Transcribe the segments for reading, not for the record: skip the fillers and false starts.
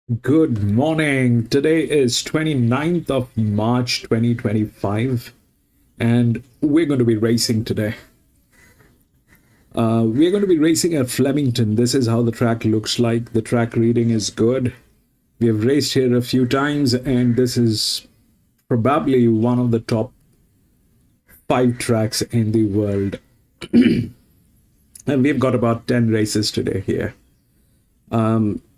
Good morning. Today is 29th of March 2025, and we're going to be racing today. We're going to be racing at Flemington. This is how the track looks like. The track reading is good. We have raced here a few times, and this is probably one of the top five tracks in the world. And we've got about 10 races today here.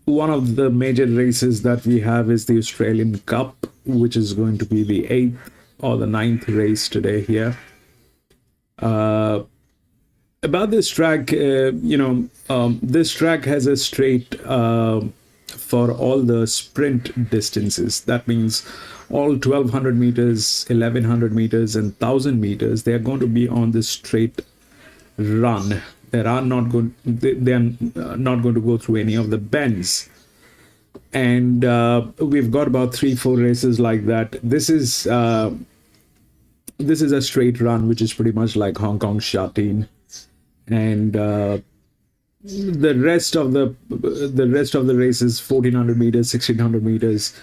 One of the major races that we have is the Australian Cup, which is going to be the eighth or the ninth race today here. About this track, this track has a straight for all the sprint distances. That means all 1200 meters, 1100 meters, and 1000 meters, they are going to be on this straight run. They are not going to go through any of the bends. And we've got about 3-4 races like that. This is a straight run, which is pretty much like Hong Kong Shatin, and the rest of the races, 1400 meters, 1600 meters,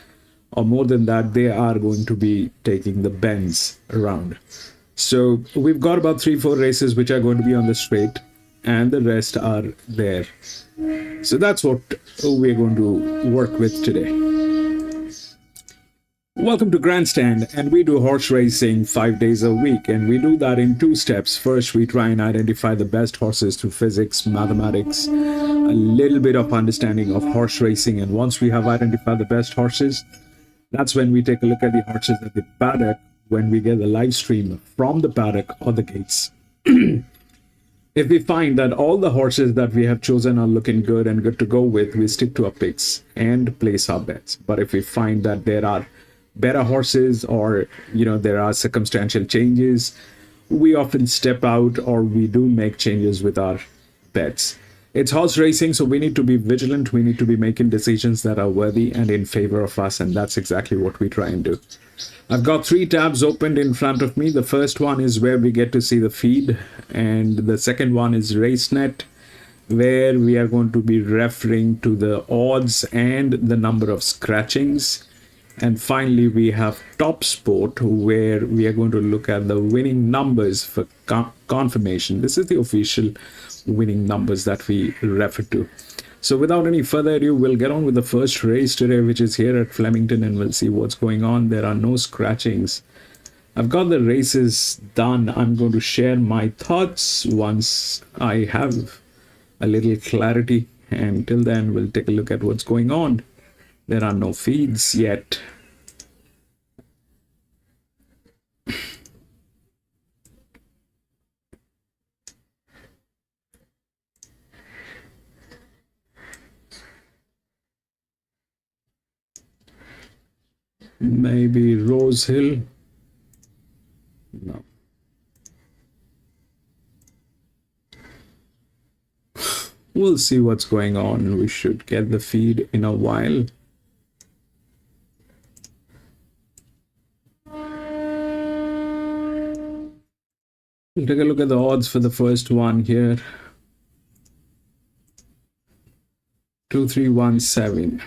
or more than that, they are going to be taking the bends around. So we've got about 3-4 races which are going to be on the straight, and the rest are there. So that's what we're going to work with today. Welcome to Grandstand, and we do horse racing 5 days a week, and we do that in two steps. First, we try and identify the best horses through physics, mathematics, a little bit of understanding of horse racing, and once we have identified the best horses, that's when we take a look at the horses at the paddock when we get the live stream from the paddock or the gates. If we find that all the horses that we have chosen are looking good and good to go with, we stick to our picks and place our bets. But if we find that there are better horses, or there are circumstantial changes, we often step out or we do make changes with our bets. It's horse racing, so we need to be vigilant. We need to be making decisions that are worthy and in favor of us, and that's exactly what we try and do. I've got 3 tabs opened in front of me. The first one is where we get to see the feed, and the second one is RaceNet, where we are going to be referring to the odds and the number of scratchings. And finally, we have Top Sport, where we are going to look at the winning numbers for confirmation. This is the official winning numbers that we refer to. So without any further ado, we'll get on with the first race today, which is here at Flemington, and we'll see what's going on. There are no scratchings. I've got the races done. I'm going to share my thoughts once I have a little clarity. And till then, we'll take a look at what's going on. There are no feeds yet. Maybe Rose Hill. No. We'll see what's going on. We should get the feed in a while. We'll take a look at the odds for the first one here. 2317.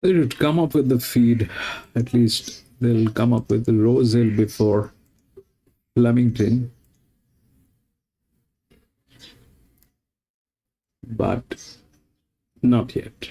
They would come up with the feed. At least they'll come up with the Rose Hill before Flemington, but not yet.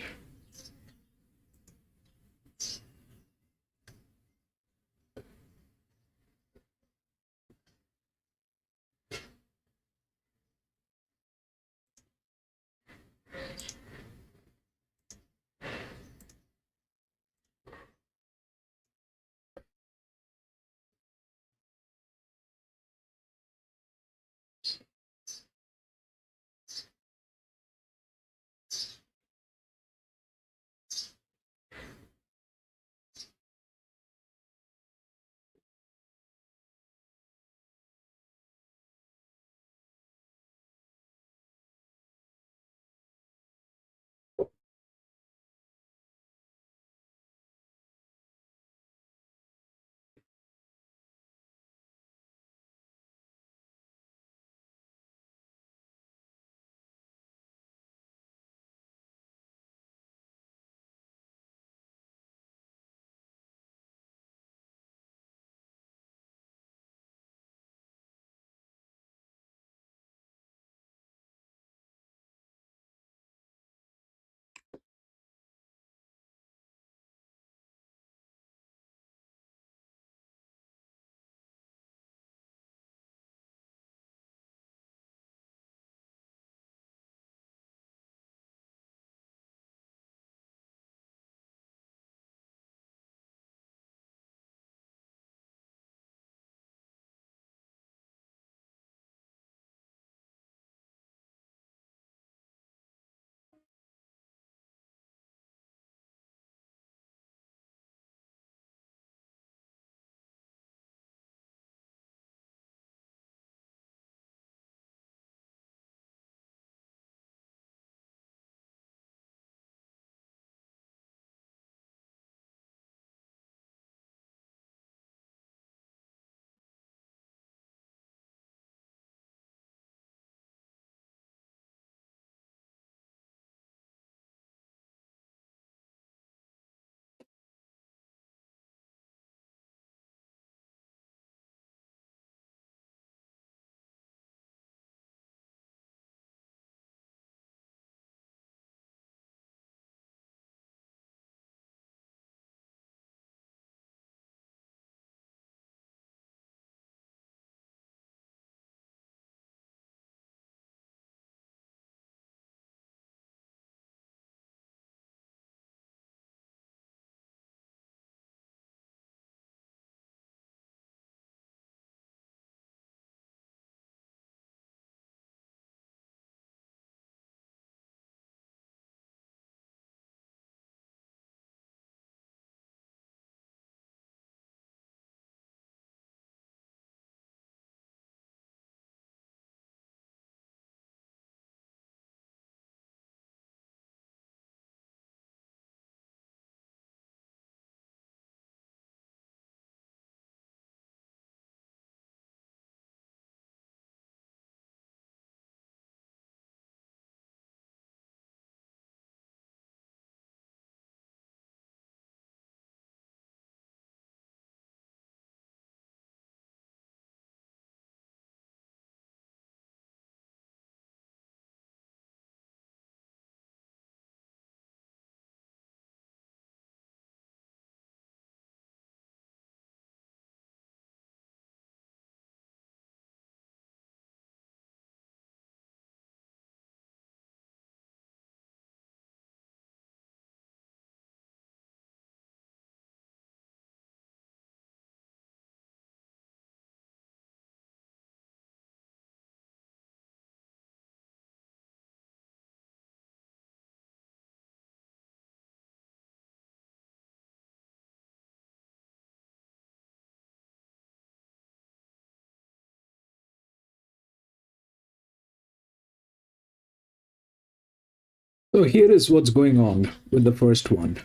So here is what's going on with the first one,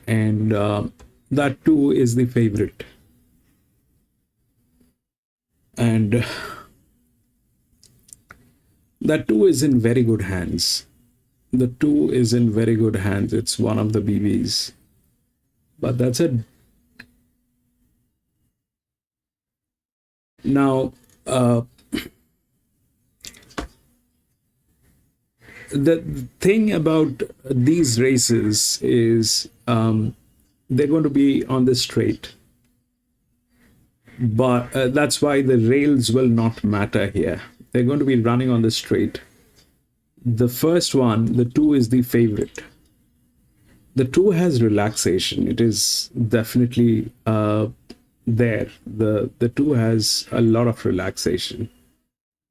and that too is the favorite, and that too is in very good hands. The 2 is in very good hands. It's one of the BBs. But that's it. Now, the thing about these races is they're going to be on the straight. But that's why the rails will not matter here. They're going to be running on the straight. The first one, the 2 is the favorite. The 2 has relaxation. It is definitely there. The 2 has a lot of relaxation.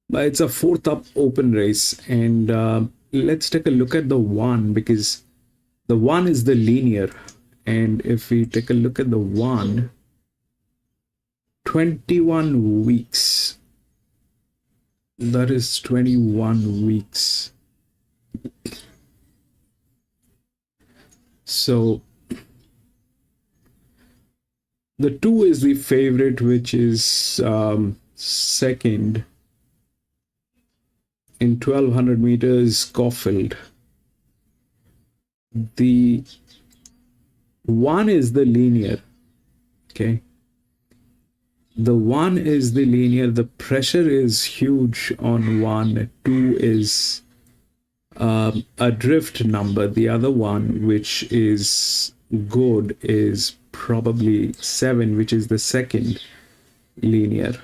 But it's a 4th up open race. And let's take a look at the 1, because the 1 is the linear. And if we take a look at the 1, 21 weeks. That is 21 weeks. So the 2 is the favorite, which is second in 1200 meters Caulfield. The 1 is the linear. Okay. The 1 is the linear. The pressure is huge on 1. 2 is a drift number. The other one, which is good, is probably 7, which is the second linear,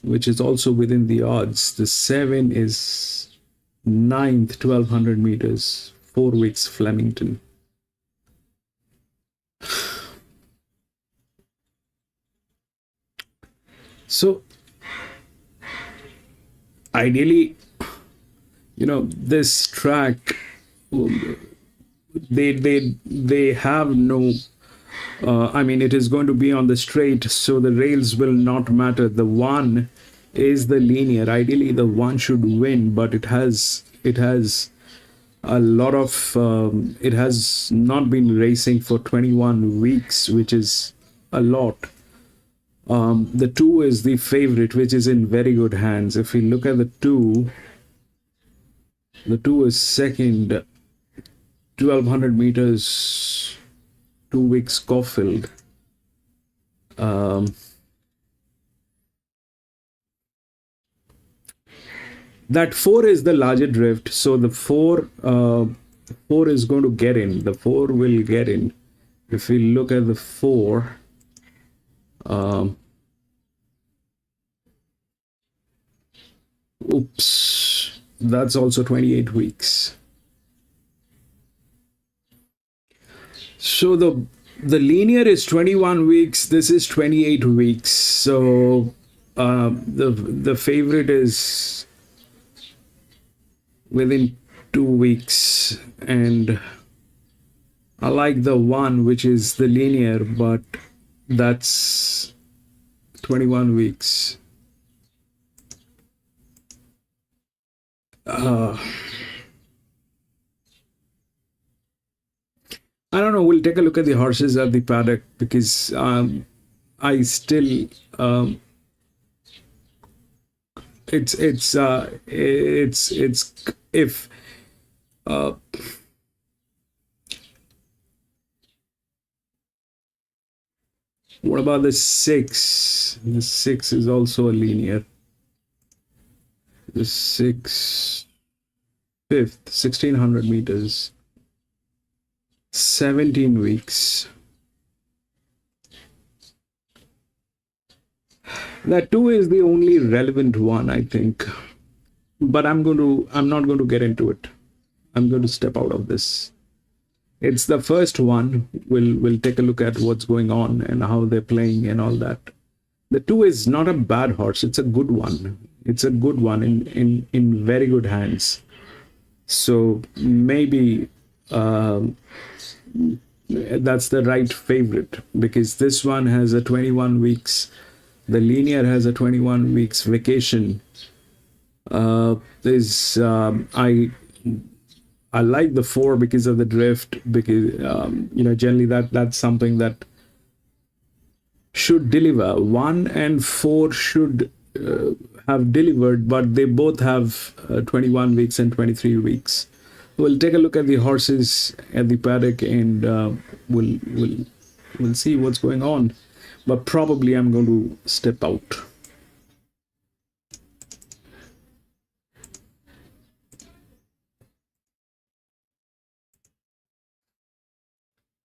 which is also within the odds. The 7 is 9th, 1200 meters, 4 weeks Flemington. So ideally, this track, they have no I mean, it is going to be on the straight, so the rails will not matter. The 1 is the linear. Ideally the 1 should win, but it has a lot of it has not been racing for 21 weeks, which is a lot. The 2 is the favorite, which is in very good hands. If we look at the 2 is second, 1200 meters, 2 weeks Caulfield. That 4 is the larger drift, so the 4 is going to get in. The 4 will get in. If we look at the 4, oops, that's also 28 weeks. So the linear is 21 weeks. This is 28 weeks. So the favorite is within 2 weeks, and I like the 1, which is the linear, but that's 21 weeks. I don't know. We'll take a look at the horses at the paddock, because I still it's if what about the 6? The 6 is also a linear. The 6, 5th, 1600 meters, 17 weeks. That 2 is the only relevant one, I think. But I'm not going to get into it. I'm going to step out of this. It's the first one. We'll take a look at what's going on and how they're playing and all that. The 2 is not a bad horse. It's a good one. It's a good one in very good hands. So maybe that's the right favorite, because this one has a 21 weeks. The linear has a 21 weeks vacation. I like the 4 because of the drift, because generally that's something that should deliver. 1 and 4 should have delivered, but they both have 21 weeks and 23 weeks. We'll take a look at the horses at the paddock, and we'll see what's going on. But probably I'm going to step out.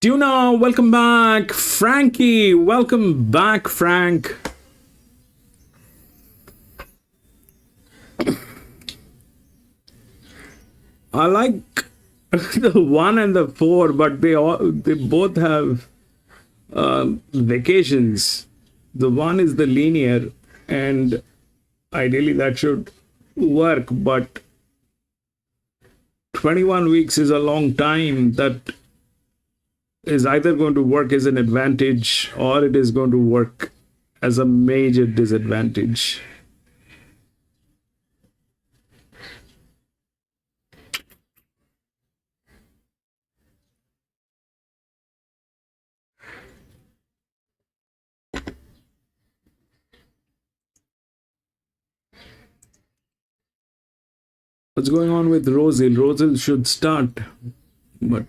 Tuna, welcome back. Frankie, welcome back, Frank. I like the 1 and the 4, but they both have vacations. The 1 is the linear, and ideally that should work, but 21 weeks is a long time. That is either going to work as an advantage, or it is going to work as a major disadvantage. What's going on with Rosil? Rosil should start, but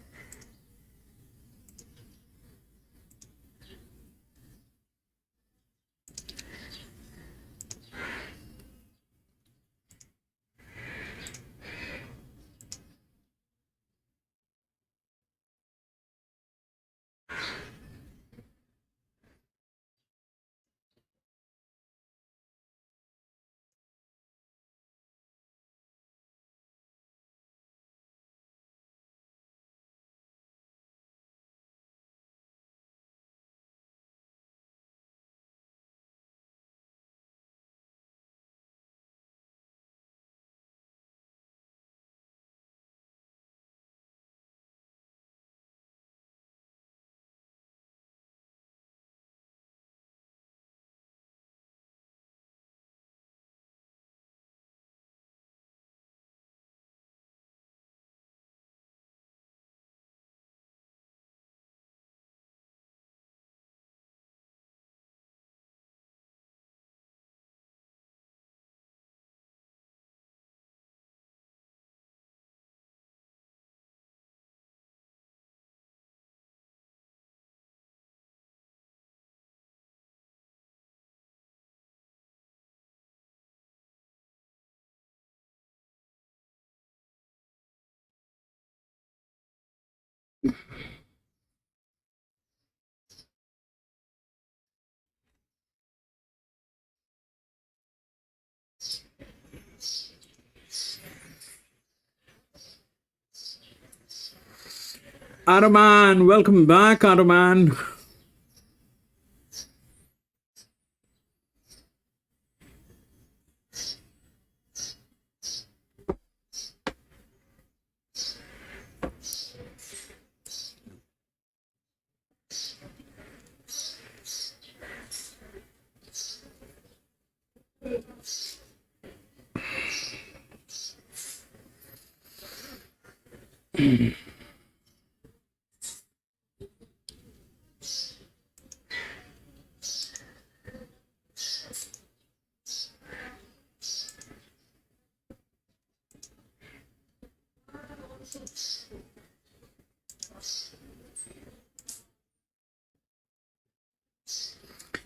Araman, welcome back, Araman.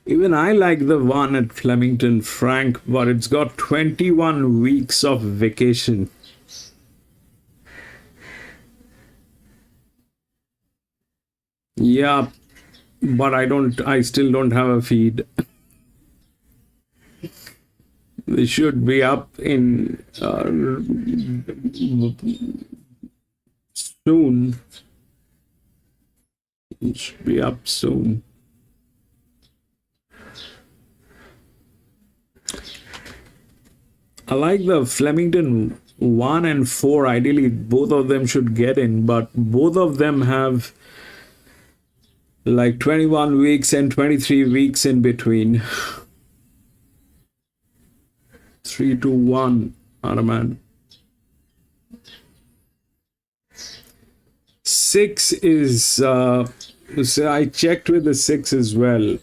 Even I like the 1 at Flemington, Frank, but it's got 21 weeks of vacation. Yeah, but I still don't have a feed. They should be up in soon. It should be up soon. I like the Flemington 1 and 4. Ideally, both of them should get in, but both of them have like 21 weeks and 23 weeks in between. 3 to 1, Araman. 6 is, so I checked with the 6 as well.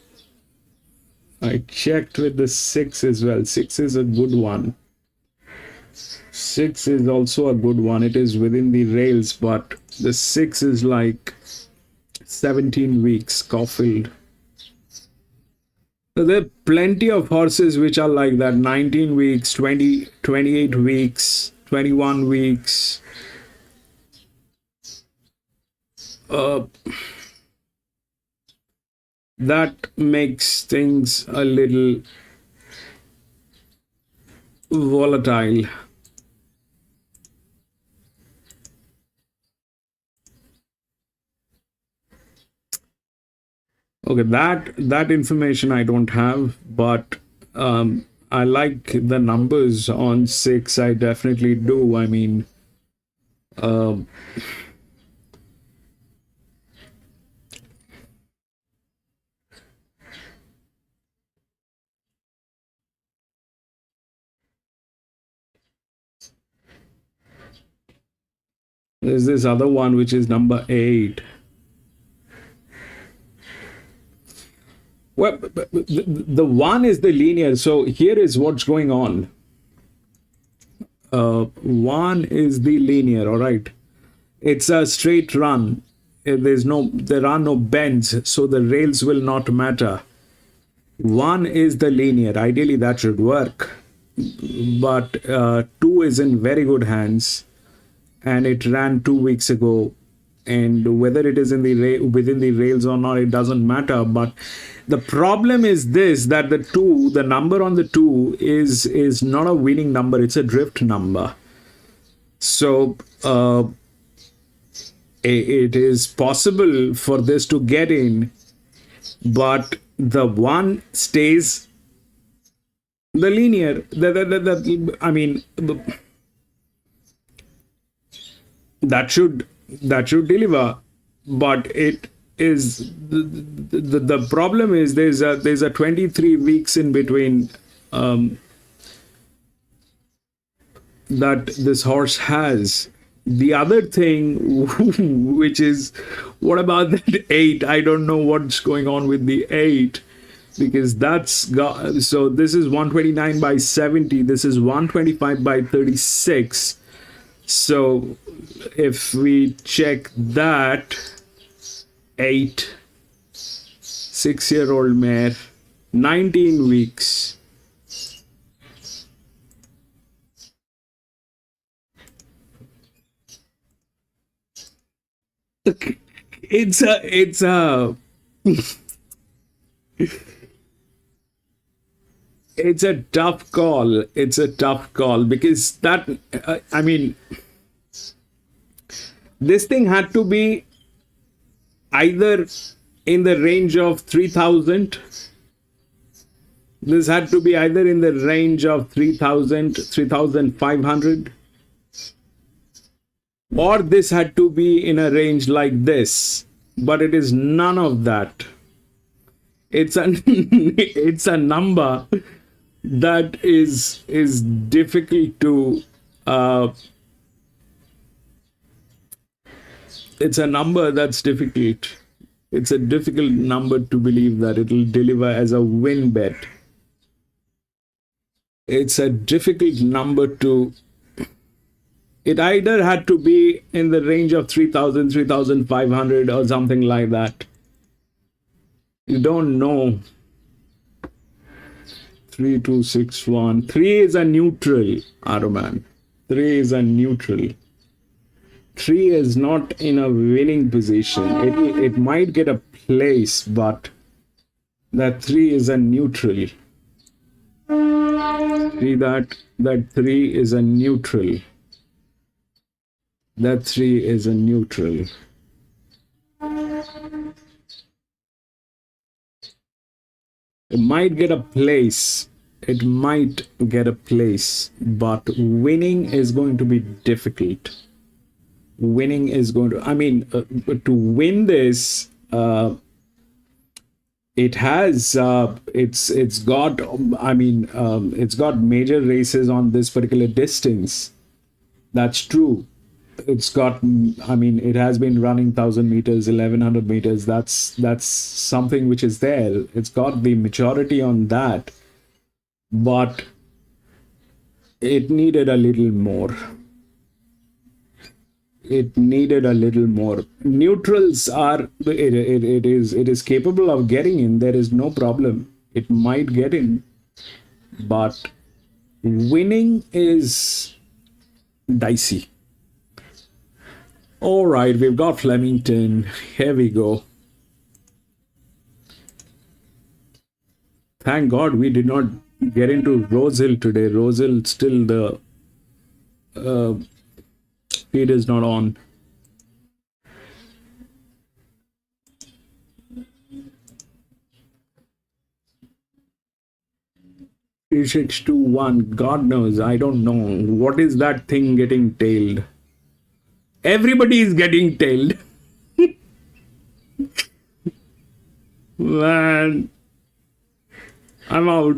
I checked with the 6 as well. 6 is a good one. 6 is also a good one. It is within the rails, but the 6 is like 17 weeks, Caulfield. So there are plenty of horses which are like that, 19 weeks, 20, 28 weeks, 21 weeks. That makes things a little volatile. Okay, that information I don't have, but I like the numbers on 6. I definitely do. I mean, there's this other one which is number 8. Well, the one is the linear. So here is what's going on. One is the linear. All right, it's a straight run. There are no bends, so the rails will not matter. One is the linear. Ideally, that should work, but 2 is in very good hands, and it ran 2 weeks ago. And whether it is in the within the rails or not, it doesn't matter. But the problem is this, that the number on the 2 is not a winning number, it's a drift number. So it is possible for this to get in, but the 1 stays the linear. I mean, that should deliver, but it is the problem is there's a 23 weeks in between that this horse has. The other thing, which is, what about that 8? I don't know what's going on with the 8, because that's got, so this is 129 by 70, this is 125 by 36. So if we check that, 8, 6-year-old mare, 19 weeks. It's a it's a tough call. It's a tough call, because that, I mean, this thing had to be either in the range of 3,000. This had to be either in the range of 3,000, 3,500. Or this had to be in a range like this. But it is none of that. It's a it's a number that is difficult to it's a number that's difficult. It's a difficult number to believe that it will deliver as a win bet. It's a difficult number to, it either had to be in the range of 3,000, 3,500 or something like that. You don't know. 3,261. 3 is a neutral, Aroman. 3 is a neutral. 3 is not in a winning position. It might get a place, but that 3 is a neutral. See that 3 is a neutral. That 3 is a neutral. It might get a place. It might get a place, but winning is going to be difficult. Winning is going to, I mean, to win this, it has, it's got, I mean, it's got major races on this particular distance. That's true. it's got, I mean, it has been running 1,000 meters, 1,100 meters. That's something which is there. It's got the maturity on that, but it needed a little more. It needed a little more. Neutrals are, it is capable of getting in. There is no problem. It might get in, but winning is dicey. All right, we've got Flemington. Here we go. Thank God we did not get into Rosehill today. Rosehill still the feed is not on. 3621. God knows. I don't know. What is that thing getting tailed? Everybody is getting tailed. Man, I'm out.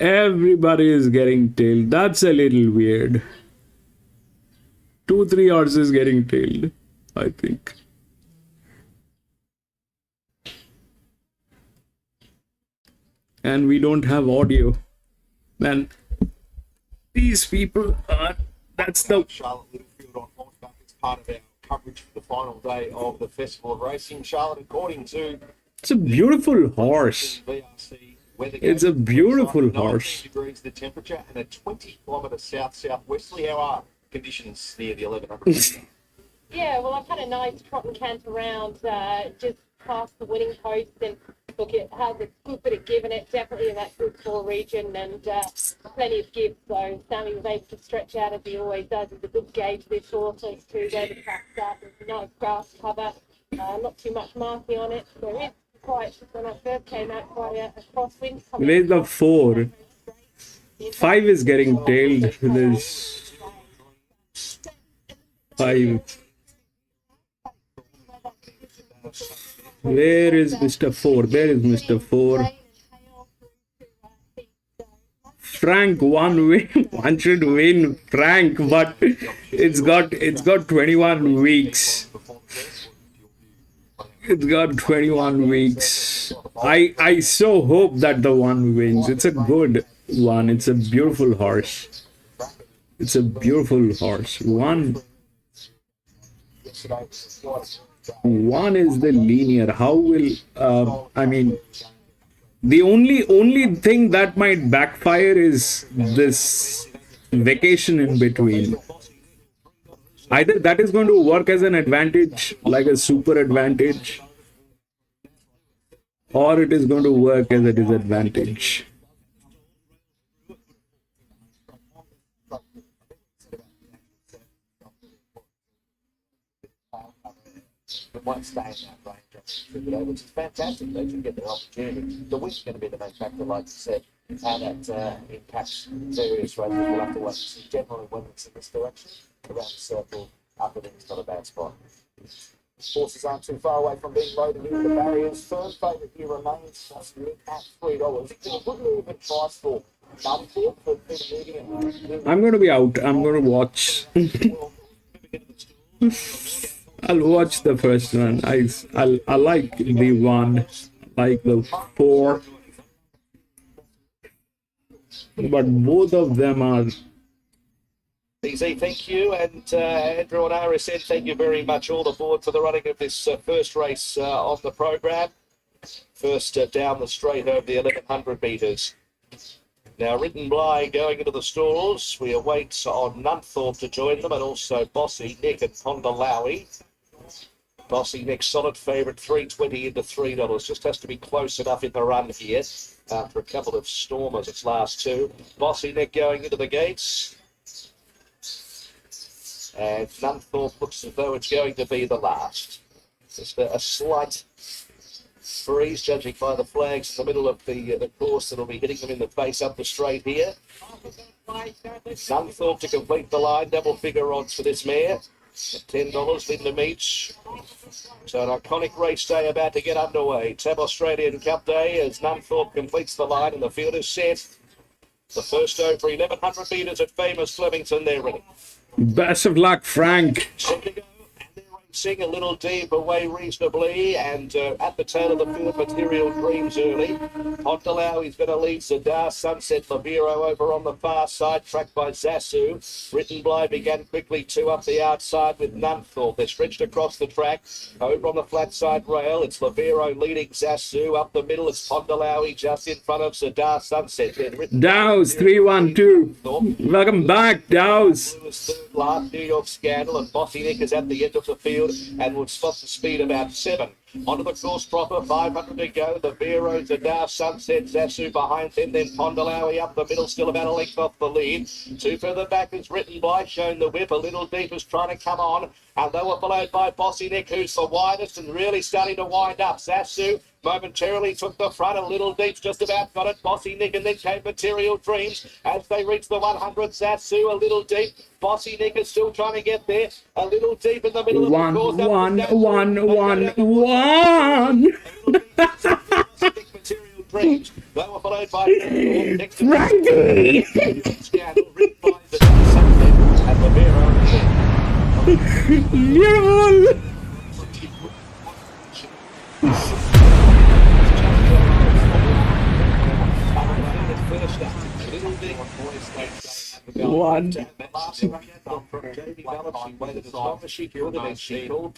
Everybody is getting tailed. That's a little weird. 2-3 horses getting tailed, I think. And we don't have audio. Man, these people are, that's the... Charlotte Littlefield on horseback as part of our coverage for the final day of the Festival of Racing. Charlotte, according to... It's a beautiful horse. It's a beautiful horse. 19 degrees the temperature and a 20-kilometre south-southwesterly. How are conditions near the 1100? Yeah, well, I've had a nice trot and cant around just past the winning post, and look, it has a good bit of give in it, definitely in that good four region, and plenty of give. So Sammy was able to stretch out as he always does. It's a good gauge this horse as to where the track's at. There's nice grass cover, not too much marking on it. There is quite, when I first came out, quite a crosswind. Where's the 4? 5 is getting tailed. There's 5. Where is Mr. 4? There is Mr. 4. Frank, one should win, Frank, but it's got 21 weeks. It's got 21 weeks. I so hope that the one wins. It's a good one. It's a beautiful horse. It's a beautiful horse. One is the linear. How will I mean, the only thing that might backfire is this vacation in between. Either that is going to work as an advantage, like a super advantage, or it is going to work as a disadvantage. It won't stay in that range, which is fantastic. They should get their opportunity. The wind's going to be the main factor, like you said, how that impacts various races. We'll have to wait and see. Generally, when it's in this direction, around the circle, up and in is not a bad spot. Horses aren't too far away from being loaded into the barriers. First favourite here remains at $3. It's a good move at price for Nunthorpe for medium. I'm going to be out. I'm going to watch. I'll watch the first one. I like the 1, like the 4, but both of them are. Easy, thank you, and Andrew and RSN, thank you very much all aboard for the running of this first race on the program. First down the straight over the 1100 metres. Now, Written Blind going into the stalls. We await on Nunthorpe to join them, and also Bossy Nick and Pondalawi. Bossy Nick, solid favourite, 320 into $3. Just has to be close enough in the run here after a couple of stormers its last two. Bossy Nick going into the gates. And Nunthorpe looks as though it's going to be the last. Just a slight freeze, judging by the flags in the middle of the course that'll be hitting them in the face up the straight here. Nunthorpe to complete the line, double figure odds for this mare. $10 in the meets. So an iconic race day about to get underway. Tab Australian Cup Day as Nunthorpe completes the line and the field is set. The first over 1,100 metres at famous Flemington. They're ready. Best of luck, Frank. Set to go. Racing a little deep away reasonably, and at the tail of the field, Material Dreams early. Pontalau, he's going to lead Zadar, Sunset Lavero over on the far side, tracked by Zasu. Rittenbly began quickly, 2 up the outside with Nunthorpe. They're stretched across the track. Over on the flat side rail, it's Lavero leading Zasu. Up the middle, it's Pontalau just in front of Zadar, Sunset. Dows 312. Welcome back, Dows. Third last, New York Scandal, and Bossy Nick is at the end of the field and would spot the speed about 7. Onto the course proper, 500 to go. The Vero, Zadar, Sunset, Zasu behind him, then Pondalawi up the middle, still about a length off the lead. 2 further back is Rittenbly, showing the whip, a little deep is trying to come on, and they were followed by Bossy Nick, who's the widest and really starting to wind up. Zasu momentarily took the front, a little deep, just about got it. Bossy Nick, and then came Material Dreams as they reached the 100. Zasu a little deep. Bossy Nick is still trying to get there, a little deep in the middle of the course. Material Dreams. They were followed by Frankie. Scandal, written by the Sunset and Lavero. Beautiful. One. She called for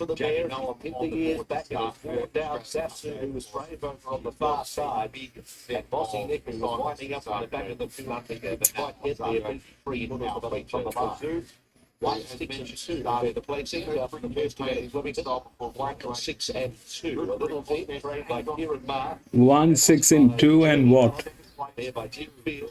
the mare, hit the ears back and forward down. Zasu, who was brave over on the far side. And Bossy Nick, who was winding up on the back of the field, but quite get there, but free from the lead from the bar. 162 the placing for the first time in Flemington. 1, 6 and 2. A little deep, trained by Kieran Marr. 1, 6 and 2 and what? There by Jim Field.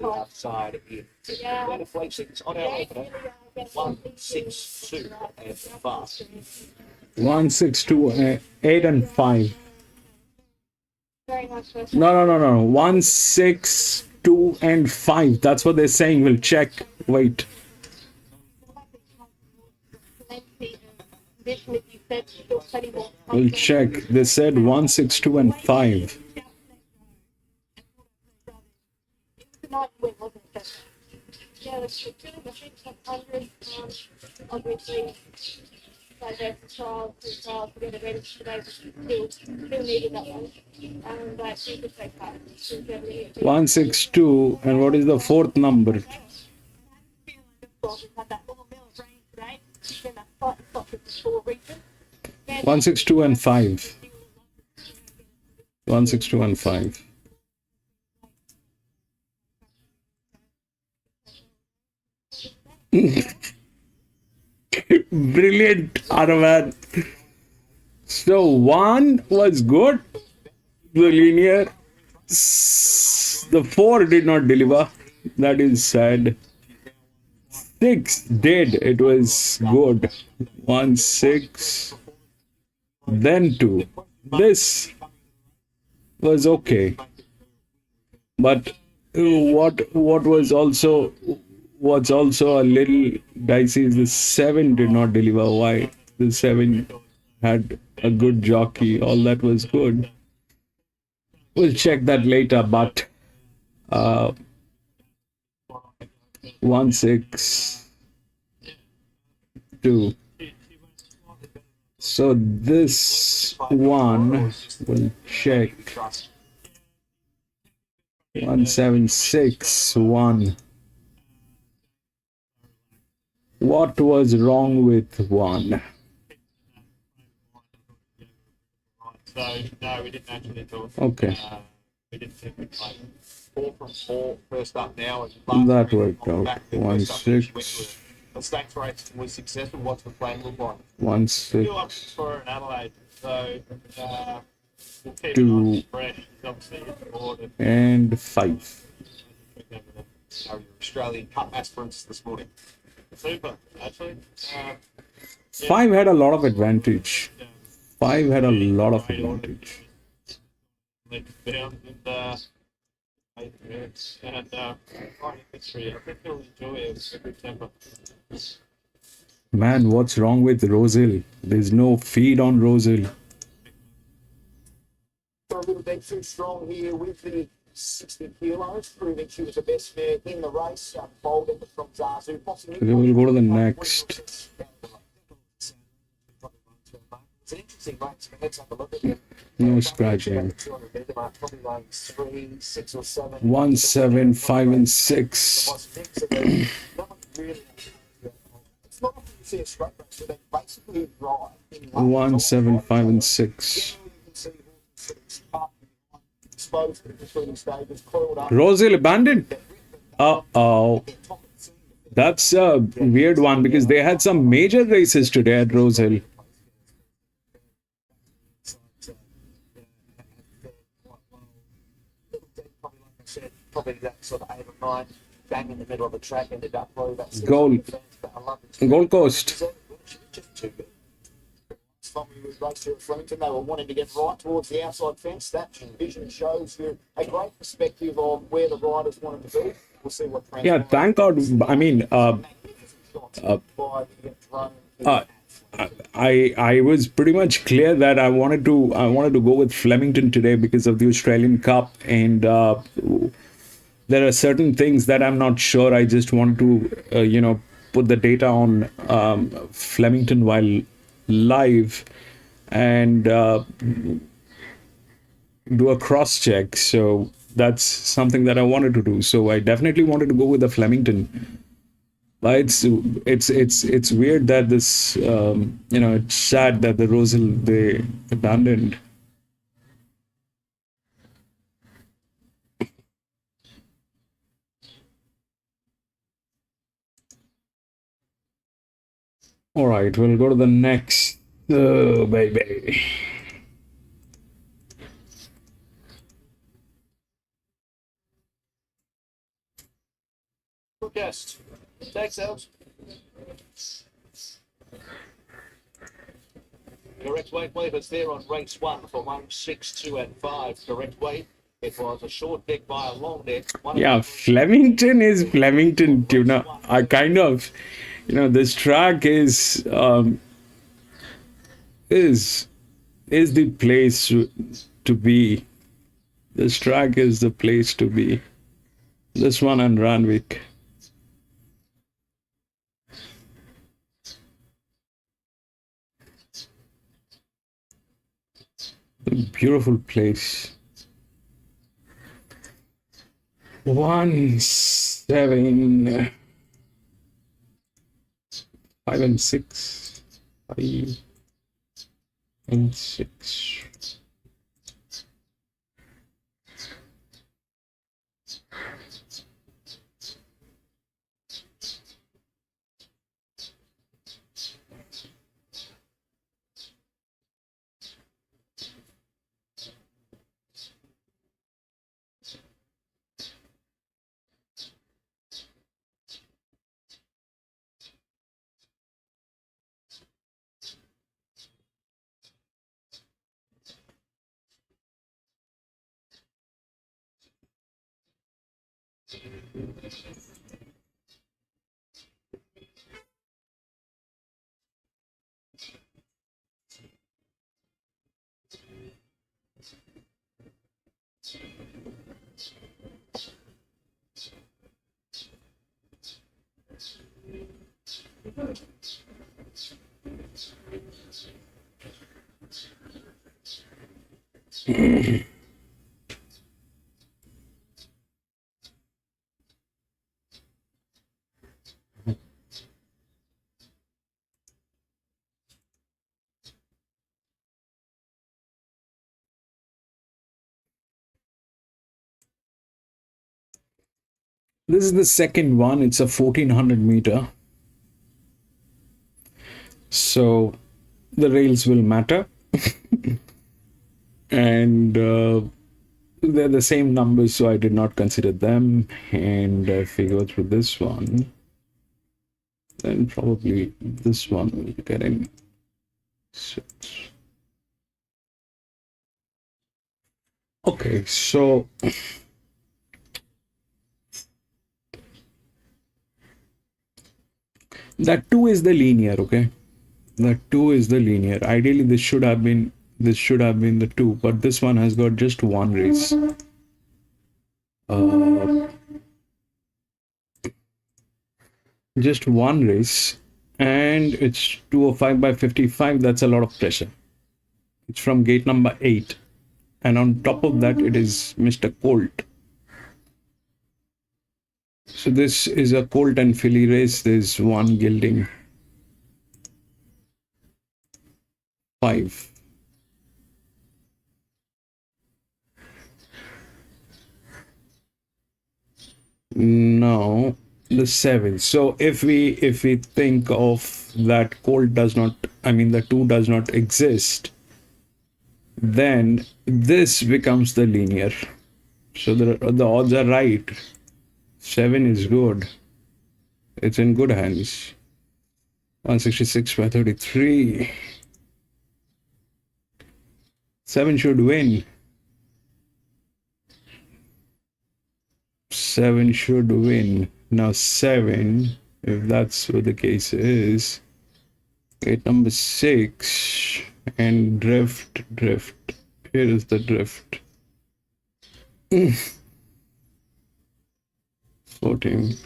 Outside here. Yeah. Placings on our opener. 1, 6, 2 and 5. 1, 6, 2, 8 and 5. No. 1, 6, 2 and 5. That's what they're saying. We'll check. Wait. We'll check. They said 1, 6, 2 and 5. Yeah, that's the 100, obviously. Trials to get it ready today, still needed that one. And she could take part. 1, 6, 2, and what is the fourth number? 1, 6, 2 and 5. 1, 6, 2 and 5. Brilliant, Arvan. So 1 was good, the linear. The 4 did not deliver. That is sad. 6 did. It was good. 1, 6. Then 2. This was okay. But what's also a little dicey is the 7 did not deliver. Why? The 7 had a good jockey. All that was good. We'll check that later, but 1, 6, 2. So this one will check. 1, 7, 6, 1. What was wrong with 1? So no, we didn't actually do it. Okay. We didn't think we'd play 4 from 4 first up now. That worked out. 1, 6. The stakes race was successful. What's the plan look like? 1, 6. 2 options for an Adelaide. So We'll keep it Two. nice and fresh. It's obviously hit the board and 5. Our Australian Cup aspirants this morning. super, actually. 5 had a lot of advantage. 5 had a lot of advantage. Let down and 8 minutes. And right history. I think you'll enjoy it. A good temper. Man, what's wrong with Rosil? There's no feed on Rosil. A little bit too strong here with the 60 kilos, proving she was the best mare in the race. Bold from Zazu. Okay, we'll go to the next. It's an interesting race. Let's have a look at it. No scratching. 200 metre mark, probably like 3, 6 or 7. 1, 7, 5, and 6. No one really. It's not often you see a straight race where they basically drive in 1, 7, 5, and 6. Rosil abandoned. Uh-oh. That's a weird one because they had some major races today at Rosehill. Probably that sort of 8 or 9, bang in the middle of the track, ended up probably about 6 Gold. fans, but I love it. Gold Coast. Just too good. Last time we raced here at Flemington, they were wanting to get right towards the outside fence. That vision shows you a great perspective of where the riders wanted to be. We'll see what Yeah, thank God. I mean, I was pretty much clear that I wanted to go with Flemington today because of the Australian Cup, and there are certain things that I'm not sure. I just want to put the data on Flemington while live and do a cross check. So that's something that I wanted to do. So I definitely wanted to go with the Flemington. But it's weird that this it's sad that the Rosehill they abandoned. All right, we'll go to the next. Oh, baby. Good guest. Thanks, Els. Correct weight leaders there on race 1 for 1, 6, 2, and 5. Correct weight. It was a short deck by a long deck. Yeah, Flemington is Flemington. I kind of, this track is the place to be. This track is the place to be. This one and Randwick. A beautiful place. 1, 7, 5 and 6. 5 and 6. This is the second one. It's a 1400 meter. So the rails will matter. and they're the same numbers, so I did not consider them. And if we go through this one, then probably this one will get in 6. Okay, so that 2 is the linear. Okay, that 2 is the linear. Ideally this should have been the 2, but this one has got just one race. Just one race, and it's 205 by 55. That's a lot of pressure. It's from gate number 8, and on top of that it is Mr. Colt. So this is a Colt and filly race. There's one gilding 5. Now the 7. So if we think of that Colt does not, I mean the 2 does not exist, then this becomes the linear. So the odds are right. 7 is good. It's in good hands. 166 by 33. 7 should win. 7 should win. Now 7, if that's what the case is, gate number 6 and drift. Here is the drift. 14,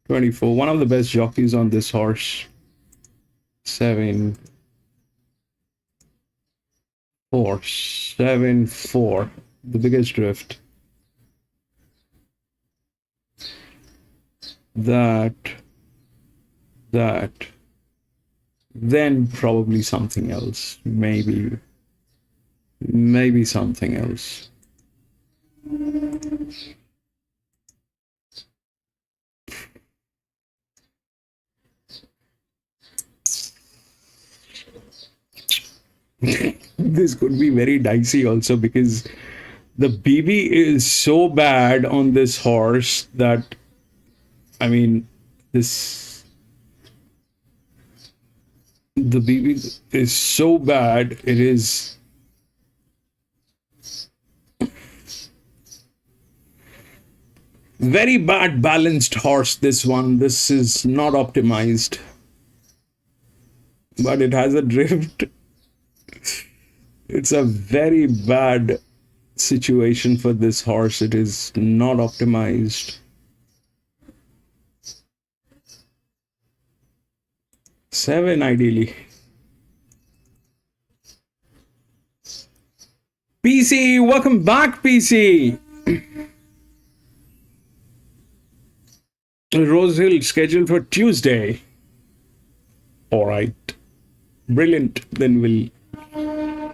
24. One of the best jockeys on this horse. 7, 4, 7, 4. The biggest drift. That, then probably something else. Maybe something else. This could be very dicey also, because the BB is so bad on this horse that, I mean, the BB is so bad, it is very bad balanced horse, this one. This is not optimized, but it has a drift. It's a very bad situation for this horse. It is not optimized. 7 ideally. PC, welcome back, PC. Rose Hill scheduled for Tuesday. All right, brilliant. Then we'll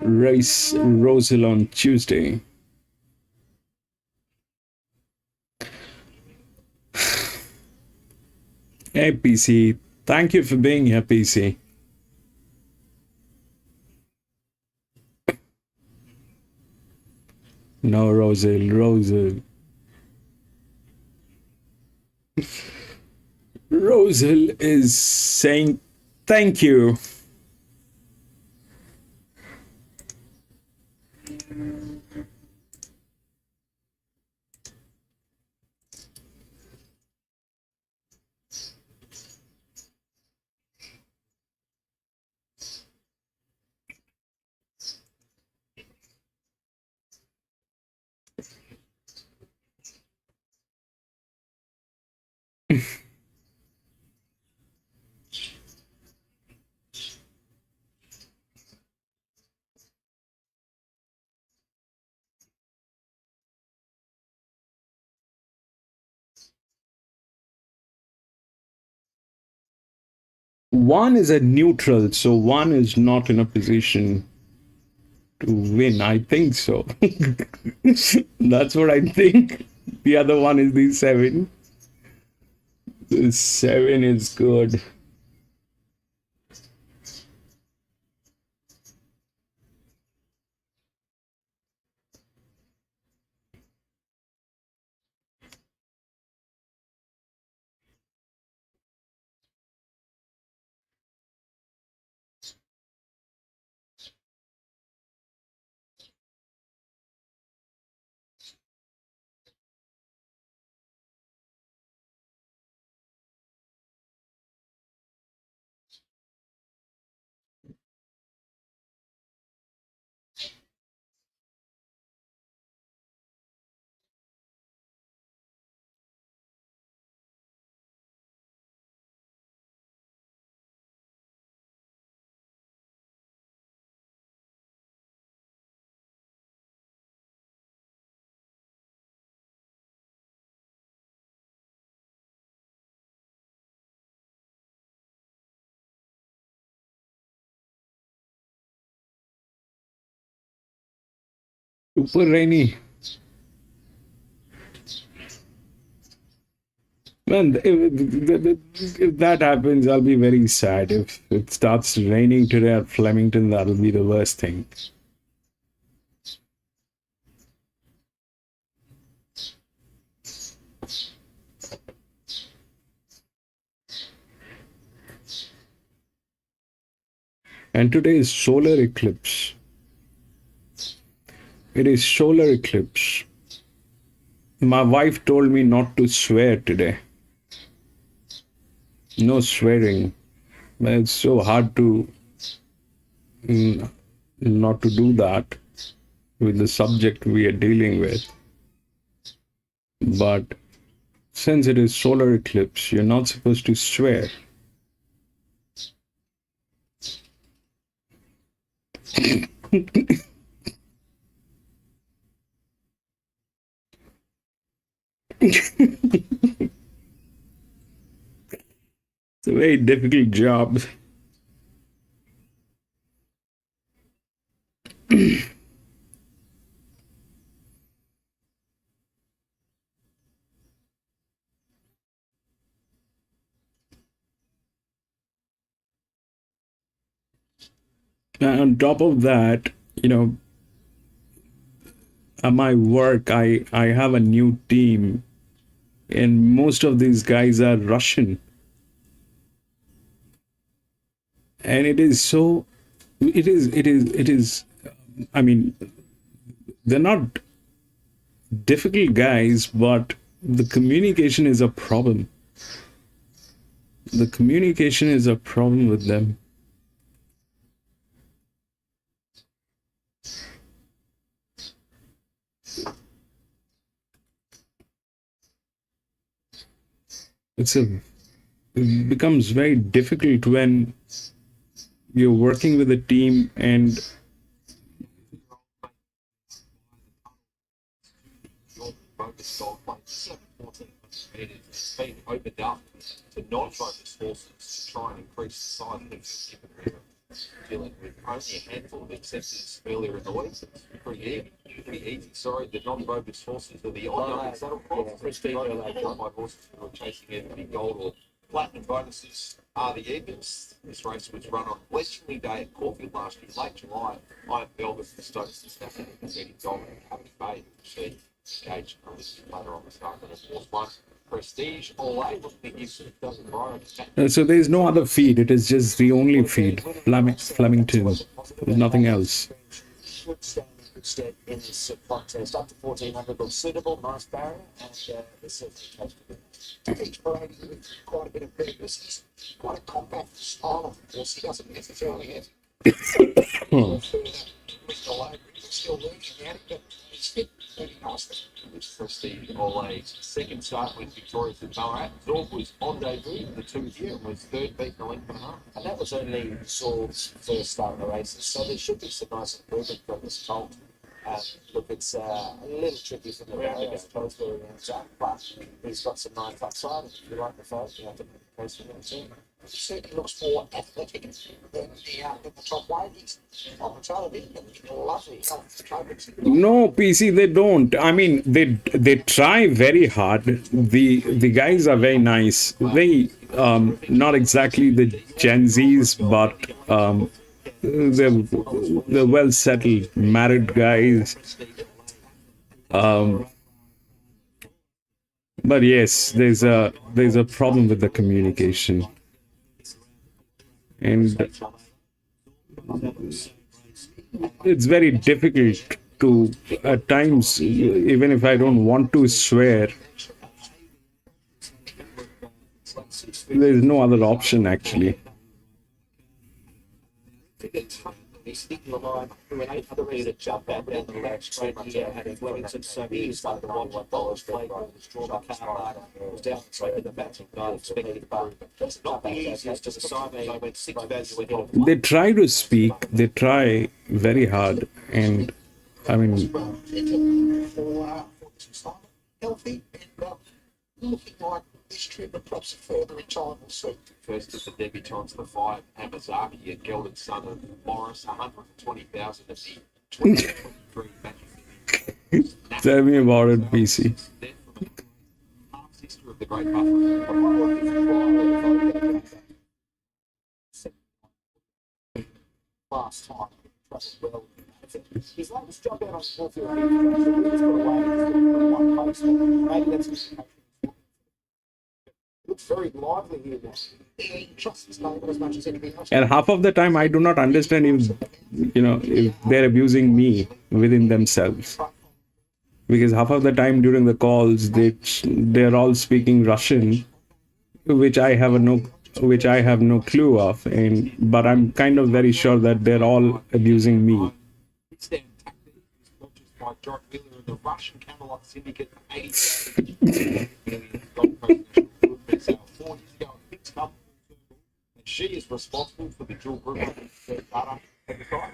race Rose Hill on Tuesday. Hey, PC. Thank you for being here, PC. No, Rose Hill. Rose Hill is saying thank you. One is a neutral, so one is not in a position to win. I think so. That's what I think. The other one is the 7. The 7 is good. Super rainy. Man, if that happens, I'll be very sad. If it starts raining today at Flemington, that'll be the worst thing. And today is solar eclipse. It is solar eclipse. My wife told me not to swear today. No swearing. But it's so hard to not to do that with the subject we are dealing with. But since it is solar eclipse, you're not supposed to swear. It's a very difficult job. And on top of that, at my work, I have a new team, and most of these guys are Russian. And it is, I mean, they're not difficult guys, but the communication is a problem. The communication is a problem with them. It becomes very difficult when you're working with a team and It's been opened up to non-focus horses to try and increase the size of the river. Dealing with only a handful of acceptors earlier in the week. Pretty easy. Sorry, the non-focus horses are the odd saddle crops. Prestige qualified horses who are chasing either the gold or platinum bonuses are the evens. This race was run on Westerly Day at Caulfield last year, late July. Iron Velvet for Stokes and Stafford conceding gold in Company Bay. She Gage later on the start of the fourth one. Prestige, all A, looking to give it doesn't borrow. so there's no other feed. It is just the only feed. Flemington. There's nothing else. Should stand in good stead in this contest. Up to 1400 looks suitable, nice barrier, and there's certainly a case for each parade with quite a bit of purpose. He's quite a compact style of course. He doesn't necessarily have still learning the but he's fit very nicely. Prestige all A. Second start with Victoria's at Ballarat. Zorb was on debut in the 2 year and was third, beaten a length and a half. And that was only Zorb's first start in the races, so there should be some nice improvement from this colt. Look, it's a little tricky from the round, I suppose, where he ends up, but he's got some nice upside. If you like the fight, you have to make the case for him too. He certainly looks more athletic than the top weight. He's on the tail of it, and lovely health coverage. No, PC, they don't. I mean, they try very hard. The guys are very nice. They not exactly the Gen Zs, but they're well settled, married guys. But yes, there's a problem with the communication. And it's very difficult to, at times, even if I don't want to swear, there's no other option actually. He's sticking the line through an 800 metre jump out down the left straight here. Having Flemington so he's like the $1 plate. Draw the car was down straight in the back. Not expecting but not the easiest to decide. I went 6 value ahead. They try to speak, they try very hard, and I mean, Healthy and looking like this trip and perhaps further in time will see. First of the debutantes, the 5, Amazaki and Gelded son of Morris, 120,000 of the 2023 match. Tell me about it, PC. Half sister of the great buffer. Last time, well. His latest job out on the field, he's got away one post. Maybe that's looks very lively here now. He trusts his neighbour as much as anything else. And half of the time, I do not understand if they're abusing me within themselves. Because half of the time during the calls, they're all speaking Russian, which I have no clue of, but I'm kind of very sure that they're all abusing me. Stand tactic is purchased by John Miller and the Russian Camelot Syndicate for $80 million. 4 years ago, a fixed couple, and she is responsible for the dual group data at the time.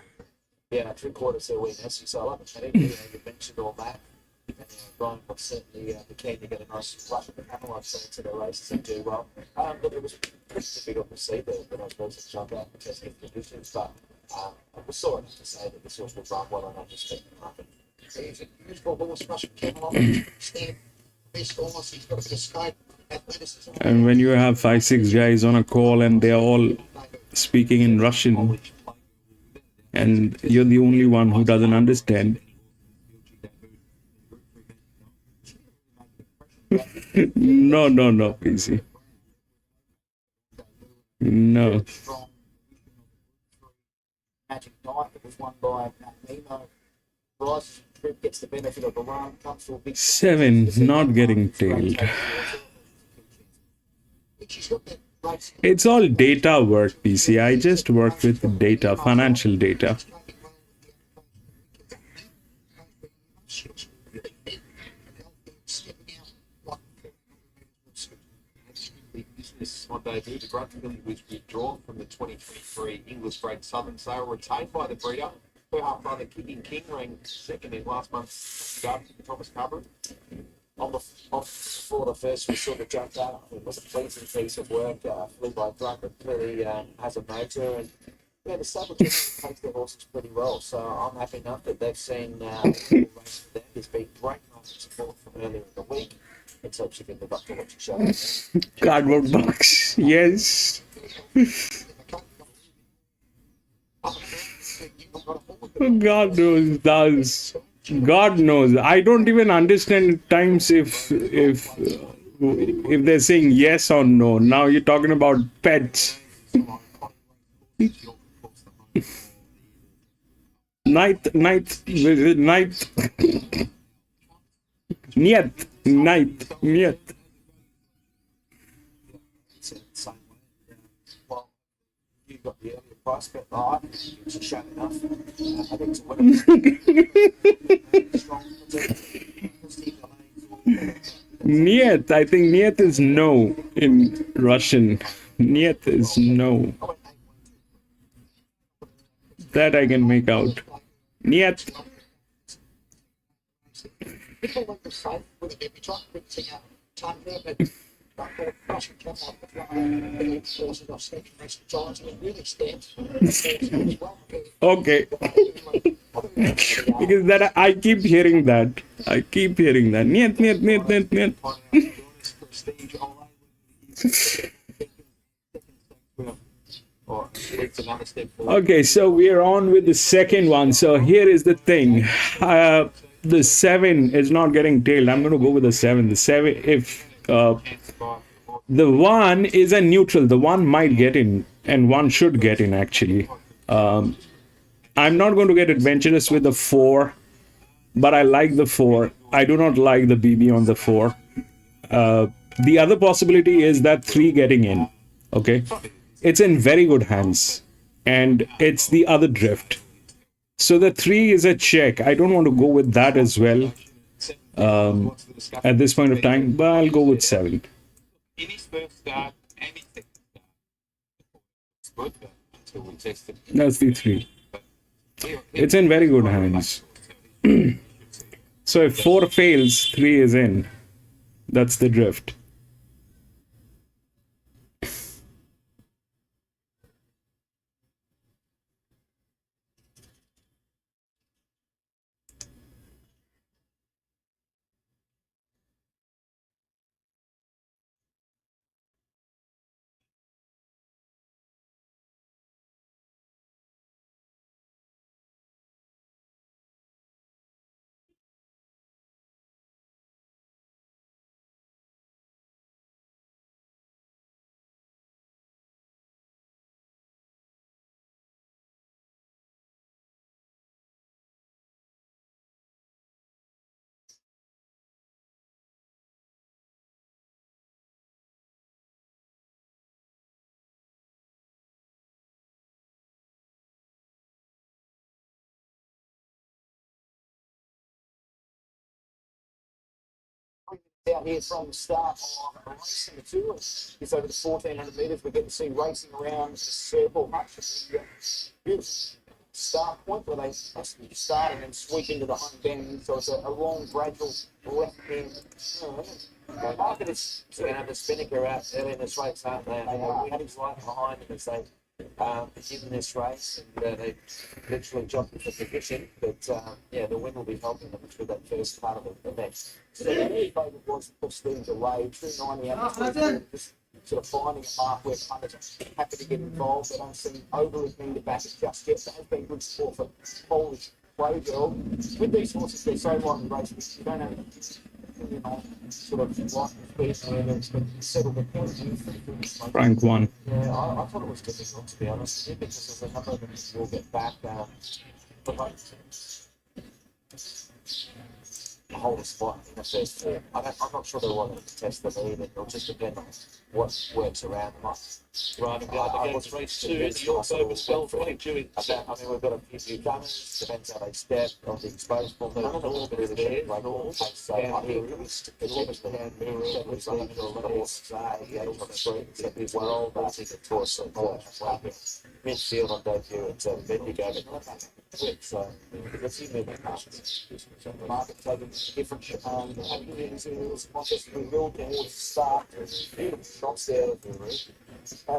Yeah, 3/4 their win. So I love it. You mentioned all that. And Brian was certainly keen to get a nice rush of the Camelot to their races and do well. But it was pretty difficult to see that I suppose to jump out and test the conditions, but I saw enough to say that this horse would run well enough to speak the market. He's a beautiful horse, Russian Camelot. Stand best horse, he's got a bit of scope, athleticism. And when you have 5-6 guys on a call and they're all speaking in Russian, and you're the only one who doesn't understand. No, PC. No. Magic Knight that was won by Nemo. Bryce Trip gets the benefit of the run, comes to a big 7, not getting tailed. It's all data work, PC. I just work with data, financial data. On debut, the Grunt Filly was withdrawn from the 2023 English Great Southern Sale, retained by the breeder. Her half brother Kicking King ranked second in last month's Garden for Thomas Cabra. For the first, we sort of jumped out. It was a pleasing piece of work. Flew by Grunt, but clearly has a motor, and yeah, the stable takes their horses pretty well. So I'm happy enough that they've seen race for them. There's been great market support from earlier in the week. It's actually been the doctor what you showed. Cardboard box, yes. God knows, does. God knows. I don't even understand at times if they're saying yes or no. Now you're talking about pets. Ninth. Niet. Well, you've got the earlier price bet right, which is shown enough. I think Niet. I think Niet is no in Russian. Niet is no. That I can make out. Niet. People like to say, with a debut truck, we see a ton there, but Russian Camelot with one of the forces of Station Race Giants, and it really stands. Okay. Because that I keep hearing that. Niet. Okay, so we are on with the second one. So here is the thing. The 7 is not getting tailed. I'm going to go with the 7. The 7, if the 1 is a neutral, the 1 might get in, and 1 should get in actually. I'm not going to get adventurous with the 4, but I like the 4. I do not like the BB on the 4. The other possibility is that 3 getting in. Okay, it's in very good hands, and it's the other drift. So the 3 is a check. I don't want to go with that as well at this point of time, but I'll go with 7. In his first start and his second start, until we tested. That's the 3. It's in very good hands. So if 4 fails, 3 is in. That's the drift. out here from the start of race number 2. It's over the 1,400 metres. We're getting to see racing around the circle. Much beautiful start point where they actually start and then sweep into the home bend. So it's a long, gradual left-hand turn. The market is going to have the Spinnaker out early in this race, aren't they? We had his right behind him as they begin this race, and they literally jumped into position. But the wind will be helping them through that first part of the event. So the favourite was Prestige away, 290 out. Just sort of finding a mark where punters are happy to get involved. They don't seem overly keen to back it just yet. That has been good sport for Polish Playgirl. With these horses, they're so light in race, you don't have sort of light speed and settle the points. Rank 1. Yeah, I thought it was difficult, to be honest, because there's a number of them will get back. Hold a spot in the first four. I'm not sure they want to test the lead. It'll just depend on what works around them. Riding down against race 2, the York over spell for we've got a few gunners, depends how they step on the exposed ball. None of them will be there. Like all the pace, so I think it's the hand mirror, that was running to the horse, on the street, as well, but I think it was midfield on debut, it's a Bendigo, so let's see moving past. The market taking different we will towards start. Beautiful shots there.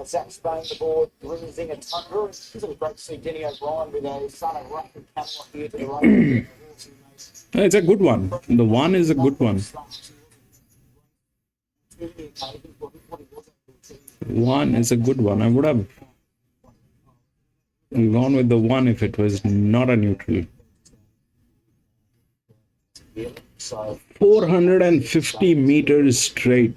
Zach Spain, the board, Rimzing and Tundra. It's really great to see Denny O'Brien with a son of Ruck and Camelot here to the right. It's a good one. The one is a good one. One is a good one. I would have gone with the one if it was not a neutral. 450 meters straight.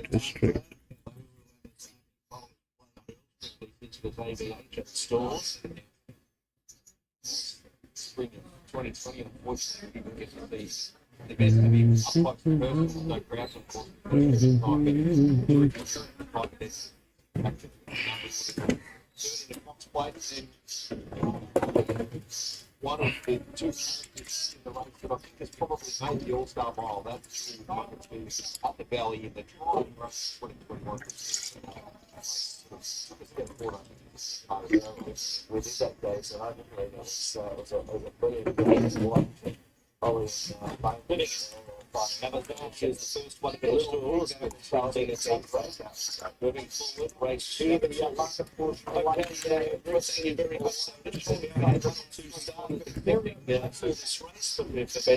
Straight. Spring of 2020, unfortunately, we didn't get to these. The best, I mean, I'm quite perfect, no grounds, of course. One of the two characters in the race that I think has probably made the All-Star Mile. That's up the valley in the Driving Race 2021. With that day, so hopefully it was a brilliant day. I was Here's the first one against Doors. Moving forward, race 2. We've been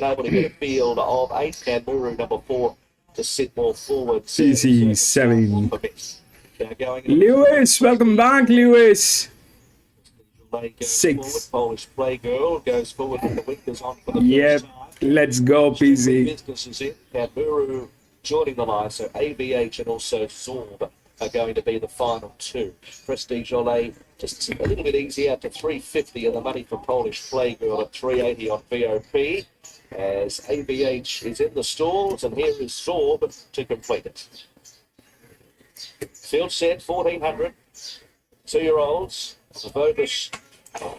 able to get a field of 8. Kangaroo number 4 to sit more forward. CC7. Lewis, welcome back, Lewis. 6. Polish Playgirl goes forward with the winkers on for the Yep, let's go, PZ. Business is in. Kangaroo joining the line, so ABH and also Zorb are going to be the final 2. Prestige Olay just a little bit easier to 350, and the money for Polish Playgirl at 380 on VOP. As ABH is in the stalls, and here is Zorb to complete it. Field set, 1,400. 2-year-olds. The Bogus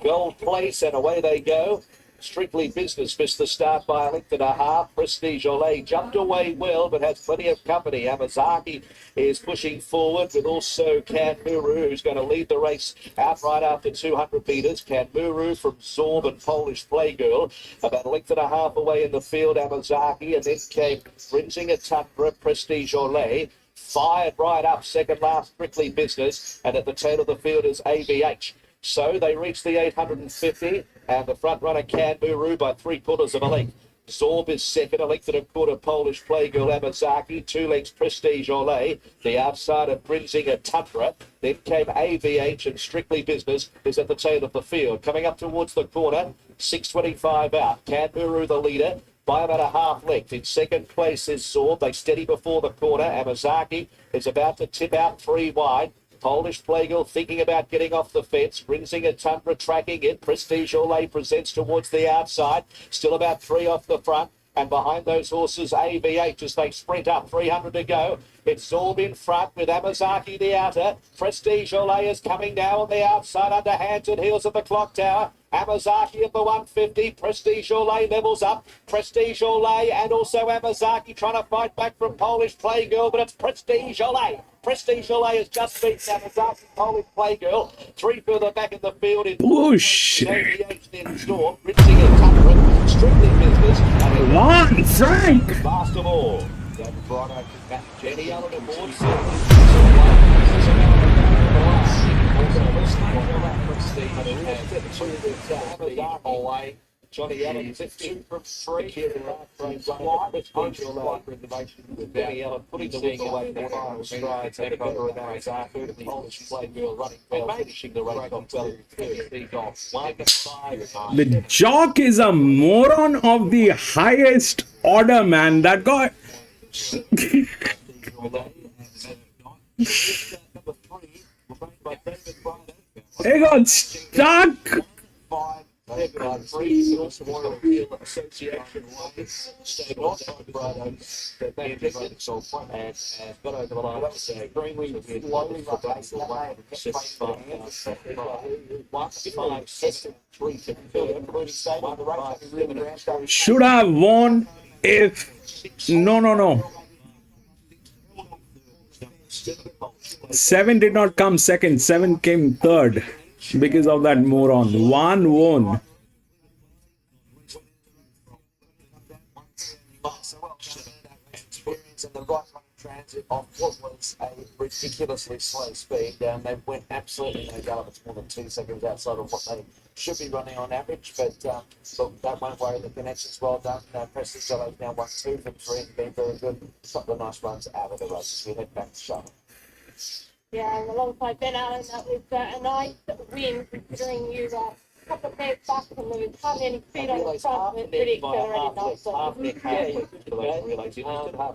Gold Place, and away they go. Strictly Business missed the start by a length and a half. Prestige Olay jumped away well, but has plenty of company. Amazaki is pushing forward with also Kangaroo, who's going to lead the race out right after 200 metres. Kangaroo from Zorb and Polish Playgirl, about a length and a half away in the field. Amazaki, and then came Rinsing at Tundra, Prestige Olay. Fired right up, second last, Strictly Business, and at the tail of the field is ABH. So they reach the 850, and the front runner Kangaroo by 3/4 of a length. Zorb is second, a length and a quarter. Polish Playgirl Amazaki, 2 lengths Prestige Olay. The outside of Rinsing at Tundra. Then came ABH, and Strictly Business is at the tail of the field. Coming up towards the corner, 6:25 out. Kangaroo the leader by about a half length. In second place is Zorb. They steady before the corner. Amazaki is about to tip out 3 wide. Polish Playgirl thinking about getting off the fence. Rinsing at Tundra tracking it. Prestige Olay presents towards the outside. Still about 3 off the front. And behind those horses, ABH as they sprint up. 300 to go. It's Zorb in front with Amazaki the outer. Prestige Olay is coming now on the outside under hands and heels of the clock tower. Amazaki at the 150. Prestige Olay levels up. Prestige Olay and also Amazaki trying to fight back from Polish Playgirl, but it's Prestige Olay. Prestige Olay has just beaten Amazaki, Polish Playgirl. 3 further back in the field. Push. Storm, Ritzing and Tucker, strictly business. One, Frank. Last of all. Jenny Allen aboard. Johnny Allen, 2 from 3. Johnny Allen putting the wing away for final strides. And better than Azaki, the Polish Playgirl running well, finishing the race on 12. The jock is a moron of the highest order, man. That guy. He got stuck. Should have won if. No. 7 did not come second. 7 came third because of that moron. 1 won. And the right running transit of what was a ridiculously slow speed. They went absolutely no gallop. It's more than 2 seconds outside of what they should be running on average. But look, that won't worry. The connection's well done. Preston Jello's now won 2 from 3 and been very good. A couple of nice runs out of the race as we head back to Charlotte. Yeah, and alongside Ben Allen, that was a nice win considering you a couple of pairs back and there was hardly any speed on the front. It really accelerated nicely. Half neck, half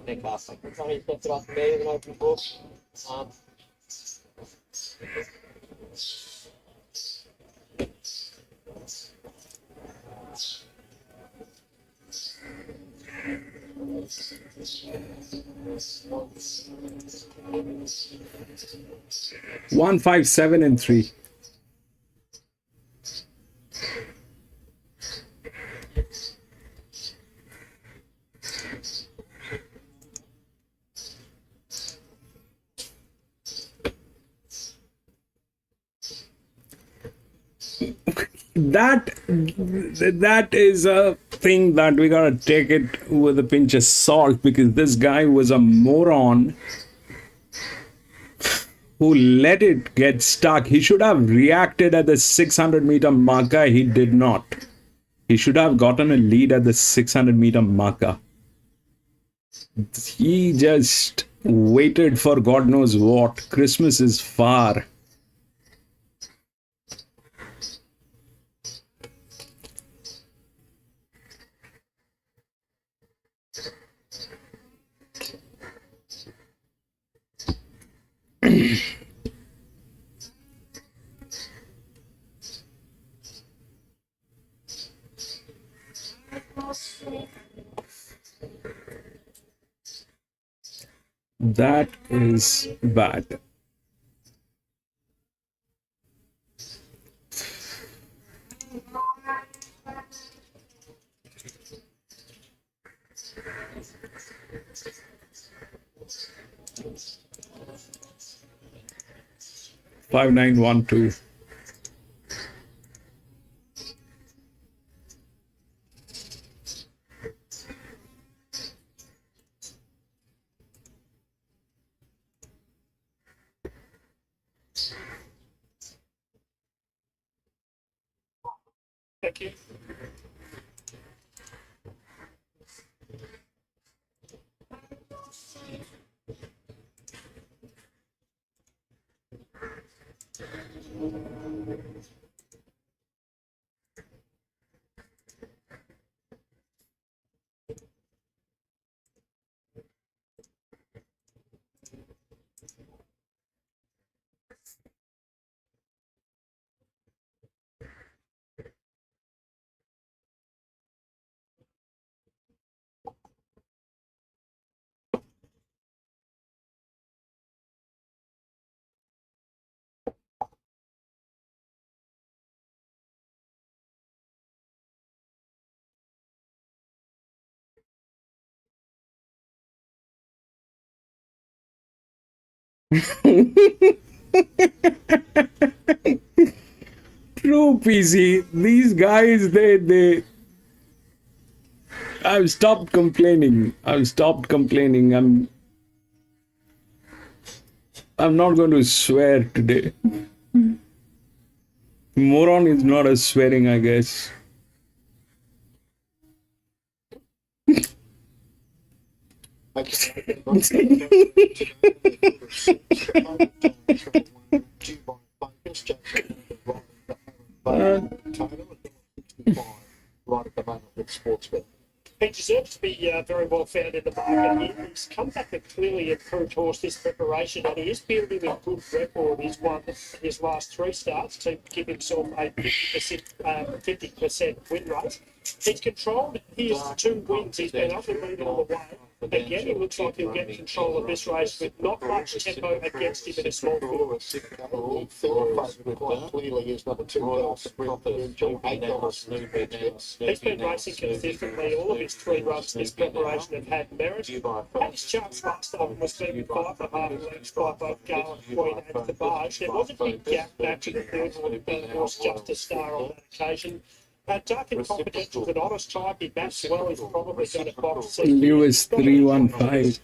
neck, half neck. Somebody stepped it off me with an open book. One, 5, 7, and 3. That is a thing that we gotta take it with a pinch of salt, because this guy was a moron who let it get stuck. He should have reacted at the 600-meter marker. He did not. He should have gotten a lead at the 600-meter marker. He just waited for God knows what. Christmas is far. That is bad. Five, 9, 1, 2. Thank you. True, PC. These guys, they. I've stopped complaining. I'm not going to swear today. Moron is not a swearing, I guess. Right at the moment with Sportsbet. He deserves to be very well found in the market. He's come back a clearly improved horse this preparation, and he is building a good record. He's won his last 3 starts to give himself a 50% win rate. He's controlled his 2 wins. He's been undefeated all the way. Again, he looks like he'll get control of this race with not much tempo against him in a small field. Clearly is number 2. He's been racing consistently. All of his 3 runs this preparation have had merit. Had his chance last time was being 5.5 lengths by both Garland, Queen and Tabage. There was a big gap back to the third horse, just a star on that occasion. Dark and Confidential's an honest type. He bats well. He's probably got a box. Lewis 315.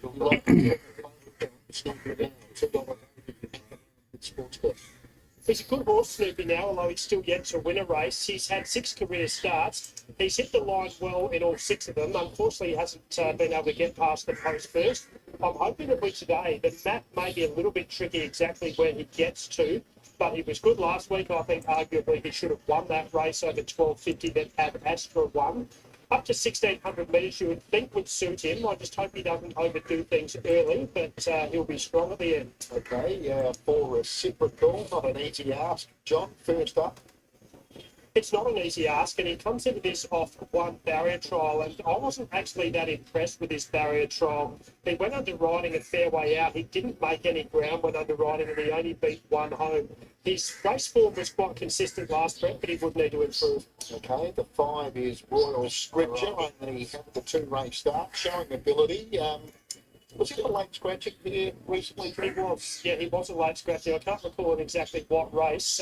He's a good horse, Snoopy, now, although he's still yet to win a race. He's had 6 career starts. He's hit the line well in all 6 of them. Unfortunately, he hasn't been able to get past the post first. I'm hoping that today, the map may be a little bit tricky exactly where he gets to, but he was good last week. I think arguably he should have won that race over 12.50 that had Astra won. Up to 1,600 metres, you would think would suit him. I just hope he doesn't overdo things early, but he'll be strong at the end. Okay, for reciprocal, not an easy ask. John, first up. It's not an easy ask, and he comes into this off 1 barrier trial, and I wasn't actually that impressed with this barrier trial. He went under riding a fair way out. He didn't make any ground when under riding, and he only beat 1 home. His race form was quite consistent last prep, but he would need to improve. Okay, the 5 is Royal Scripture, and he had the 2 race start, showing ability. Was he a late scratching here recently? He was, yeah, he was a late scratching. I can't recall in exactly what race.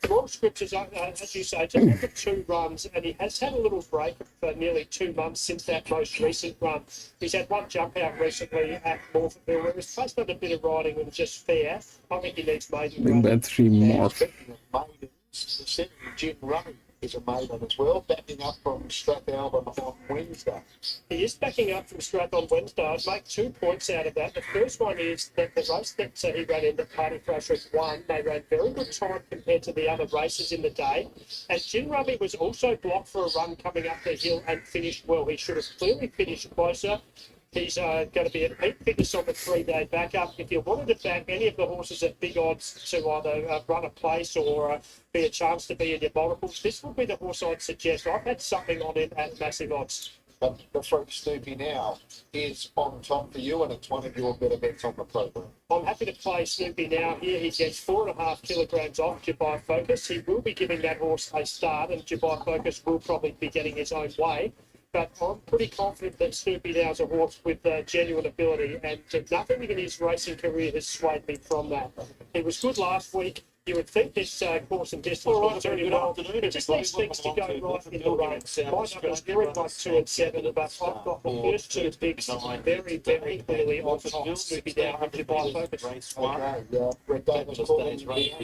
Royal Scriptures, as you say, just had the 2 runs, and he has had a little break for nearly 2 months since that most recent run. He's had 1 jump out recently at Morphettville, where he was placed under a bit of riding and just fair. I think he needs maiden Bring run. that 3 more. Speaking of maidens, the 7 Gin Running is a maiden as well, backing up from Strathalbyn on Wednesday. He is backing up from Strath on Wednesday. I'd make 2 points out of that. The first one is that the race that he ran in, the Party Crashers won, they ran very good time compared to the other races in the day. And Gin Rummy was also blocked for a run coming up the hill and finished well. He should have clearly finished closer. He's going to be at peak fitness on the 3-day backup. If you wanted to back any of the horses at big odds to either run a place or be a chance to be in your multiples, this would be the horse I'd suggest. I've had something on him at massive odds. But the Fruit Snoopy now is on top for you, and it's one of your better bets on the program. I'm happy to play Snoopy now. Here he gets 4.5 kilograms off Dubai Focus. He will be giving that horse a start, and Dubai Focus will probably be getting his own way. But I'm pretty confident that Snoopy now is a horse with genuine ability, and nothing in his racing career has swayed me from that. He was good last week. You would think this course and distance was very well. It just needs things to go right in the race. My numbers 3, 1, 2 and 7, but I've got the first 2 bigs very, very clearly on top. Snoopy down and Dubai Focus. Okay, Brett Davis calling today.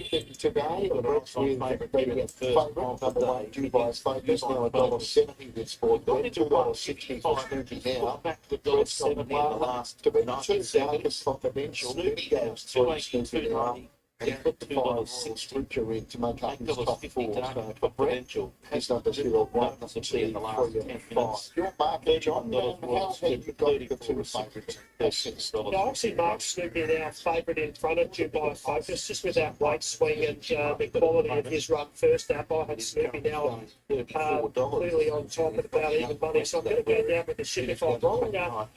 The Brett's with the favourite, number 1, Dubai Focus, now $1.70 with Sport Bet, $2.60 for Snoopy now. Brett's got the last to be 2 Darkest Confidential. Snoopy goes 3 Snoopy now. And put the 5 Scripture in to make up his top 4. So for Brett, his numbers here are 1, 2, 3 and 5. Your market, John, how have you got the 2 favourites? I actually marked Snoopy now favourite in front of Dubai Focus, just with that weight swing and the quality of his run first up. I had Snoopy now clearly on top at about even money, so I'm going to go down with the ship if I'm wrong.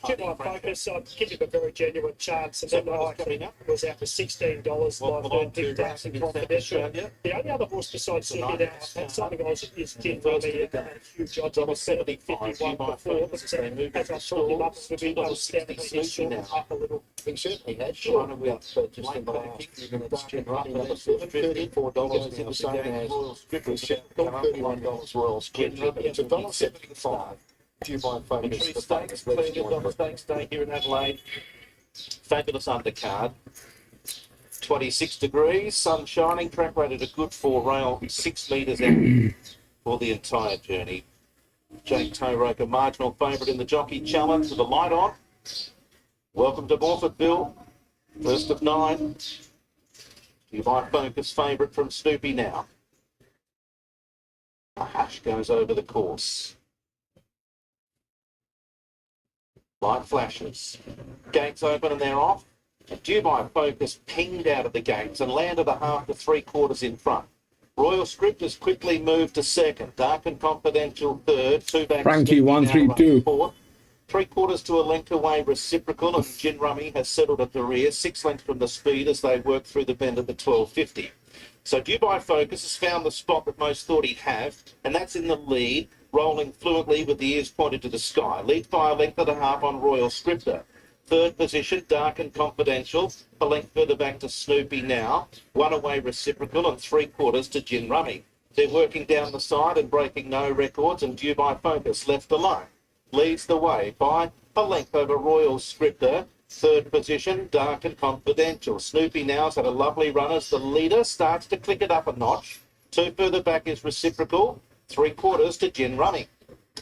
Dubai Focus, I'd give him a very genuine chance, and then I was out for $16 live don't think Dancing Confidential. The only other horse besides Sydney that I've had something on is Gin Rummy, and had huge odds on a 70-51 before, but as I saw him up to be understandably, he's short up a little. He certainly had. China will purchase them by $34 now, same as Royal Scripper, $31 Royal Scripper. It's $1.75. Due by Focus. Three stakes, clear stakes day here in Adelaide. Fabulous undercard. 26 degrees, sun shining, track rated a good 4 rail, 6 metres out for the entire journey. Jake Towroker, marginal favourite in the Jockey Challenge with the light on. Welcome to Morford, Bill. First of 9. You might Focus favourite from Snoopy now. A hush goes over the course. Light flashes. Gates open and they're off. Dubai Focus pinged out of the gates and landed a half to 3/4 in front. Royal Script has quickly moved to second. Dark and Confidential third. Two back. Frankie, 132. 3/4 to a length away, Reciprocal, and Gin Rummy has settled at the rear. 6 lengths from the speed as they work through the bend at the 12.50. So Dubai Focus has found the spot that most thought he'd have, and that's in the lead, rolling fluently with the ears pointed to the sky. Leads by a length and a half on Royal Scripter. Third position, Dark and Confidential. A length further back to Snoopy now. 1 away, Reciprocal, and 3/4 to Gin Rummy. They're working down the side and breaking no records, and Dubai Focus left alone leads the way by a length over Royal Scripter. Third position, Dark and Confidential. Snoopy now's had a lovely run as the leader starts to click it up a notch. 2 further back is Reciprocal. 3/4 to Gin Rummy.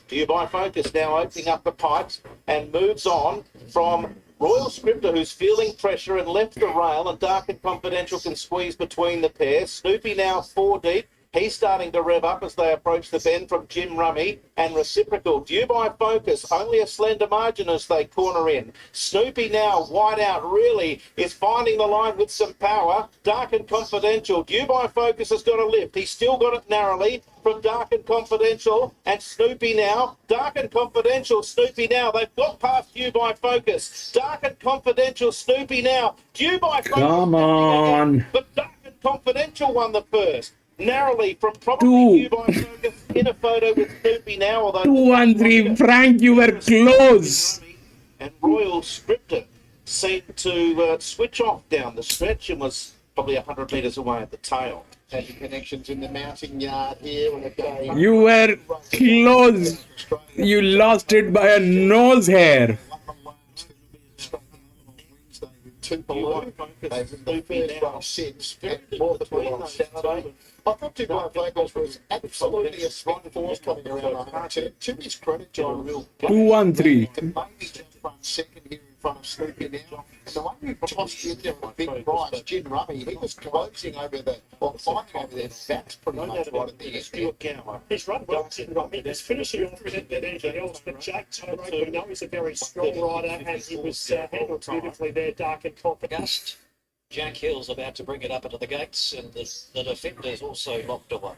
Dubai Focus now opening up the pipes and moves on from Royal Scripter, who's feeling pressure and left the rail, and Dark and Confidential can squeeze between the pair. Snoopy now 4 deep. He's starting to rev up as they approach the bend from Gin Rummy and Reciprocal. Dubai Focus, only a slender margin as they corner in. Snoopy now, wide out, really is finding the line with some power. Dark and Confidential. Dubai Focus has got a lift. He's still got it narrowly from Dark and Confidential and Snoopy now. Dark and Confidential, Snoopy now. They've got past Dubai Focus. Dark and Confidential, Snoopy now. Dubai Focus. Come on. But Dark and Confidential won the first. Narrowly from probably Dubai Focus in a photo with Snoopy now. Although 2-1-3, Frank, you were close. And Royal Scripter seemed to switch off down the stretch and was probably 100 metres away at the tail. Had the connections in the mounting yard here when it came. You were close. You lost it by a nose hair. Two below. They've been the first one since. More than one Saturday. I thought Dubai Focus was absolutely a strong force coming around. To his credit, John, 2-1-3. can maybe just run second here in front of Snoopy now. And the one who tossed in there with a big price, Gin Rummy, he was closing over the, or fighting over their backs pretty much right at the end. He's run well, Gin Rummy. He's finishing off with anything else, but Jake Towroker, we know he's a very strong rider, and he was handled beautifully there, Dark and Confident. Jack Hill's about to bring it up into the gates, and the defender's also locked away.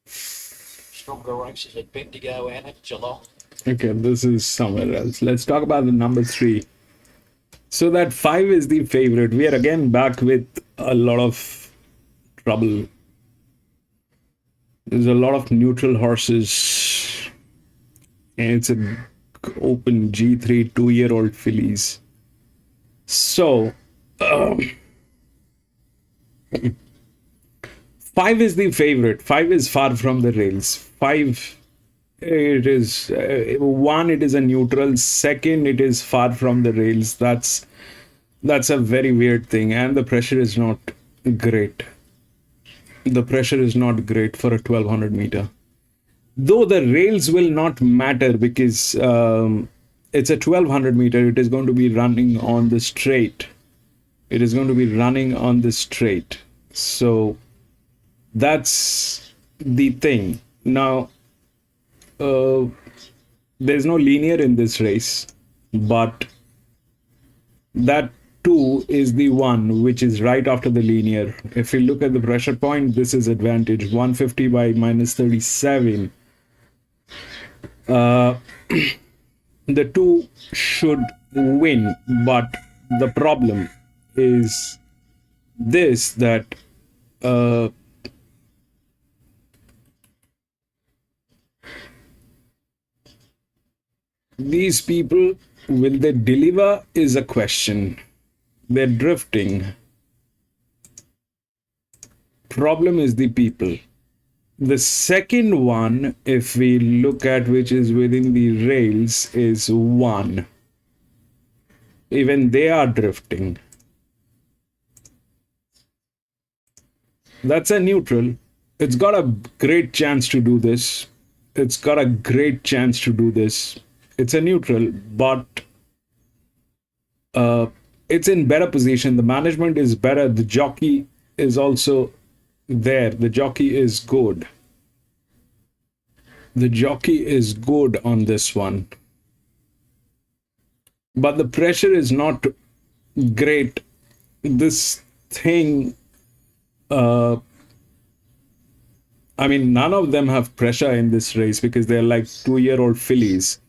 Stronger races at Bendigo and at Geelong. Okay, this is somewhere else. Let's talk about the number 3. So that 5 is the favorite. We are again back with a lot of trouble. There's a lot of neutral horses. And it's an open G3 2-year-old fillies. So, 5 is the favorite. 5 is far from the rails. 5, it is 1. It is a neutral. 2nd, it is far from the rails. That's a very weird thing, and the pressure is not great. The pressure is not great for a 1200 meter. Though the rails will not matter because it's a 1200 meter. It is going to be running on the straight. It is going to be running on the straight. So that's the thing. Now, there's no linear in this race, but that 2 is the one which is right after the linear. If you look at the pressure point, this is advantage. 150 by minus 37. The 2 should win, but the problem is this, that these people, will they deliver is a question. They're drifting. Problem is the people. The second one, if we look at which is within the rails, is 1. Even they are drifting. That's a neutral. It's got a great chance to do this. It's got a great chance to do this. It's a neutral, but it's in better position. The management is better. The jockey is also there. The jockey is good. The jockey is good on this one. But the pressure is not great. This thing, I mean, none of them have pressure in this race because they're like 2-year-old fillies.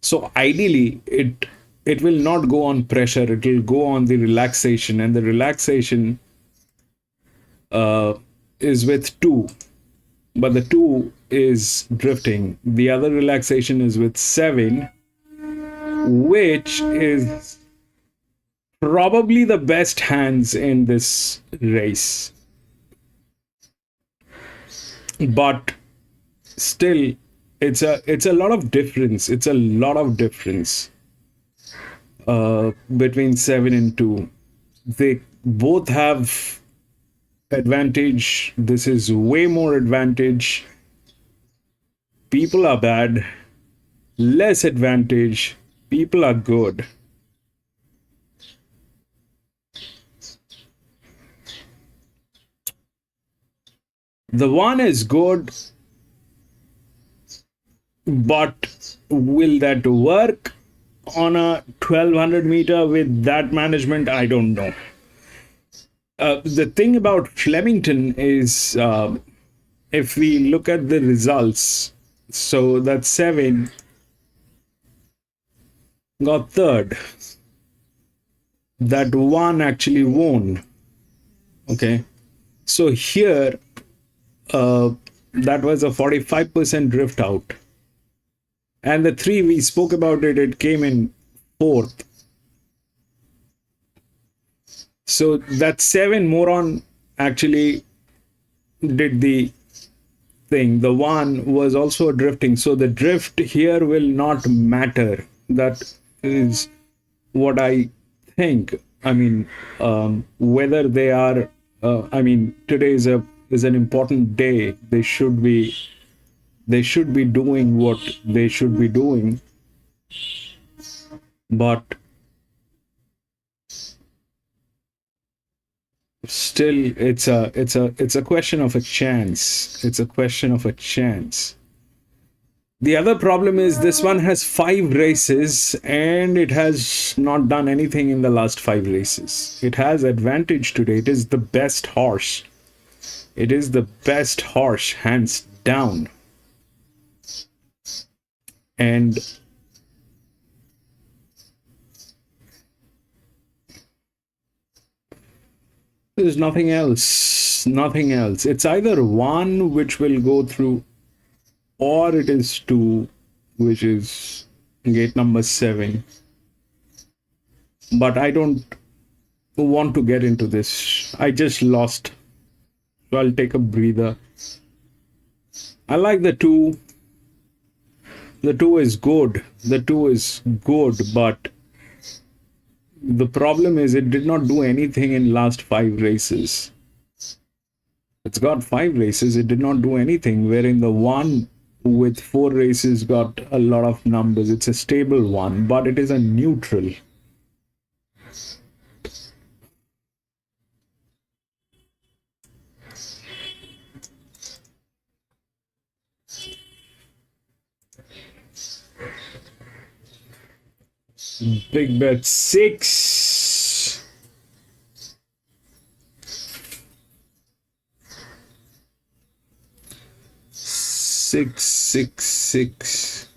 So ideally, it will not go on pressure. It will go on the relaxation, and the relaxation is with 2, but the 2 is drifting. The other relaxation is with 7, which is probably the best hands in this race. But still, it's a lot of difference. It's a lot of difference between 7 and 2. They both have advantage. This is way more advantage. People are bad. Less advantage. People are good. The 1 is good, but will that work on a 1200 meter with that management? I don't know. The thing about Flemington is, if we look at the results, so that 7 got 3rd. That 1 actually won. Okay. So here, that was a 45% drift out. And the 3, we spoke about it, it came in 4th. So that 7 moron actually did the thing. The 1 was also drifting. So the drift here will not matter. That is what I think. I mean, whether they are, I mean, today is an important day. They should be doing what they should be doing. But still, it's a question of a chance. It's a question of a chance. The other problem is this one has 5 races and it has not done anything in the last 5 races. It has advantage today. It is the best horse. It is the best horse, hands down. And there's nothing else. Nothing else. It's either 1 which will go through, or it is 2, which is gate number 7. But I don't want to get into this. I just lost. So I'll take a breather. I like the 2. The 2 is good. The 2 is good, but the problem is it did not do anything in last 5 races. It's got 5 races. It did not do anything, wherein the 1 with 4 races got a lot of numbers. It's a stable 1, but it is a neutral. Big bet 6. Six, 6, 6.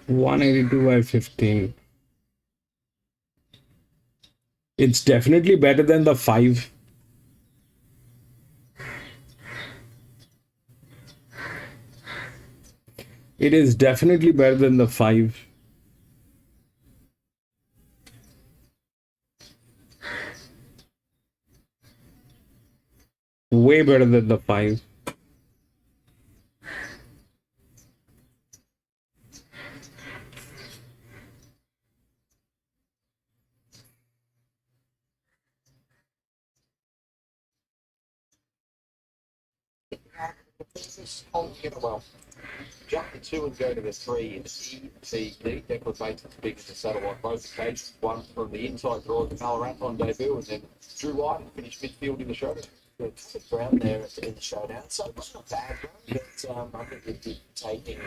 182 by 15. It's definitely better than the 5. It is definitely better than the 5. Way better than the 5. This whole together well. Jump the 2 and go to the 3 in the ETD. Declan Bates is big as the satellite both case. One from the inside draw of the Mallarathon debut, and then Drew White finished midfield in the show. It's around there in the showdown. So it wasn't a bad run, but I think it did taking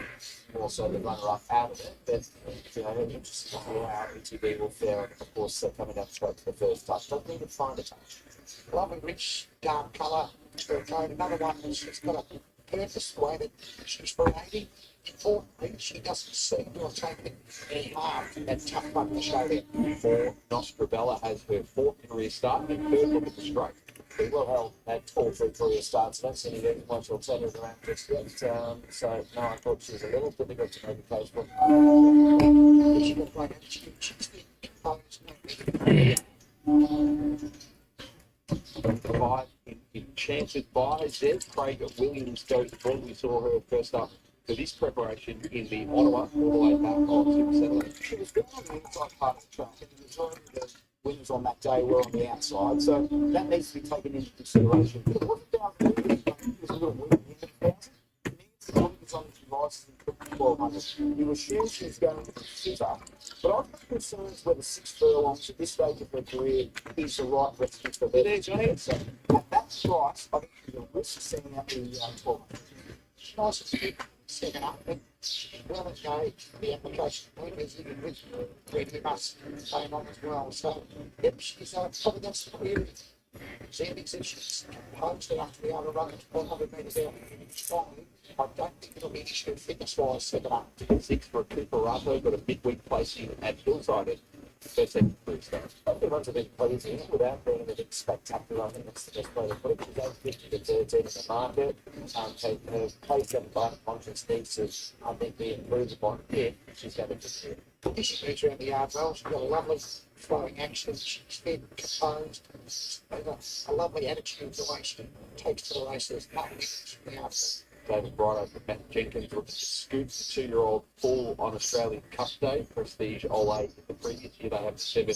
more so the runner-up out of it. But, you know, interesting to see how ETB will fare. And, of course, coming up straight to the first touch. Don't need to find a touch. Lovely, rich, dark colour. Another one that's just got a purpose way that she's variety. Importantly, she doesn't seem to have taken any harm from that tough run to show there. For Nostrabella has her 4th career start and 3rd look at the straight. Be well held at all 3 career starts. I don't see any reason why she'll turn it around just yet. So, no, I thought she was a little difficult to make a case for. She got great attitude. She's been composed. 5 Enchanted by Zed. Craig Williams goes through. We saw her first up for this preparation in the Ottawa, all the way back on Super Satellite. She was good on the inside part of the track, and the majority of the wins on that day were on the outside, so that needs to be taken into consideration. But it wasn't down there, it was a little weak in the 1,000. It was on the devices in 1,200. You assume she's going to consider, but I've got concerns whether 6 furlongs at this stage of her career is the right recipe for her. So at that price, I think she's a risk sending out the 1,200. She's nice and stick, second up, but well engaged. The application is even with Reddy Must going on as well. So, yep, she's probably got some queries. Sandy said she's composed enough to be able to run it 100 metres out strongly. I don't think it'll be an issue fitness-wise second up. 6 for Cooper Arthur, got a midweek placing at Hillside. 13 career start. Everyone's a bit pleasing without being anything spectacular. I think that's the best way to put it. She's 850 to 13 in the market. Her place at the conscience needs to, I think, be improved upon if she's going to just she moves around the yard well. She's got a lovely flowing action. She's been composed. A lovely attitude the way she takes to the races. Nothing from the outside. David Brighto for Matt Jenkins looking to scoop the 2-year-old full on Australian Cup Day. Prestige All 8 the previous year. They have 7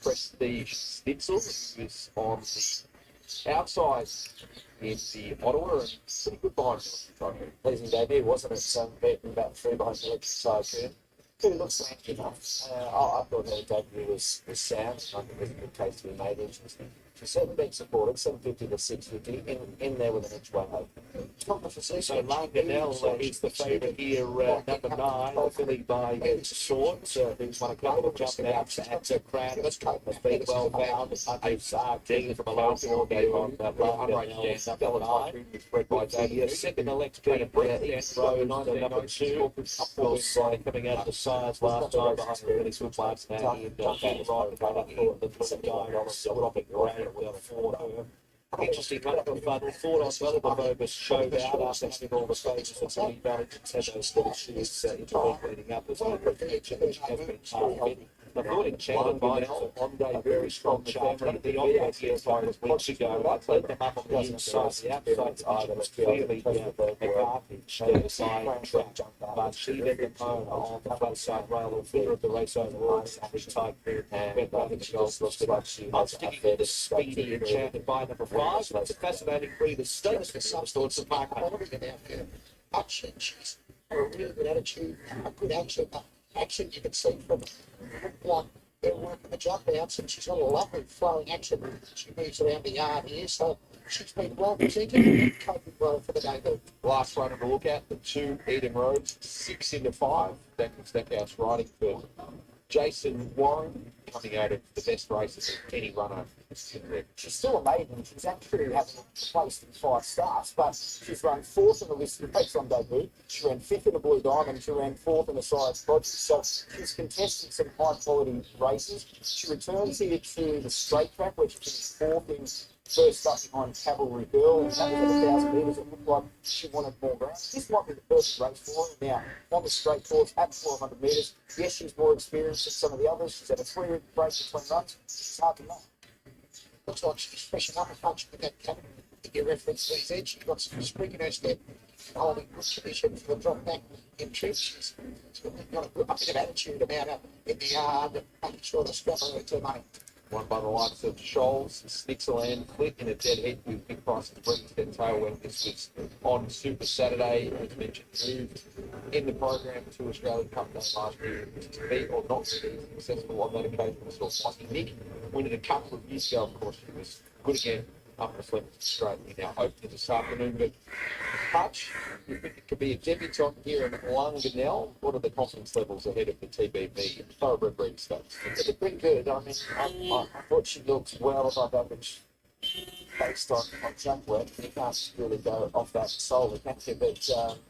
Prestige Schnitzel, who's on the outside in the Ottawa, and pretty good behind him. Pleasing debut, wasn't it? Beaten about 3 behind the side. Who looks lanky enough. I thought her debut was sound. I think there's a good case to be made. She's certainly been supported, 750 to 650, in there with an inch way home. So Mark Goodell is the favourite here, number 9, the filly by Sword, who's won a couple of jump outs at Crown. Has been well found. A D from a low field game on Mark Goodell. Bred by Xavier. Second elect being Grandstand Gazette, number 2. Of course, coming out of the sides last time behind the really good marks now. And right the dropping ground. Interesting one from Fun. Thought on well, the Bogus showed out after having all the phases of City Valley and said those little shoes into leading up as well. Has been hard. I thought Enchanted by on day very strong family. The obvious year as weeks ago, I led them up on the inside. The outside side was clearly McCarthy the side track, but she led the pole on the front side rail or further of the race overall. Average time and went by the goals. I'm sticking with the speedy Enchanted by number 5. That's a fascinating breed of stakes for some sorts of market. She's got a really good attitude, a good action you can see from like they're working the jump outs, and she's got a lovely flowing action. She moves around the yard here, so she's been well presented and coping well for the debut. Last one to look at, the 2 Eden Roads, 6 into 5. That Stackhouse riding for Jason Warren coming out of the best races of any runner. She's still a maiden. She's actually having placed in 5 starts, but she's run 4th in the listed race on debut. She ran 5th in the Blue Diamond. She ran 4th in the Science Project. So she's contesting some high quality races. She returns here to the straight track, where she finished 4th in first up behind Cavalry Girl, and that was at 1,000 metres. It looked like she wanted more ground. This might be the perfect race for her. Now, on the straight course at 400 metres, yes, she's more experienced than some of the others. She's had a 3-week break between runs. It's hard to know. Looks like she's freshened up a bunch with that cabin. If you reference these edge, she's got some spring in her step, holding good condition for the drop back in trip. She's got a bit of attitude about her in the yard, making sure to scrap her to money. Won by the likes of Scholes, Snixeland, Click in a dead heat with Big Price and Brings their tail when this was on Super Saturday, as mentioned, moved in the program to Australian Cup Day last year to be or not to be successful on that occasion. We saw Flossie Nick win it a couple of years ago, of course. She was good again up in Flemington Australia. Now opening this afternoon, but Hutch, you think it could be a debutante here in Lunganell? What are the confidence levels ahead of the TBB Thoroughbred Breeding Stakes? It's been good. I mean, I thought she looked well above average based on jump work. You can't really go off that solely, can you? But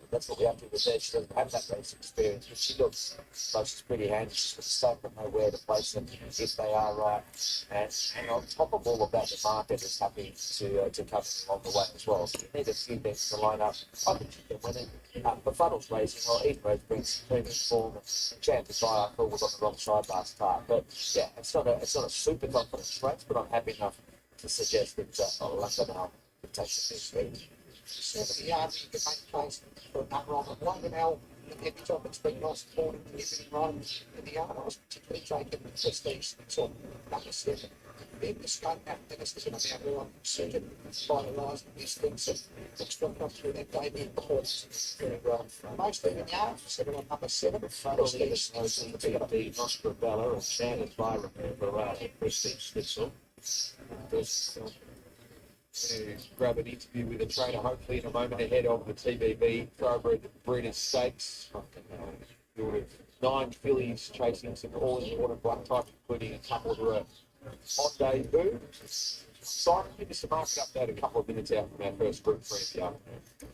that's what we have to do with her. She doesn't have that race experience, but she looks like she's pretty handy. She's got a stake and know where to place them if they are right. And on top of all of that, the market is happy to cover along the way as well. So you need a few things to line up. I think she can win it. Befuddles racing, well, even race brings premium form. Chances are I thought was on the wrong side last start. But yeah, it's not a super confident race, but I'm happy enough to suggest that Lunganell could take the big speed. So the yard, you can make place for that run at Lunganell. And every time it's been nice and morning, delivering runs in the yard. I was particularly taken the prestige until number 7. Then the scope out, and this is going to be everyone second, finalising these things. And looks like up through that debut course. Mostly in the yard, second on number 7. Prestige the Nostrabella and Shannon Byron for Prestige Schnitzel. To grab an interview with a trainer, hopefully in a moment ahead of the TBB Thoroughbred Breeders' Stakes. Field of 9 fillies chasing some all-important black types, including a couple who are on debut. Simon, give us a market update a couple of minutes out from our first Group 3 of the afternoon.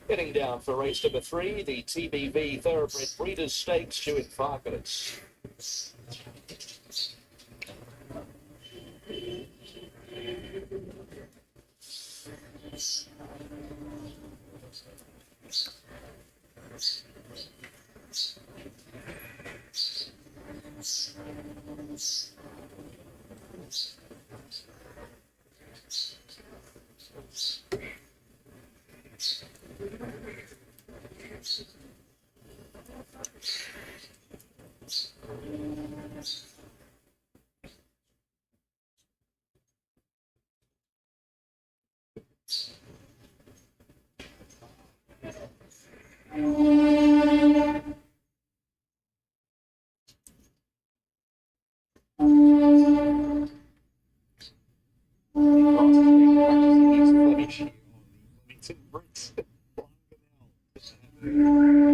Getting down for race number 3, the TBV Thoroughbred Breeders' Stakes, due in 5 minutes.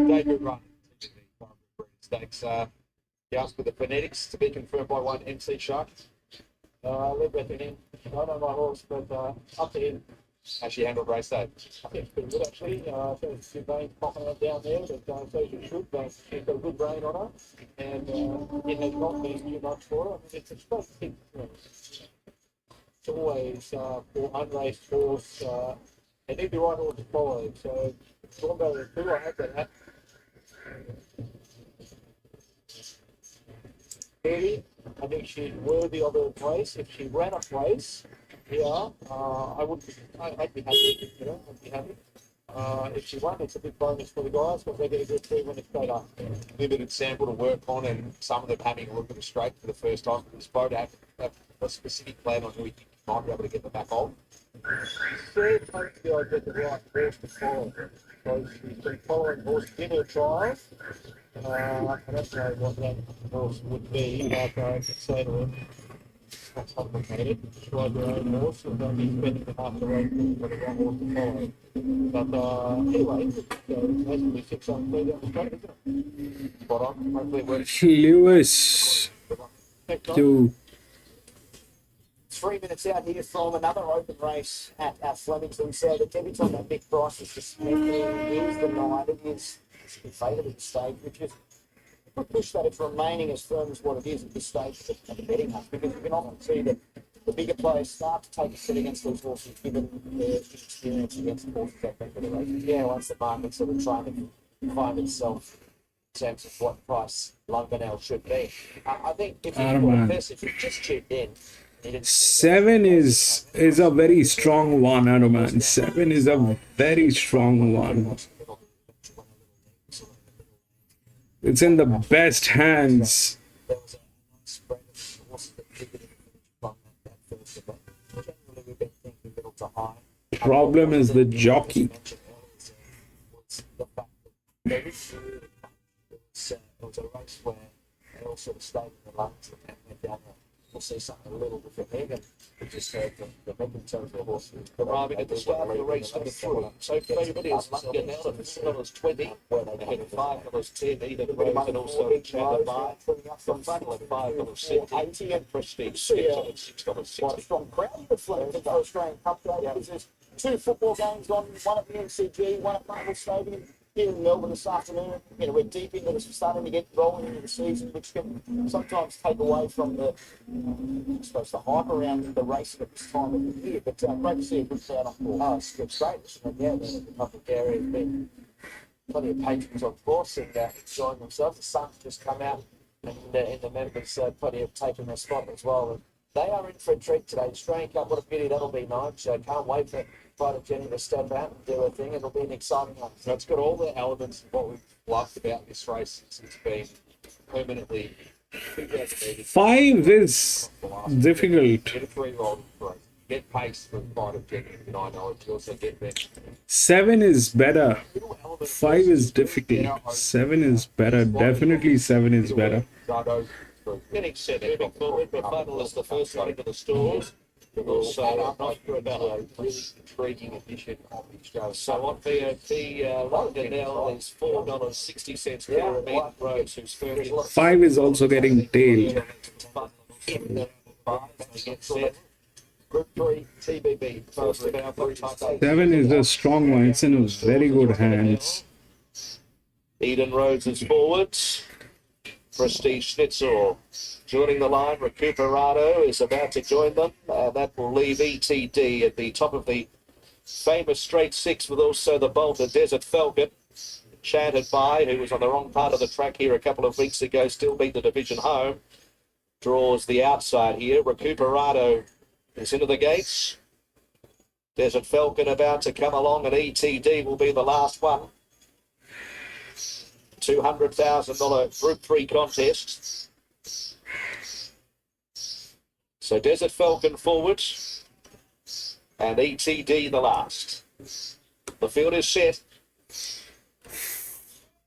Debut run. Stakes. Just with the phonetics to be confirmed by one MC Shark. Leave that to him. I don't know my horse, but up to him. How she handled race day? I think it's pretty good actually. I think it's a few veins popping out down there, but so she should. But she's got a good brain on her, and it has not been too much for her. I mean, it's a straight thing. It's always for unraced horse. They need the right horse to follow. So Stormbow is good. I hope that happens. Eddie, I think she's worthy of her place. If she ran a place, yeah, I'd be happy. You know, I'd be happy. If she won, it's a big bonus for the guys because they get a good 3 when it's straight up. Limited sample to work on, and some of them having a look at the straight for the first time. It's supposed to have a specific plan on who we think might be able to get the back on. Third hopefully I'll get the right horse to follow. So she's been following horse in her trials. I don't know what that horse would be, but I can say to her, That's complicated. Ride your own horse, and don't be spending half the race for the wrong horse to follow. But anyway, so basically 6 on 3 down the straight, isn't it? Spot on. Hopefully it works. Lewis Next time. to 3 minutes out here from another open race at Flemington. So the debutant at Big Price is suspended. It is the night. It is favourite at this stage, which is a push that it's remaining as firm as what it is at this stage at the betting hunt, because you can often see that the bigger players start to take a set against these horses given their experience against horses that been for the races. Yeah, once the market sort of trying to find itself in terms of what price Londonell should be. I think if you just tuned in, 7 is a very strong one, Anuman. 7 is a very strong one. It's in the best hands. there was a spread of horses that ticketed from that first event. Generally, we've been thinking middle to high. Problem is the jockey. Was the fact that there is it was a race where they all sort of stayed in the lungs and went down there. We'll see something a little different here, and we just heard the Megan tells the horse Arriving at the start of the race number 3. So favourite is London now at $4.20, and $5.10 even Rose, and also Chandler by the final at $5.70 and Prestige $6.60. Quite a strong crowd for Flemington Australian Cup Day. There's 2 football games on, one at the MCG, one at Marvel Stadium here in Melbourne this afternoon. You know, we're deep into this, starting to get rolling into the season, which can sometimes take away from the, I suppose, the hype around the racing at this time of the year. But great to see a good crowd on board. Oh, it's great. Yeah, the public area has been plenty of patrons, of course, and enjoying themselves. The sun's just come out, and in the members, plenty have taken their spot as well. And they are in for a treat today. Australian Cup, what a beauty that'll be, Nige. So can't wait for Fighter Jenny to step out and do her thing. It'll be an exciting one. So it's got all the elements of what we've loved about this race since it's been permanently 2,000 metres. 5 is difficult. Get a 3-year-old race. Get pace from Fighter Jenny, and I know it. You also get them. 7 is better. Little element of 5 is difficult. 7 is better. Definitely 7 is better. Getting set moving forward, but Funnel is the first one into the stalls. Also, not for about a really intriguing edition of the Australian. So on VOP, London now is $4.60 clear of Eden Rose, who's firmly 5 is also getting tailed. Get set. Group 3, TBB, first of our first time. 7 is a strong one. It's in very good hands. Eden Rhodes is forwards. Prestige Schnitzel joining the line. Recuperado is about to join them. That will leave ETD at the top of the famous straight 6, with also the bolter Desert Falcon. Chanted by, who was on the wrong part of the track here a couple of weeks ago, still beat the division home. Draws the outside here. Recuperado is into the gates. Desert Falcon about to come along, and ETD will be the last one. $200,000 Group 3 contest. So Desert Falcon forward, and ETD the last. The field is set.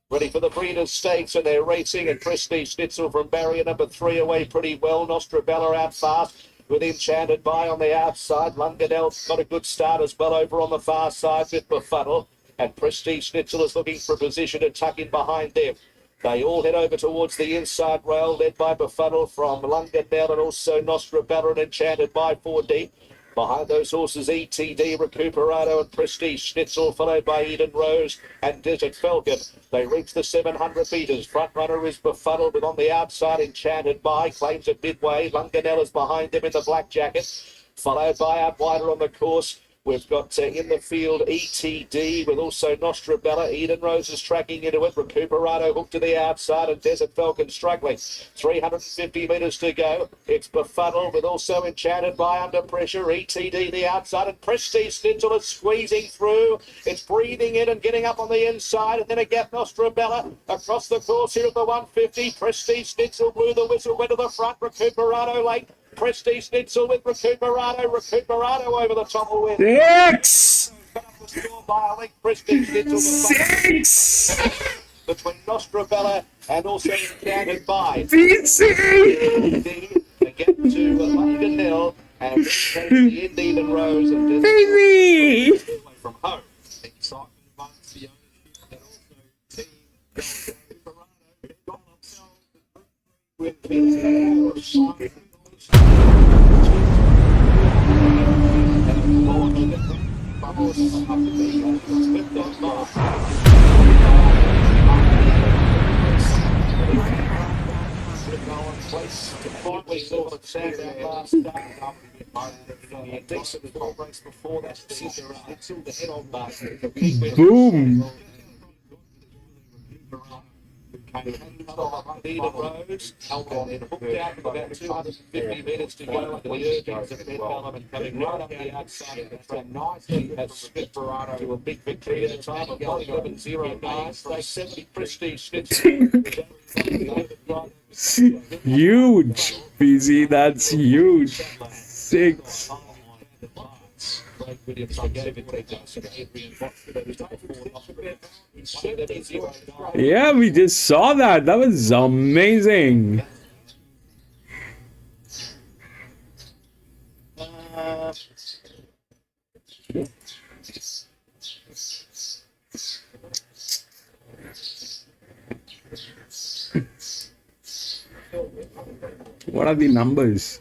Ready for the Breeders' Stakes, and they're racing, and Prestige Schnitzel from barrier number 3 away pretty well. Nostrabella out fast, with Enchanted By on the outside. Lungadell's got a good start as well over on the far side with Befuddle. And Prestige Schnitzel is looking for a position to tuck in behind them. They all head over towards the inside rail, led by Befuddle from Lungandell, and also Nostrabella and Enchanted By 4 deep. Behind those horses, ETD, Recuperado and Prestige Schnitzel, followed by Eden Rose and Desert Falcon. They reach the 700 metres. Front runner is Befuddled, with on the outside Enchanted By. Claims it midway. Lungandell is behind them in the black jacket. Followed by out wider on the course. We've got in the field ETD, with also Nostrabella. Eden Rose is tracking into it. Recuperado hooked to the outside, and Desert Falcon struggling. 350 metres to go. It's Befuddled, with also Enchanted By under pressure. ETD the outside, and Prestige Schnitzel is squeezing through. It's breathing in and getting up on the inside, and then a gap Nostrabella across the course here at the 150. Prestige Schnitzel blew the whistle, went to the front. Recuperado late. Prestige Schnitzel with Recuperado. Recuperado over the top of win. 6! Prestige Schnitzel 6! between Nostrabella and also Enchanted By. PC! They get to London And the end even rose and just Baby! away from home. Excitement amongst the ownership and also team Verano got themselves With the finally sort of sat that last start up a decent full race before that until the head on mark. Boom! Peter Rose and hooked out with about 250 metres to go under the urgings of Ben Bellman coming right up the outside of the track. Nicely has split Verano to a big victory at a time of 11.09. They 70 prestige snitches. Huge, BZ, that's huge. 6. Yeah, we just saw that. That was amazing. What are the numbers?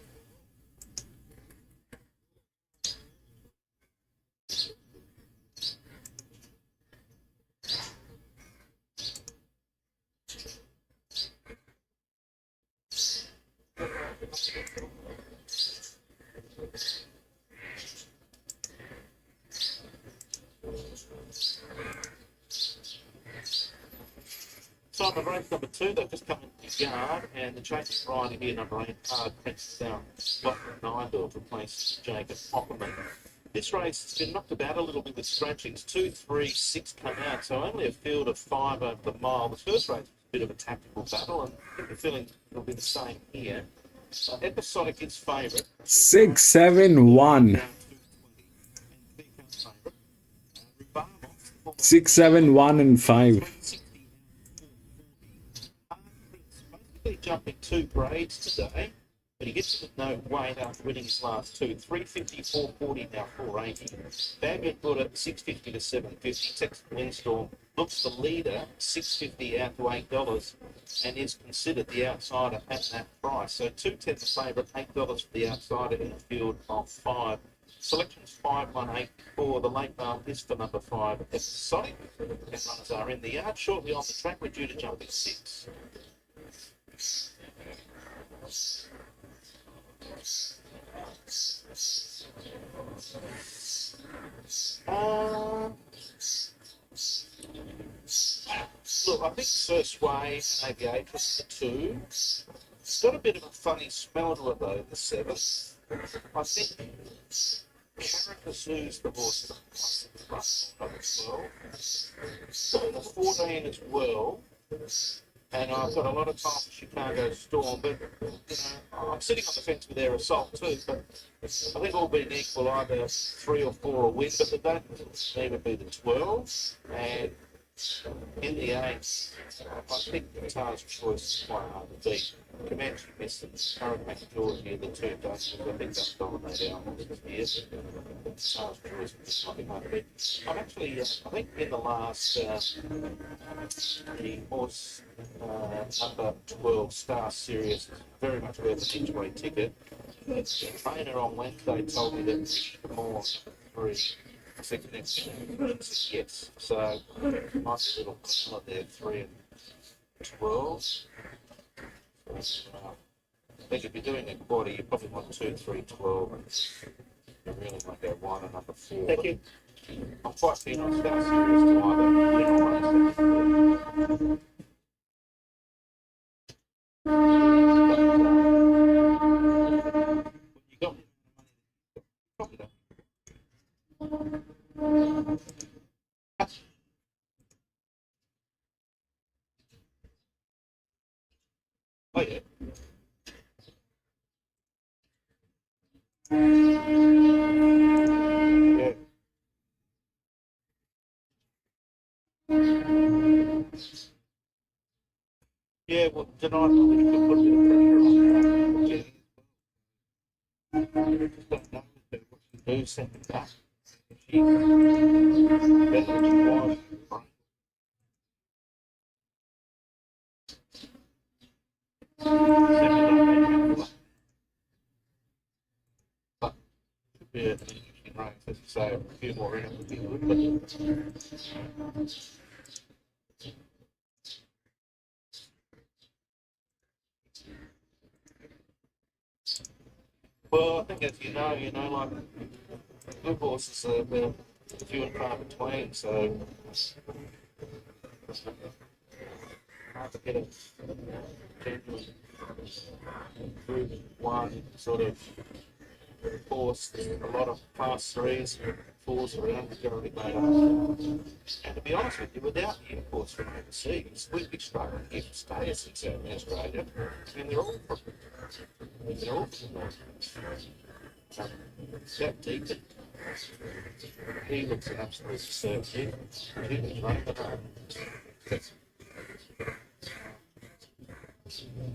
So on the race number 2, they've just come into the yard, and the chasing rider here, number 8, Hard Prince Down, Scotland 9 to replace Jacob Hockerman. This race has been knocked about a little bit with scratchings. 2, 3, 6 come out, so only a field of 5 over the mile. The first race was a bit of a tactical battle, and I have a feeling it'll be the same here. Episodic is favourite. 6, 7, 1. 6, 7, 1, and 5. Basically jumping 2 grades today, but he gets with no weight after winning his last 2. 350, 440, now 480. Bagman put at 650 to 750. Texas Windstorm looks the leader, 650 out to $8, and is considered the outsider at that price. So 210 the favourite, $8 for the outsider in a field of 5. Selections 5, 1, 8, 4. The late barn is for number 5. Episodic. And runners are in the yard. Shortly on the track, we're due to jump at 6. Look, I think First Way and Aviatrix are 2. It's got a bit of a funny smell to it though, the 7. I think Caracasoo's the horse that plus as well. So the 14 as well. And I've got a lot of time for Chicago Storm, but you know, I'm sitting on the fence with their Assault too. But I think all being equal, either 3 or 4 will win, but they don't need to be the 12. And in the 8, I think Qatar's choice is quite hard to beat. Comanche missed it. Current McGeorge here, the 2 Dutch, I think that's dominated our horses here. Qatar's choice is might be hard to beat. I'm actually, I think in the last, the horse number 12 Star Series, very much worth an each-way ticket. The trainer on Wednesday told me that more 3. Yes, so nice little colour there, 3 and 12. So, I think if you're doing a quarter, you probably want 2, 3, 12. You really want to go 1 and number 4. Thank you. I'm quite keen on Star Series to either win or run. You got probably don't. Oh yeah. Yeah. Yeah, well, tonight we could put a bit of pressure on. 2 second back. Better wide. Yeah, an interesting race, as you say, a few more in it would be good, well, I think as you know, like good horses are few and far between, so hard to get a genuine improved one sort of horse. There's a lot of pass threes and fours around generally made up. And to be honest with you, without the imports from overseas, we'd be struggling if stayers in South Australia. And they're all from that deep. He looks an absolute certainty. He was running the home.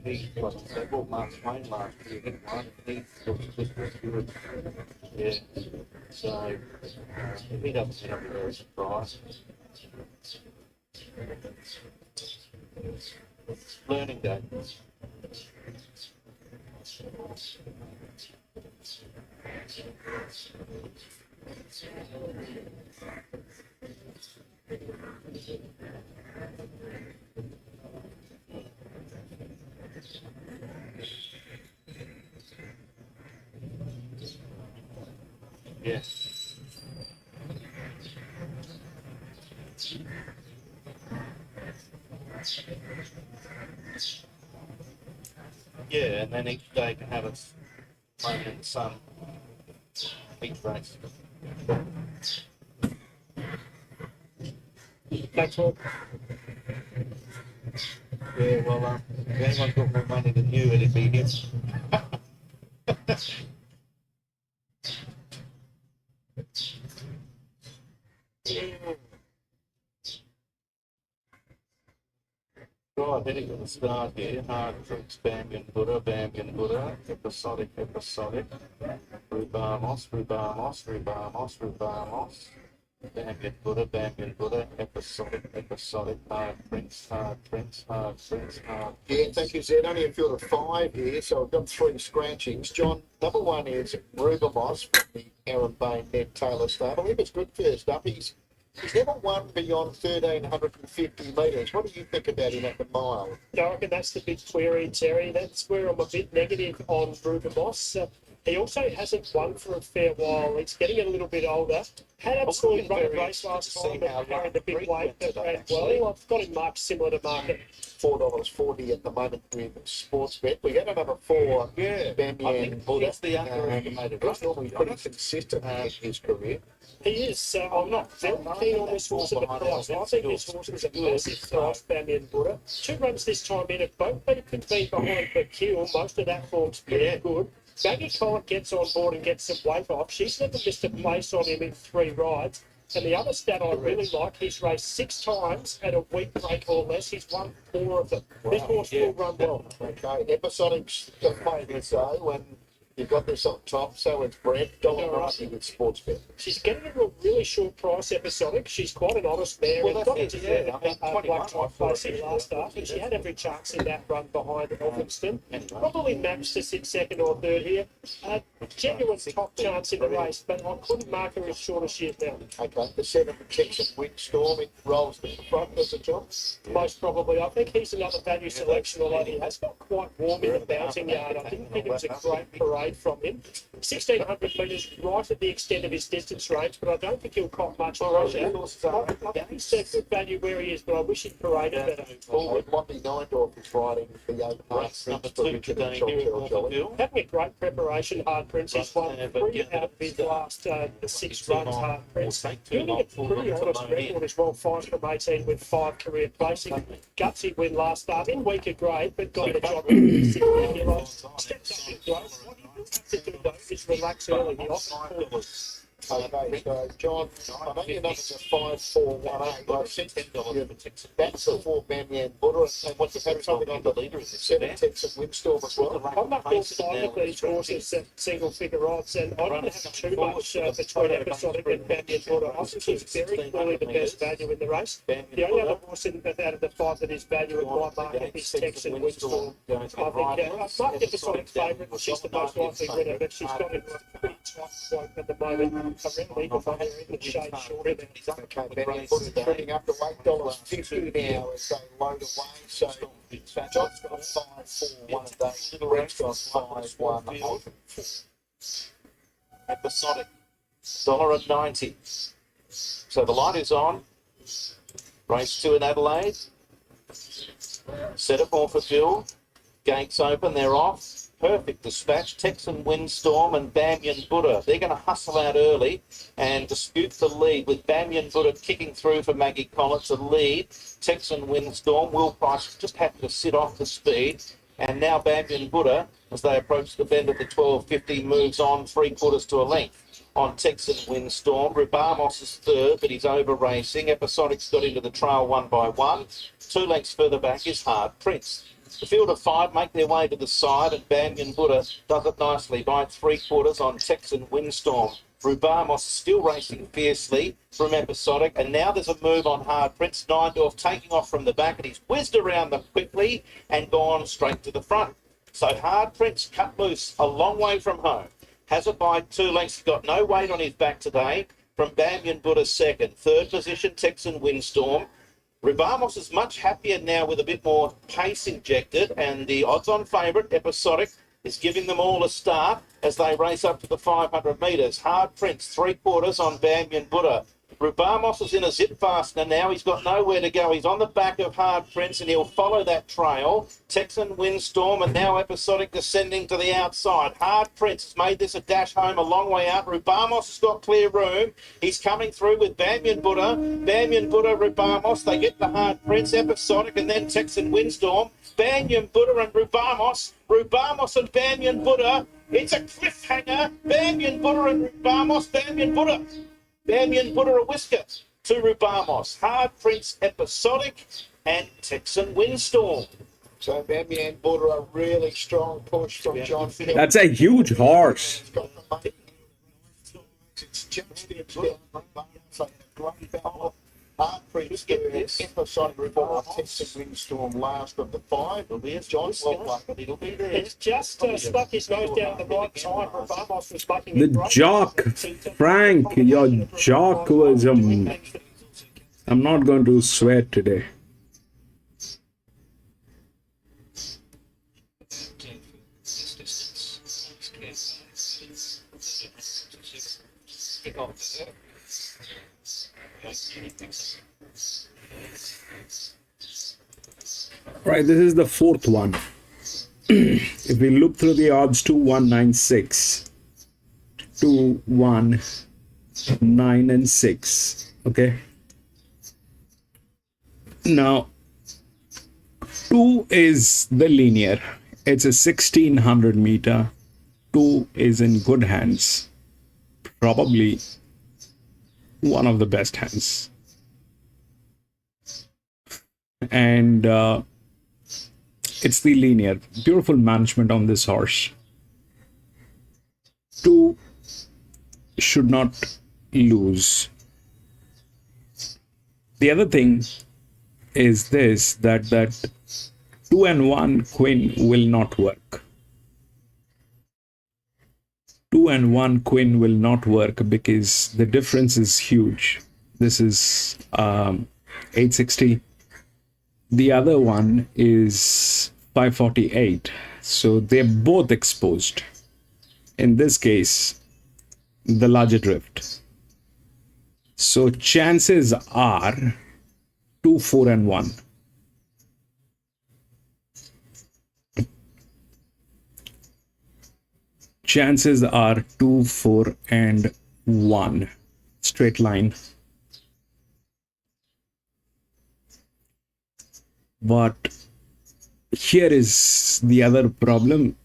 They bought Mark Twain last year, didn't they? He looks good. Yeah. So, if he doesn't end up very surprised. Learning day. Yes. Yeah, and then each day can have its moment in the sun. Each race. Thanks, Rob. Yeah, well, if anyone's got more money than you, it'd be him. Right, heading to the start here. Hard tricks, Bambian Buddha, episodic, Rubamos, Bambian Buddha, episodic, hard prints. Yeah, thank you, Zed. Only a field of 5 here, so I've got 3 scratchings. John, number 1 is Rubamos from the Aaron Bain Ned Taylor stable. He was good first up. He's never won beyond 1,350 metres. What do you think about him at the mile? I reckon that's the big query, Terry. That's where I'm a bit negative on Ruben Moss. He also hasn't won for a fair while. He's getting a little bit older. Had absolutely run a race last time and carried the big weight that ran well. I've got him marked similar to market. $4.40 at the moment with Sportsbet. We got another 4. Yeah, Bambian Buddha. That's the underestimated. He's normally pretty consistent in his career. He is. I'm not very keen on this horse at the price. I think this horse is a massive price, Bambian Buddha. 2 runs this time in at both been behind for Kill. Most of that form's pretty good. Maggie Collett gets on board and gets some weight off. She's never missed a place on him in 3 rides. And the other stat I really like, he's raced 6 times at a week break or less. He's won 4 of them. Wow. This horse will run well. Okay, episodics to play this day when you've got this on top, so it's Brent, $1.90 with Sportsbet. She's getting a really short price episodic. She's quite an honest mare. Well, We've got that's into it, yeah. black type placing last start, and she had every chance in that run behind Elphinston. Probably matched to sit 2nd or 3rd here. Genuine top chance in the race, but I couldn't mark her as short as she is now. Okay, the 7 Texan Windstorm, it rolls to the front, does it, John? Most probably. I think he's another value selection, although he has got quite warm in the bouncing yard. I didn't think it was a great parade from him. 1,600 metres right at the extent of his distance range, but I don't think he'll cop much pressure. I think he's a good value where he is, but I wish he'd paraded better. Forward, Monty Nindorf is riding for the open Race number 2 today here at Norfolk. Having a great preparation, Hard Prince. He's won 3 out of his last 6 runs, Hard Prince. Doing a pretty honest record as well, 5 from 18 with 5 career placing. Gutsy win last start in weaker grade, but got the job. Steps up in growth. What he has to do though is relax early. He often Okay, so John, I know your numbers are 5-4-1-8. Well, since that's before Bamyan Butter, and what's the better something on the leader in this 7 Texas Windstorm as well. I'm not all side of these horses at single figure odds, and I don't have too much between Episodic and Banyan Butter. I think he's very clearly the best value in the race. The only other horse out of the 5 that is value in my market is Texan Windstorm. I think Episodic's favourite, and she's the most likely winner, but she's got into a pretty tough point at the moment. I really need to find her in the shade shorter than Okay, Bamyan Butter's trending up to $8.50 now as they load away. So John's got 5-4-1 a day. Greg's got 5-1-8. Episodic, $1.90. So the light is on. Race 2 in Adelaide. Set up all for Bill. Gates open, they're off. Perfect dispatch. Texan Windstorm and Bamyan Buddha. They're going to hustle out early and dispute the lead with Bamyan Buddha kicking through for Maggie Collins. The lead. Texan Windstorm. Will Price just happy to sit off the speed. And now Bamyan Buddha, as they approach the bend of the 12.50, moves on 3/4 to a length on Texan Windstorm. Rubamos is third, but he's over racing. Episodic's got into the trail 1 by 1. 2 lengths further back is Hard Prince. The field of 5 make their way to the side, and Bamyan Buddha does it nicely by 3/4 on Texan Windstorm. Rubamos still racing fiercely from Episodic, and now there's a move on Hard Prince. Neindorf taking off from the back, and he's whizzed around them quickly and gone straight to the front. So Hard Prince cut loose a long way from home. Has it by 2 lengths. He's got no weight on his back today. From Bamyan Buddha second. Third position, Texan Windstorm. Rubamos is much happier now with a bit more pace injected, and the odds-on favourite, Episodic, is giving them all a start as they race up to the 500 metres. Hard Prince, 3/4 on Bamyan Buddha. Rubamos is in a zip fastener now. He's got nowhere to go. He's on the back of Hard Prince, and he'll follow that trail. Texan Windstorm, and now Episodic descending to the outside. Hard Prince has made this a dash home a long way out. Rubamos has got clear room. He's coming through with Bamyan Buddha. Bamyan Buddha, Rubamos. They get the Hard Prince, Episodic, and then Texan Windstorm. Bamyan Buddha and Rubamos. Rubamos and Bamyan Buddha. It's a cliffhanger. Bamyan Buddha and Rubamos. Bamyan Buddha. Bamyan Buddha a whisker to Rubamos. Hard Prince, Episodic, and Texan Windstorm. So Bamyan Buddha, a really strong push from John Phil. That's a huge horse. It's just the great battle. Hard Prince get this. Episodic Rubamos, Texan Windstorm last of the 5. It'll be John Phil. It'll be there. It's just stuck his nose down at the right time. Rubamos was bucking The it right. jock, Frank, your jock was I'm not going to sweat today. Right, this is the 4th one. If we look through the odds, 2196, 2, 1, 9, and 6. Okay. Now, 2 is the linear. It's a 1600 meter. 2 is in good hands. Probably one of the best hands. And it's the linear. Beautiful management on this horse. 2 should not lose. The other thing is this, that 2 and 1 queen will not work. 2 and 1 queen will not work because the difference is huge. This is 860. The other one is 548. So they're both exposed. In this case, the larger drift. So chances are 2, 4, and 1. Chances are 2, 4, and 1. Straight line. But here is the other problem,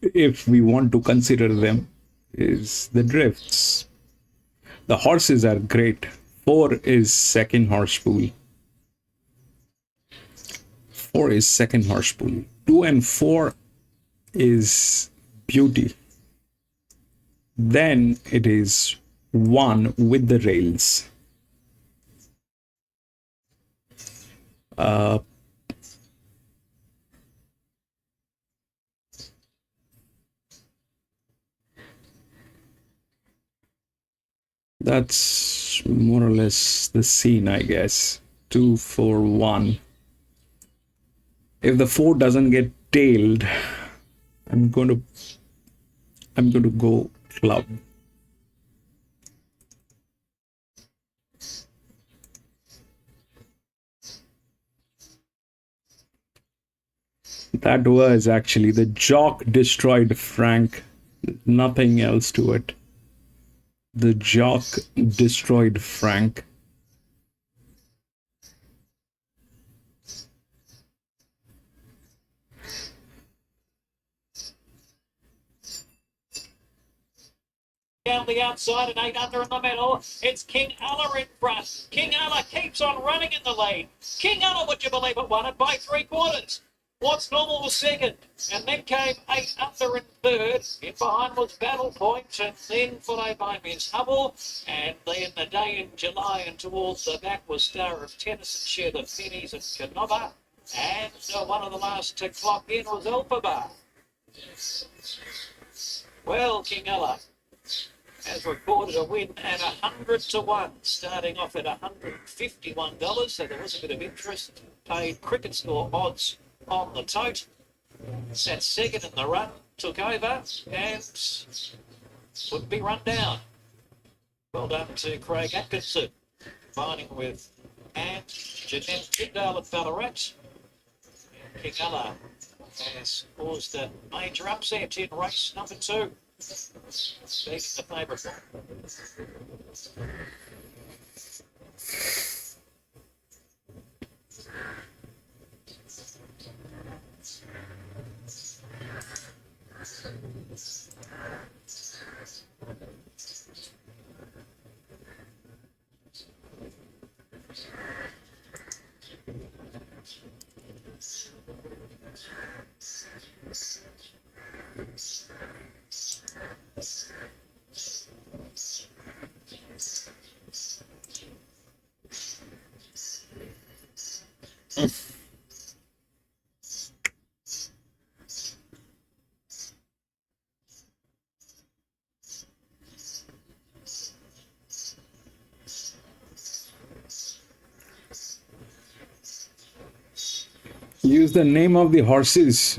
if we want to consider them, is the drifts. The horses are great. 4 is second horse pool. 4 is second horse pool. 2 and 4 is beauty. Then it is 1 with the rails. That's more or less the scene, I guess. 2, 4, 1. If the 4 doesn't get tailed, I'm going to go club. That was actually the jock destroyed Frank. Nothing else to it. The jock destroyed Frank. Down the outside and 8 under in the middle. It's King Allah in front. King Allah keeps on running in the lead. King Allah, would you believe it, won it by 3/4. What's Normal was second, and then came 8 under in third. In behind was Battle Point, and then followed by Miss Hubble. And then the day in July and towards the back was Star of Tennyson, the Finnies and Canova. And one of the last to clock in was Elphaba. Well, King Allah has recorded a win at 100-1, starting off at $151. So there was a bit of interest. Paid cricket score odds on the tote. Sat second in the run, took over, and would be run down. Well done to Craig Atkinson, combining with Anne Jeanette Tyndale at Ballarat. King Allah has caused a major upset in race number 2. Being the favourite one. Use the name of the horses.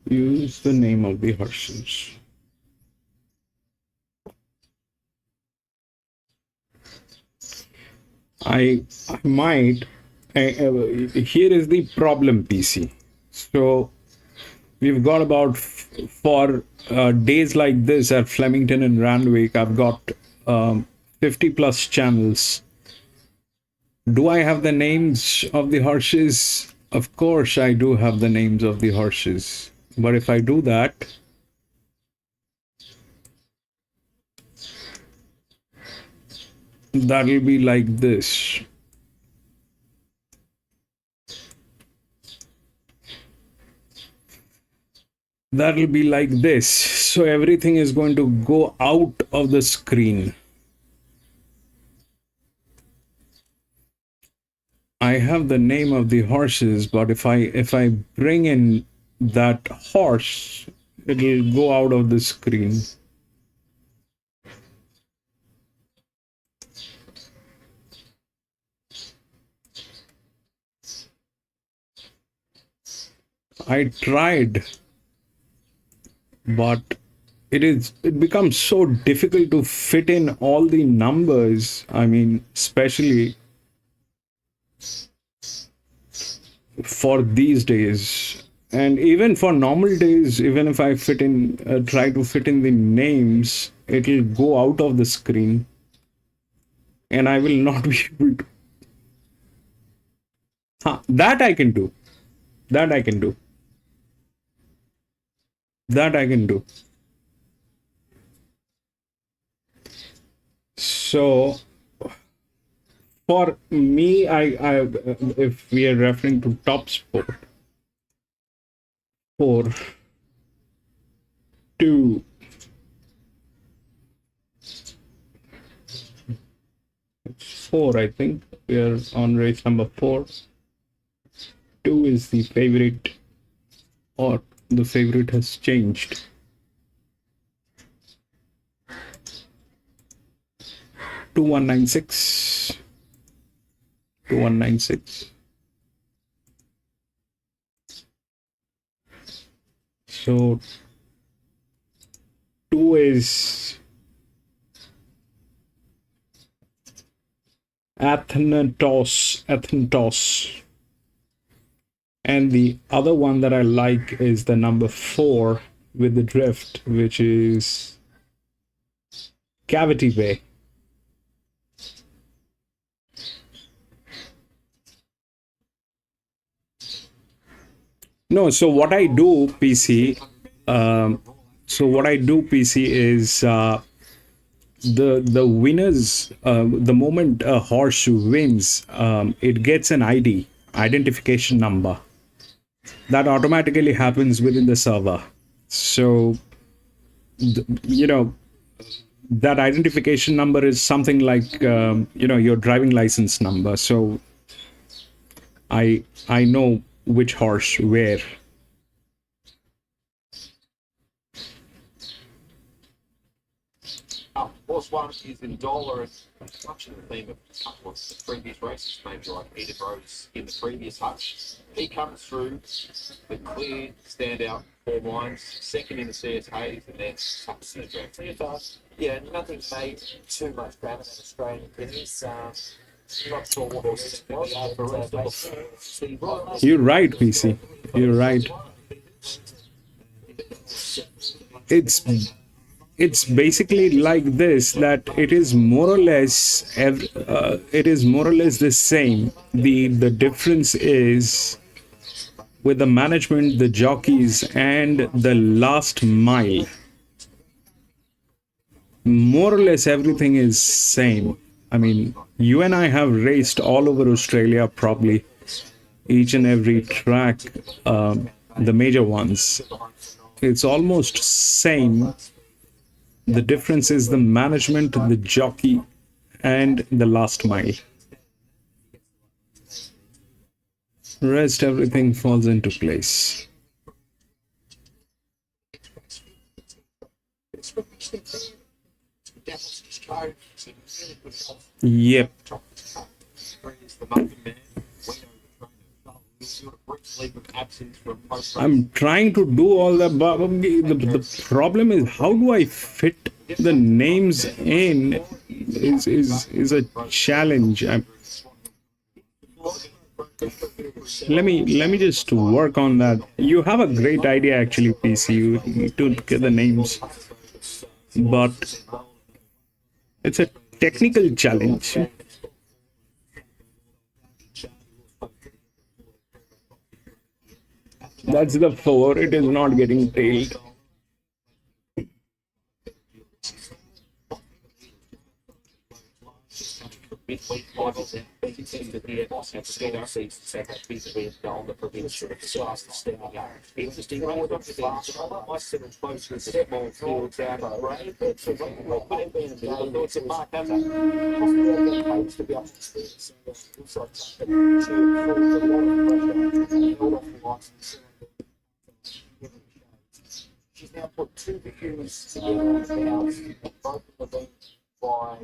Use the name of the horses. I might. Here is the problem, PC. So we've got about for days like this at Flemington and Randwick, I've got 50 plus channels. Do I have the names of the horses? Of course I do have the names of the horses. But if I do that, that will be like this. That will be like this. So everything is going to go out of the screen. I have the name of the horses, but if I bring in that horse, it will go out of the screen. I tried, but it becomes so difficult to fit in all the numbers. I mean, especially for these days, and even for normal days, even if I try to fit in the names, it will go out of the screen and I will not be able to. That I can do. That I can do. That I can do. So for me, I if we are referring to top sport, 4-2, it's 4, I think we are on race number 4. 2 is the favorite, or the favorite has changed. 2196. 2196. So 2 is Athanatos. And the other one that I like is the number 4 with the drift, which is Cavity Bay. No, so what I do, PC, is the winners, the moment a horse wins, it gets an ID, identification number. That automatically happens within the server. So, that identification number is something like, your driving license number. So, I know which horse where. Horse 1 is in dollar, it's much in the theme of a couple of the previous races, maybe like Edinburgh's in the previous hutch. He comes through the clear standout 4 lines, second in the CS Hayes, and then sucks in the draft. Yeah, nothing made too much ground in Australian opinions. Not sure what else to be able to You're right, PC. You're right. It's basically like this, that it is more or less the same. The difference is with the management, the jockeys, and the last mile. More or less everything is same. I mean, you and I have raced all over Australia, probably each and every track, the major ones. It's almost same. The difference is the management, the jockey, and the last mile. Rest, everything falls into place. Yep. I'm trying to do all that, but the problem is, how do I fit the names in is a challenge. Let me just work on that. You have a great idea, actually, PC. You need to get the names, but it's a technical challenge. That's the 4. It is not getting tailed. Midweek finals and contended here at Ascot seats and that big win on the provincial class standing up. Interesting run with the nice settle close with the small field down the road. It's a run that could have been the thoughts of Mark Hazard. To be up to speed. So looks like something to a lot of pressure. Held off the license. She's now put 2 victories together on the bounce. Both of them by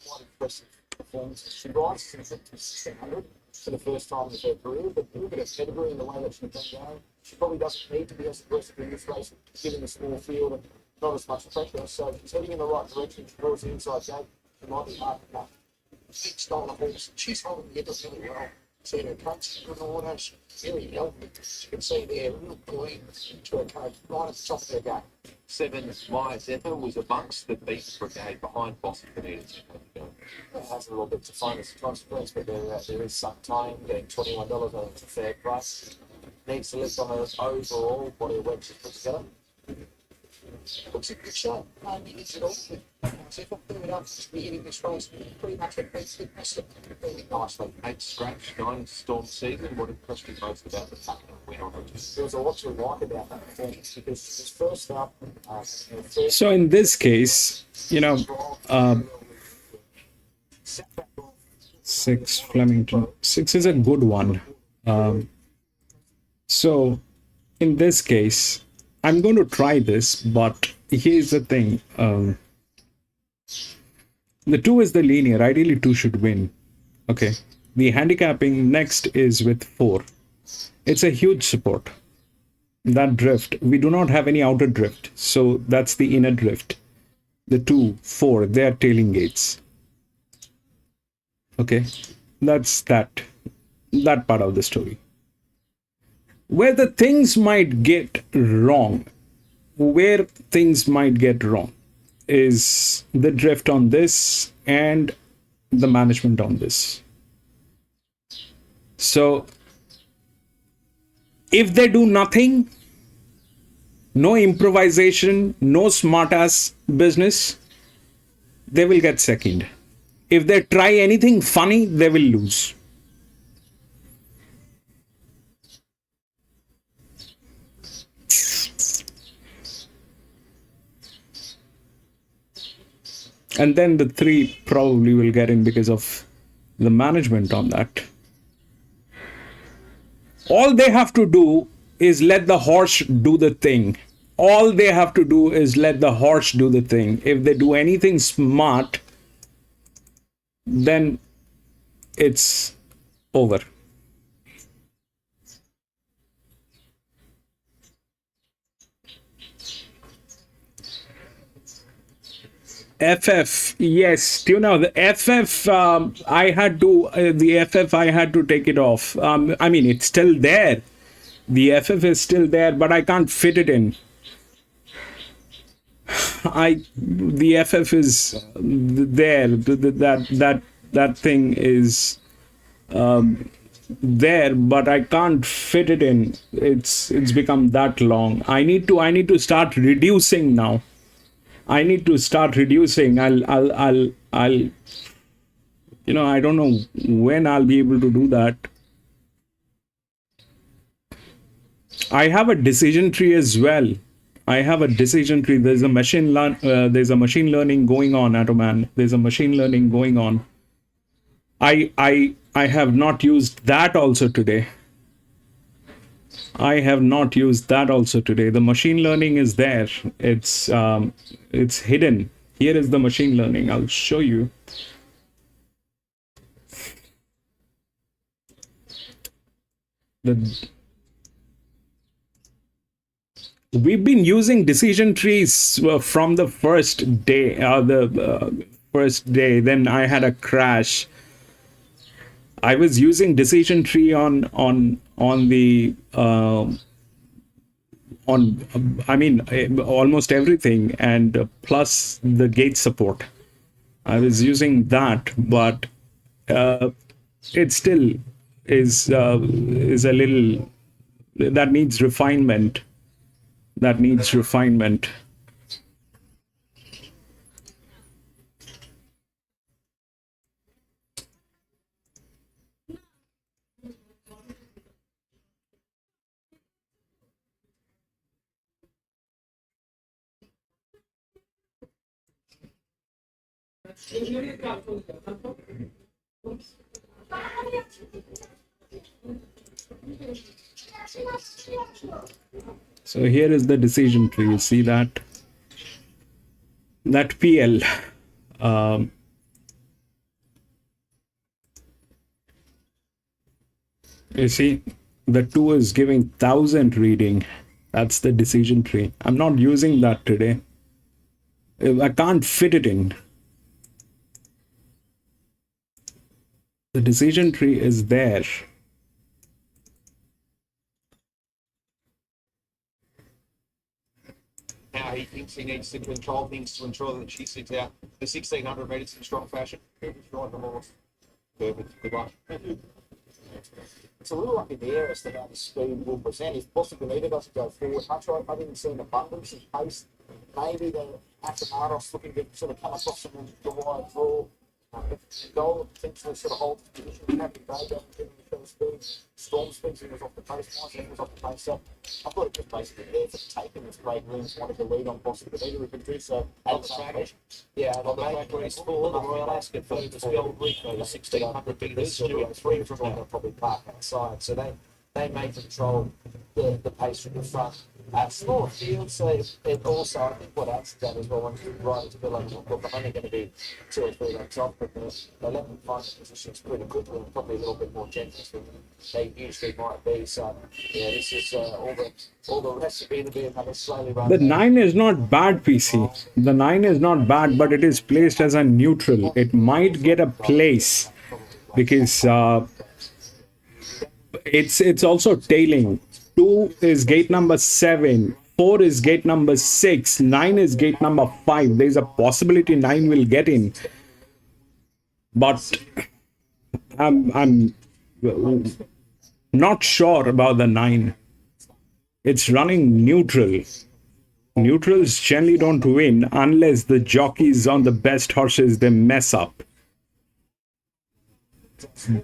quite impressive performance. She rises in the 1600 for the first time in her career, but look at her pedigree and the way that she's been going. She probably doesn't need to be as aggressive in this race, given the small field and not as much pressure. So she's heading in the right direction towards the inside gate. It might be hard enough. She's stolen a horse. She's holding the edge really well. See her coach in order. She's really healthy. You can see there, real green to her coach, right at the top of her game. 7 Maya Zephyr was amongst the beat brigade behind Boston Canadians. It has a little bit to find as a consequence, but there is some time. Getting $21, I think it's a fair price. Needs to lift on her overall body of weight she's put together. looks in good shape. He needs it all. So if I build it up, just be hitting this race, pretty much it beats fitness really nicely. 8 scratch, 9 storm season. What impressed you most about the fucking win on it? There was a lot to like about that performance because his first up, So in this case, you know, 6 Flemington. 6 is a good one. So in this case, I'm going to try this, but here's the thing. The 2 is the linear. Ideally, 2 should win. Okay. The handicapping next is with 4. It's a huge support. That drift, we do not have any outer drift. So that's the inner drift. The 2, 4, they are tailing gates. Okay. That's that part of the story. Where the things might get wrong, is the drift on this and the management on this. So if they do nothing, no improvisation, no smart-ass business, they will get second. If they try anything funny, they will lose. And then the 3 probably will get in because of the management on that. All they have to do is let the horse do the thing. All they have to do is let the horse do the thing. If they do anything smart, then it's over. FF, yes, you know, the FF, I had to take it off. I mean, it's still there. The FF is still there, but I can't fit it in. The FF is there. That thing is there, but I can't fit it in. It's become that long. I need to start reducing now. I need to start reducing. I'll you know, I don't know when I'll be able to do that. I have a decision tree as well. There's a machine learning going on, Atoman. There's a machine learning going on. I have not used that also today. The machine learning is there. It's hidden. Here is the machine learning. I'll show you. We've been using decision trees from the first day. Then I had a crash. I was using decision tree on almost everything, and plus the gate support. I was using that, but it still is a little, that needs refinement. So here is the decision tree. You see that PL. You see, the 2 is giving 1000 reading. That's the decision tree. I'm not using that today. I can't fit it in. The decision tree is there. How he thinks he needs to control things to ensure that she sits out the 1600 metres in strong fashion. Perfect, good one. It's a little up in the air as to how the speed will present. If Bossy Benita doesn't go forward much, I didn't see an abundance of pace. Maybe the Atamaros looking to sort of come across from the wide draw. If goal potentially sort of holds the position, Happy Bay doesn't get any further speed. Storm speeds was off the pace, Myself was off the pace. So I thought it was basically there for the taking. It's Craig Williams wanted to lead on Bossy Benita, who can do so. On the track, yeah, on the track race 4, the Royal Ascot Focus Gold Reef over 1600 metres, doing 3 from now. Probably park outside, so they may control the pace from the front. Small field, so it also, I think what adds to that as well, once you ride into the level, look, I'm only going to be 2 or 3 lengths off, but the 11 final positions pretty quickly and probably a little bit more generous than they usually might be. So, yeah, this is all the recipe to be another slowly run. The 9 is not bad, PC. The 9 is not bad, but it is placed as a neutral. It might get a place because it's also tailing. 2 is gate number 7, 4 is gate number 6, 9 is gate number 5. There's a possibility 9 will get in, but I'm not sure about the 9. It's running neutral. Neutrals generally don't win unless the jockeys on the best horses they mess up.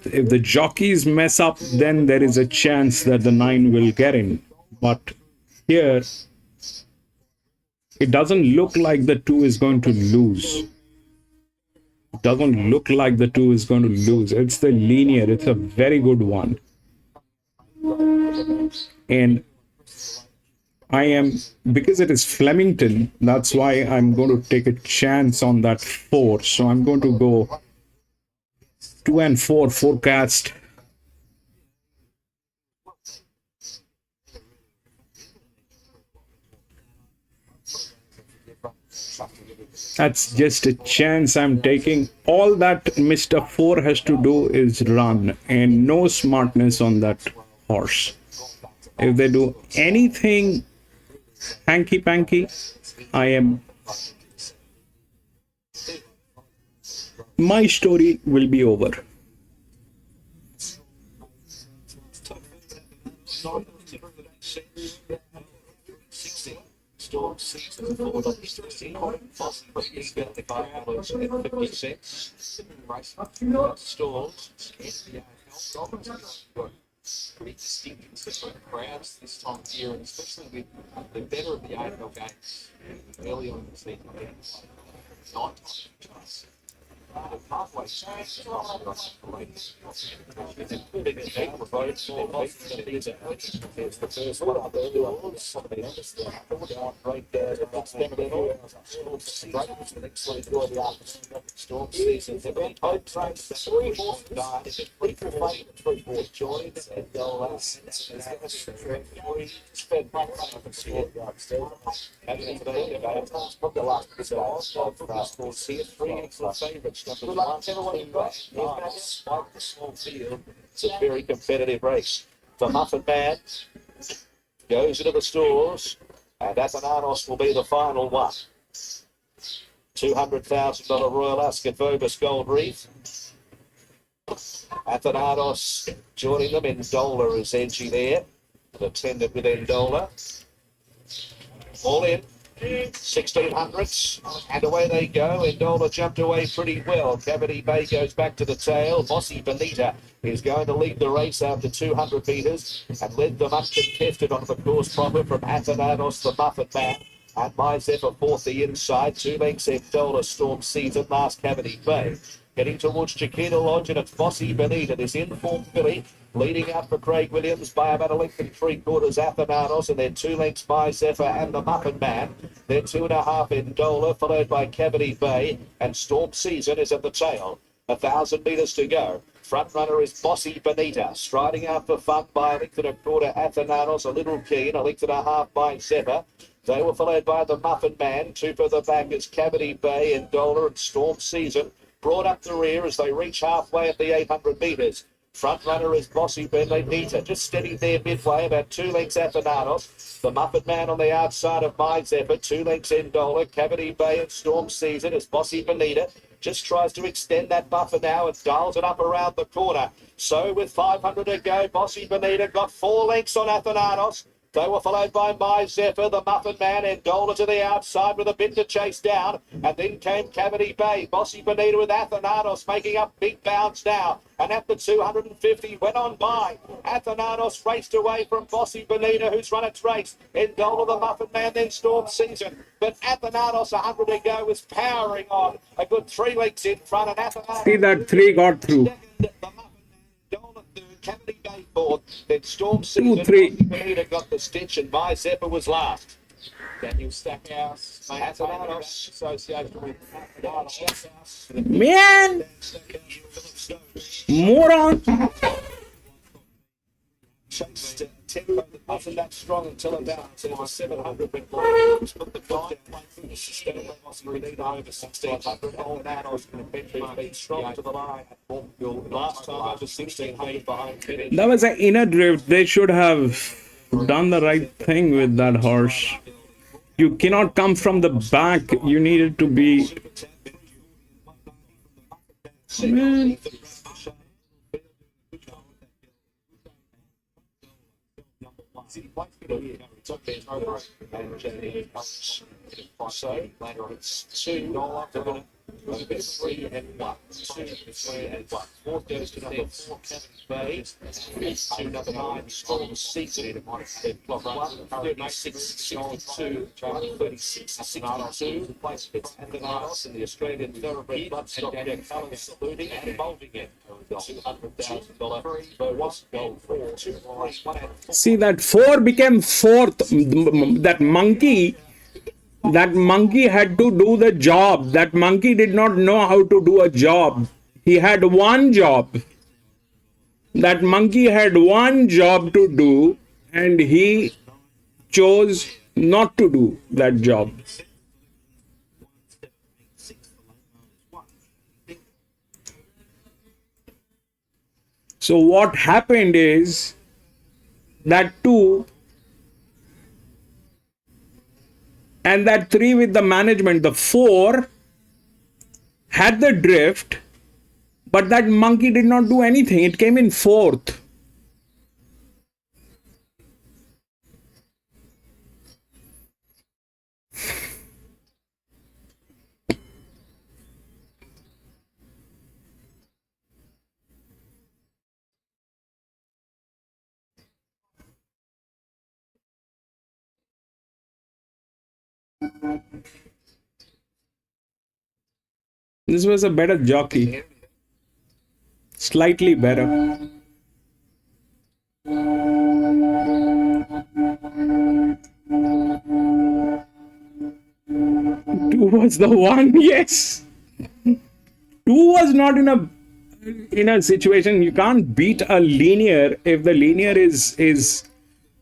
If the jockeys mess up, then there is a chance that the 9 will get in. But here, it doesn't look like the 2 is going to lose. It doesn't look like the 2 is going to lose. It's the linear. It's a very good one. And because it is Flemington, that's why I'm going to take a chance on that 4. So I'm going to go 2 and 4 forecast. That's just a chance I'm taking. All that Mr. 4 has to do is run, and no smartness on that horse. If they do anything hanky-panky, my story will be over. Storm season forward on this possibly $50 Storms. Pretty distinct different crowds this time of year, and especially with the better of the AFL games early on in the season. Night time. The pathway change. It's the first one up early on. Storm season. They've got both trains. 3 horses died. 3 horses joined. And they'll spend money on the score. And then it's probably the last bit of scores here. 3 excellent favourites. Number 1, despite the small field, it's a very competitive race. The Muffin Man goes into the stalls, and Athanatos will be the final one. $200,000 Royal Ascot Vobis Gold Reef. Athanatos joining them. Endola is edgy there. Attended with Endola. All in. 1600s, and away they go. Endola jumped away pretty well. Cavity Bay goes back to the tail. Bossy Benita is going to lead the race after 200 metres and led them uncontested onto the course proper from Athanatos, the Muffin Man, and My Zephyr fourth the inside. 2 lengths Endola, Storm Season, last Cavity Bay. Heading towards Chiquita Lodge, and it's Bossy Benita, this informed filly, leading out for Craig Williams by about 1 3/4 Athanatos, and then 2 lengths My Zephyr and the Muffin Man. Then 2.5 Endola, followed by Cavity Bay, and Storm Season is at the tail. 1,000 metres to go. Front runner is Bossy Benita, striding out for fun by 1 1/4 Athanatos, a little keen, 1 1/2 My Zephyr. They were followed by the Muffin Man. 2 further back is Cavity Bay, Endola, and Storm Season. Brought up the rear as they reach halfway at the 800 metres. Front runner is Bossy Benita, just steady there midway, about 2 lengths Athanatos. The Muffin Man on the outside of My Zephyr, 2 lengths Endola, Cavity Bay and Storm Season is Bossy Benita. just tries to extend that buffer now and dials it up around the corner. So with 500 to go, Bossy Bonita got 4 lengths on Athanatos. They were followed by My Zephyr, the Muffin Man, and Dola to the outside with a bit to chase down. And then came Cavity Bay. Bossy Bonita with Athanatos making up big bounds now. And at the 250 went on by. Athanatos raced away from Bossy Bonita, who's run its race. Endola, the Muffin Man, then Storm Season. But Athanatos, 100 to go, was powering on. A good 3 lengths in front. And Athanatos... See that 3 got through. The Muffin Man, Dola third, Cavity Bay fourth. Then Storm Season, 3. Bossy Bonita got the stitch, and My Zephyr was last. Daniel Stackhouse, Athanatos. association with Athanatos. Man! Moron! Chased tempo that wasn't that strong until about 700 went long. Put the foot down, finished the stone, Bossy Bonita over 1600. Athanatos can eventually be strong to the line. Last time over 1600 behind finish. That was an inner drift. They should have done the right thing with that horse. You cannot come from the back. You needed to be... Man. So later it's 2, a bit 3 and 1, 2, 3 and 1. Fourth goes to number 4, Cavity Bay. To number 9, Storm Season. Block 1, 36, 62, 36, 62. Place fits Athanatos in the Australian Thoroughbred Bloodstock Jack Colours saluting and molding it. $200,000 bonus gold for 2, 1 and 4. See, that 4 became 4th. That monkey had to do the job. That monkey did not know how to do a job. He had one job. That monkey had one job to do, and he chose not to do that job. So what happened is that 2 and that 3 with the management, the 4 had the drift, but that monkey did not do anything. It came in 4th. This was a better jockey. Slightly better. 2 was the one, yes. 2 was not in a situation. You can't beat a linear if the linear is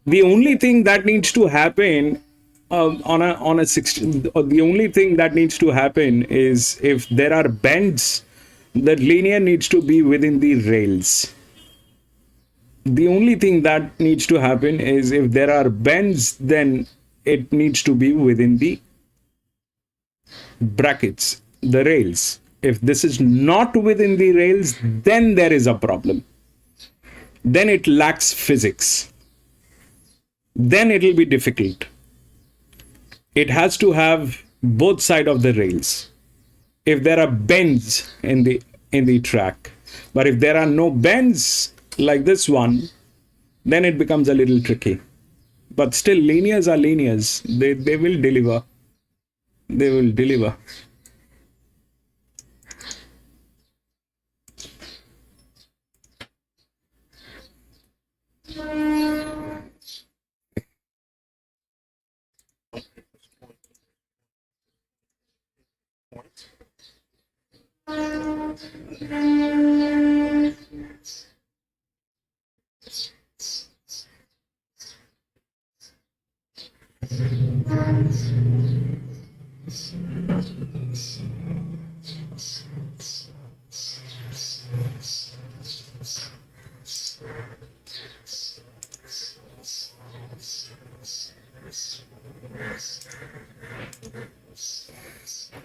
the only thing that needs to happen on a 16. The only thing that needs to happen is if there are bends, the linear needs to be within the rails. The only thing that needs to happen is if there are bends, then it needs to be within the brackets, the rails. If this is not within the rails, then there is a problem. Then it lacks physics. Then it will be difficult. It has to have both sides of the rails. If there are bends in the track, but if there are no bends like this one, then it becomes a little tricky. But still, linears are linears. They will deliver. They will deliver.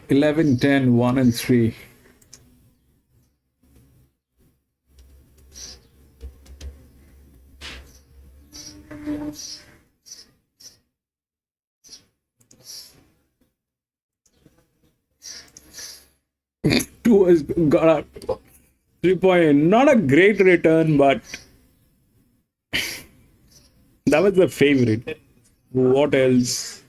$11, 10, 1 and 3. Two has got a 3 point. Not a great return, but that was the favorite. What else?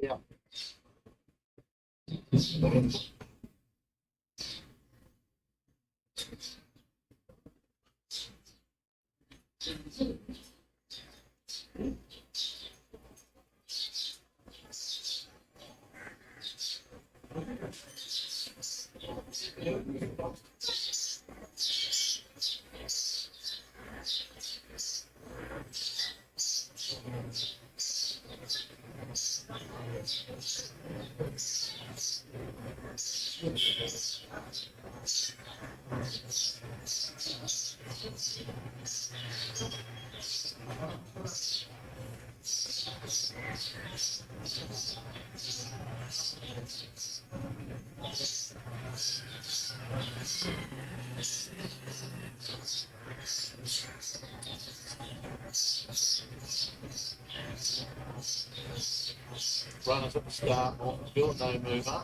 Yeah. Runners at the start, Mortonville, no mover.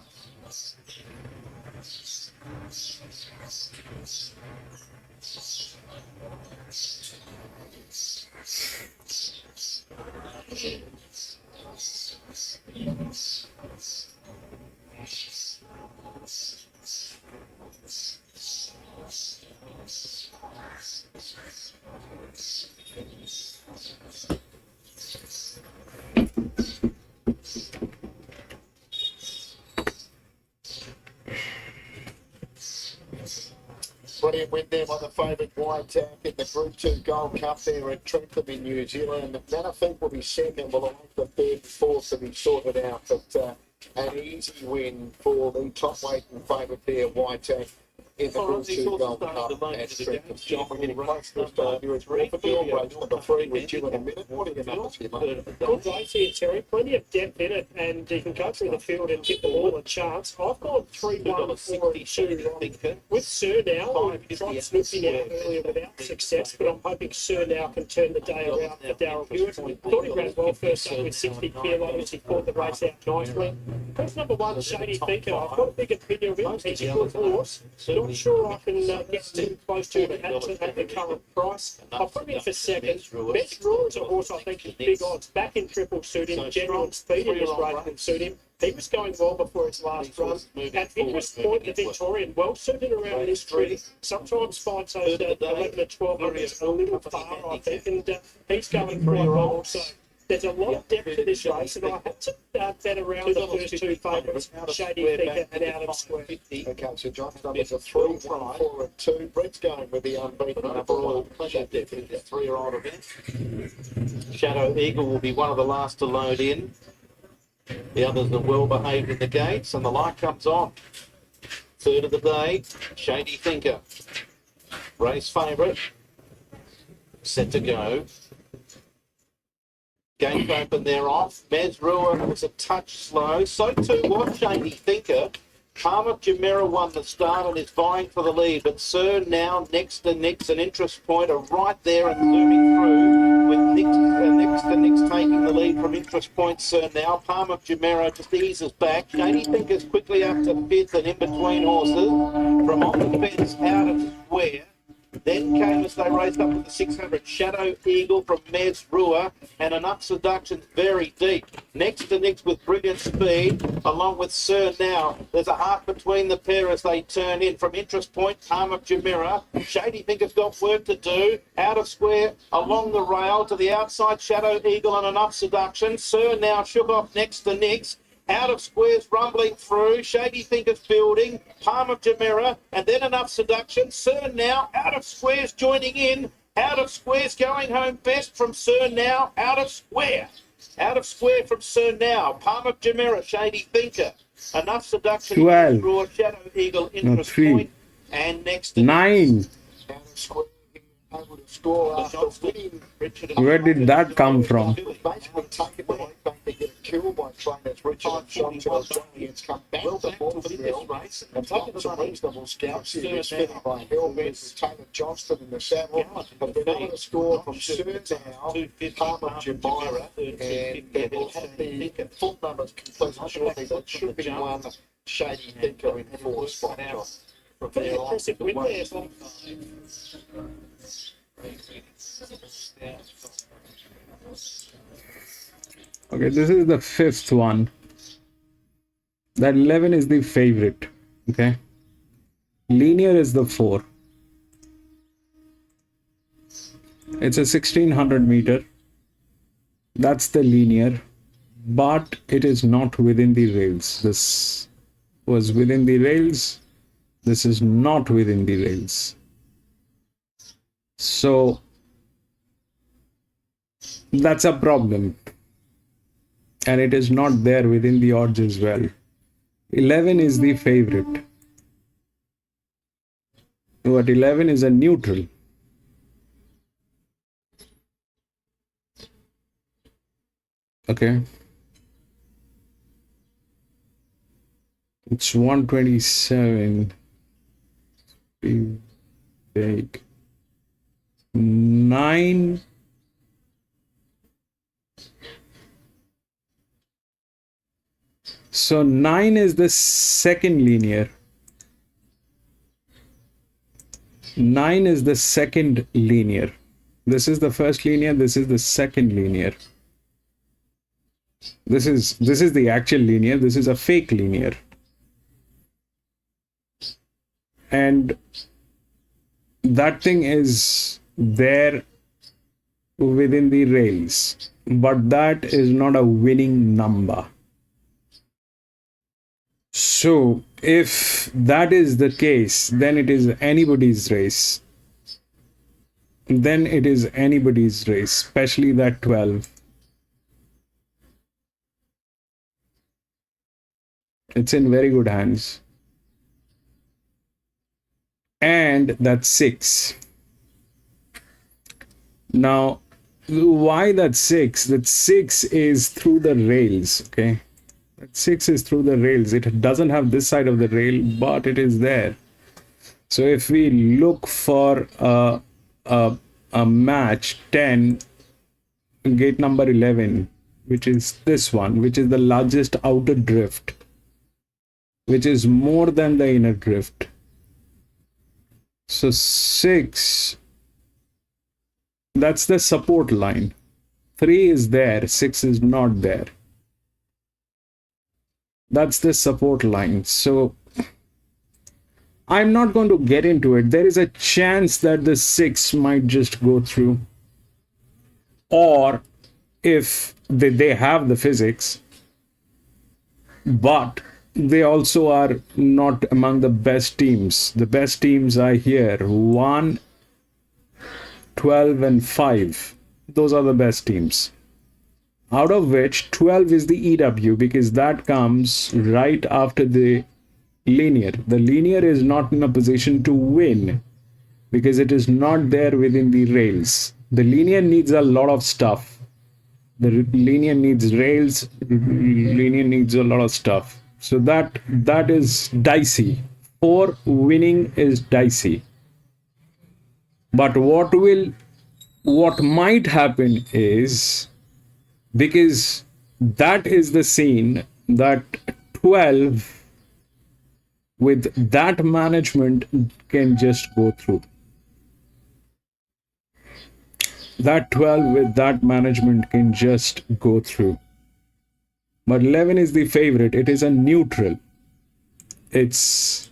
Brilliant win there by the favourite White Tack in the Group 2 Gold Cup there at Trentham in New Zealand. The Benefit will be second, will await the third and fourth to be sorted out. But an easy win for the top weight and favourite there, White Tack. in the Group 2 Gold Cup at Stratford. John, we're getting close to the start here. It's ready for field race number 3 with you in a minute. What are your numbers here, mate? Good race here, Terry. Plenty of depth in it, and you can go through the field and give them all a chance. I've gone 3-1 4 and 2 with Sir now. I tried snooping out earlier without success, but I'm hoping Sir now can turn the day around for Darryl Hewitt. Thought he ran well first up with 60 kilos. He fought the race out nicely. Horse number 1, Shady Thinker. I've got a big opinion of him. He's a good horse. Not sure I can get too close to him at the current price. I'll put him in for second. Best Draw is a horse I think is big odds. Back in triple suit him. Genuine speed in this race can suit him. He was going well before his last run. At Interest Point, the Victorian, well suited around this tree. Sometimes finds those 11 to 12 hundreds a little far, I think, and he's going quite well also. There's a lot of depth to this race, and I had to bet around the first 2 favourites, Shady Thinker and Out of Square. Okay, so John's numbers are 3, 1, 4 and 2. Brett's going with the unbeaten number 1. Pleasure, definitely a 3-year-old event. Shadow Eagle will be one of the last to load in. The others are well behaved in the gates, and the light comes on. Third of the day, Shady Thinker. Race favourite. Set to go. Gates open, they're off. Mesrua was a touch slow. So too was Shady Thinker. Palmer Jumeirah won the start and is vying for the lead, but Sir now, next to Nix and Interest Point are right there and zooming through with next to Nix taking the lead from Interest Point. Sir now, Palmer Jumeirah just eases back. Shady Thinker's quickly up to 5th and in between horses. From on the fence out of square. Then came, as they raced up to the 600, Shadow Eagle from Mesrua, and Enough Seduction very deep. Next to Nix with brilliant speed, along with Sir now. There's a half between the pair as they turn in. From Interest Point, Palmer Jumeirah. Shady Thinker's got work to do. Out of square, along the rail to the outside, Shadow Eagle and Enough Seduction. Sir now shook off next to Nix. Out of squares rumbling through, Shady Thinker's building, Palmer Jumeirah, and then Enough Seduction. Sir now, out of squares joining in, out of squares going home best from Sir now, out of square. Out of square from Sir now, Palmer Jumeirah, Shady Thinker, Enough Seduction, 12. Draw, Shadow Eagle, Interest 3. Point, and next to 9. Out of square, able to score after winning. Where did that come from? Basically taken the lead back. They get killed by trainers Richard and Johnson. Australians come back to the ball field and taken some reasonable scouts here. This fitting by Hellbent, Taylor Johnston in the saddle. Have been able to score from Sir now, Palmer Jumeirah, and they will have the full numbers completed shortly. That should be one Shady Thinker in 4th spot. Pretty impressive win there. Okay, this is the 5th one. That 11 is the favorite. Okay. Linear is the 4. It's a 1600 meter. That's the linear. But it is not within the rails. This was within the rails. This is not within the rails. So that's a problem. And it is not there within the odds as well. 11 is the favorite. But 11 is a neutral. Okay. It's 127. Big. 9. So 9 is the second linear. 9 is the second linear. This is the first linear. This is the second linear. This is the actual linear. This is a fake linear. And that thing is there within the rails, but that is not a winning number. So if that is the case, then it is anybody's race. Then it is anybody's race, especially that 12. It's in very good hands. and that's 6. Now, why that's 6? That 6 is through the rails, okay? That 6 is through the rails. It doesn't have this side of the rail, but it is there. So if we look for a match 10, gate number 11, which is this one, which is the largest outer drift, which is more than the inner drift. So 6, that's the support line. 3 is there, 6 is not there. That's the support line. So I'm not going to get into it. There is a chance that the 6 might just go through. Or if they have the physics, but they also are not among the best teams. The best teams are here: 1, 12, and 5. Those are the best teams. Out of which 12 is the EW, because that comes right after the linear. The linear is not in a position to win because it is not there within the rails. The linear needs a lot of stuff. The linear needs rails. Linear needs a lot of stuff. So that is dicey. 4 winning is dicey. But what might happen is, because that is the scene that 12 with that management can just go through. That 12 with that management can just go through. But 11 is the favorite. It is a neutral. It's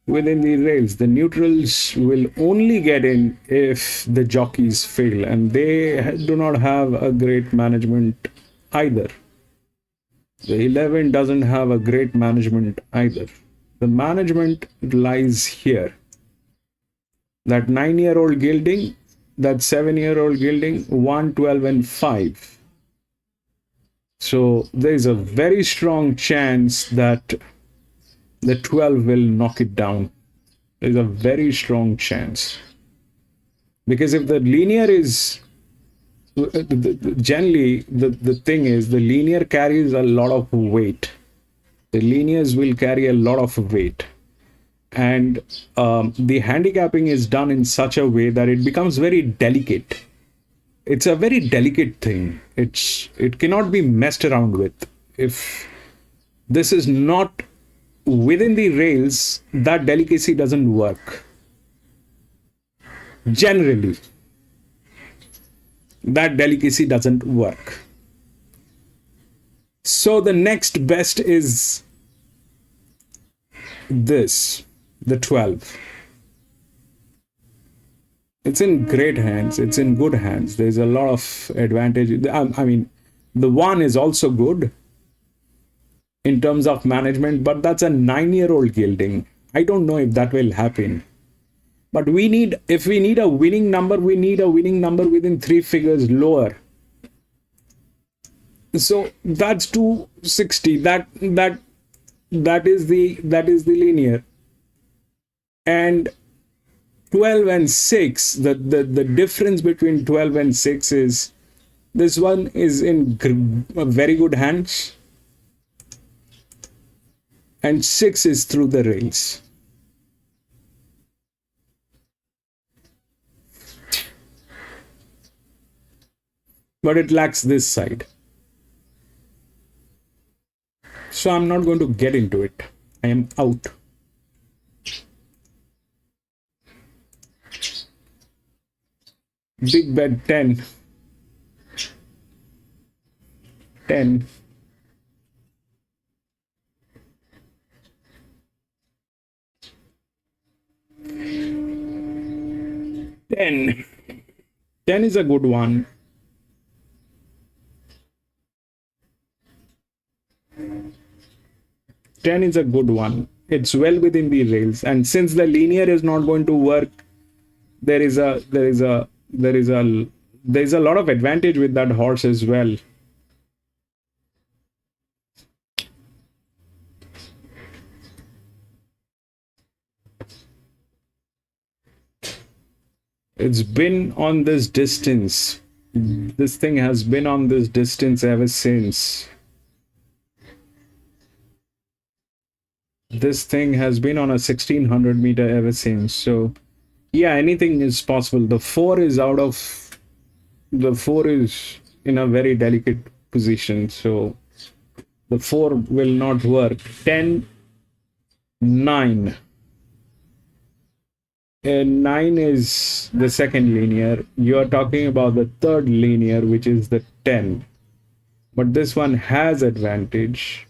within the rails. The neutrals will only get in if the jockeys fail, and they do not have a great management either. The 11 doesn't have a great management either. The management lies here. That 9-year-old gilding, that 7-year-old gilding, 1, 12, and 5. So there is a very strong chance that the 12 will knock it down. There is a very strong chance. Because if the linear is, generally, the thing is, the linear carries a lot of weight. The linears will carry a lot of weight. And the handicapping is done in such a way that it becomes very delicate. It's a very delicate thing. It cannot be messed around with. If this is not within the rails, that delicacy doesn't work. Generally, that delicacy doesn't work. So the next best is this, the 12. It's in great hands. It's in good hands. There's a lot of advantage. I mean, the 1 is also good in terms of management, but that's a 9-year-old gilding. I don't know if that will happen. But if we need a winning number, we need a winning number within 3 figures lower. So that's 260. That is the linear. And 12 and 6, the difference between 12 and 6 is, this one is in very good hands, and 6 is through the rails. But it lacks this side. So I'm not going to get into it. I am out. Big bet 10. 10. 10. 10 is a good one. Ten is a good one. It's well within the rails, and since the linear is not going to work, there is a lot of advantage with that horse as well. It's been on this distance. This thing has been on this distance ever since. This thing has been on a 1600 meter ever since. So yeah, anything is possible. The 4 is in a very delicate position. So the 4 will not work. 10, 9. And 9 is the second linear. You are talking about the third linear, which is the 10. But this one has advantage.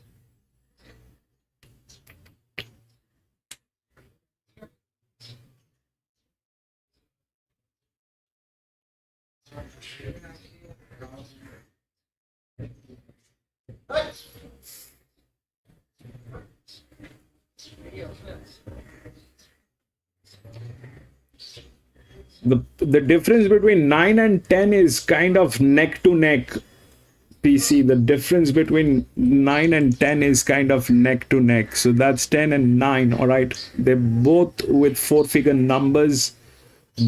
The difference between 9 and 10 is kind of neck to neck, PC. The difference between 9 and 10 is kind of neck to neck. So that's 10 and 9. All right. They're both with 4-figure numbers,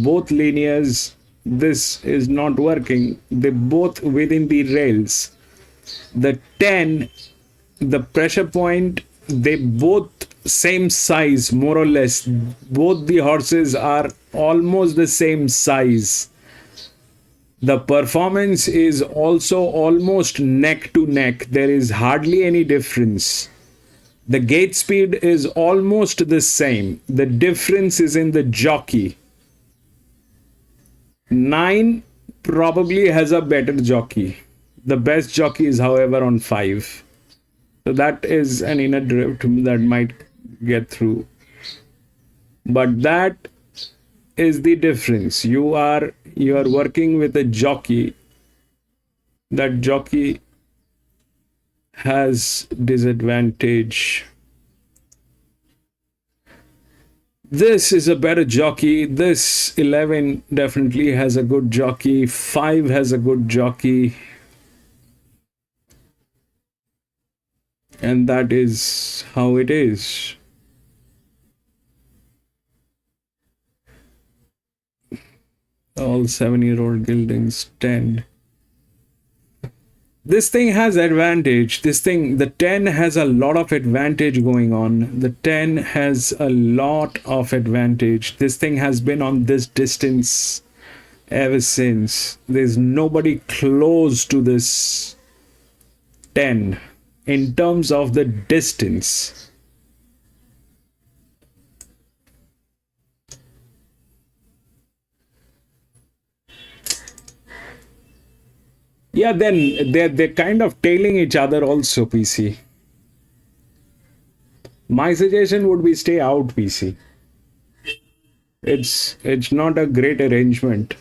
both linears. This is not working. They're both within the rails. The 10, the pressure point, they both same size, more or less. Both the horses are almost the same size. The performance is also almost neck to neck. There is hardly any difference. The gate speed is almost the same. The difference is in the jockey. 9 probably has a better jockey. The best jockey is, however, on 5. So that is an inner drift that might get through. But that is the difference. You are working with a jockey. That jockey has disadvantage. This is a better jockey. This 11 definitely has a good jockey. 5 has a good jockey. And that is how it is. All 7-year-old geldings 10. This thing has advantage. The 10 has a lot of advantage going on. The 10 has a lot of advantage. This thing has been on this distance ever since. There's nobody close to this 10 in terms of the distance. Yeah, then they're kind of tailing each other also, PC. My suggestion would be stay out, PC. It's not a great arrangement.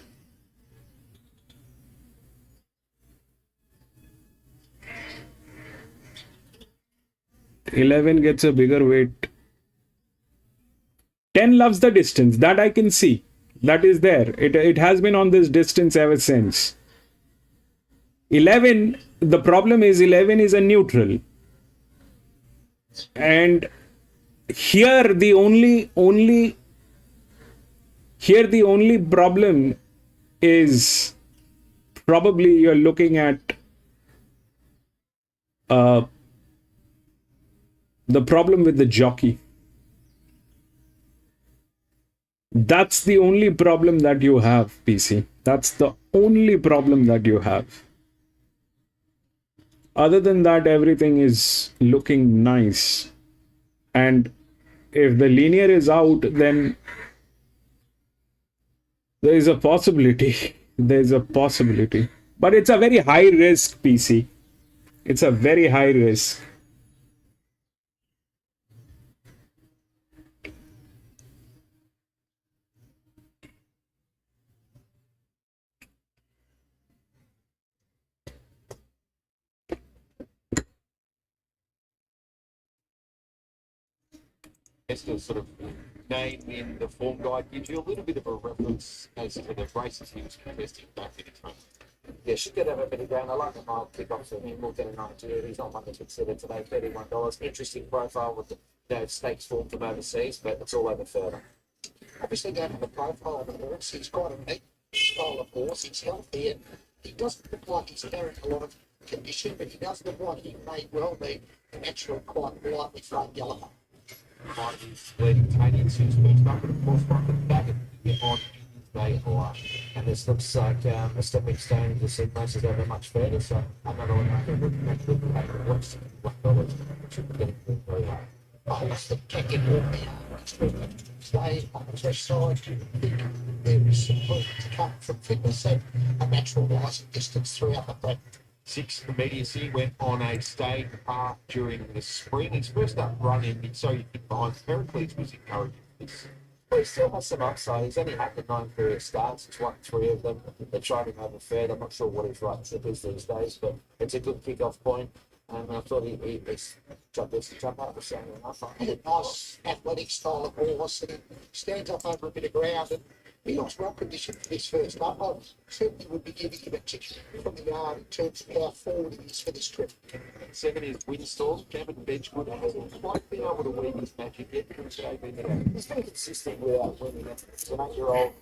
$11 gets a bigger weight. 10 loves the distance. That I can see. That is there. It has been on this distance ever since. 11, the problem is 11 is a neutral. And here the only problem is probably you're looking at the problem with the jockey. That's the only problem that you have, PC. That's the only problem that you have. Other than that, everything is looking nice. And if the linear is out, then there is a possibility. There's a possibility. But it's a very high risk, PC. It's a very high risk. The sort of name in the form guide gives you a little bit of a reference as to the races he was contesting back in his home. Yeah, she could have a bit of ground. I like the mild kick-off for him. We'll get a Nigeria. He's not one to consider today. $31. Interesting profile with the stakes form from overseas, but it's all over further. obviously don't have a profile of the horse. He's quite a neat style of horse. He's healthy and he doesn't look like he's carrying a lot of condition, but he does look like he may well be a natural, quite lightly flat galloper. Might be leading Canadians who's moved up, but of course, right at the back and on they are. And this looks like a stepping stone into some races over much further. So another one, I think, would pay $161, which would be getting very high. I must have kept it all down. Stay on the fresh side. There is some room to come from fitness and a natural rising distance throughout the break. 6 immediacy went on a stayed path during the spring. His first up run in, so you think behind Pericles was encouraging this. Well, he still has some upside. He's only had the 9 period starts. He's won 3 of them. They're trying him over fair. I'm not sure what his right tip is these days, but it's a good kick-off point. And I thought he's jump out the same enough. He's a nice athletic style of horse and he stands up over a bit of ground and he looks well conditioned for this first up. I certainly would be giving him a tick from the yard in terms of how forward he is for this trip. Second is Windstalls, Cameron Bedgewood hasn't quite been able to win his magic yet. He's been consistent without winning it. He's an 8-year-old.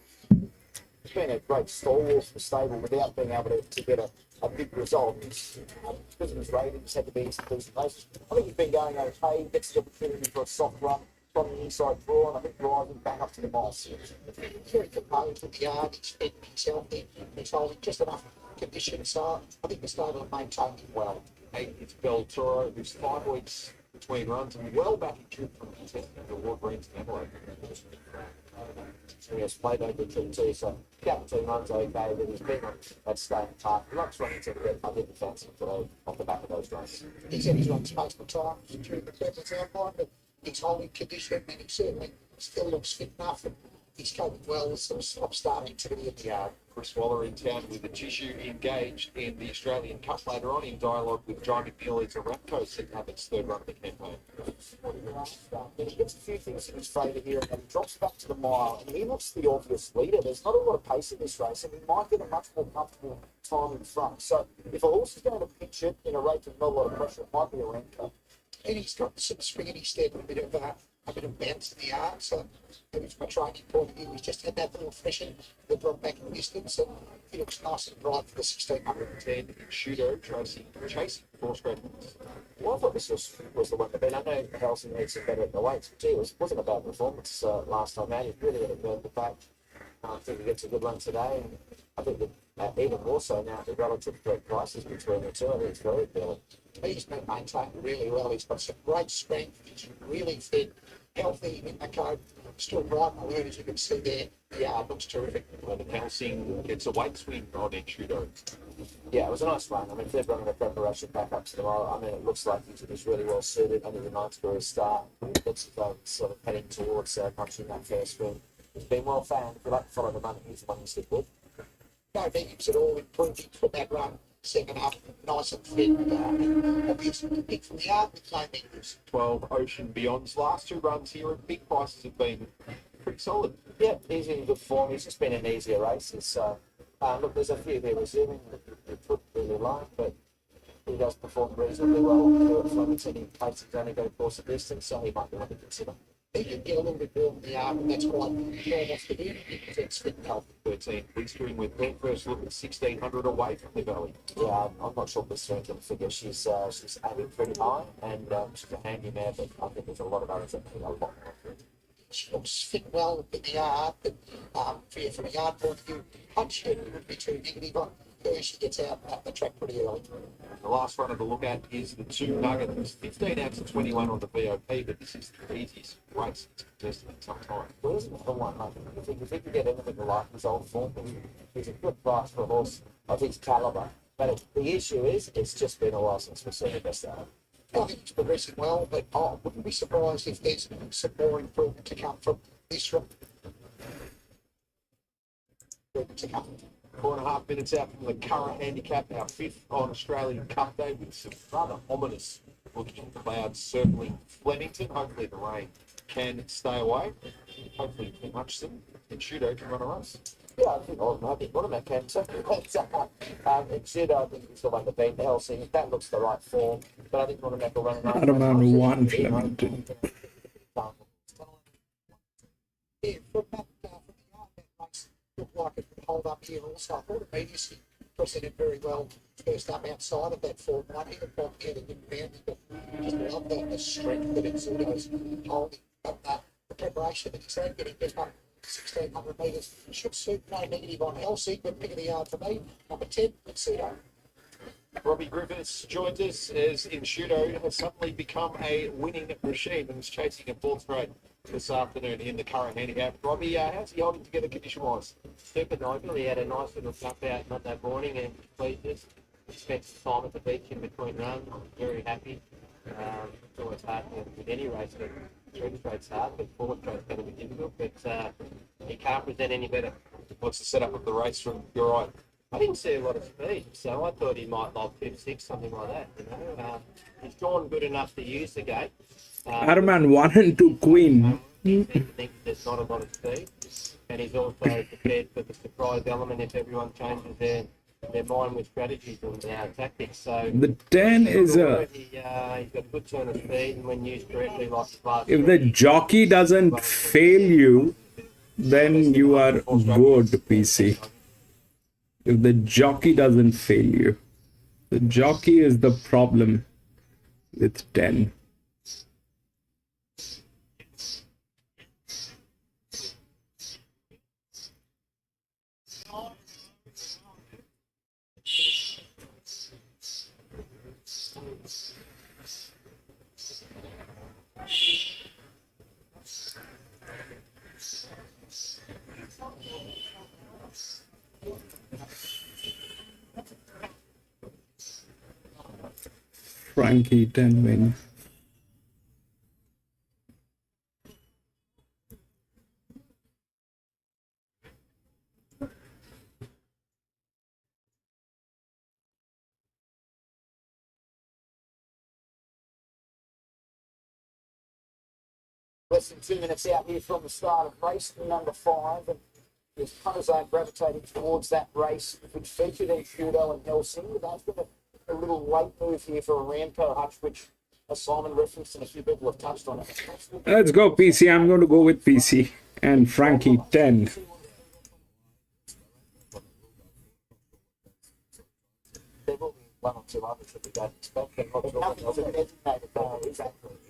He's been a great stalwart for the stable without being able to get a big result. Because of his ratings, had to be some decent races. I think he's been going okay. Gets the opportunity for a soft run from the inside draw, and I think driving back up to the mile 6. Very composed with the yard. He's fit, he's healthy, he's holding just enough condition. So I think the stable will maintain him well. 8 is Beltoro, who's 5 weeks between runs and well back in trip from contesting the War Greens in Adelaide. He has played over too, so captain runs okay, but he's been on that staying path. He likes running to the red. I didn't fancy him today off the back of those races. He's had his runs multiple times during the previous outline, but he's holding condition and he certainly still looks fit enough and he's coping well with some stop-start activity in the yard. Chris Waller in town with the tissue engaged in the Australian Cup later on in dialogue with John McNeil as Aramco set to have its 3rd run of the campaign. He gets a few things in his favour here and then he drops back to the mile and he looks the obvious leader. There's not a lot of pace in this race and he might get a much more comfortable time in front. So if a horse is going to pitch it in a race with not a lot of pressure, it might be Aramco. And he's got some spring in his step and a bit of bounce in the yard. So maybe from a training point of view, he's just had that little freshen that brought back in distance and he looks nice and bright for the 1610. Shooter chasing 4 straight minutes. Well, I thought this was the one to beat. I know Harrison needs some better at the weights, but gee, it wasn't a bad performance last time out. He really had a burn the back. I think he gets a good run today. And I think that even more so now, the relative correct prices between the two, I think it's very appealing. He's been maintained really well. He's got some great strength. He's really fit, healthy in the coat. Still bright and alert, as you can see there. The yard looks terrific. Well, the Helsing gets a weight swing on Enchudo. Yeah, it was a nice run. I mean, 3rd run of the preparation back up to the mile. I mean, it looks like he's really well suited. Only the 9th career start. Looks as though he's sort of heading towards punching that first win. He's been well found. If you like to follow the money, he's the one you stick with. No negatives at all. Improving from that run. 2nd up, nice and fit. And obviously, pick from the yard with no negatives. 12 Ocean Beyond's last 2 runs here at big prices have been pretty solid. Yeah, he's in good form. He's just been an easier race. Look, there's a few there resuming that put really low, but he does perform reasonably well here at Flemington. He takes his only go course of distance, so he might be one to consider. He can get a little bit more in the yard, and that's quite normal for him. He presents fit and healthy. 13 Blistering with her first look at 1600 away from the valley. Yeah, I'm not sure Blistering can figure. She's aiming pretty high, and she's a handy mare, but I think there's a lot of others that can a lot more. She looks fit well in the yard, but from a yard point of view, punch her would be too negative on her. She gets out the track pretty early. The last run of the look at is the 2 Nuggets. 15 out of 21 on the VOP, but this is the easiest race to contest in some time. Well, isn't it the one? If he can get anything like his old form, he's a good price for a horse of his calibre. But the issue is, it's just been a while since we've seen the best out of him. I think he's progressing well, but I wouldn't be surprised if there's some more improvement to come from this run. 4.5 minutes out from the current handicap, our 5th on Australian Cup Day with some rather ominous looking clouds circling Flemington. Hopefully the rain can stay away. Hopefully Tim Hutchison and Shudo can run a race. Yeah, I think Waterman can too. And Judo, I think he's the one to beat the Helsing. That looks the right form, but I think Waterman will run around. Waterman won Flemington. Yeah, from that looked like it would hold up here also. I thought immediacy presented very well first up outside of that form. I think it got together good bounce, but just love the strength that it sort of was holding. But the preparation that he's had, getting back up 1,600 metres, should suit. No negative on Elsie, but pick of the yard for me. Number 10, Pseudo. Robbie Griffiths joins us as Insuto has suddenly become a winning machine and is chasing a fourth straight this afternoon in the current handicap. Robbie, how's he holding together condition-wise? Super nice. He had a nice little jump out on that morning and completed. Spent some time at the beach in between runs. Very happy. It's always hard with any race, but three straight's hard, but four straight's going to be difficult. But he can't present any better. What's the setup of the race from your eye? I didn't see a lot of speed, so I thought he might lob 5-6, something like that. He's drawn good enough to use the gate. Arman 1 and 2 Queen. He thinks there's not a lot of speed, and he's also prepared for the surprise element if everyone changes their mind with strategies and tactics. So The 10 is a... he's got a good turn of speed, and when used correctly, like the last If the jockey doesn't fail you, then you are good, PC. If the jockey doesn't fail you. The jockey is the problem with 10. Frankie 10 win. Less than 2 minutes out here from the start of race number 5, and there's Punazone gravitating towards that race, which featured Enfudo and Helsinki. That's been a little late move here for a Ramco Hutch, which, as Simon referenced and a few people have touched on it. Let's go PC. I'm going to go with PC and Frankie 10. There will be one or two others that we don't expect.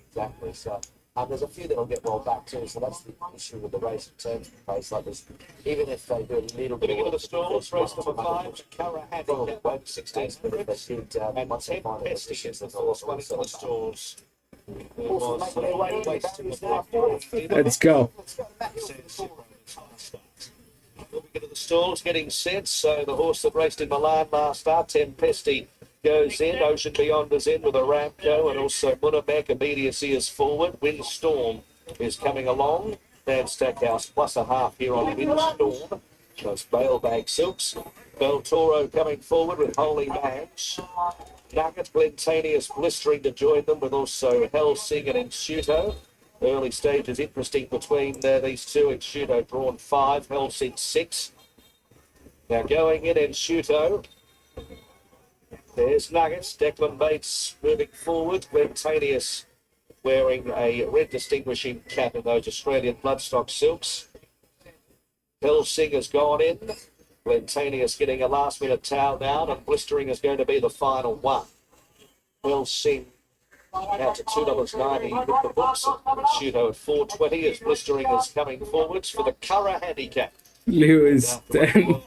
Exactly. So there's a few that'll get well back too. So that's the issue with the race in terms of the pace. Like this, even if they do a little bit Getting of into the stalls, race number 5, Curra Handicap over 16 minutes. And 10 Pesty is the fourth one into the stalls. Let's go. We get to the stalls, getting set. So the horse that raced in Milan last start, 10 Pesty, goes in. Ocean Beyond is in with a Ramco, and also Munamek. Immediacy is forward. Windstorm is coming along. Dan Stackhouse plus a half here on Windstorm. Those bail bag silks. Bel Toro coming forward with Holy Mans. Nugget, Glentanius blistering to join them, with also Helsing and Insuto. Early stages interesting between these two. Insuto drawn 5, Helsing 6. Now going in Insuto. There's Nuggets. Declan Bates moving forward. Glentanius wearing a red distinguishing cap in those Australian bloodstock silks. Helsing has gone in. Glentanius getting a last-minute towel down, and blistering is going to be the final one. Helsing out to $2.90 with the books. Shooto at $4.20 as blistering is coming forwards for the Curra Handicap. Lewis 10.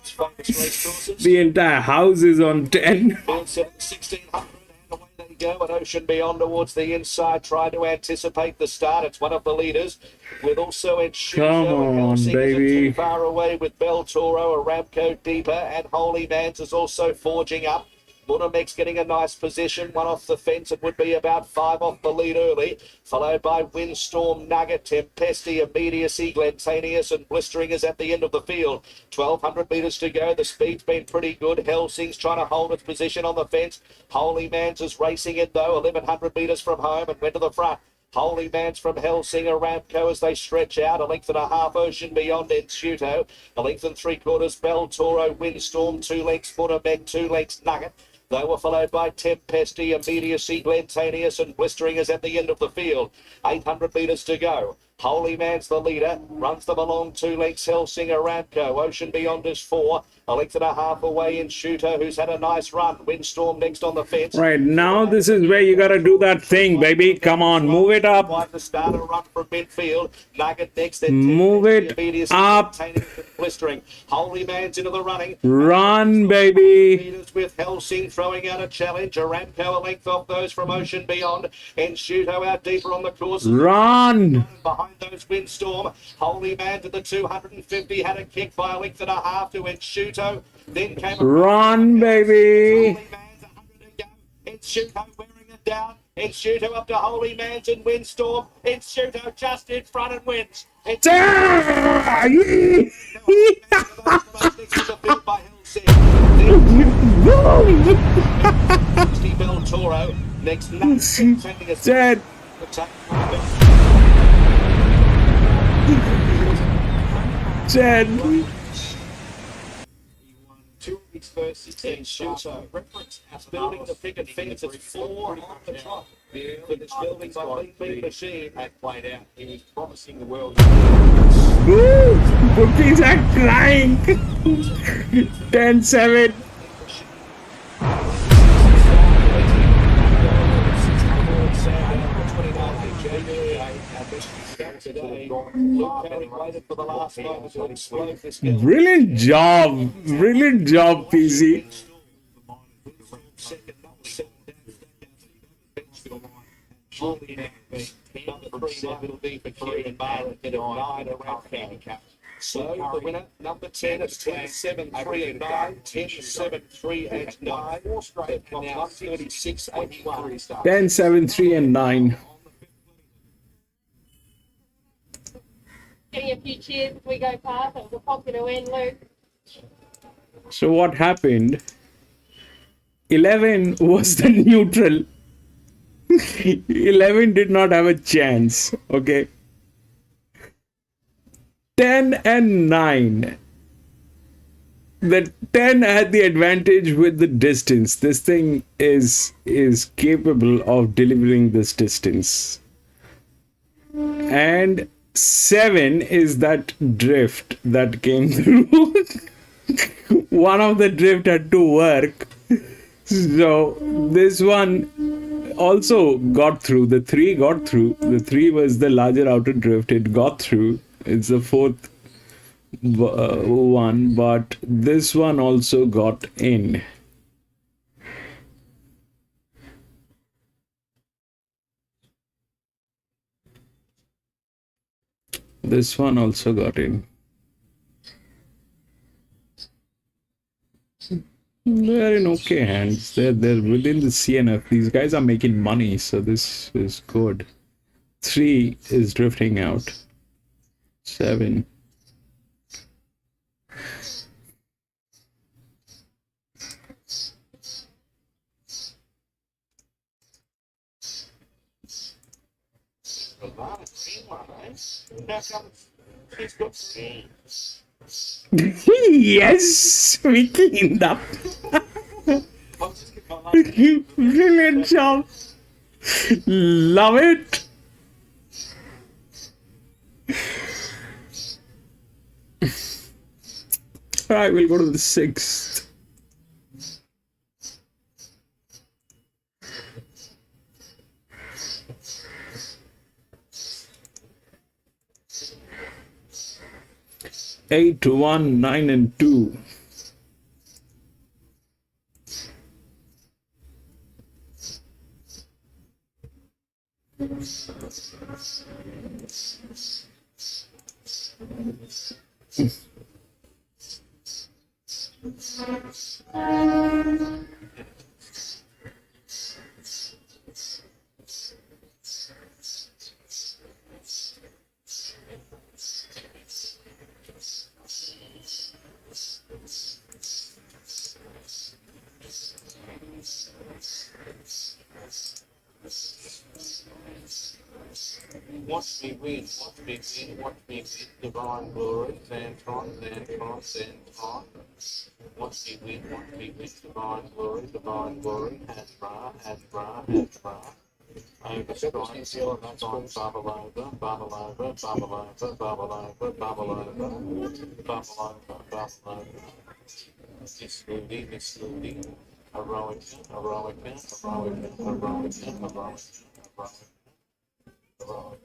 The entire house is on 10. 1600, and away they go. An Ocean Beyond towards the inside, trying to anticipate the start. It's one of the leaders, with also Come on, baby. Too far away with Bel Toro, Aramco deeper, and Holy Mans is also forging up. Munamek's getting a nice position, one off the fence. It would be about 5 off the lead early, followed by Windstorm, Nugget, Tempesti, Immediacy, Glentanius, and Blistering is at the end of the field. 1,200 metres to go. The speed's been pretty good. Helsing's trying to hold its position on the fence. Holy Mans is racing in though, 1,100 metres from home, and went to the front. Holy Mans from Helsinger, Ramco as they stretch out. A length and a half, Ocean Beyond, Ensuto. A length and 3/4, Bel Toro, Windstorm. 2 lengths, Munamek. 2 lengths, Nugget. They were followed by Tempesti, Immediacy, Glentanius, and Blistering is at the end of the field. 800 metres to go. Holy Man's the leader. Runs them along 2 lengths. Hellsinger, Ramco. Ocean Beyond is 4. A length and a half away in Shooter, who's had a nice run. Windstorm next on the fence. Right, now this is where you gotta do that thing, baby. Come on, move it up. Like the starter run from midfield. Nugget next. Then Move it up. Blistering. Holy Man's into the running. Run, baby. Meters with Helsing throwing out a challenge. Aramco a length off those from Ocean Beyond. And Shooto out deeper on the course. Run. Behind those Windstorm. Holy Man to the 250. Had a kick by a length and a half to Shooto. Then came Run, baby. Holy Man's 100 to go. It's Shooto wearing it down. It's Shooto up to Holy Man's and Windstorm. It's Shooto just in front and wins. It's Bell Toro next. Dead. Dead. 2 weeks first 16 Shooto. Building the picket fence at 4 on the trot. But it's building by Big Machine. Had played out. He was promising the world. Woo! Bookies are crying. 10-7. Brilliant job. Brilliant job, PZ. So the winner, number 10, is 10, 7, 3 and 9, 10, 7, 3 and 9, 136, 81. 10, 7, 3 and 9. Getting a few cheers as we go past. It was a popular win, Luke. So what happened? 11 was the neutral. 11 did not have a chance. Okay. 10 and 9. The 10 had the advantage with the distance. This thing is capable of delivering this distance. And 7 is that drift that came through. One of the drift had to work. So this one also got through. The 3 got through. The 3 was the larger outer drift. It got through. It's the 4th one, but this one also got in. This one also got in. They're in okay hands. They're within the CNF. These guys are making money, so this is good. 3 is drifting out. 7. Yes, we cleaned up. Brilliant job. Love it. Alright, we'll go to the 6th. Eight, 1, 9 and 2. Watch me win, watch me win, watch me win, divine glory, Zantron, Zantron, Zantron. Watch me win, divine glory, Hasbra, Hasbra, Hasbra. Overstrike, that's on, bubble over, bubble over, bubble over, bubble over, bubble over, bubble over, bubble over. Miss Ludy, heroic, heroic, heroic, heroic, heroic, heroic, heroic, heroic.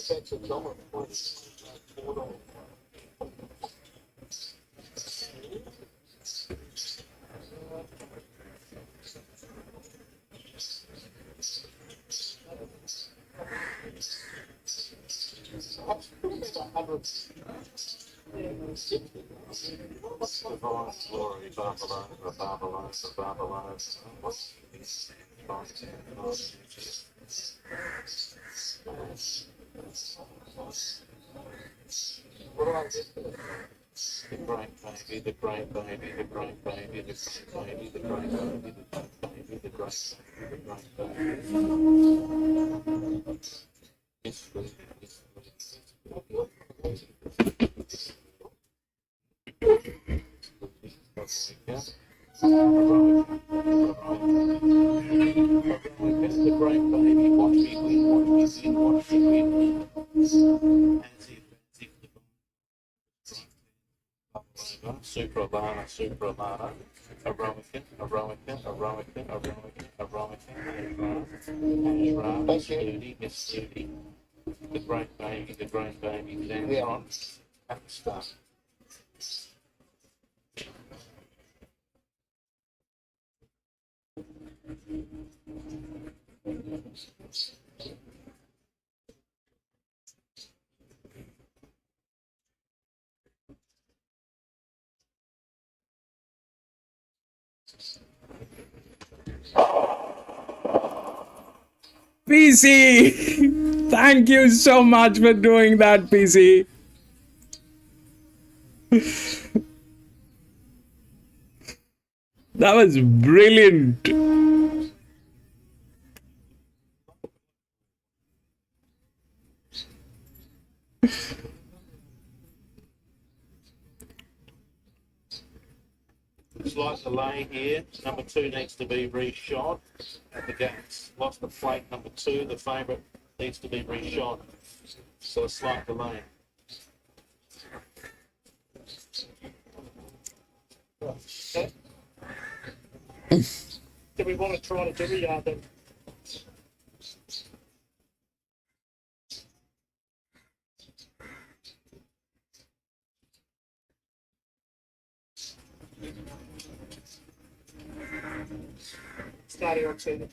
That's a dollar $4. Divine glory, Babylon, Babylon, Babylon. What's this? What do I get? The great baby, the great baby, the great baby, the great baby, the great baby, the great baby, the great baby, the great baby. It's good, it's good. The great baby, watch me win, watch me win, watch me win. As if Supralana, Supralana, Aromican, Aromican, Aromican, Aromican, Aromican, Ashra, Miss Ludy, Miss Ludy, the great baby, then on at the start. PC! Thank you so much for doing that, PC. That was brilliant. Slight delay here. Number 2 needs to be reshot at the gates. Lost the plate. Number 2, the favourite, needs to be reshot. So a slight delay. Do we want to try to do then? Starting on 2.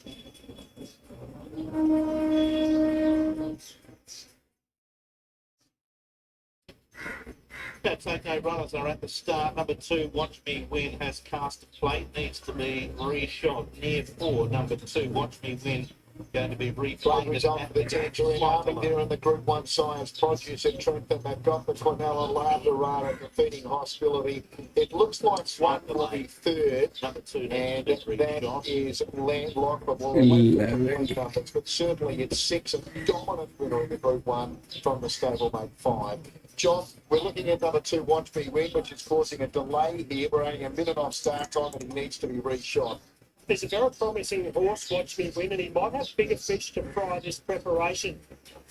That's okay, runners are at the start. Number 2, Watch Me Win, has cast a plate, needs to be reshot. Near 4, number 2, Watch Me Win, going to be Great replayed. result for the Tangerine Army there in the Group 1 Science Produce at Trentham. They've got the Cornell and Labrador defeating Hostility. It looks like Swan will be third, Number 2 and needs to be that reshot. is landlocked, but we'll wait for complete numbers. But certainly it's 6, a dominant winner in the Group 1 from the stablemate 5. John, we're looking at number 2, Watch Me Win, which is causing a delay here. We're only a minute off start time and it needs to be reshot. There's a very promising horse, Watch Me Win, and he might have bigger fish to fry this preparation.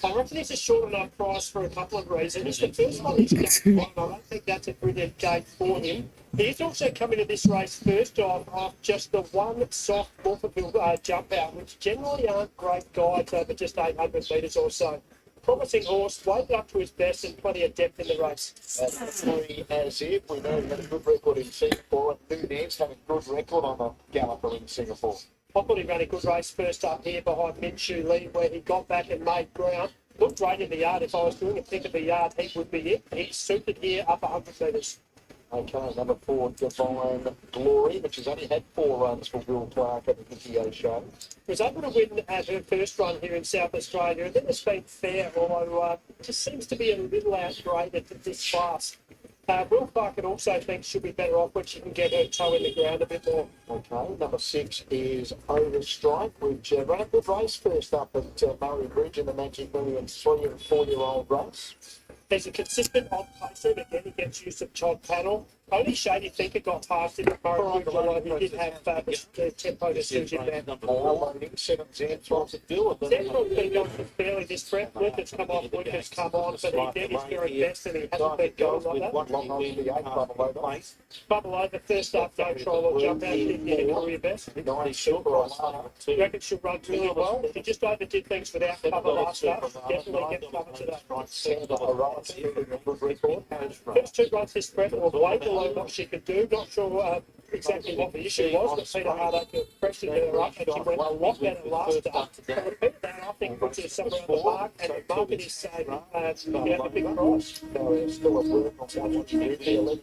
I reckon it's a short enough price for a couple of reasons. The first one is gate one. I don't think that's a brilliant gate for him. He's also coming to this race first off just the one soft Morphettville jump out, which generally aren't great guides over just 800 metres or so. Promising horse, weighted up to his best and plenty of depth in the race. Three as if we know he had a good record in Singapore, and Nunez had a good record on the galloper in Singapore. I thought he ran a good race first up here behind Minshu Lee, where he got back and made ground. Looked great in the yard. If I was doing a pick of the yard, he would be it. He's suited here up 100 metres. Okay, number 4, Divine Glory, which has only had 4 runs for Will Clark at the PGA show. Was able to win at her first run here in South Australia, and then it's been fair, although just seems to be a little outgraded at this class. Will Clark and also thinks she'll be better off when she can get her toe in the ground a bit more. Okay, number 6 is Overstrike, which ran a good race first up at Murray Bridge in the Magic Millions 3 and 4-year-old race. There's a consistent on pacer, and again he gets use of Todd Panel. Only Shady Thinker got past him at Murray Bridge, although he did have the tempo to suit him there. Loading 7 Xantron's a do it. Xantron's been going fairly this prep. Lucas come off, Lucas come on, but he did his very best and he hasn't been going like that. Long on the 8 Bubble over, first up, no trial or jump out, did his career best. 9 Silver Alana. You reckon she'll run really well? She just overdid things without cover last up. Definitely get cover today. First 2 runs this prep were way below what she could do. Not sure exactly what the issue was, but Peter Hardacre pressured her up and she went a lot better last up. But repeat that, I think, puts her somewhere on the mark, and the market is saying a big price. Still a work on someone to do the 11.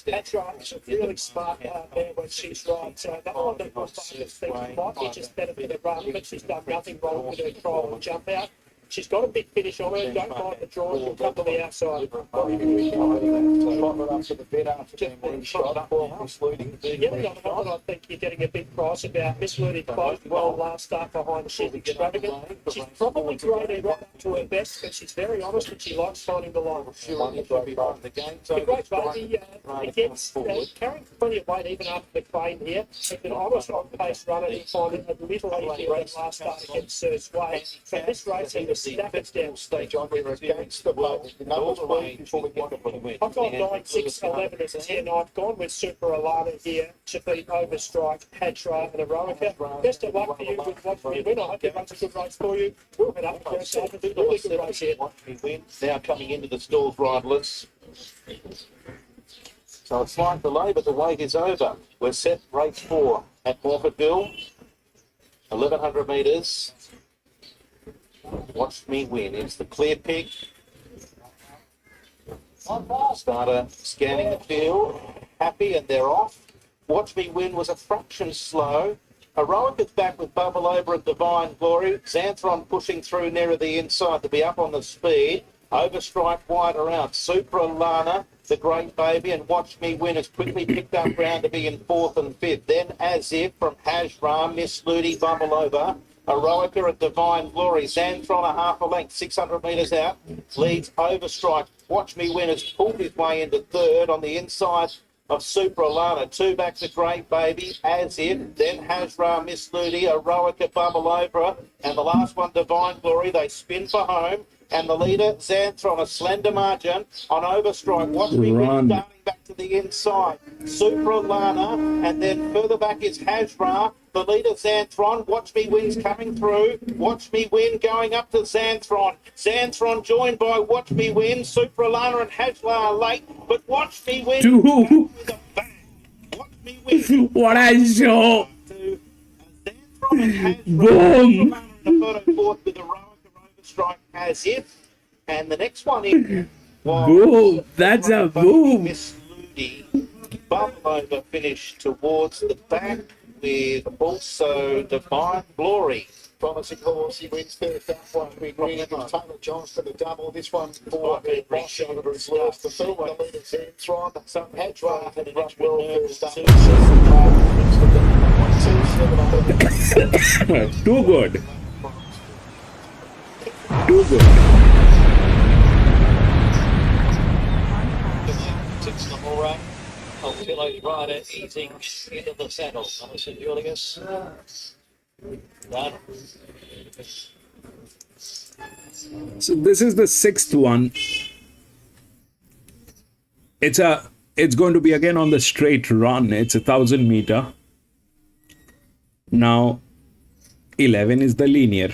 That's right, she's really smart there when she's right. So that one that was thinking might be just better for the run, but she's done nothing wrong with her trial and jump out. She's got a big finish on her, don't mind the draw, she'll come to the outside. Yeah, the other one I think you're getting a big price about. Miss Looney closed well last start behind She's Extravagant. She's probably graded right up to her best, but she's very honest and she likes finding the line. The great baby, against carrying plenty of weight even after the crane here. It's an honest on-pace runner who find it a little easier than last start against Sir's Way. So this race he was stack it down. Stage on here against the bloke. I've got 9, 6, 11 as a 10. I've gone with Super Alana here to beat Overstrike, Hatra and Eroica. Best of luck for you with Watch Me Win. I hope it runs a good race for you. We'll head up for a really good race here. Watch Me Win. Now coming into the stalls riderless. So it's like delay, but the wait is over. We're set race 4 at Morphettville. 1,100 metres. Watch Me Win. It's the clear pick. Starter scanning the field. Happy and they're off. Watch Me Win was a fraction slow. Heroic is back with Bubble Over at Divine Glory. Xanthron pushing through nearer the inside to be up on the speed. Overstrike wider out. Super Alana, the great baby, and Watch Me Win has quickly picked up ground to be in 4th and 5th. Then As If from Hajram, Miss Ludi, Bubble Over. Eroica at Divine Glory. Xanthron a half a length, 600 metres out. Leads Overstrike. Watch Me Win has pulled his way into 3rd on the inside of Super Alana. 2 back to Great Baby, As If. Then Hajra, Miss Ludi, Eroica, Bubble Over. And the last one, Divine Glory. They spin for home. And the leader, Xanthron, a slender margin on Overstrike. Watch Me Win darting back to the inside. Super Alana, and then further back is Hajra. The leader, Xanthron. Watch Me Win's coming through. Watch Me Win going up to Xanthron. Xanthron joined by Watch Me Win. Super Alana and Hajra are late, but Watch Me Win with a bang. Watch Me Win. What a show! To Xanthron and Hajra. Boom! Super Alana in the photo fourth with Eroica Overstrike As If. And the next one in was Boom! That's a boom! Miss Ludi. Bubble Over finished towards the back with also Divine Glory. Promising horse, he wins 3rd. That one we green. Taylor Johnston the double. This one for Ross over his last. The third one, the leader Xanthron. Hajra and run well first up. Too good. Too good. 6 in the whole run. of Pillo's rider easing into the saddle. Alison Julius. Done. So this is the sixth one. It's going to be again on the straight run. It's 1,000 meter. Now 11 is the linear,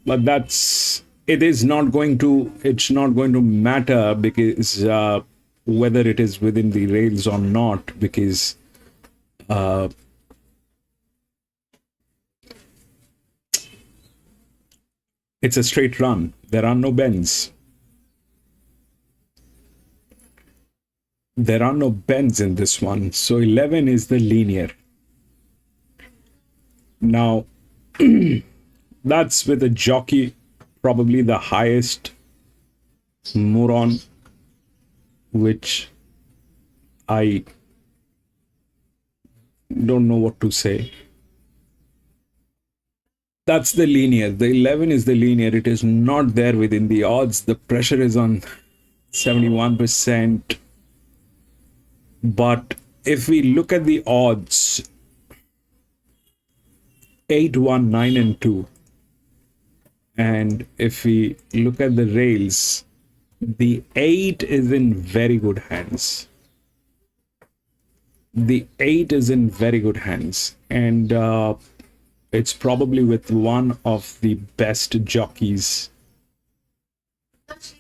but it's not going to matter because whether it is within the rails or not, because it's a straight run. There are no bends. There are no bends in this one. So 11 is the linear. Now, that's with a jockey, probably the highest moron, which I don't know what to say. That's the linear. The 11 is the linear. It is not there within the odds. The pressure is on 71%. But if we look at the odds, 8, 1, 9, and 2. And if we look at the rails, the 8 is in very good hands. The 8 is in very good hands. And it's probably with one of the best jockeys.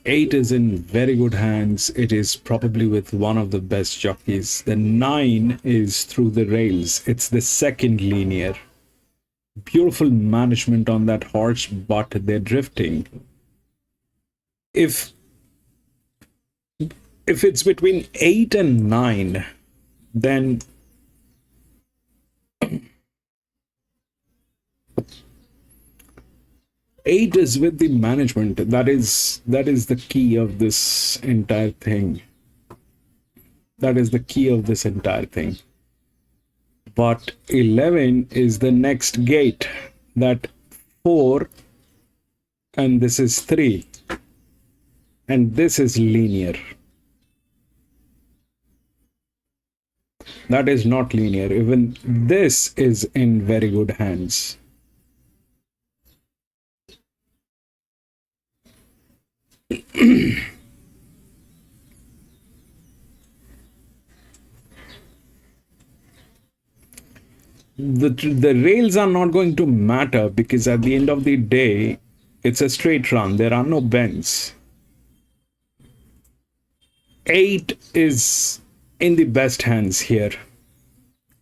8 is in very good hands. It is probably with one of the best jockeys. The 9 is through the rails. It's the second linear. Beautiful management on that horse, but they're drifting. If it's between 8 and 9, then eight is with the management. That is the key of this entire thing. That is the key of this entire thing. But 11 is the next gate. That 4 and this is 3. And this is linear. That is not linear. Even this is in very good hands. The rails are not going to matter because at the end of the day, it's a straight run. There are no bends. 8 is in the best hands here.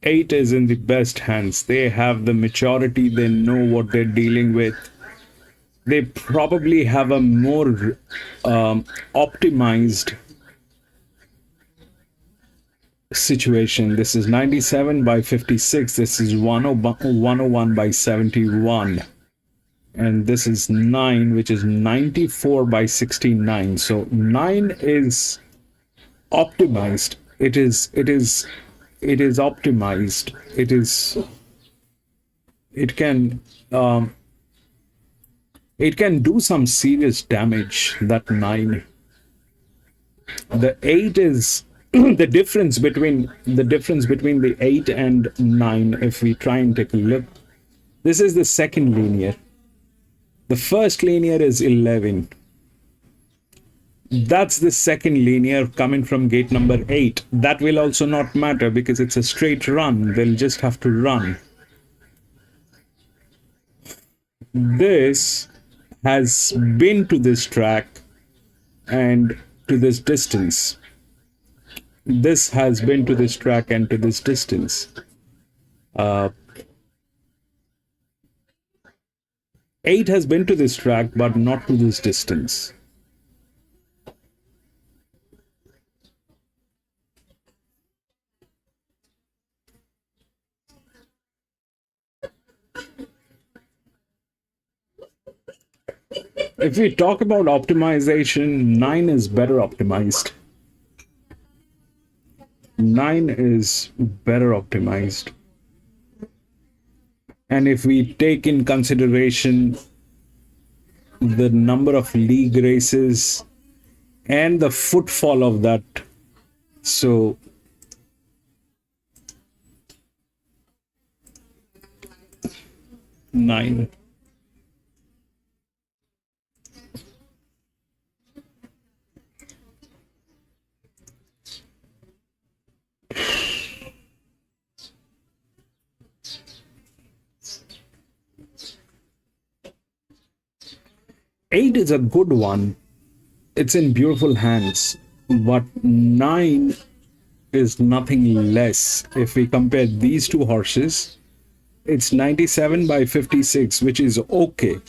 8 is in the best hands. They have the maturity. They know what they're dealing with. They probably have a more optimized situation. This is 97 by 56. This is 101 by 71. And this is 9, which is 94 by 69. So 9 is optimized. It is optimized. It can do some serious damage, that 9. The 8 is the difference between the 8 and 9. If we try and take a look, this is the second linear. The first linear is 11. That's the second linear coming from gate number 8. That will also not matter because it's a straight run. They'll just have to run. This has been to this track and to this distance. This has been to this track and to this distance. 8 has been to this track, but not to this distance. If we talk about optimization, 9 is better optimized. 9 is better optimized. And if we take in consideration the number of league races and the footfall of that, so 9. Eight is a good one. It's in beautiful hands, but 9 is nothing less. If we compare these two horses, it's 97 by 56, which is okay.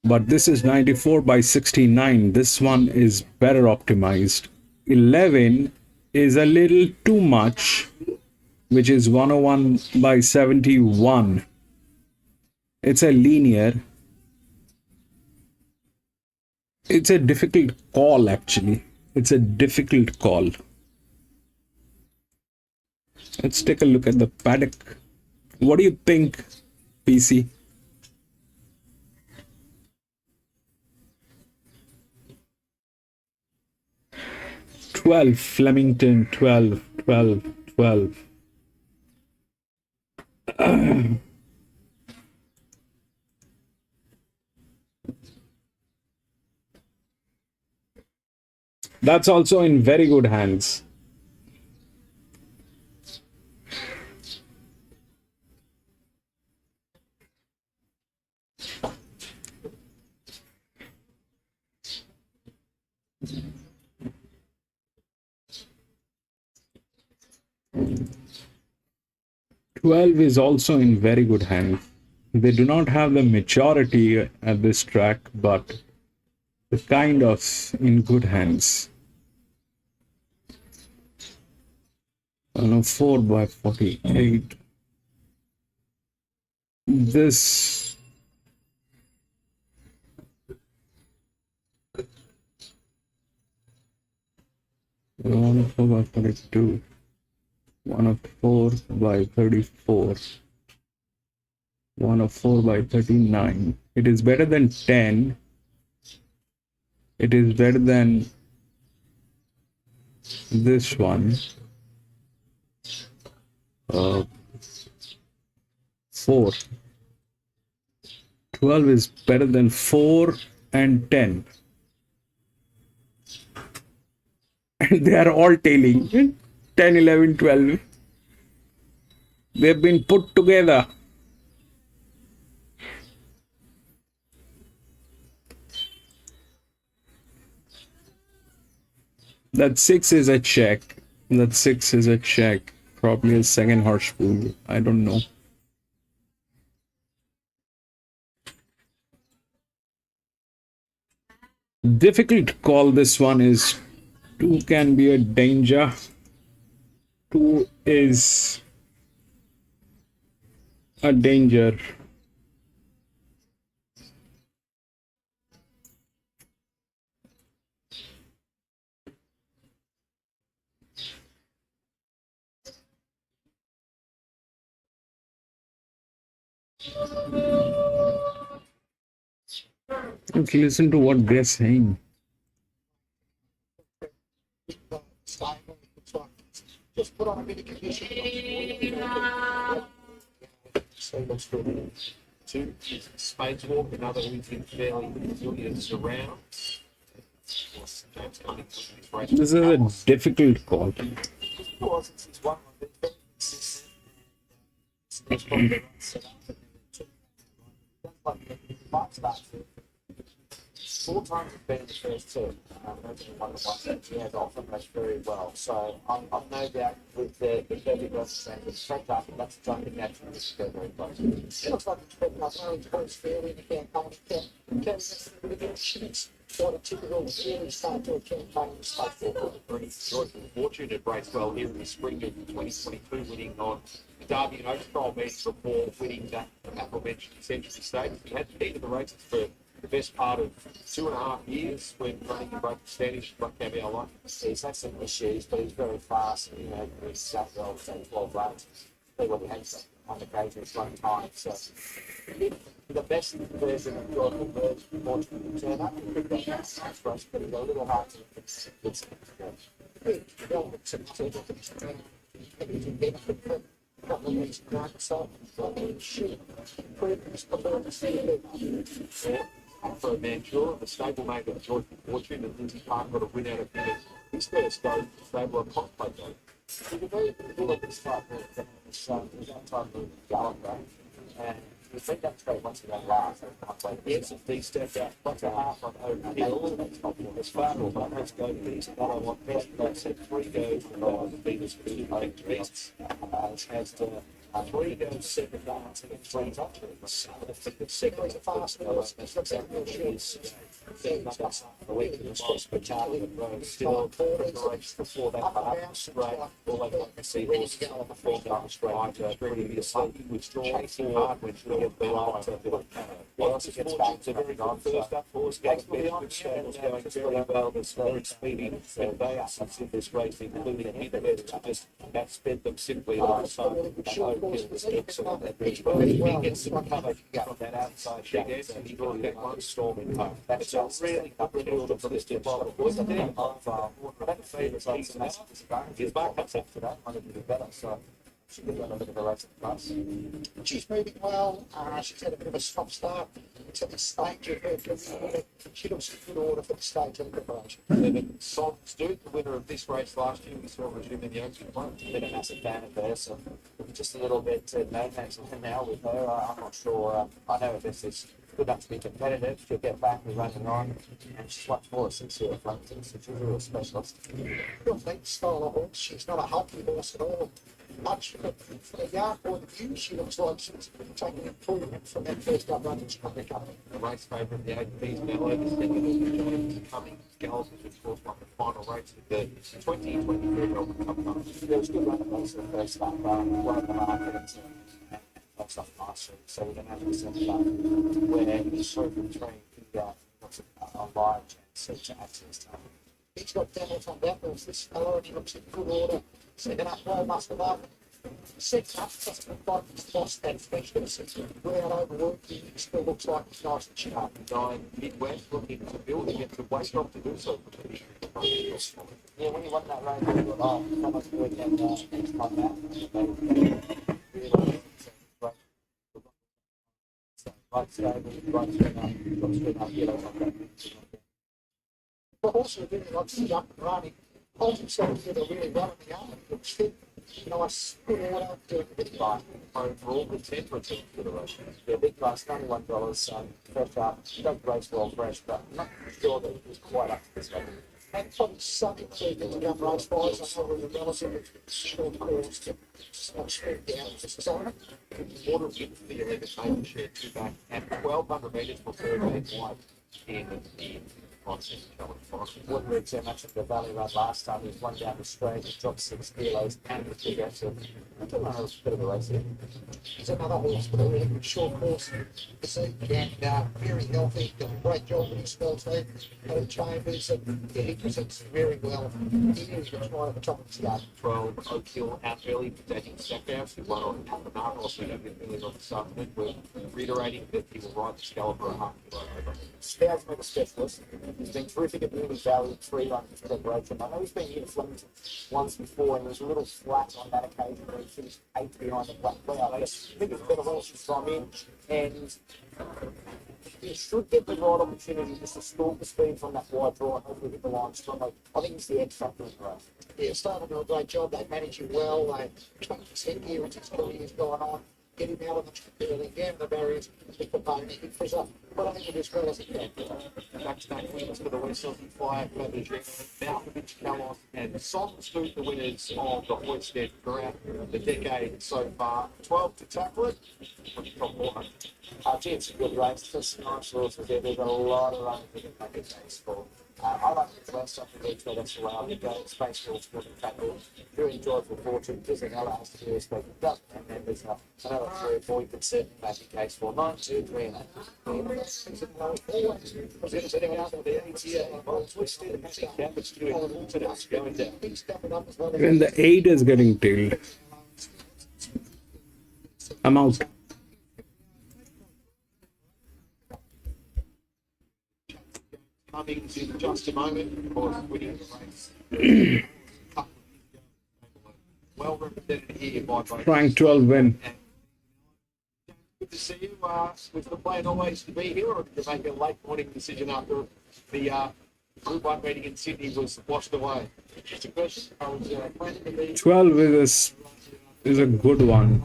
But this is 94 by 69. This one is better optimized. 11 is a little too much, which is 101 by 71. It's a linear. It's a difficult call, actually. It's a difficult call. Let's take a look at the paddock. What do you think, PC? Flemington, 12. That's also in very good hands. Twelve is also in very good hands. They do not have the maturity at this track, but they're kind of in good hands. 4 by 48. This one of 4 by 42. 104 by 34. 104 by 39. It is better than 10. It is better than this one. 4. 12 is better than 4 and 10. And they are all tailing. 10, 11, 12. They've been put together. That 6 is a check. That 6 is a check. Probably a second horse pool. I don't know. Difficult call. This one is 2 can be a danger. 2 is a danger. Okay, listen to what they're saying. Just put on a bit of condition. So looks good. 2 is Spades Walk, another who's in fairly resilient around. This is a difficult call. Four times it's been in the first two. That's one of the ones that he has often does very well. So I've no doubt with the perfect representation, the straight up, that's something naturally to go very close. It looks like it's been like no points fairly in the campaign. Can what a typical early start to a campaign in state football. Fortune had raced well here in the spring of 2022, winning on the Derby and Oaks trial meets before winning that aforementioned Century State. He had been in the races for the best part of 2.5 years when running in both the Spanish and Cameo Life. He's had some issues, but he's very fast. You know, he's sat well within 12 runs. People he has on occasion is one time. So the best version of your birds want to turn up and pick that nice race, but it's a little hard to couple of weeks ago, so she previous performance. For a man, sure, the stable made a joyful fortune, and Lindsay Park got a win out of him. His first go, stable of hot plate though. You can very good at this type of that type of gallop, right? And we think that straight once again last. Yes, if these stepped out, what's a half on overhill, as far as but let's go to these. I don't want best, I said 3 goes for the Venus Beauty Lake Beasts. Has 3 goes, 7 darts and 3 touches. The second fast horse, that's exactly the week in the sports spectacular road. Still, before that part, straight, all they want to see horses on the 4 down straight, previously, which chasing hard when we get the line to the once it gets back to very good first up horse, gets better, good stables going very well, there's very speedy, and they are in this race, including Hinderhead, to just outsped them simply last time. Oakhill was excellent at Bridgeport. He gets some cover from that outside big end, and he got that one storming home. That's a really good field of the listed bottom. Was it there? That favourite race, and his back comes up today. I think it'll be better, so she could run a bit of a race at the class. She's moving well. She's had a bit of a stop start to this stage of her career. She looks in good order for the stage of the preparation. Songs do, the winner of this race last year, we saw resume in the Open one. Been a massive fan of her, so just a little bit no-thanks now with her. I'm not sure. I know this is good enough to be competitive. She'll get back and running on, and she's much more since here at Flemington, so she's a real specialist. Real neat style of horse. She's not a hulky horse at all. Much from a yard point of view, she looks like she's taking improvement from that first up run in Scotland Cup. The race favourite, the 8B's Mellow, the second coming Gallop, which of course won the final race of the 2023 Melbourne Cup run. There was good running race in the first up, one of the markets, and that's off nicely. So we're going to have to set up where he's through from train a large chance to access time. He's got damage on that horse. This fellow, and he looks in good order. Second up, well, must have up. Six up, just been fighting his boss that especially without overworking. He still looks like he's nice and sharp. 9 Midwest looking to build against the weight drop to do so. Yeah, when you won that race, you thought, oh, how much weekend next time out? Right stable, right straight up, yellow on that. But also really likes to jump and running. Holds himself together really well in the arm. Looks fit, nice, good order, doing a bit of fine. Overall, the temperature for the race. Yeah, big price, $91. Fresh up, don't race well fresh, but I'm not sure that it was quite up to this level. And probably something to become race wise. I know we're a relatively short course to not sprint down just as on it. Water in for the 11 maiden share 2 back and 1,200 metres for 13 wide in the contest challenge final. Wouldn't read too much of the valley run last time. He was one down the straight, he dropped 6 kilos, and was progressive. I don't know, it was a bit of a race here. He's another horse with a really good short course this evening and very healthy. Did a great job with his spell team. Had Chambers and yeah, he presents very well. He is right at the top of his yard. 12 Oakhill out early, taking Stackhouse, who won on the mark, also going to be early on this afternoon. We're reiterating that he will ride the Scalper a half kilo over. Spou's been a specialist. He's been terrific at Newbie Valley, 3 runs for preparation. I know he's been here in Flemington once before and he was a little flat on that occasion where he finished 8th behind the black cloud. I think it's better horses from him and he should get the right opportunity just to stalk the speed from that wide draw and hopefully get the line strongly. I think he's the X factor in the race. Yeah, starting to do a great job. They manage him well. They 20% here as his career's going on. Get him out of the track early, down the barriers, pick the pony, he fizz up. But I think it is well as he can. Back-to-back winners for the West Aussie Fire, Malkovich, Kalos, and Son Scoot, the winners of the Hoysted throughout the decade so far. 12 to tackle it from the top 100. Gee, it's a good race. Just nice horses there. There's a lot of runs we can make a case for. I like the West Aussie League, so that's allowed to go. Space Force, good tackle. Very enjoyable fortune. Disneyella has to be respected. And then there's another 3 or 4 you could certainly make a case for. 9, 2, 3, and 8. Was anyone else with the ATA? Well, Twisted, Handicapping's doing alternatives going down. Even the 8 is getting tailed. I'm out. Cummings in just a moment, of course, winning the race. well represented here by both. Rank 12 win. Good to see you. Was the plan always to be here, or did you make a late morning decision after the Group 1 meeting in Sydney was washed away? Just a question. I was planning to be 12 is a good one.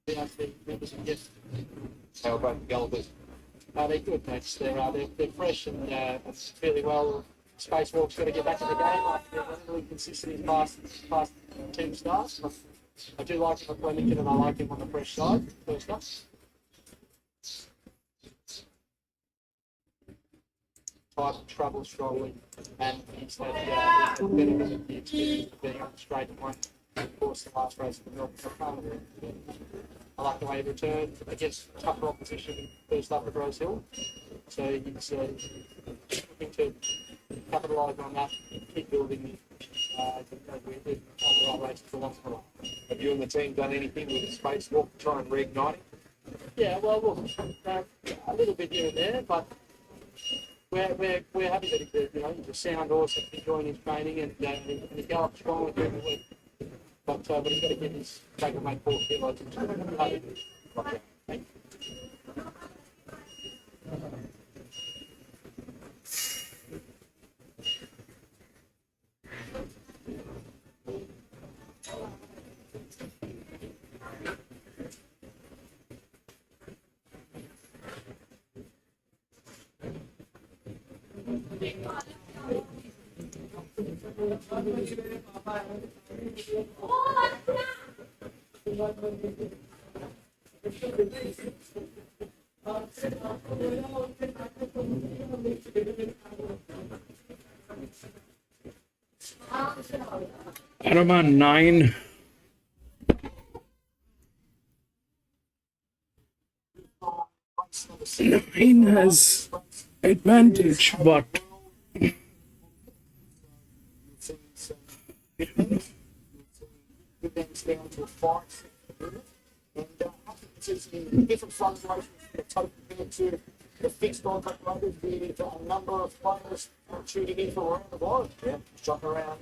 the members and guests. How about the Gulliver's? They're good, mates. They're fresh and fairly well. Spacewalk's got to get back in the game after they're really consistent in past team starts. But I do like him at Flemington and I like him on the fresh side, first up. Type of trouble strongly, and he's had better than the experience of being on the straight and one. Of course, the last race of the Melbourne Cup. I like the way he returned against tougher opposition first up at Rose Hill. So he's looking to capitalise on that, keep building on the right race for once more. Have you and the team done anything with the spacewalk to try and reignite it? Yeah, well, look, a little bit here and there, but we're happy that he's a sound horse that's enjoying his training and he gallops strongly through the week. But he's got to get his take and make 4 kilos into Arama 9. Nine has advantage, but down to a 5 and different fluctuations from the total compared to the fixed on operators with a number of players tuning in from around the world. Yeah, shop around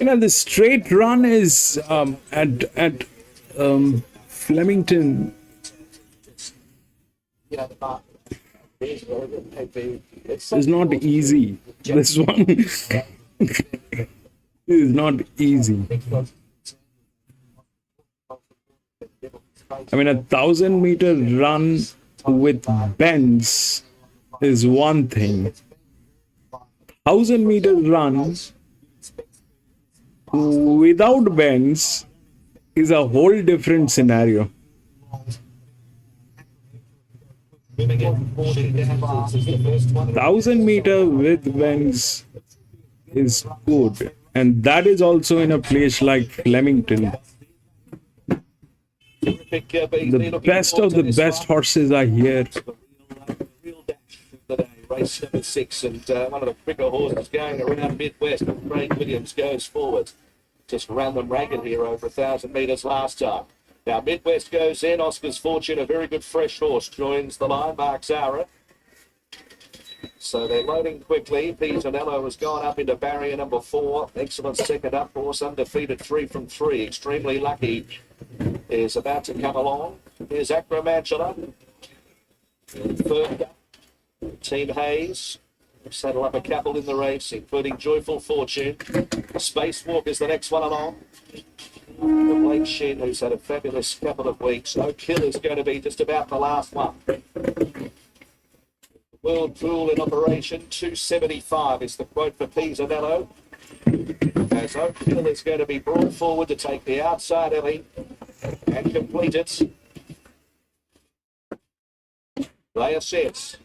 and the straight run is at Flemington the market is not easy. This one is not easy. I mean, 1,000-meter run with bends is one thing. 1,000-meter run without bends is a whole different scenario. 1,000-meter with bends is good, and that is also in a place like Flemington. The best of the best horses are here. Race number 6, and one of the quicker horses going around Midwest. Craig Williams goes forward. Just ran them ragged here over 1,000 metres last time. Now Midwest goes in. Oscar's Fortune, a very good fresh horse, joins the line. Mark Zara. So they're loading quickly. Pisanello has gone up into barrier number 4. Excellent second up horse, undefeated 3 from 3. Extremely Lucky is about to come along. Here's Acromantula. Third up, Team Hayes. Saddle up a couple in the race, including Joyful Fortune. Spacewalk is the next one along. Blake Shin, who's had a fabulous couple of weeks. Oak Hill is going to be just about the last one. World Pool in operation, 275 is the quote for Pisanello. As Oak Hill is going to be brought forward to take the outside alley and complete it. They are set.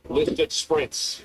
Listed sprints.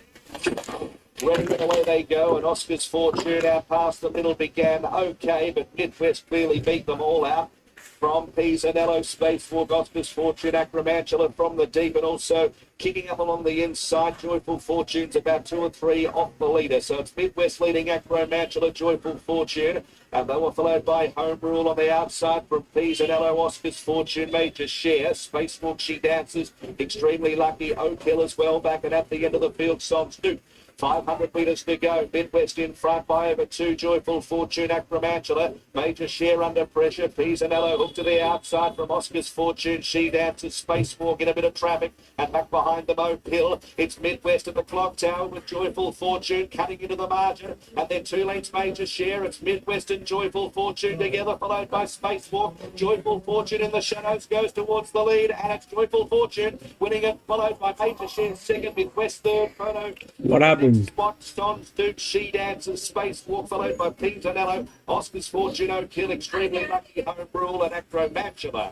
Ready and away they go, and Oscar's Fortune out past the middle began okay, but Midwest clearly beat them all out. From Pisanello, Spacewalk, Oscar's Fortune, Acromantula from the deep, and also kicking up along the inside. Joyful Fortune's about 2 or 3 off the leader. So it's Midwest leading Acromantula, Joyful Fortune, and they were followed by Home Rule on the outside from Pisanello, Oscar's Fortune, Major Share. Spacewalk, She Dances, Extremely Lucky, Oak Hill as well, back and at the end of the field, Songs Duke. 500 metres to go. Midwest in front by over 2. Joyful Fortune, Acromantula. Major Share under pressure. Pisanello hooked to the outside from Oscar's Fortune. She down to Spacewalk in a bit of traffic. And back behind the Mo Pill. It's Midwest at the clock tower with Joyful Fortune cutting into the margin. And then 2 lengths Major Share. It's Midwest and Joyful Fortune together, followed by Spacewalk. Joyful Fortune in the shadows goes towards the lead. And it's Joyful Fortune winning it, followed by Major Share second. Midwest third. Photo. What happened? Spot, Ston's Duke, She Dances, Spacewalk, followed by Pintanello, Oscar's Fortune, O'Kill, Extremely Lucky, Home Rule, and Acromantula.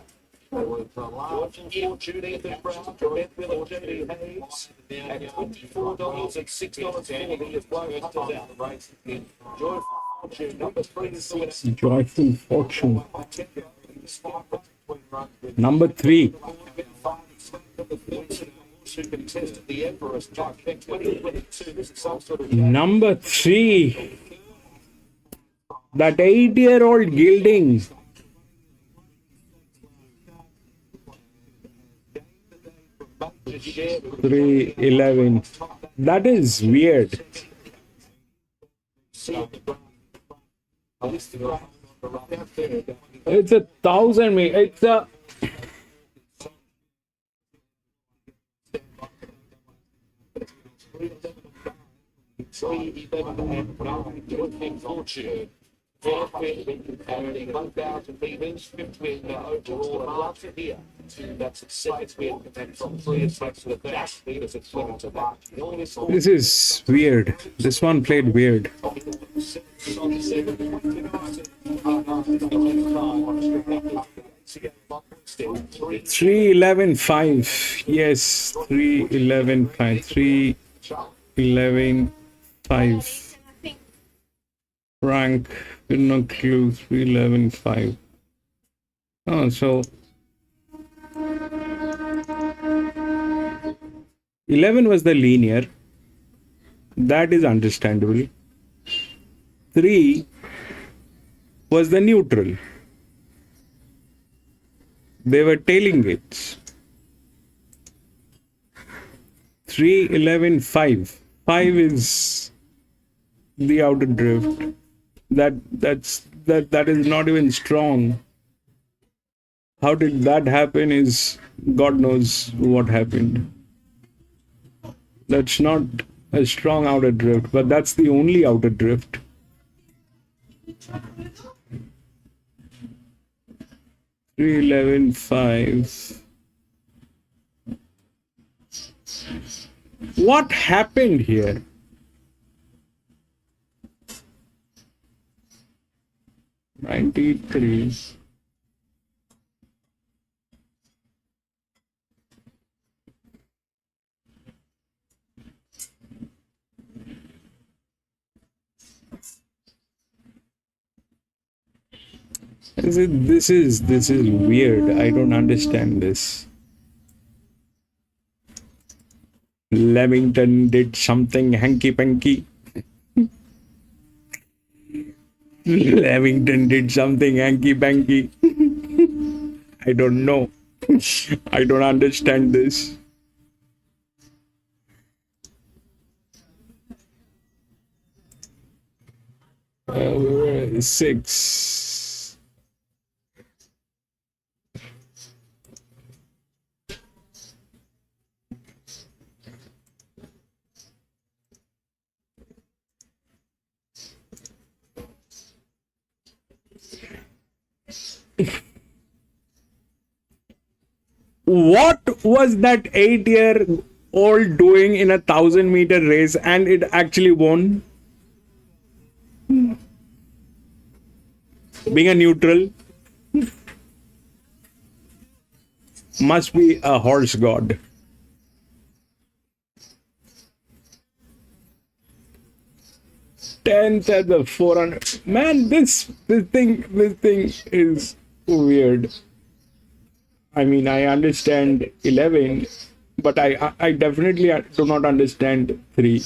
Fortune, Ethan Brown, Beth Miller, Jamie Hayes, at $24 and $6.40 is blown up out the race. Joyful Fortune, number 3 is the winner. Joyful Fortune. Number 3. Who contested the Emperor's Cup in 2022. This is some sort of Number 3. That 8-year-old gilding. 311. That is weird. It's 1,000 meters. It's a Fortune. Fourth win, averaging 1,000 metres, fifth win overall, and lots of here. That's its second win, and then from 3 and 6 to the 1,000 metres at 12 to March. This is weird. This one played weird. 311.5. Yes, 311.5. 311.5. Rank, no clue. 311.5. Oh, so 11 was the linear. That is understandable. 3 was the neutral. They were tailing it. 311.5. 5 is the outer drift. That is not even strong. How did that happen is God knows what happened. That's not a strong outer drift, but that's the only outer drift. $311.5. What happened here? $93. This is weird. I don't understand this. Flemington did something hanky-panky. Flemington did something hanky-panky. I don't know. I don't understand this. Six. What was that 8-year-old doing in a 1,000-meter race and it actually won? Being a neutral must be a horse god. Tenth at the 400. Man, this thing is weird. I mean, I understand 11, but I definitely do not understand 3.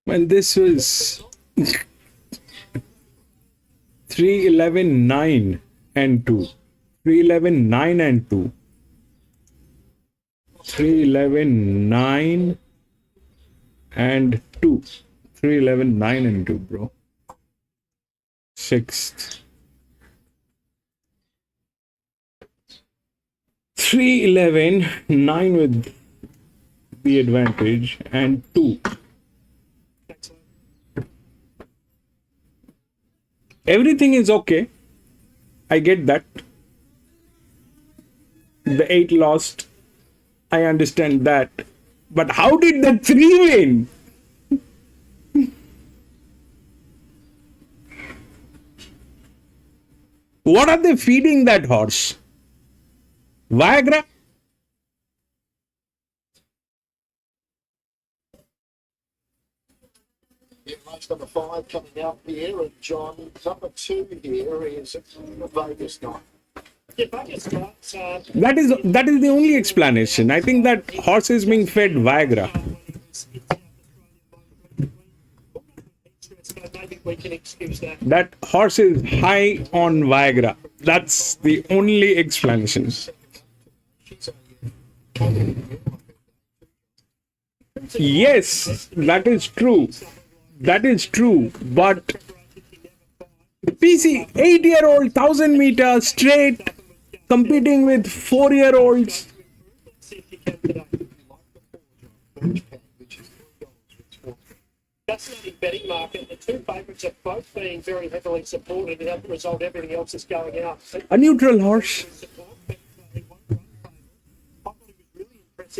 Well, this was 311 9 and 2. 311 9 and 2. 311 9 and 2. 311 9 and 2, bro. Sixth. 311 9 with the advantage and 2. Everything is okay. I get that. The 8 lost. I understand that. But how did the 3 win? What are they feeding that horse? Viagra? Yeah, race number 5 coming out here, and John, number 2 here is Vegas Night. Yeah, Vegas Night. That is the only explanation. I think that horse is being fed Viagra. Maybe we can excuse that. That horse is high on Viagra. That's the only explanation. Yes, that is true. That is true. But PC, 8-year-old, 1,000 meters straight, competing with 4-year-olds. Fascinating betting market. The 2 favourites are both being very heavily supported, and as a result, everything else is going out. A neutral horse. I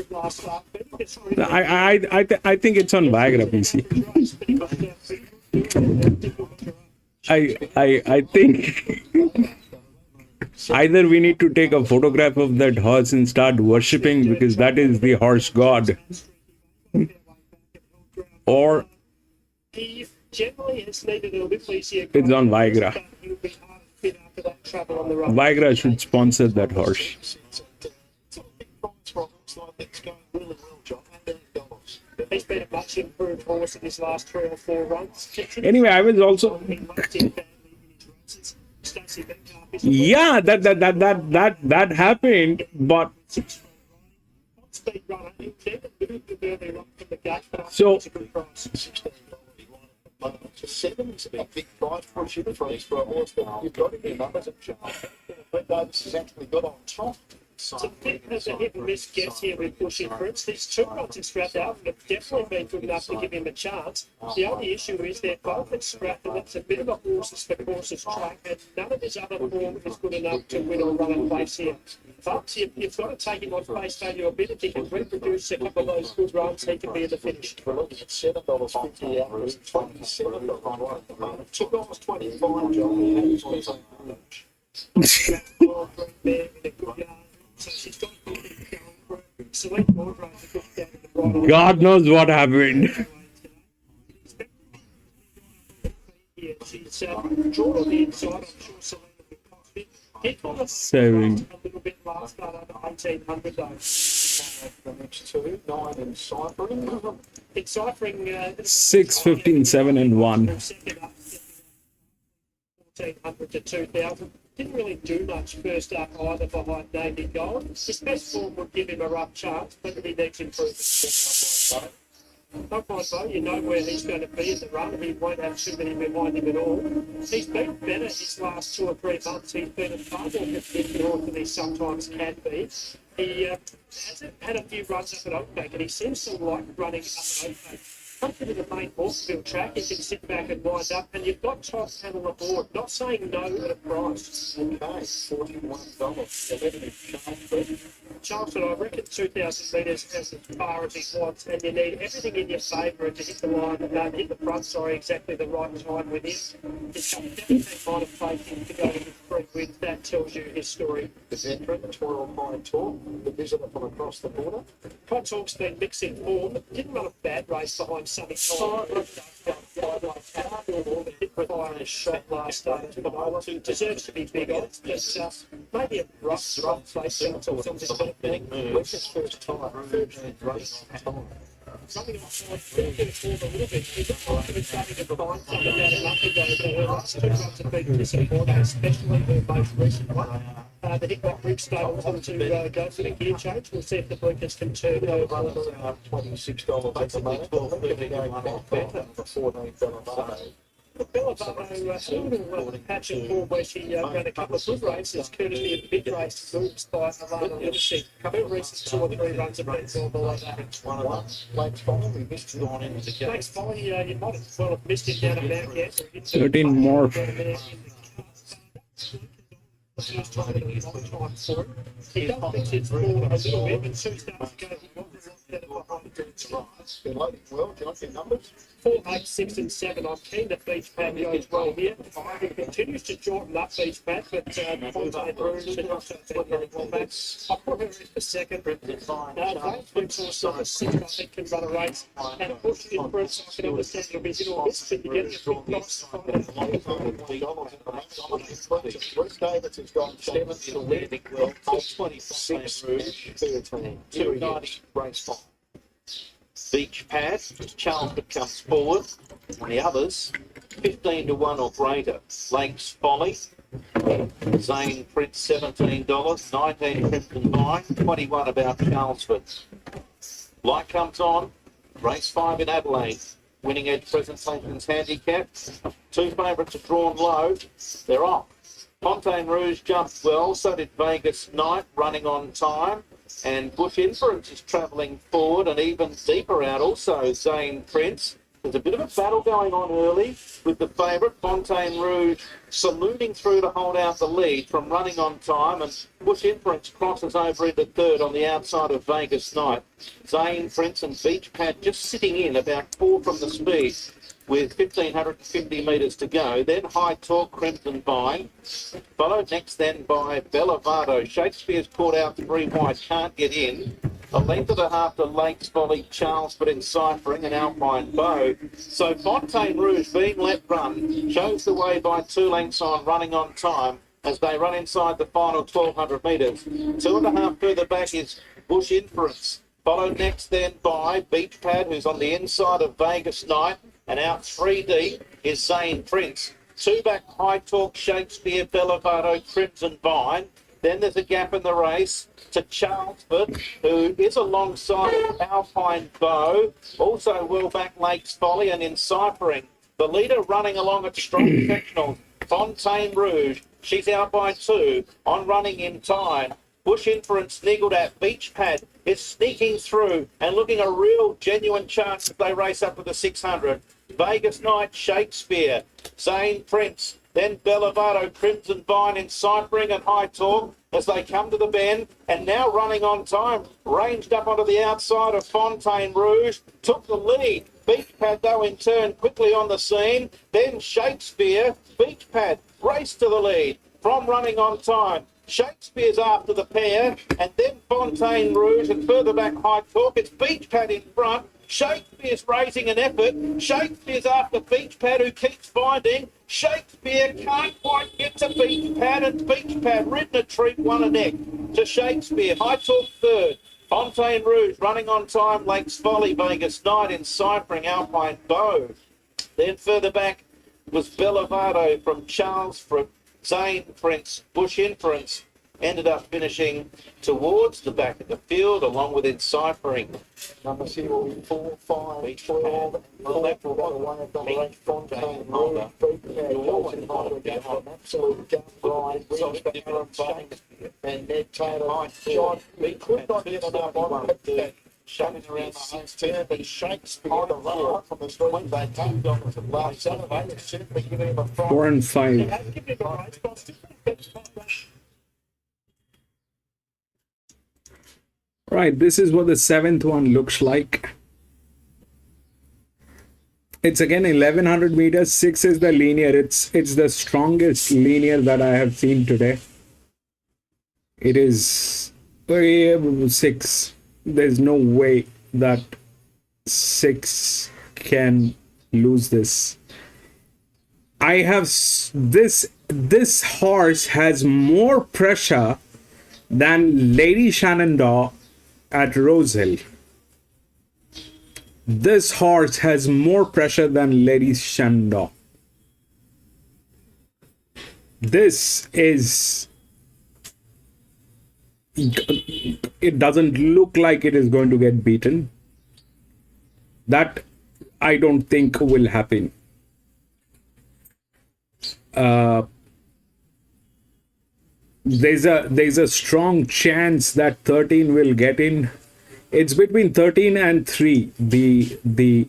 think it's on Viagra, PC. I think either we need to take a photograph of that horse and start worshipping, because that is the horse god, or He generally has needed a little easier. it's on Viagra. But he'll be hard to fit after that travel on the road. Viagra should sponsor that horse. He's been a much improved horse in his last 3 or 4 runs. Anyway, I was also yeah, that happened, but so 7 is a big price for a sugar freeze for a horse that you've got to get numbers of charge. But Davis has actually got on top. It's a bit of a hit and miss guess here with pushing fruits. These 2 runs in Strathalbyn have definitely been good enough to give him a chance. The only issue is they're both at Strath, and it's a bit of a horses for courses track, and none of his other form is good enough to win or run a place here. But you've got to take him on face value a bit. If he can reproduce a couple of those good runs, he can be at the finish. We're looking at $7.50 out. It's $27 at the moment. $2.25, John. God knows what happened. She's drawn on the inside. I'm sure Selena will be 7. a little bit last start under 1,800 though. The next 2, 9 and Ciphering. In ciphering, 6, 15, 7 and 1. 1,400 to 2,000. Didn't really do much first up either behind Navy Gold. His best form would give him a rough chance, but he needs improvement. Don't mind though, you know where he's going to be at the run. He won't have too many behind him at all. He's been better his last 2 or 3 months. He's been a far more competitive horse than he sometimes can be. He hasn't had a few runs up at Oakbank, and he seems to like running up at Oakbank. Come to the main Horsfield track, he can sit back and wind up, and you've got top panel aboard. Not saying no at a price. Okay, $41. Charlton, I reckon 2,000 metres as far as he wants, and you need everything in your favour to hit the line, hit the front, exactly the right time with him. He's got 17 line of faith in to go to the 3 wins. That tells you his story. The veteran, 12 High Talk, the visitor from across the border. High Talk's been mixing form, didn't run a bad race behind Sunny Time. the hit fire shot last start deserves to be big odds, but maybe a rough place to Where's his first time? something like that. A little bit. He looked like he was starting to find something about a month ago, but her last 2 months have been disappointing, especially her most recent one. The Hicklock Ridge stable on to go for the gear change. We'll see if the blinkers can turn over. $26 at the moment. Better for $14. Bella patch and form where she ran a couple of good races, courtesy of big race moves by Alana Legacy. Her recent 2 or 3 runs have been all below that. Blake's Folly, we missed it on into the game. Blake's Folly, you might as well have missed it down at Mount Yet. 13 more. First time in a long time for him. He does fix his forward a little bit, but 2 starts ago he was better behind it. Been loading well. Do you like your numbers? 4, 8, 6 and 7. I'm keen that Beach Pad goes well here. He continues to shorten up Beach Pad, but Fontaine Rouge and also been very well back. I put her in for second. James also for 6, I think, can run a race. And Bush in first, I can understand it'll be hit or miss, but you're getting a big loss. Bruce Davis has gone 7 to 11. Well, 26 Rouge, 13. 290 race 5. Beach Pad, Charles comes forward, and the others 15 to 1 or greater. Lakes Folly, Zane Prince $17, 19 Crimson Vine, 21 about Charlesford. Light comes on, race 5 in Adelaide. Winning Edge Presentation's handicap. 2 favourites are drawn low, they're off. Fontaine Rouge jumped well, so did Vegas Knight, running on time. And Bush Inference is travelling forward and even deeper out also, Zane Prince. There's a bit of a battle going on early with the favourite, Fontaine Rouge, saluting through to hold out the lead from running on time, and Bush Inference crosses over into third on the outside of Vegas Knight. Zane Prince and Beach Pad just sitting in about 4 from the speed with 1,550 metres to go. Then High Talk, Crimson Vine, followed next then by Bellavado. Shakespeare's caught out 3 wide, can't get in. A length and a half to Lakes Folly, Charlesford enciphering, and Alpine Bow. So Fontaine Rouge, being let run, shows the way by 2 lengths on, running on time as they run inside the final 1,200 metres. 2.5 further back is Bush Inference. Followed next then by Beach Pad, who's on the inside of Vegas Knight, and out 3 deep is Zane Prince. 2 back, High Talk, Shakespeare, Bellavado, Crimson Vine. Then there's a gap in the race to Charlesford, who is alongside Alpine Bow. Also well back Lakes Folly and enciphering. The leader running along at strong sectional, Fontaine Rouge. She's out by 2 on running in time. Bush Inference niggled at. Beach Pad is sneaking through and looking a real genuine chance if they race up to the 600. Vegas Knight, Shakespeare, Zane Prince, then Bellavado, Crimson Vine, enciphering and High Talk as they come to the bend, and now running on time, ranged up onto the outside of Fontaine Rouge, took the lead. Beach Pad, though, in turn, quickly on the scene. Then Shakespeare, Beach Pad, race to the lead from running on time. Shakespeare's after the pair, and then Fontaine Rouge, and further back High Talk. It's Beach Pad in front. Shakespeare's raising an effort. Shakespeare's after Beach Pad, who keeps finding. Shakespeare can't quite get to Beach Pad, and Beach Pad ridden a treat, won a neck to Shakespeare. High Talk third. Fontaine Rouge running on time. Lakes Folly, Vegas Knight, enciphering Alpine Bow. Then further back was Bellavado from Charlesford. Zane Prince, Bush Inference ended up finishing towards the back of the field along with enciphering. Numbers here will be 4, 5, 12, and 4 that away of the Fontaine Rouge. Absolute gun ride. And Ned Taylor shot. He could not get enough on it. Shutting around the home turn, but Shakespeare, the runner from the street, they $2 last Saturday. It should be giving him a 4 and 5. Right, this is what the 7th one looks like. It's again 1100 meters. 6 is the linear. It's the strongest linear that I have seen today. It is 6. There's no way that 6 can lose this. I have this horse has more pressure than Lady Shenandoah at Rosehill. This horse has more pressure than Lady Shenandoah. This is, it doesn't look like it is going to get beaten. That I don't think will happen. There's a strong chance that 13 will get in. It's between 13 and 3. The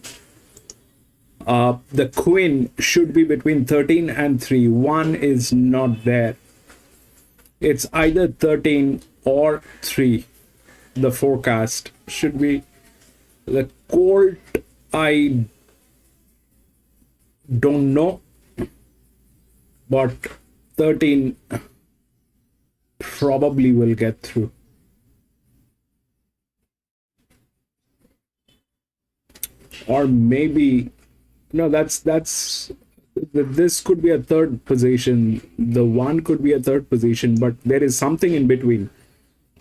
queen should be between 13 and 3. 1 is not there. It's either 13 or 3. The forecast should be the court. I don't know, but 13 probably will get through. Or maybe no, that's this could be a third position. The 1 could be a third position, but there is something in between.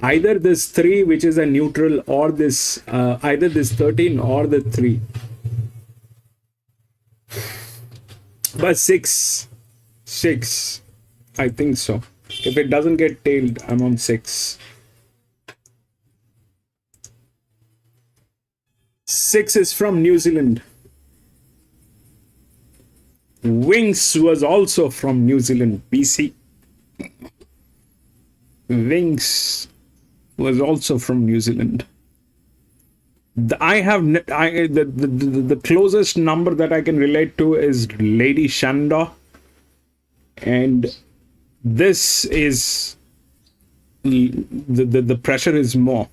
Either this 3, which is a neutral, or this either this 13 or the 3. But 6, I think so. If it doesn't get tailed, I'm on 6. 6 is from New Zealand. Wings was also from New Zealand. BC. Wings was also from New Zealand. The closest number that I can relate to is Lady Shenandoah, and this is the pressure is more.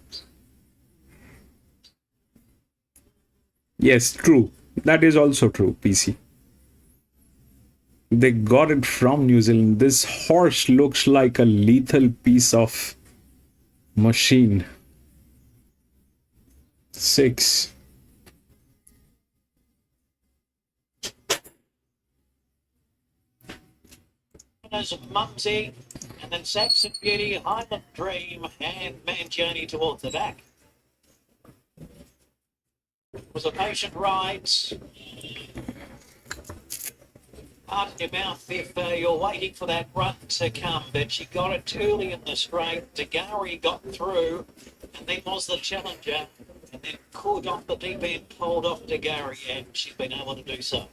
Yes, true. That is also true, PC. They got it from New Zealand. This horse looks like a lethal piece of machine. 6. There's Mumsy, and then Saxon Beauty, Highland Dream, and Mangione towards the back. It was a patient ride. Open your mouth if you're waiting for that run to come, but she got it early in the straight. Degari got through, and then was the challenger, and then caught off the deep end, pulled off Degari, and she's been able to do so.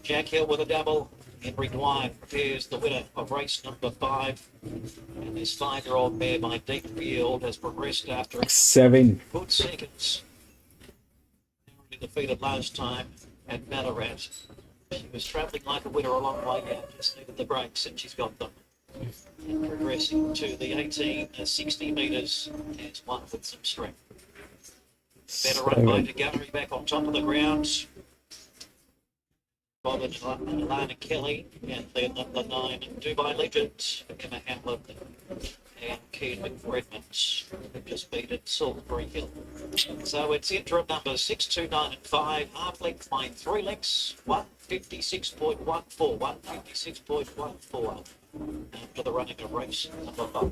Jack Hill with a double. Henry Dwyer prepares the winner of race number 5. And this 5-year-old mare by Deep Field has progressed after 7 good seconds. Narrowly defeated last time at Ballarat. She was travelling like a winner a long way out, just needed the brakes, and she's got them. And progressing to the 1860 metres as one with some strength. Better run by Degari back on top of the ground. Bob and Alana Kelly, and then the 9 Dubai Legend, Emma Hamlin, and Keane McFredmond have just beat it Salisbury Hill. So it's interim numbers 6, 2, 9, and 5, half length by 3 lengths, 156.14, 156.14 after the running of race number 5.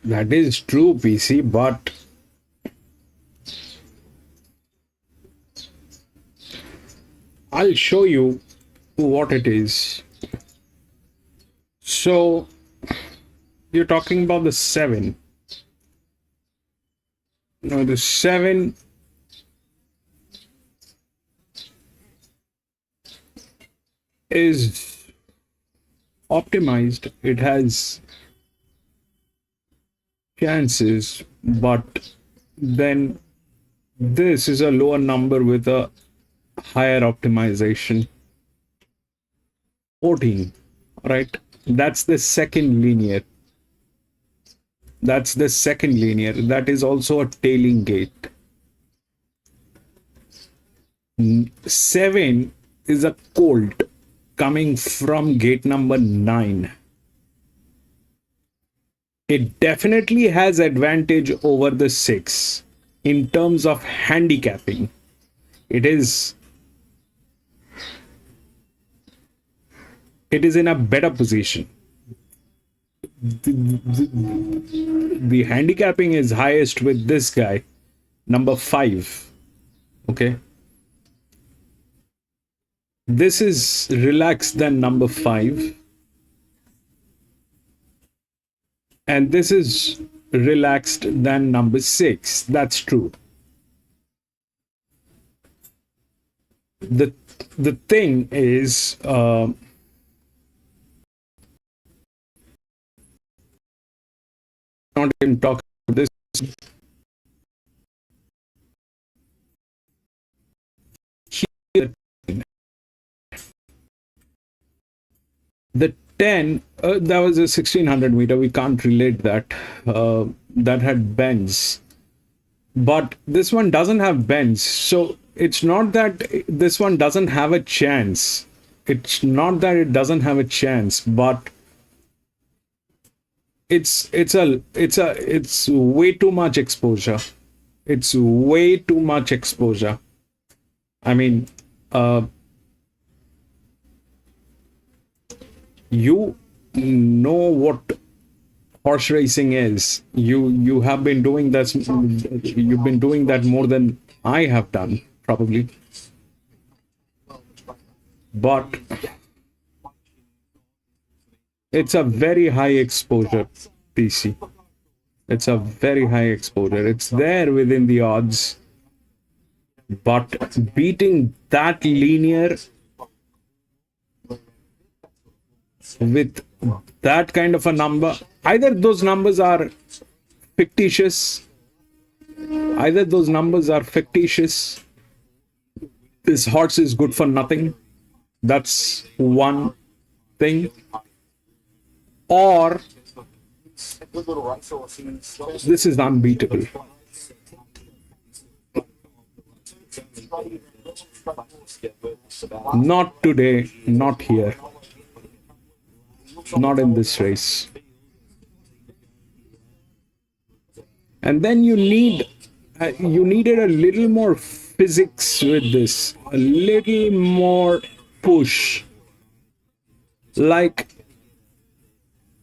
That is true, PC, but I'll show you what it is. So you're talking about the 7. Now the 7 is optimized. It has chances, but then this is a lower number with a higher optimization. 14, right? That's the second linear. That's the second linear. That is also a tailing gate. 7 is a colt coming from gate number 9. It definitely has advantage over the 6 in terms of handicapping. It is in a better position. The handicapping is highest with this guy, number 5. Okay. This is relaxed than number 5. And this is relaxed than number 6. That's true. The thing is, not even talk about this. The 10, that was a 1600 meter. We can't relate that. That had bends. But this one doesn't have bends. So it's not that this one doesn't have a chance. It's not that it doesn't have a chance, but it's way too much exposure. It's way too much exposure. I mean, you know what horse racing is. You have been doing that. You've been doing that more than I have done, probably. But it's a very high exposure, PC. It's a very high exposure. It's there within the odds. But beating that linear with that kind of a number, either those numbers are fictitious. This horse is good for nothing. That's one thing. Or this is unbeatable. Not today, not here. Not in this race. And then you needed a little more physics with this, a little more push, like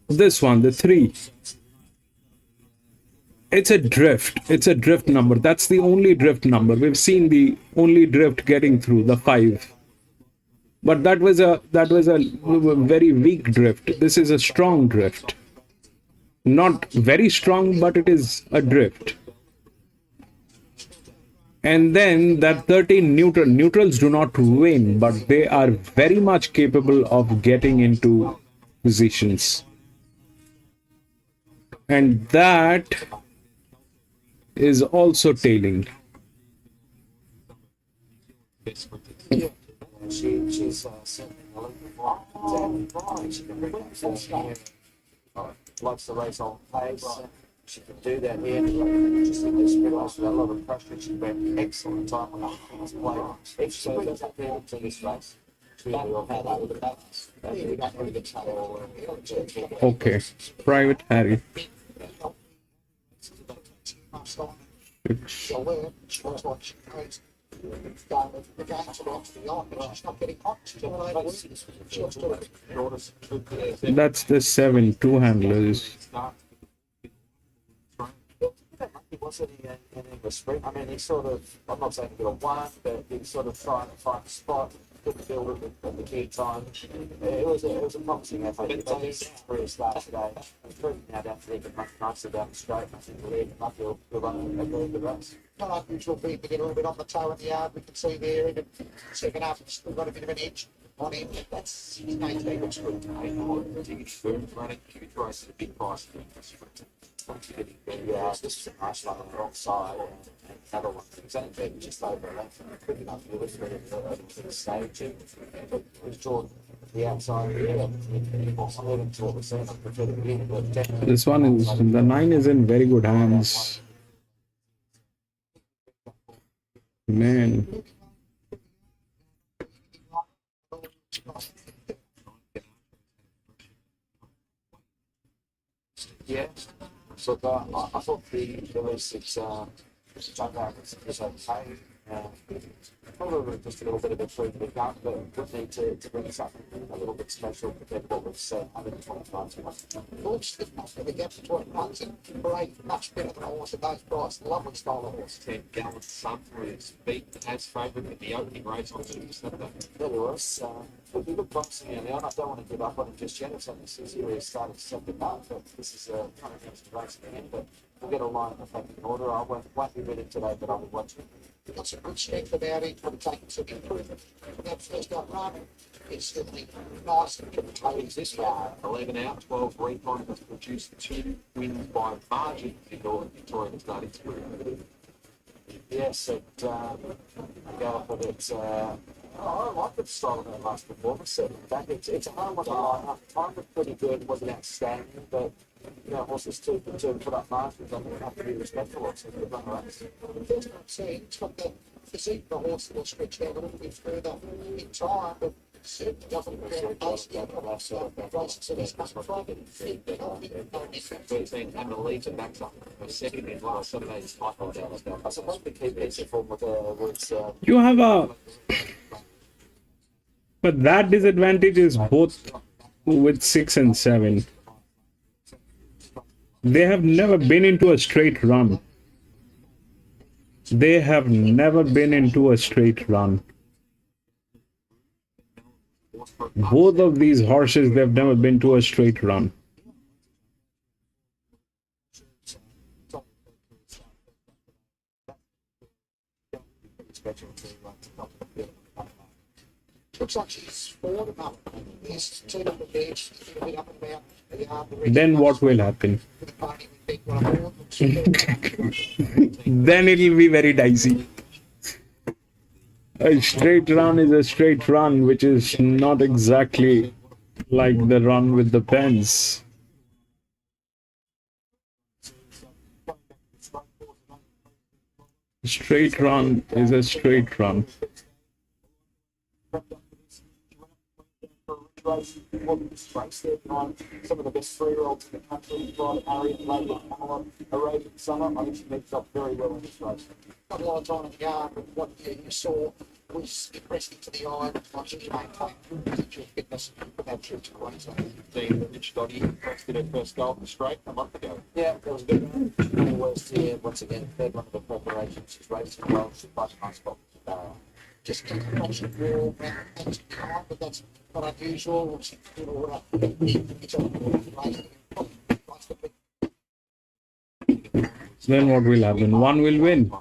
this one, the 3. It's a drift number. That's the only drift number. We've seen the only drift getting through, the 5. But that was a very weak drift. This is a strong drift. Not very strong, but it is a drift. And then that 13 neutral. Neutrals do not win, but they are very much capable of getting into positions. And that is also tailing. She's likes to race on pace. She can do that here. Just in this race with a lot of pressure. She went excellent time on that fast play. If she brings that there to this race, Okay, Private Harry. So where she looks like she knows the game's about to be on, but she's not getting hot. She's all over. She looks to That's the 7 two handlers. Wasn't he in English sprint? I mean, he sort of, I'm not saying he got a one, but he sort of trying to find a spot, couldn't build it at the key time. It was a promising effort. But he's for his start today. He's proving now down to even much nicer down the straight. I think the lead might feel good on a very good race. not unusual for him to get a little bit on the toe in the yard. We can see there, even second half, he's still got a bit of an edge on him. That's his main thing. Looks good. Huge boom running, huge race at a big price. Yeah, this is a nice one on the wrong side, and another one. It's only been just over a length, quick enough to lift it to the stage. But it was drawn the outside, yeah. According to what we're saying, I prefer to begin, but definitely. This one is, the 9 is in very good hands. Man. Yeah. So I thought the race jump out was okay. Probably just a little bit of a free pick up, but would need to bring something a little bit special compared to what we've seen 125. Looks enough for the gap between runs and great, much better than a horse of those price. Lovely style of horse. 10 Gallant Sun was beaten as favourite in the opening race on Saturday. There was. He looked promising early on. I don't want to give up on him just yet. It's only this year he's starting to set them up, but this is a kind of interesting race again. But we'll get a line in the order. I won't be ready today, but I will watch it. We've got some good strength about it, but taking some improvement from that first up run. It's certainly nice and contains this one. 11 out, 12 recon has produced 2 wins by margin in Northern Victorian starting sprint. Yes, it Gallop, but it's I like the style of that last performance. It's a hard one to line up. Time was pretty good, wasn't outstanding, but you know, horses to put up margins, I think we have to be respectful of some good run race. First time seeing, it's got the physique, the horse will stretch out a little bit further in time, but certainly doesn't look out of place yet. So there's nothing from it. 13 Amelita backs up for second in last Saturday's title down. I suppose we keep it form with You have a... But that disadvantage is both with 6 and 7. They have never been into a straight run. They have never been into a straight run. Both of these horses, they've never been to a straight run. Looks like she's forward enough. He's turned up the bench, a bit up and about the yard. Then what will happen? Then it'll be very dicey. A straight run is a straight run, which is not exactly like the run with the pens. Straight run is a straight run. Some of the best 3-year-olds in the country, Rod, Harriet, Lady, Camelot, Arabian Summer. I think she mixed up very well in this race. Not a lot of time in the yard, but what you saw was impressive to the eye. Like she maintained potential fitness for that trip to Queensland. Rich Dottie did her first goal in the straight a month ago. Yeah, that was a good one. She was here once again, third one of the preparations. She's racing well. She's quite a nice spot. Just keep the option warm and things behind, but that's not unusual. It's good order. It's on the Then what will happen? One will win.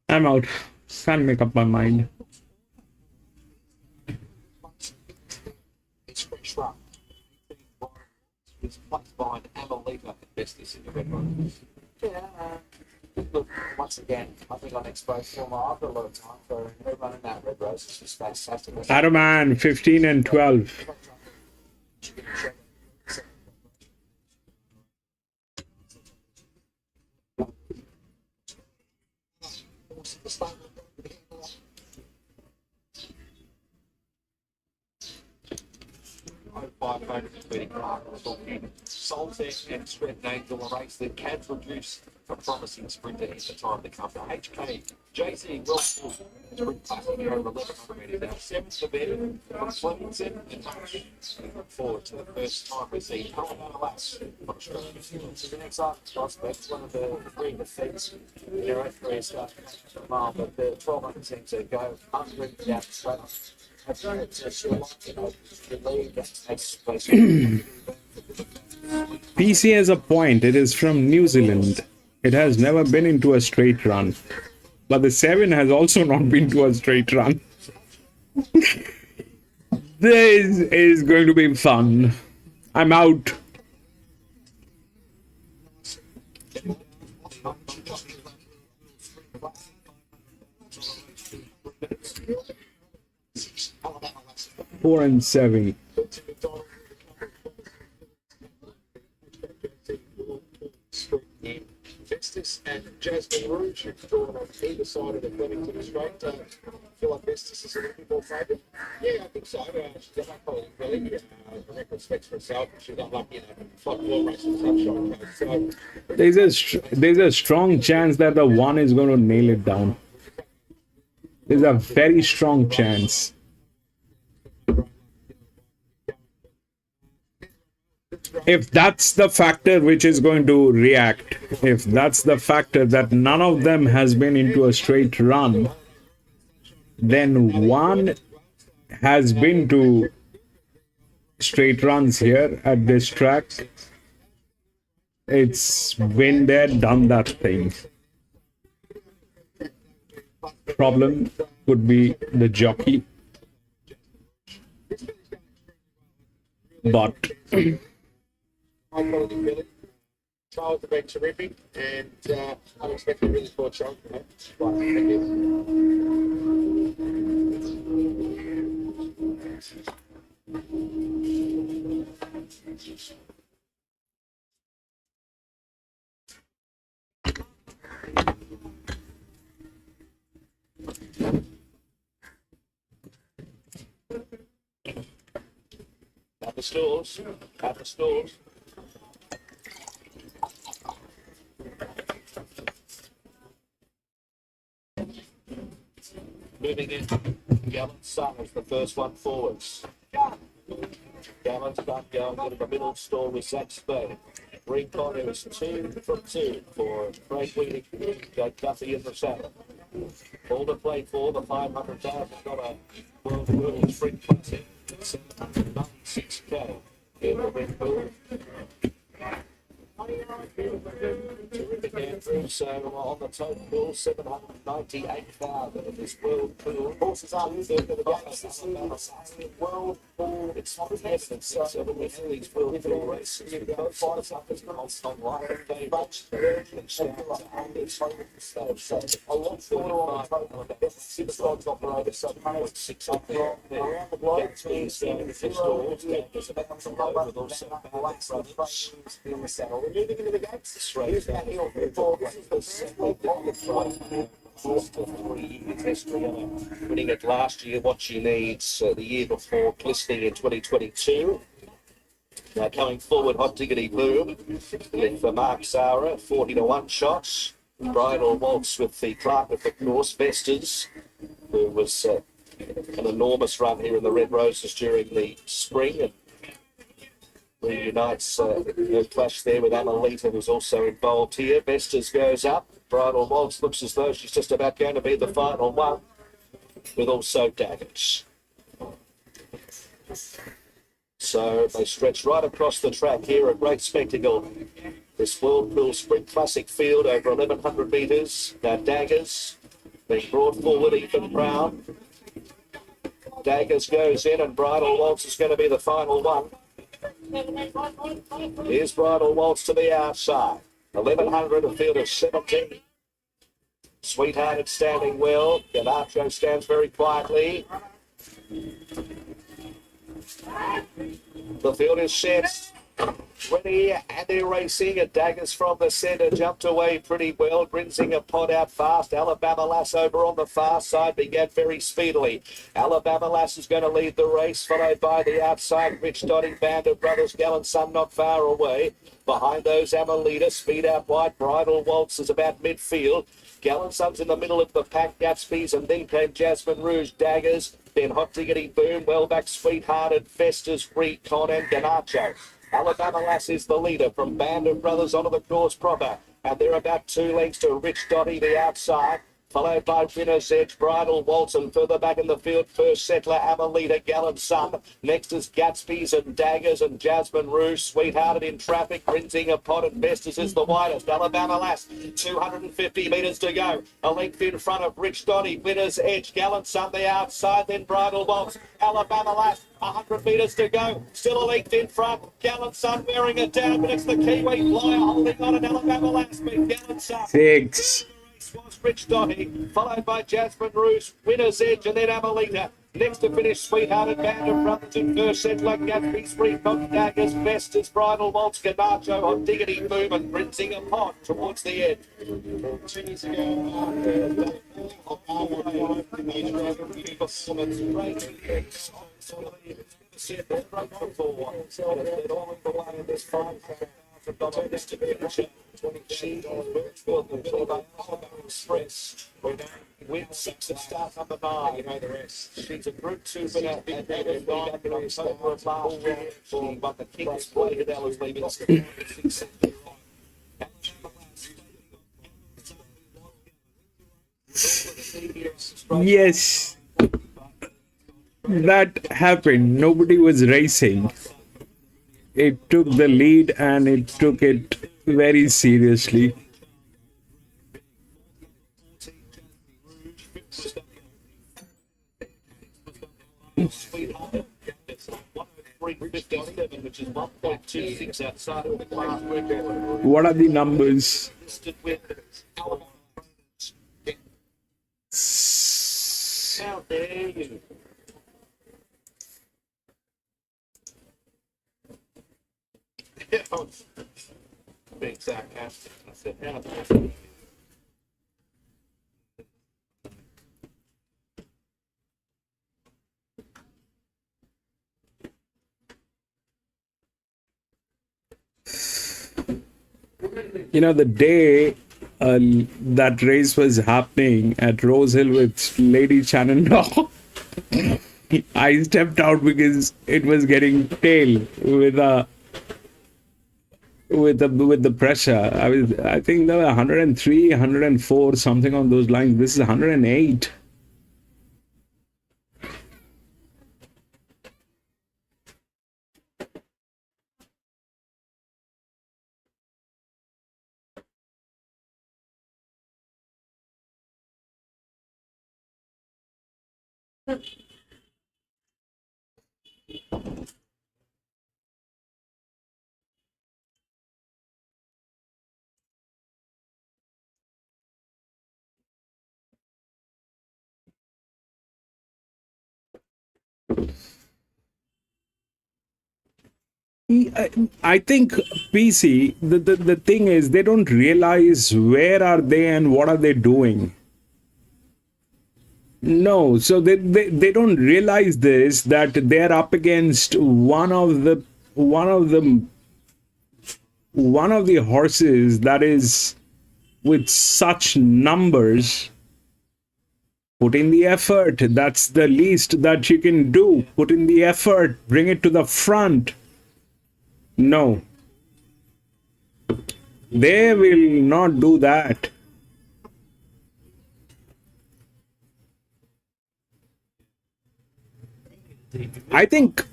I'm out. Can't make up my mind. It's fresh run. It's placed behind Amelita at Bestis in the red run. Yeah, look, once again, I think on exposed form, I've got a lot of time for her running that red rose. It's just fantastic. Araman, 15 and 12. 5 favourites beating Clark, Soltec and Stretton Angel, a race that can produce a promising sprinter in the time to come. Now, HK, JC, well, sprint classic over 1100 metres. Now, 7th for Ben from Flemington, and looking forward to the first time we see Colorado Lass on Australia. So the next up prospect, one of the three defeats in their own career start to mile, but the 1200 seems to go under and down straight on. Have you had to sure like, you know, the lead that's basically PC has a point. It is from New Zealand. It has never been into a straight run. But the 7 has also not been to a straight run. This is going to be fun. I'm out. Four and 7. Festus and Jasmine Rouge, who've drawn on either side of the Flemington Australia. I feel like Festus is a little bit more favoured. Yeah, I think so. She's unlucky, really. Record specs for herself. She's unlucky in a top 4 race in Sunshine Coast. So, There's a strong chance that the 1 is going to nail it down. There's a very strong chance. If that's the factor which is going to react, if that's the factor that none of them has been into a straight run, then 1 has been to straight runs here at this track. It's been there, done that thing. Problem could be the jockey, but high quality filly. Trials have been terrific, and I'm expecting a really poor chunk. Thank you. At the stores. At the stores. Moving in, Gallant's son is the first one forwards. Gallant's done going into the middle store with Zach Spade. Recon is 2 from 2 for Craig Weeding, Duffy in the saddle. All to play for the 500,000 World Sprint Classic. 796k in the Red Bull. Terrific Andrew, so on the total bill, 798,000 in this World Pool. horses are losing for the games this year. World Pool, It's not evidence that some of these World Pool races you with go both five sides seconds on like they much and stand so to a lot more on total. 6 odds operator, so Point 6 up there. around the globe. Gets these down to 6 doors, there's about some low with also balance runners. In the saddle. We're moving into the gates. Straight Here's that hill before this is the second pocket fight. After 3 years history, winning it last year, what she needs the year before, glistening in 2022. Now coming forward, Hot Diggity Boom with Mark Zara, 40 to 1 shots. Bridal Waltz with the Clark of the course, Vestas, who was an enormous run here in the Red Roses during the spring, and reunites her clash there with Amelita, who's also involved here. Vestas goes up. Bridal Waltz looks as though she's just about going to be the final one, with also Daggers. So they stretch right across the track here, a great spectacle. This World Pool Sprint Classic field over 1,100 metres. Now Daggers being brought forward, Ethan Brown. Daggers goes in and Bridal Waltz is going to be the final one. Here's Bridal Waltz to the outside. 1,100, a field of 17. Sweethearted standing well. Ganacho stands very quietly. The field is set. Ready, and they're racing. Daggers from the centre jumped away pretty well. Grinzinger pot out fast. Alabama Lass over on the far side began very speedily. Alabama Lass is going to lead the race, followed by the outside Rich Dotting Band of Brothers Gallant Sun not far away. Behind those, Amelita, speed out wide. Bridal Waltz is about midfield. Gallant Sun's in the middle of the pack, Gatsby's, and then came Jasmine Rouge, Daggers, then Hot Diggity Boom, well back Sweethearted, Festus, Recon, and Ganacho. Alabama Lass is the leader from Band of Brothers onto the course proper, and they're about 2 lengths to Rich Dotty the outside, followed by Winner's Edge, Bridal Waltz, and further back in the field, First Settler, Amelita, Gallant Sun. Next is Gatsby's and Daggers and Jasmine Rouge, Sweethearted in traffic, Grinzinger, Pot and Festus is the widest. Alabama Lass, 250 metres to go. A length in front of Rich Dotty, Winner's Edge, Gallant Sun the outside, then Bridal Waltz. Alabama Lass, 100 metres to go. Still a length in front. Gallant Sun wearing it down, but it's the Kiwi Flyer holding on, and Alabama Lass beat Gallant Sun. 6. Was Rich Dotty, followed by Jasmine Rouge, Winner's Edge, and then Amelita. Next to finish, Sweethearted, Band of Brothers, and First Settler, Gatsby's, Recon, Daggers, Festus, Bridal Waltz, Ganacho, Hot Diggity Boom, and Grinzinger Pot towards the end. 2 years ago, Express. Win 6 of start number 9. You know the rest. She's a Group 2 winner. Big back in October of last year. She won the King's Plate at Ellerslie. Yes, that happened. Nobody was racing. It took the lead and it took it very seriously. What are the numbers? How dare you? Being sarcastic. I said, how dare you? You know, the day that race was happening at Rose Hill with Lady Shenandoah, I stepped out because it was getting tail with the pressure. I think there were 103, 104, something on those lines. This is 108. I think PC, the thing is, they don't realize where are they and what are they doing. No, so they don't realize this, that they're up against one of the horses that is with such numbers. Put in the effort. That's the least that you can do. Put in the effort. Bring it to the front. No. They will not do that. I think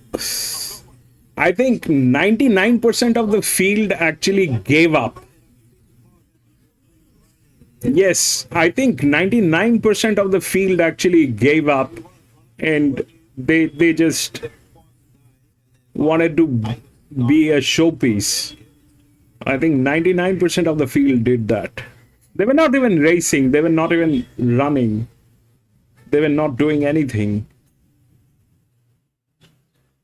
99% of the field actually gave up. Yes, I think 99% of the field actually gave up, and they just wanted to be a showpiece. I think 99% of the field did that. They were not even racing, they were not even running, they were not doing anything.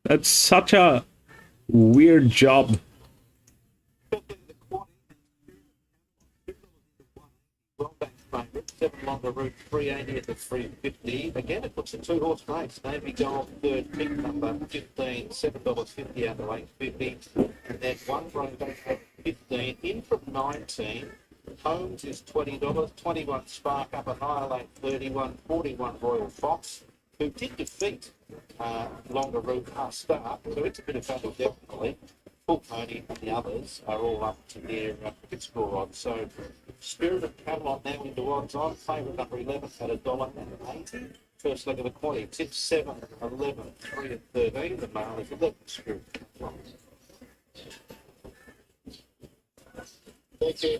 That's such a weird job 7 longer route 380 at the 350. Again, it looks a 2-horse race. Navy Gold, third pick, number 15, $7.50 out to 8.50. And then one road at 15, in from 19. Holmes is $20, 21 Spark Up, Annihilate 31, 41 Royal Fox, who did defeat longer route start, so it's a bit of battle definitely. Full Pony and the others are all up to their cricket score odds. So Spirit of Camelot now into odds on, favourite number 11 at $1.80. First leg of the quaddy, tip 7, 11, 3 and 13. The male is 11, Spirit of Camelot. Thank you.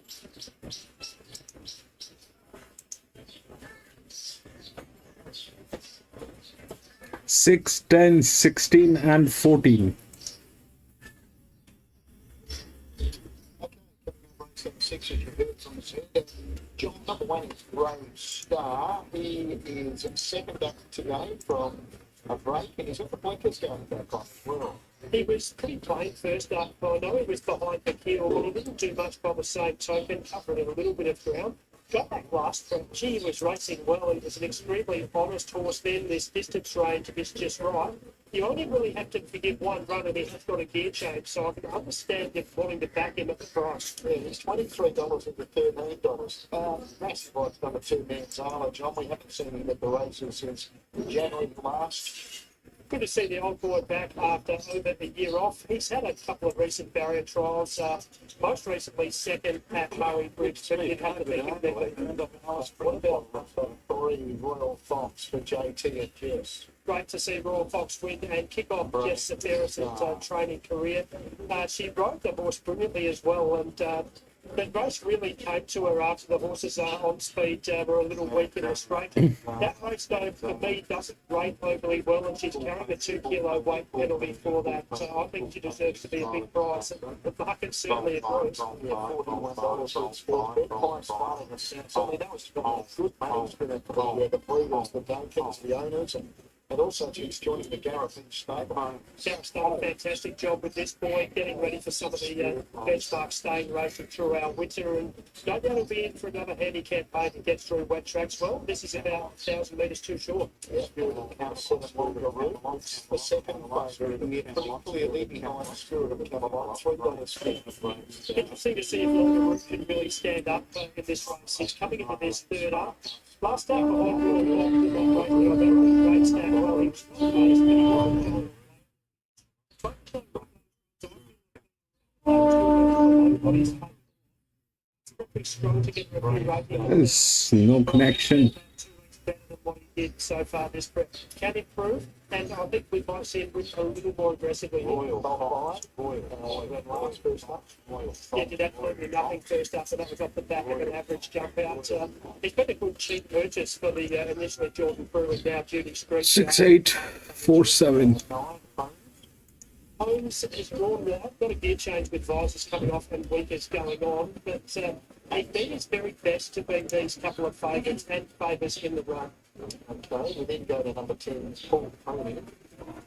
Six, 10, 16, and 14. Six, as you heard from the centre. John, number 1 is Brave Star. He is second up today from a break, and he's got the blinkers going back on as well. He was pretty plain first up. I know he was behind the heel, but he didn't do much by the same token, covering a little bit of ground. Got that last trip. Gee, he was racing well. He was an extremely honest horse then. This distance range is just right. You only really have to forgive one run and he has got a gear change, so I can understand you wanting to back him at the price. Yeah, he's $23 into $13. Massive odds number 2, Manzala. John, we haven't seen him at the races since January last. Good to see the old boy back after over a year off. He's had a couple of recent barrier trials, most recently second at Murray Bridge, but you'd have to think of them. Royal Fox for JT and Jess. Great to see Royal Fox win and kick off Jess Safaris' training career. She rode the horse brilliantly as well, and the race really came to her after the horses on speed were a little weak in her straight. That race, though, for me, doesn't rate overly well, and she's carrying a 2 kilo weight penalty for that. So I think she deserves to be a big prize. The market certainly agrees. Yeah, $41 it's for a quite smart in a sense. I mean, that was good management for the breeders, the Duncans, the owners, and also just joining the Gareth stable. Gareth's done a fantastic job with this boy, getting ready for some of the benchmark staying racing through our winter, and no doubt he'll be in for another handicap pain to get through wet tracks. Well, this is about 1,000 metres too short. Yeah, Spirit of Camelot, 7 longer route. The second favourite, pretty clearly behind Spirit of Camelot, $3.50. Interesting to see if longer route can really stand up in this race. He's coming into this third up. Last start behind great start. Well, he was strong to get There's no connection. better than what he did so far this prep. Can improve, and I think we might see him win a little more aggressively. Yeah, did absolutely nothing first up, and that was off the back of an average jump out. He's been a good cheap purchase for the initially Jordan Brew and now Judy Street. 6, 8, 4, 7. Holmes is drawn now. Got a gear change with visors coming off and weakers going on, but he did his very best to beat these couple of favourites and favours in the run. Okay, we then go to number 10, Paul Pony.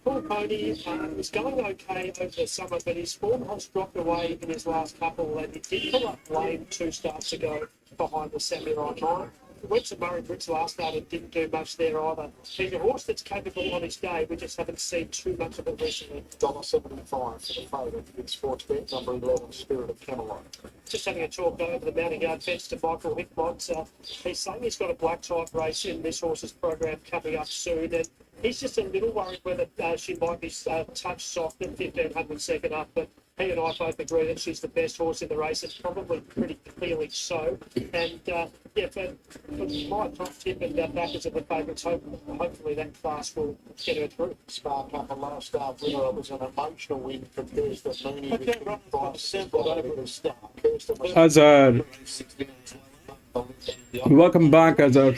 Paul Pony was going okay over the summer, but his form has dropped away in his last couple, and he did pull up lame 2 starts ago behind the Samurai line. Went to Murray Bridge last night and didn't do much there either. He's a horse that's capable on his day. We just haven't seen too much of it recently. $1.75 for the favourite. Big sports bet, number 11, Spirit of Camelot. Just having a talk over the mounting yard fence to Michael Hickmott. He's saying he's got a black type race in this horse's program coming up soon, and he's just a little worried whether she might be touch soft at 1,500 second up, but he and I both agree that she's the best horse in the race. It's probably pretty clearly so. And for my top tip and backers of the favourites, hopefully that class will get her through. Spark Up, a last start winner. It was an emotional win for Kirsten Mooney. Azar. Welcome back, Azar.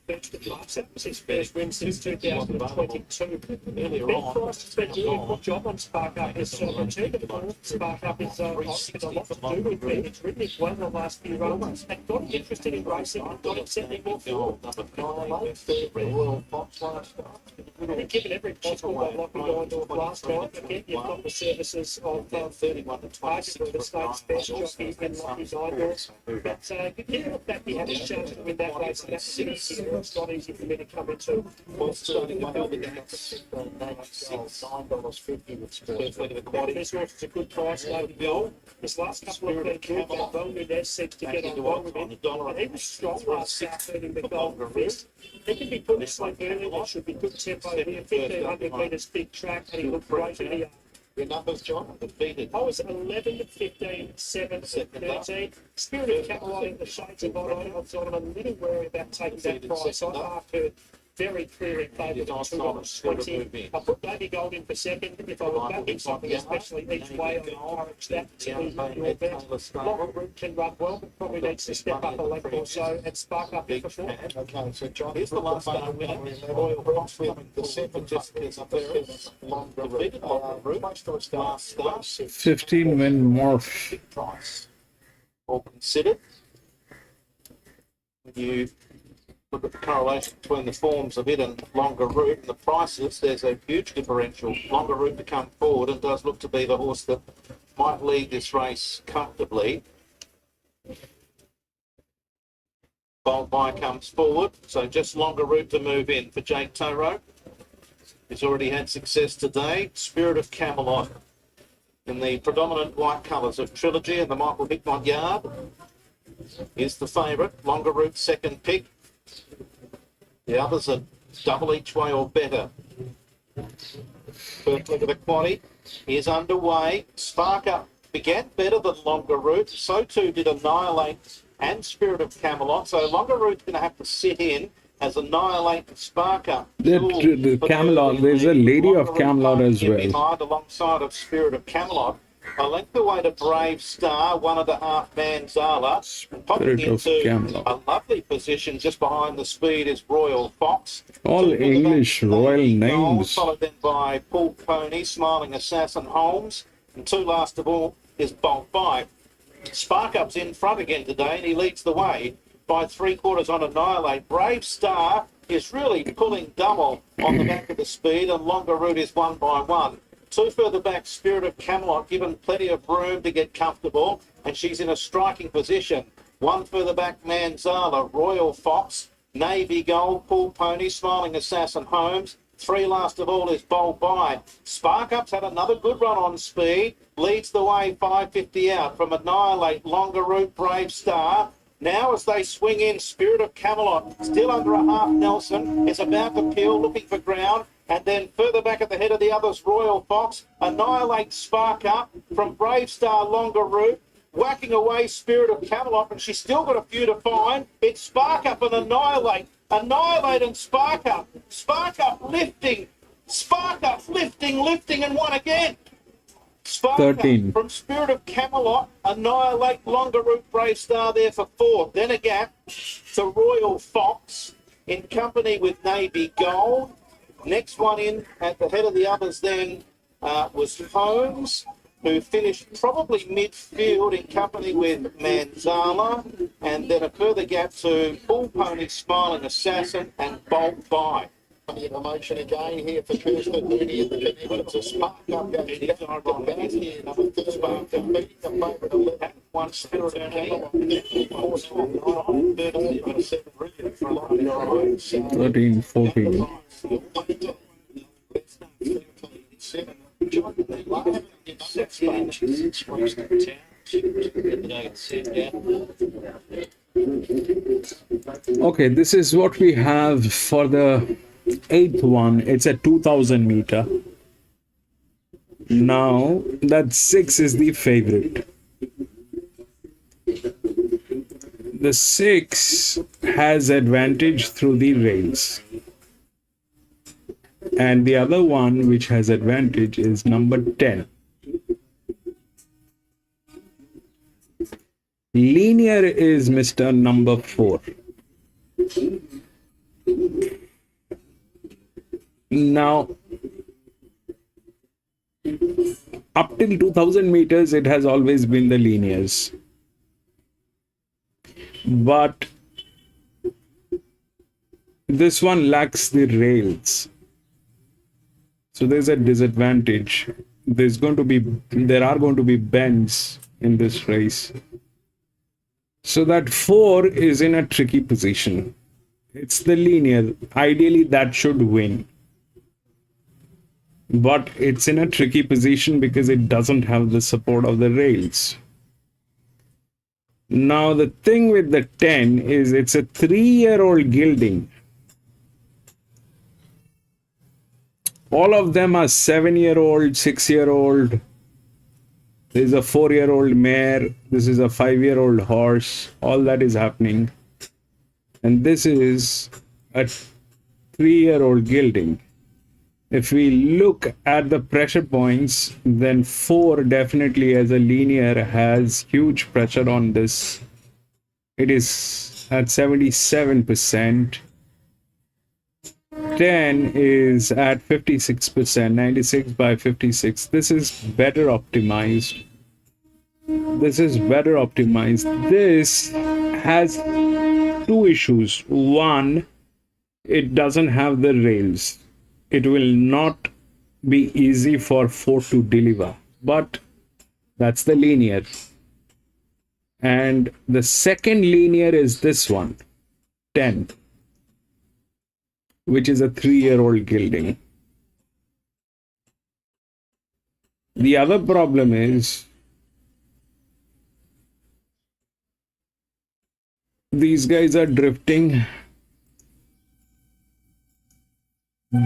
first at class. That was his first win since 2022. Ben Price has been doing a good job on Spark Up. His return to the ball. Spark Up is got a lot to do with Ben. It's ridden his well in the last few runs and got him interested in racing and got him setting more forward. I think given every possible by locking going to a last night, again, you've got the services of 31 to 20, the state's best jockey in Lucky Nightdoors. But yeah, look back, he had his chance to win that race, and that's easy. It's not easy for me to come into. Starting one over the next $9.50 with This horse is a good price, Lady Bill. This last couple of been good, but Bone Nunez seems to get on well with him. And he was strong last start leading the Golden Fist. He can be put asleep early, there should be good tempo here. 1,500 metres big track, and he looked great in the your numbers, John, defeated. I was 11, 15, 7, 13. Spirit of Cameron in the shades of Otto. I was on a little wary about taking that price. I marked her very clearly favoured at $2.20. I put Baby Gold in for second. If I look back in something, especially each way, I encourage that to be your bet. Long Route can run well, but probably needs to step up a length or so and spark up here for four. Okay, so John, here's the last one winner. Royal Rockville, the seven just is up there. Long Route. Much to a start. 15 win morph. Big price. All considered. When you look at the correlation between the forms of it and Longer Route and the prices, there's a huge differential. Longer Route to come forward and does look to be the horse that might lead this race comfortably. Bold By comes forward, so just Longer Route to move in for Jake Toro. He's already had success today. Spirit of Camelot in the predominant white colours of Trilogy and the Michael Hickmott Yard is the favourite. Longer Route second pick. The others are double each way or better. First look at the quaddy is underway. Spark Up began better than Longer Route. So too did Annihilate and Spirit of Camelot. So Longer Route's going to have to sit in as Annihilate and Spark Up. The Camelot, there's a Lady of Camelot as well. Behind alongside of Spirit of Camelot. A length away to Brave Star, 1.5 Manzala. And popping into a lovely position just behind the speed is Royal Fox. All English royal names. Followed then by Paul Pony, Smiling Assassin Holmes. And two last of all is Bolt By. Spark Up's in front again today and he leads the way by 3/4 on Annihilate. Brave Star is really pulling double on the back of the speed and Longer Route is 1 by 1. Two further back, Spirit of Camelot, given plenty of room to get comfortable, and she's in a striking position. One further back, Manzala, Royal Fox, Navy Gold, Paul Pony, Smiling Assassin Holmes. Three last of all is Bold By. Spark Up's had another good run on speed, leads the way 5.50 out from Annihilate, Longer Route, Brave Star. Now as they swing in, Spirit of Camelot, still under a half Nelson, is about to peel, looking for ground. And then further back at the head of the others, Royal Fox. Annihilate, Spark Up from Brave Star, Longer Route. Whacking away Spirit of Camelot, and she's still got a few to find. It's Spark Up and Annihilate. Annihilate and Spark Up. Spark Up lifting. Spark Up lifting, and one again. Spark 13. Up from Spirit of Camelot. Annihilate, Longer Route, Brave Star there for 4. Then a gap to Royal Fox in company with Navy Gold. Next one in at the head of the others then was Holmes, who finished probably midfield in company with Manzala, and then a further gap to Bull Pony, Smiling Assassin, and Bolt By. Plenty of emotion again here for Kirsten Mooney in the connections of Spark Up goes back to back here, number 3, Spark Up beating the favourite 11. One Spirit of Camelot. 13, 14. Okay, this is what we have for the 8th one. It's a 2000 meter. Now that 6 is the favorite. The 6 has advantage through the rails. And the other one which has advantage is number 10. Linear is Mr. number 4. Now, up till 2000 meters, it has always been the linears. But this one lacks the rails. So there's a disadvantage. There are going to be bends in this race. So that 4 is in a tricky position. It's the linear. Ideally, that should win. But it's in a tricky position because it doesn't have the support of the rails. Now, the thing with the 10 is it's a 3-year-old gelding. All of them are 7-year-old, 6-year-old. There's a 4-year-old mare. This is a 5-year-old horse. All that is happening. And this is a 3-year-old gelding. If we look at the pressure points, then 4 definitely as a linear has huge pressure on this. It is at 77%. 10 is at 56%, 96 by 56. This is better optimized. This is better optimized. This has 2 issues. One, it doesn't have the rails. It will not be easy for 4 to deliver, but that's the linear. And the second linear is this one, 10, which is a 3-year-old gelding. The other problem is these guys are drifting.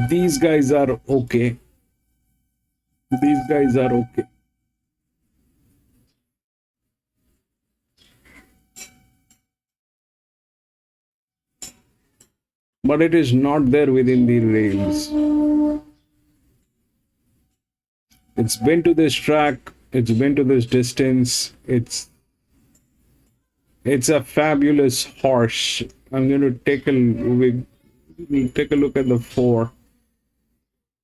These guys are okay. These guys are okay. But it is not there within the rails. It's been to this track. It's been to this distance. It's a fabulous horse. I'm going to take a look at the 4.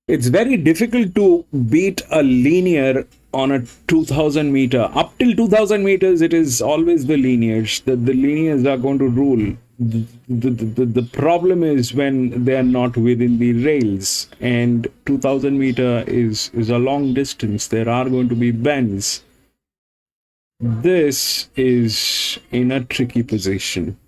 It's very difficult to beat a linear on a 2000 meter. Up till 2000 meters, it is always the linears. The linears are going to rule. The problem is when they are not within the rails, and 2000 meter is a long distance. There are going to be bends. This is in a tricky position.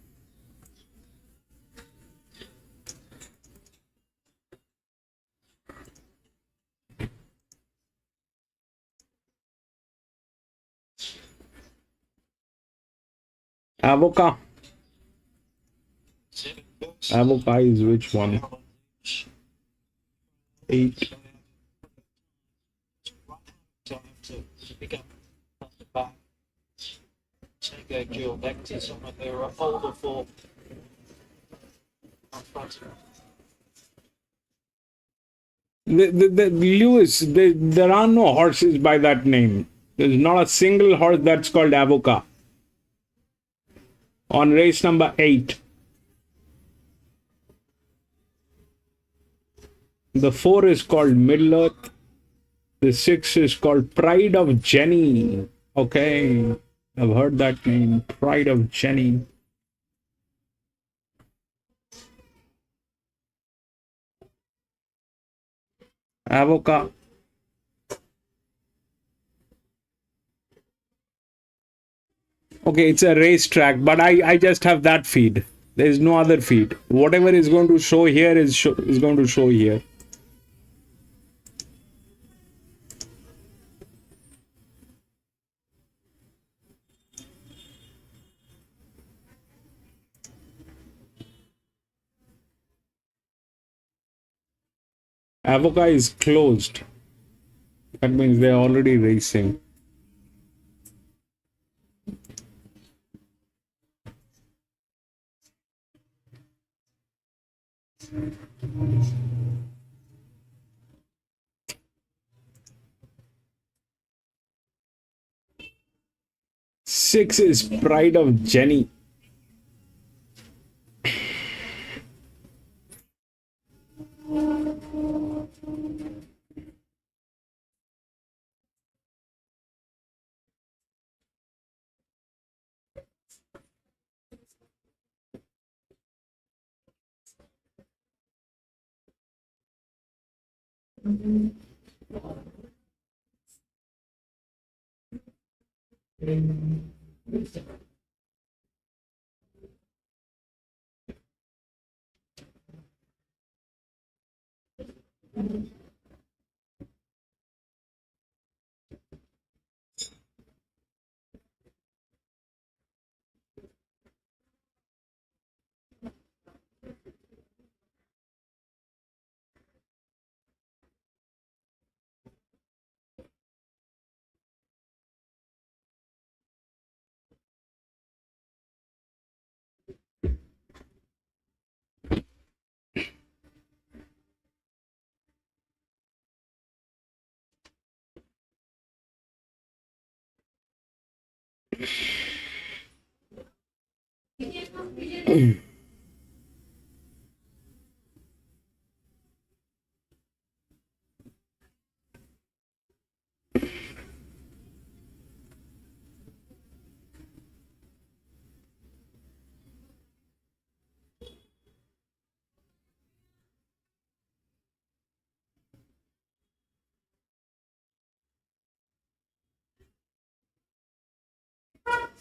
Avoca. Avoca is which one? 8. Time to pick up the back. Go dual back to some of their older 4 on front. Lewis, there are no horses by that name. There's not a single horse that's called Avoca. On race number 8. The 4 is called Middle Earth. The 6 is called Pride of Jenny. Okay, I've heard that name, Pride of Jenny. Avoca. Okay, it's a racetrack, but I just have that feed. There is no other feed. Whatever is going to show here is going to show here. Avoca is closed. That means they're already racing. Six is Pride of Jenny.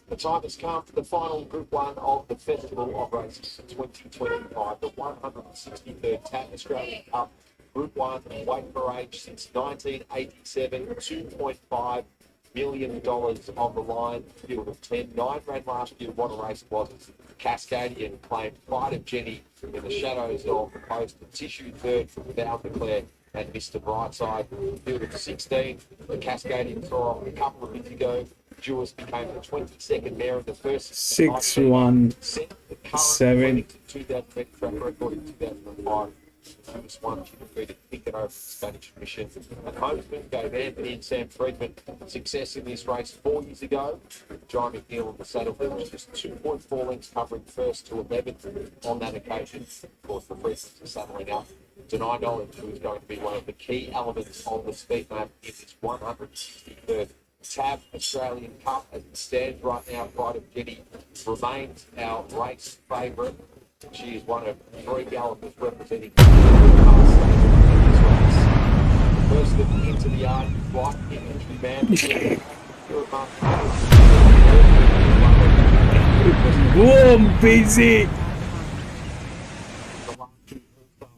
The time has come for the final Group 1 of the Festival of Races 2025, the 163rd TAB Australian Cup Group 1 weight for age since 1987, $2.5 million on the line, field of 10. 9 ran last year. What a race it was. Cascadian claimed Pride of Jenny in the shadows of the post. Tissue third from Down Declare and Mr. Brightside. Field of 16. The Cascadian saw off a couple of years ago. Jewis became the 22nd mayor of the first 6-1, 7. 2000 track record in 2005. Jewis won. She defeated Pickett over the Spanish mission. And Homesman gave Anthony and Sam Friedman success in this race 4 years ago. John McNeil on the saddle. There was just 2.4 lengths covering first to 11th on that occasion. Of course, the Friedmans are saddling up to $9, who is going to be one of the key elements on the speed map in this 163rd TAB Australian Cup. As it stands right now, Pride of Jenny remains our race favourite. She is one of 3 gallopers representing the first of them into the yard, right infantry man. Boom, busy.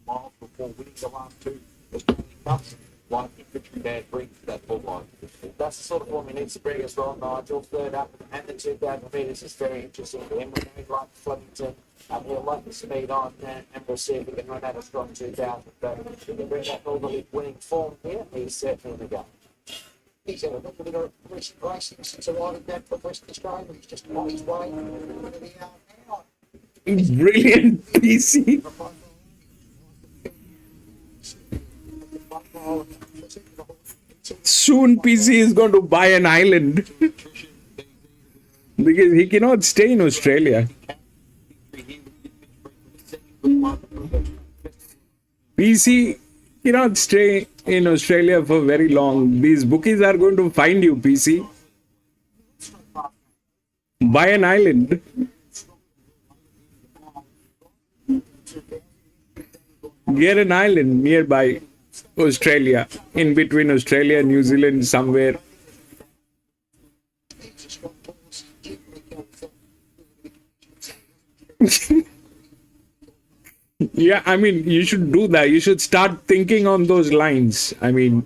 Miles before winning the last 2 Australian Cups. One infantry man brings that full line. That's the sort of form he needs to bring us on, Nigel. Third up, and the 2,000 metres is very interesting for him. We're going like Flemington. He'll like the speed on, and we'll see if he can run out a strong 2,000. But if he can bring that normally winning form here, he's certainly in the game. He's had a little bit of recent racing since arriving back from Western Australia. He's just on his way to the now. Brilliant, PC. Soon PC is going to buy an island because he cannot stay in Australia. PC cannot stay in Australia for very long. These bookies are going to find you, PC. Buy an island. Get an island nearby Australia, in between Australia and New Zealand, somewhere. Yeah, I mean, you should do that. You should start thinking on those lines. I mean,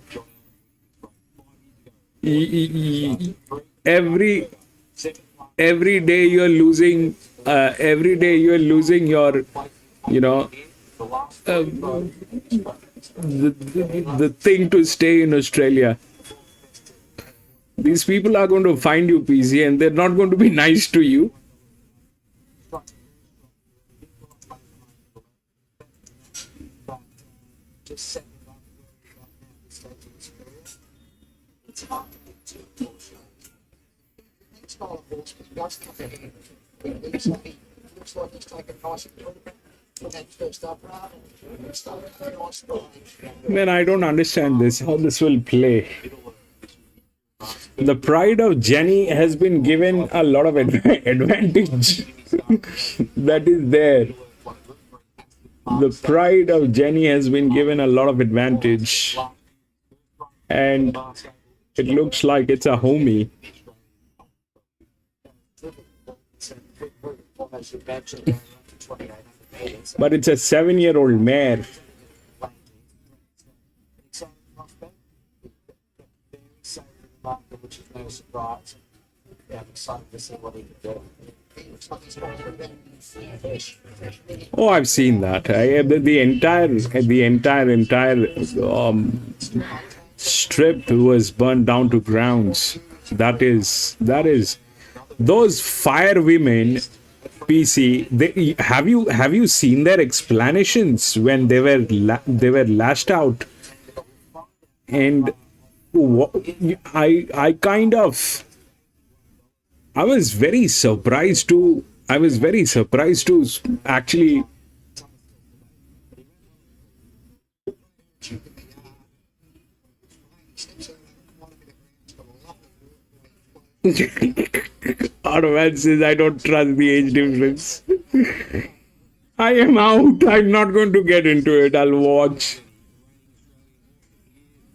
every day you're losing. Every day you're losing your, you know, the thing to stay in Australia. These people are going to find you, PC, and they're not going to be nice to you. Looks like he's taken nice improvement from that first up run and started a nice ride. Man, I don't understand this, how this will play. The Pride of Jenny has been given a lot of advantage. That is there. The Pride of Jenny has been given a lot of advantage. and it looks like it's a homie. As you mentioned, going up to 2,800 metres. But it's a 7-year-old mare. Which is no surprise. Yeah, I'm excited to see what he can do. He looks like he's going to be fish. Oh, I've seen that. The entire strip was burned down to grounds. That is those fire women. PC, have you seen their explanations when they were lashed out? And I was very surprised to actually Automan says I don't trust the age difference. I am out. I'm not going to get into it. I'll watch.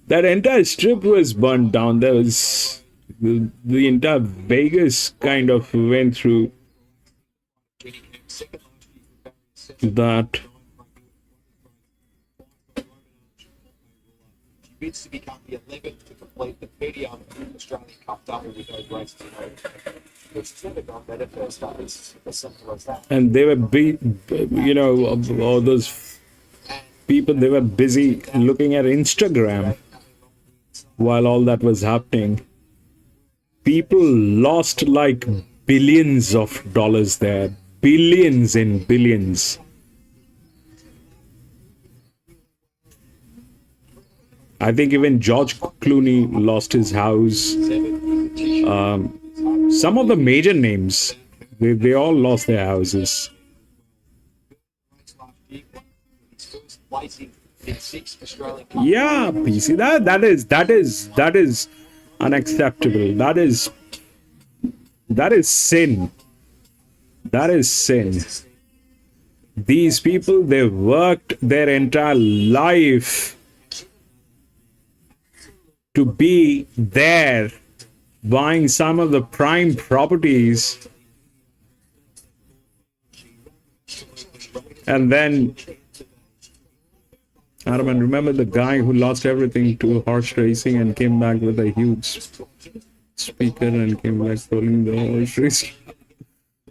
That entire strip was burnt down. There was the entire Vegas kind of went through that. Bids to become the 11th to complete the medium Australian Cup double with those races. It's never gone better first up. It's as simple as that. And they were all those people, they were busy looking at Instagram while all that was happening. People lost like billions of dollars there. Billions and billions. I think even George Clooney lost his house. Some of the major names, they all lost their houses. Yeah, PC, that is unacceptable. That is sin. That is sin. These people, they worked their entire life to be there, buying some of the prime properties, and then I don't remember the guy who lost everything to horse racing and came back with a huge speaker and came back rolling the horse race.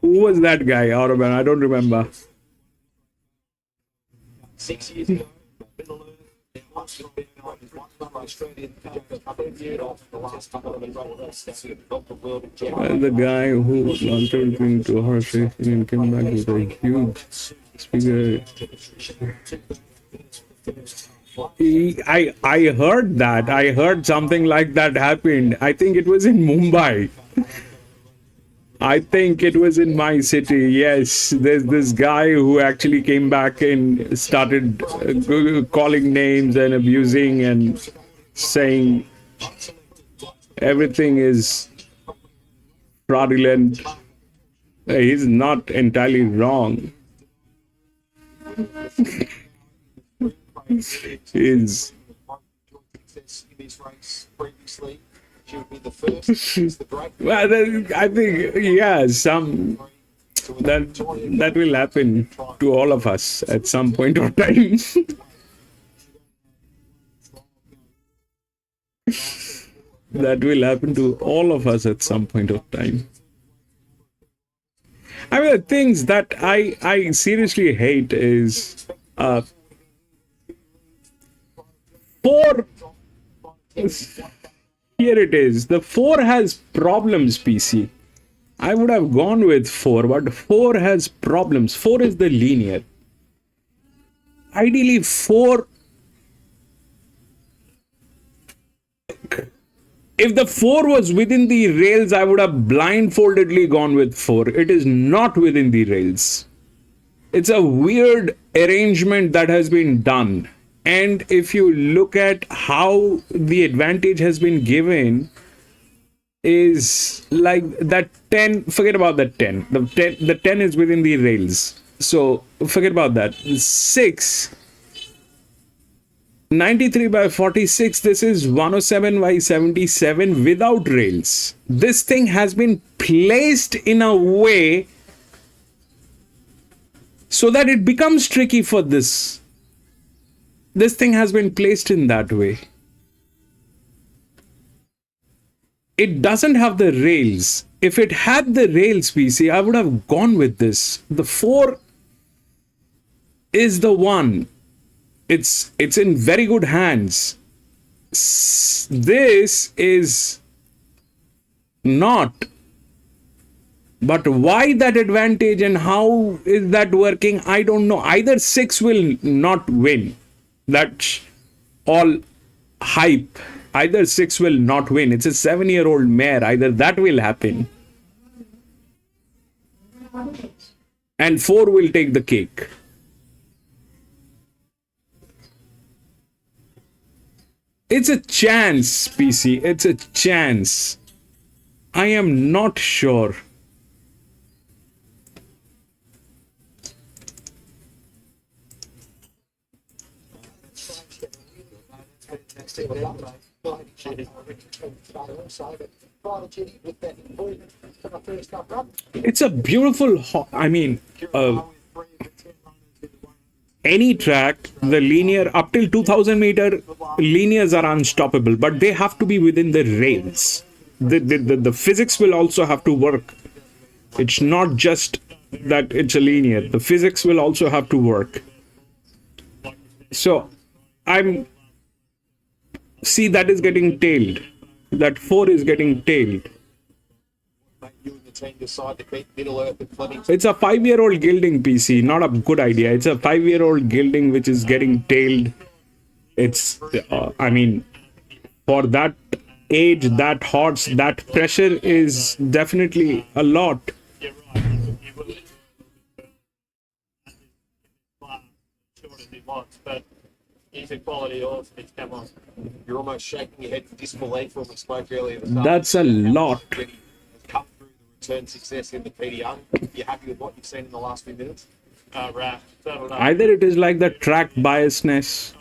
Who was that guy, Automan? I don't remember. 6 years ago, the guy who lost everything to horse racing and came back with a huge speaker. I heard that. I heard something like that happened. I think it was in Mumbai. I think it was in my city. Yes, there's this guy who actually came back and started calling names and abusing and saying everything is fraudulent. He's not entirely wrong. He's well, I think that will happen to all of us at some point of time. That will happen to all of us at some point of time. I mean, the things that I seriously hate is here it is. The 4 has problems, PC. I would have gone with 4, but 4 has problems. 4 is the linear. Ideally, 4... If the 4 was within the rails, I would have blindfoldedly gone with 4. It is not within the rails. It's a weird arrangement that has been done. And if you look at how the advantage has been given, is like that 10, forget about that 10. The 10 is within the rails. So forget about that. 6 93 by 46. This is 107 by 77 without rails. This thing has been placed in a way so that it becomes tricky for this. This thing has been placed in that way. It doesn't have the rails. If it had the rails, PC, I would have gone with this. The 4 is the one. It's in very good hands. This is not. But why that advantage and how is that working? I don't know. Either 6 will not win. That's all hype. Either 6 will not win. It's a 7-year-old mare. Either that will happen. And 4 will take the cake. It's a chance, PC. It's a chance. I am not sure. It's a beautiful, any track, the linear up till 2000 meter linears are unstoppable, but they have to be within the rails. The physics will also have to work. It's not just that it's a linear. The physics will also have to work. So see, that is getting tailed. That 4 is getting tailed. It's a 5-year-old gelding, PC, not a good idea. It's a 5-year-old gelding which is getting tailed. It's, for that age, that horse, that pressure is definitely a lot. You're right. You will short as he wants, but he's a quality horse. He's come on. You're almost shaking your head in disbelief when we spoke earlier this That's a lot. Come through the return success in the Peter Young. You happy with what you've seen in the last few minutes? Right. Either it is like the track biasness.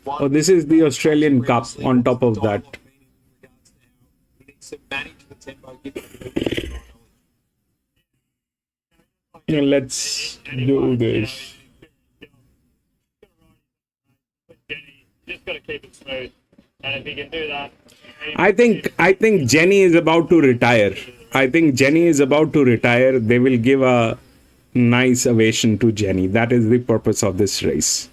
Oh, this is the Australian Cup on top of that. Let's do this. Just got to keep it smooth, and if he can do that, I think Jenny is about to retire. I think Jenny is about to retire. They will give a nice ovation to Jenny. That is the purpose of this race.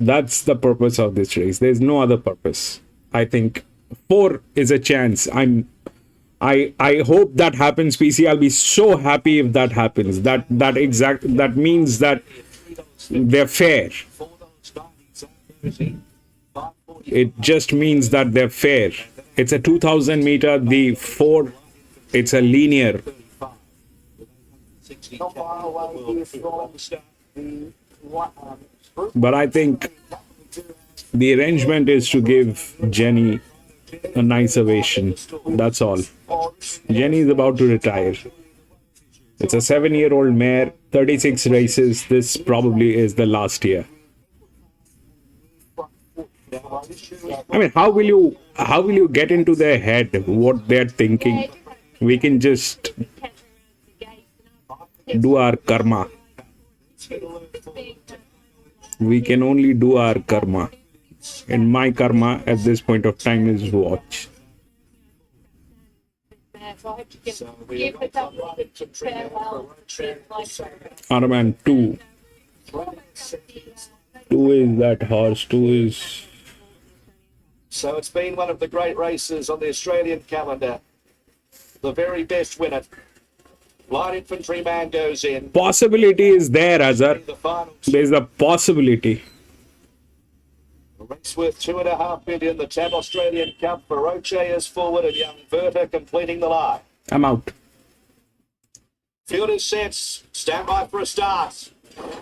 That's the purpose of this race. There's no other purpose. I think 4 is a chance. I hope that happens, PC. I'll be so happy if that happens. That means that they're fair. It just means that they're fair. It's a 2000 meter. The 4, it's a linear. But I think the arrangement is to give Jenny a nice ovation. That's all. Jenny is about to retire. It's a 7-year-old mare, 36 races. This probably is the last year. How will you get into their head what they're thinking? We can just do our karma. We can only do our karma. And my karma at this point of time is watch. Arman 2. 2 is that horse. 2 is. So it's been one of the great races on the Australian calendar. The very best winner. Light infantry man goes in. Possibility is there, Azhar. There's a possibility. A race worth $2.5 million. The TAB Australian Cup. Baroche is forward and young Verta completing the line. I'm out. Field is set. Stand by for a start.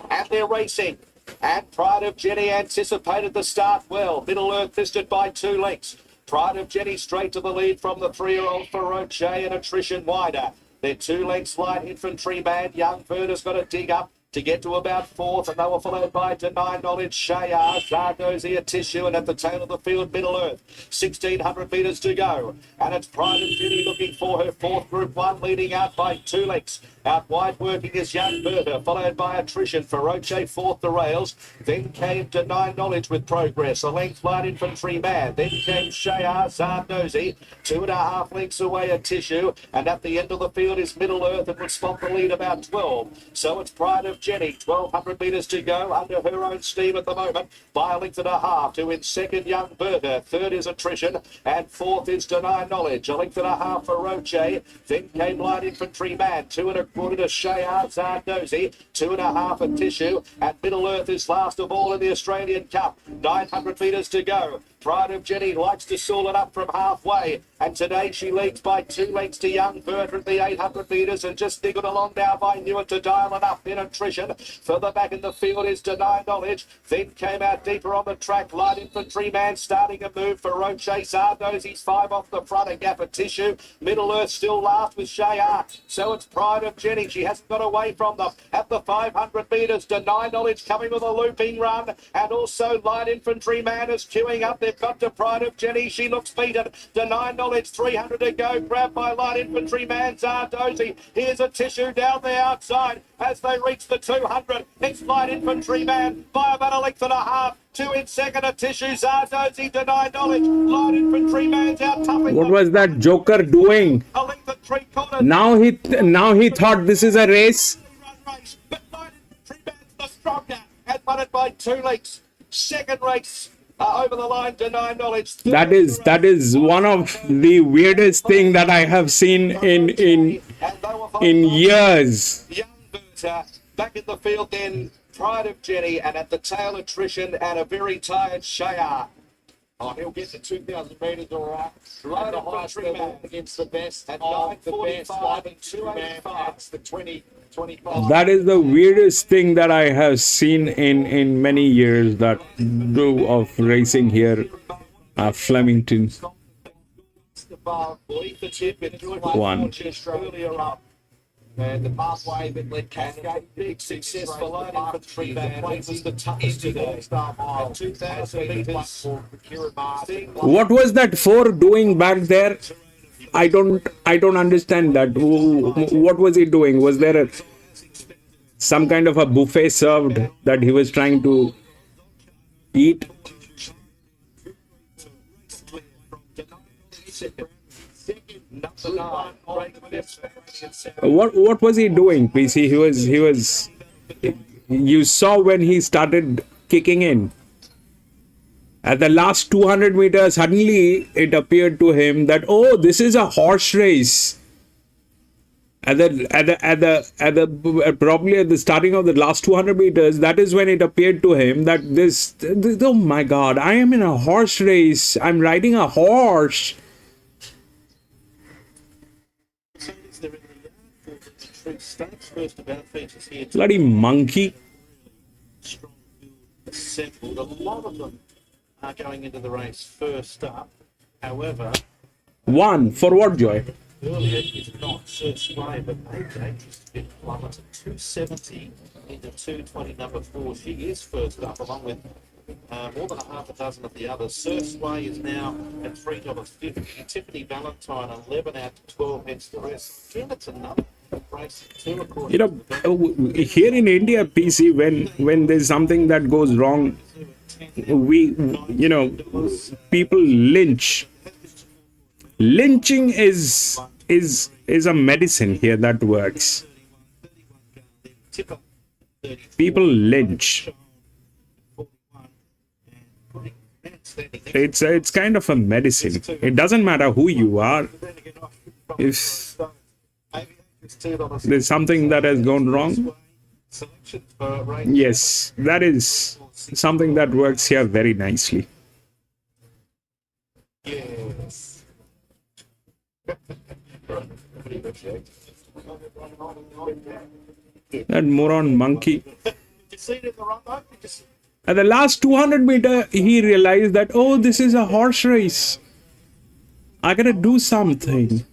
And they're racing. And Pride of Jenny anticipated the start well. Middle Earth fisted by 2 lengths. Pride of Jenny straight to the lead from the 3-year-old Feroce and attrition wider. They're 2 lengths light infantryman. Young Verner's got to dig up to get to about 4th, and they were followed by Deny Knowledge, Shayar, Zardozi, a Tissue, and at the tail of the field, Middle Earth. 1,600 metres to go, and it's Pride of Judy looking for her 4th Group 1, leading out by 2 lengths. Out wide working is Young Bertha, followed by Attrition, Feroce 4th the rails. Then came Deny Knowledge with Progress, a length light infantry man. Then came Shayar, Zardozi, 2.5 lengths away a Tissue, and at the end of the field is Middle Earth and would spot the lead about 12. So it's Pride of Jenny, 1,200 metres to go under her own steam at the moment by a length and a half. To in second, Young Bertha. Third is Attrition, and 4th is Deny Knowledge. A length and a half for Roche. Then came Light Infantry Man, 2.25 to Shayar, Zardozi, 2.5 a Tissue, and Middle Earth is last of all in the Australian Cup. 900 metres to go. Pride of Jenny likes to sool it up from halfway, and today she leads by 2 lengths to Young Bertha at the 800 metres, and just niggled along now by Newitt to dial it up in Attrition. Further back in the field is Deny Knowledge. Then came out deeper on the track, Light Infantry Man starting a move for Roche. Zardozi's 5 off the front, a gap of Tissue. Middle Earth still last with Shayar. So it's Pride of Jenny. She hasn't got away from them. At the 500 metres, Deny Knowledge coming with a looping run, and also Light Infantry Man is queuing up. They've got to Pride of Jenny. She looks beaten. Deny Knowledge, 300 to go. Grabbed by Light Infantry Man, Zardozi. Here's a Tissue down the outside as they reach the 200. It's Light Infantry Man by about a length and a half. 2 in second, a Tissue, Zardozi, Deny Knowledge. Light Infantry Man's out toughing. What was that joker doing? A length and 3/4. Now he thought this is a race. Race, but Light Infantry Man's the stronger and won it by 2 lengths. Second race over the line, Deny Knowledge. That is one of the weirdest thing that I have seen in years. Young Bertha back in the field then, Pride of Jenny, and at the tail Attrition and a very tired Shayar. Oh, he'll get to 2,000 metres all right. Right At the at the highest country level man. against the best At of the best. 9:45 Light and Infantry Man 2:85. adds the 25. That is the weirdest thing that I have seen in many years that do of racing here at Flemington. Leave the tip and do it One. earlier up. And the pathway that led And Cascade. big success for Light Infantry Man. It was the toughest today. At 2,000 metres. What was that 4 doing back there? I don't understand that. What was he doing? Was there some kind of a buffet served that he was trying to eat? What was he doing, PC? He was. You saw when he started kicking in. At the last 200 meters, suddenly it appeared to him that, oh, this is a horse race. Probably at the starting of the last 200 meters, that is when it appeared to him that this, oh my God, I am in a horse race. I'm riding a horse. Bloody monkey. Assembled. A lot of them are going into the race first up. However, One. For what, Joy? earlier is not Sir Sway, but AJ just been plummeted 270 into 220 number 4. She is first up, along with more than a half a dozen of the others. Sir Sway is now at $3.50. Tiffany Valentine 11 out to 12 heads the rest. Again, it's another race. You know, here in India, PC, when there's something that goes wrong, people lynch. Lynching is a medicine here that works. People lynch. It's kind of a medicine. It doesn't matter who you are. If there's something that has gone wrong, yes, that is something that works here very nicely. Yes. That moron monkey. At the last 200 meter, he realized that, oh, this is a horse race. I gotta do something.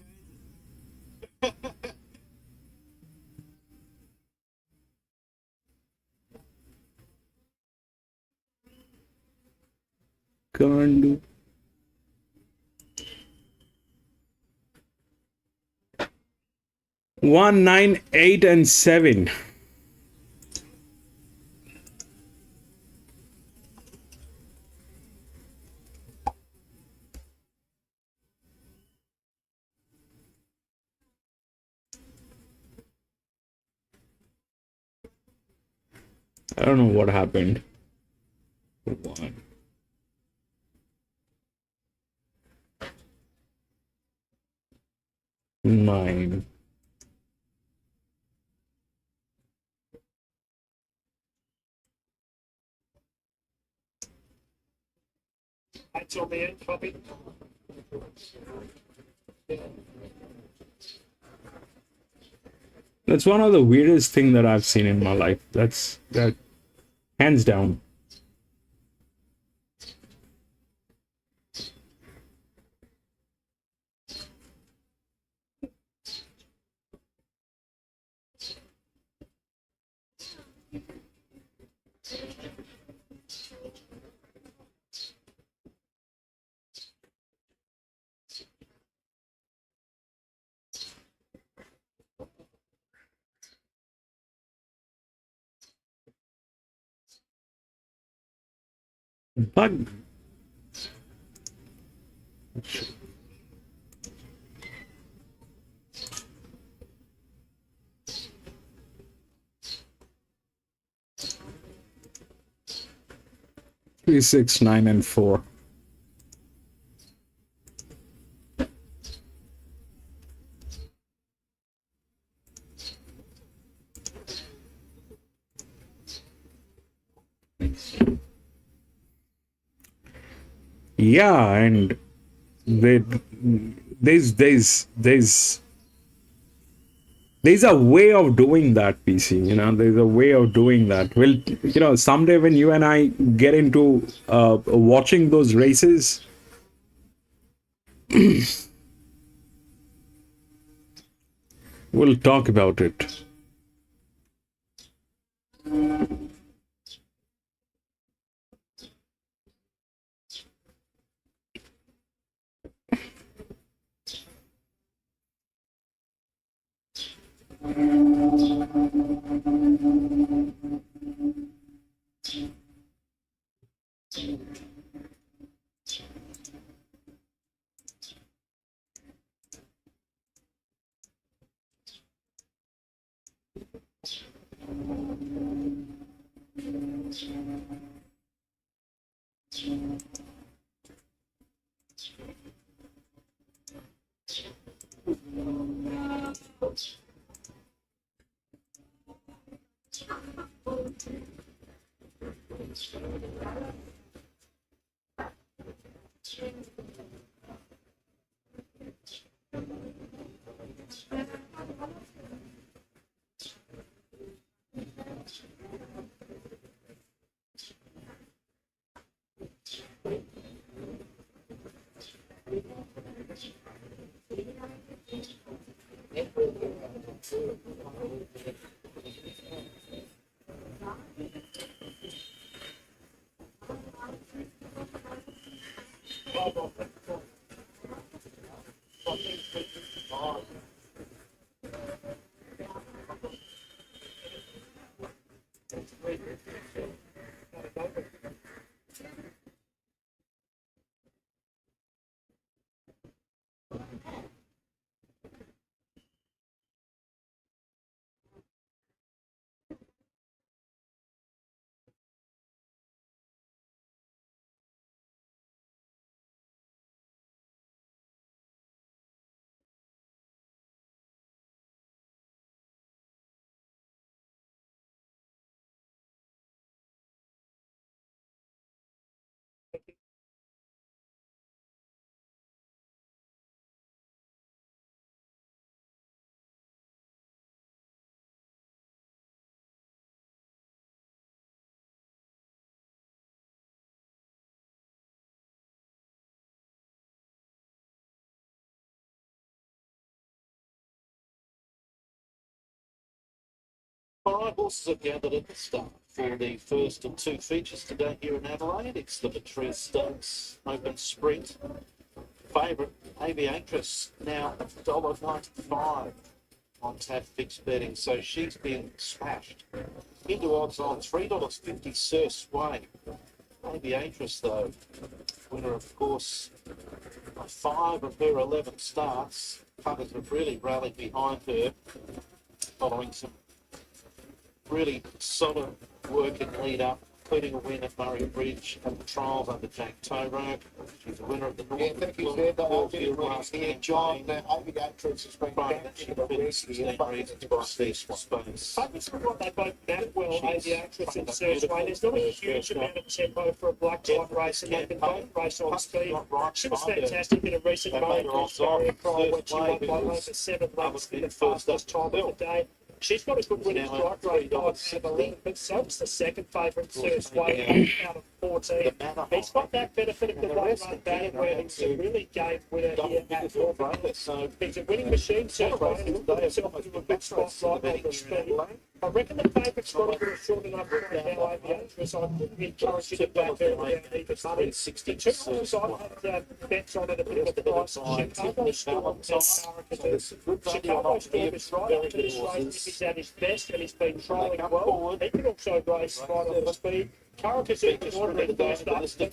can't do. One, 9, 8, and 7. I don't know what happened. 1. Nine. That's on the end, copy. That's one of the weirdest thing that I've seen in my life. That's that, hands down. Bug. 3, 6, 9, and 4. Yeah, and they, there's a way of doing that, PC. There's a way of doing that. Well, someday when you and I get into watching those races, we'll talk about it. Five horses are gathered at the start. for the first of two features today here in Adelaide. It's the Betree Stakes Open Sprint. Favourite Aviatrix now $1.95 on tap fixed betting, so she's been smashed. Into odds on $3.50 Sir Sway. Aviatrix though, winner of course 5 of her 11 starts. Punters have really rallied behind her following some really solid work in lead up, including a win at Murray Bridge and the trials under Jack Toro. She's a winner of the North. Yeah, thank you, Zed. last Here, John, Aviatrix has been Friday, down she to the finished rest 16 here. reasons by Steve Space. Focus on what they both met well, She's Aviatrix and played a Searchway. There's not a beautiful huge first amount of tempo for a black tie race, and they can both race on speed. She was fantastic in a recent They made her Barrier offside. trial when she won First by wave over was 7 lengths in the first up fastest time of the day. She's got a good winning Now strike rate, I believe, but so does the second favourite, Searchway, out of 14. He's got that benefit of the one-run batting where he's a really game winner here at Norfolk. So He's a winning machine, Searchway, and he'll put himself into a good spot right on the speed. I reckon the favourite's got a little short enough right now, Aviatrix. I wouldn't encourage you to back her down either money. The two others I've had bets on at a bit of a price. Chicago Storm and Barracuda. Chicago Storm is right up to this race if he's at his best and he's been trolling well. He can also race right on the speed. Caracas is one of the best up, but they've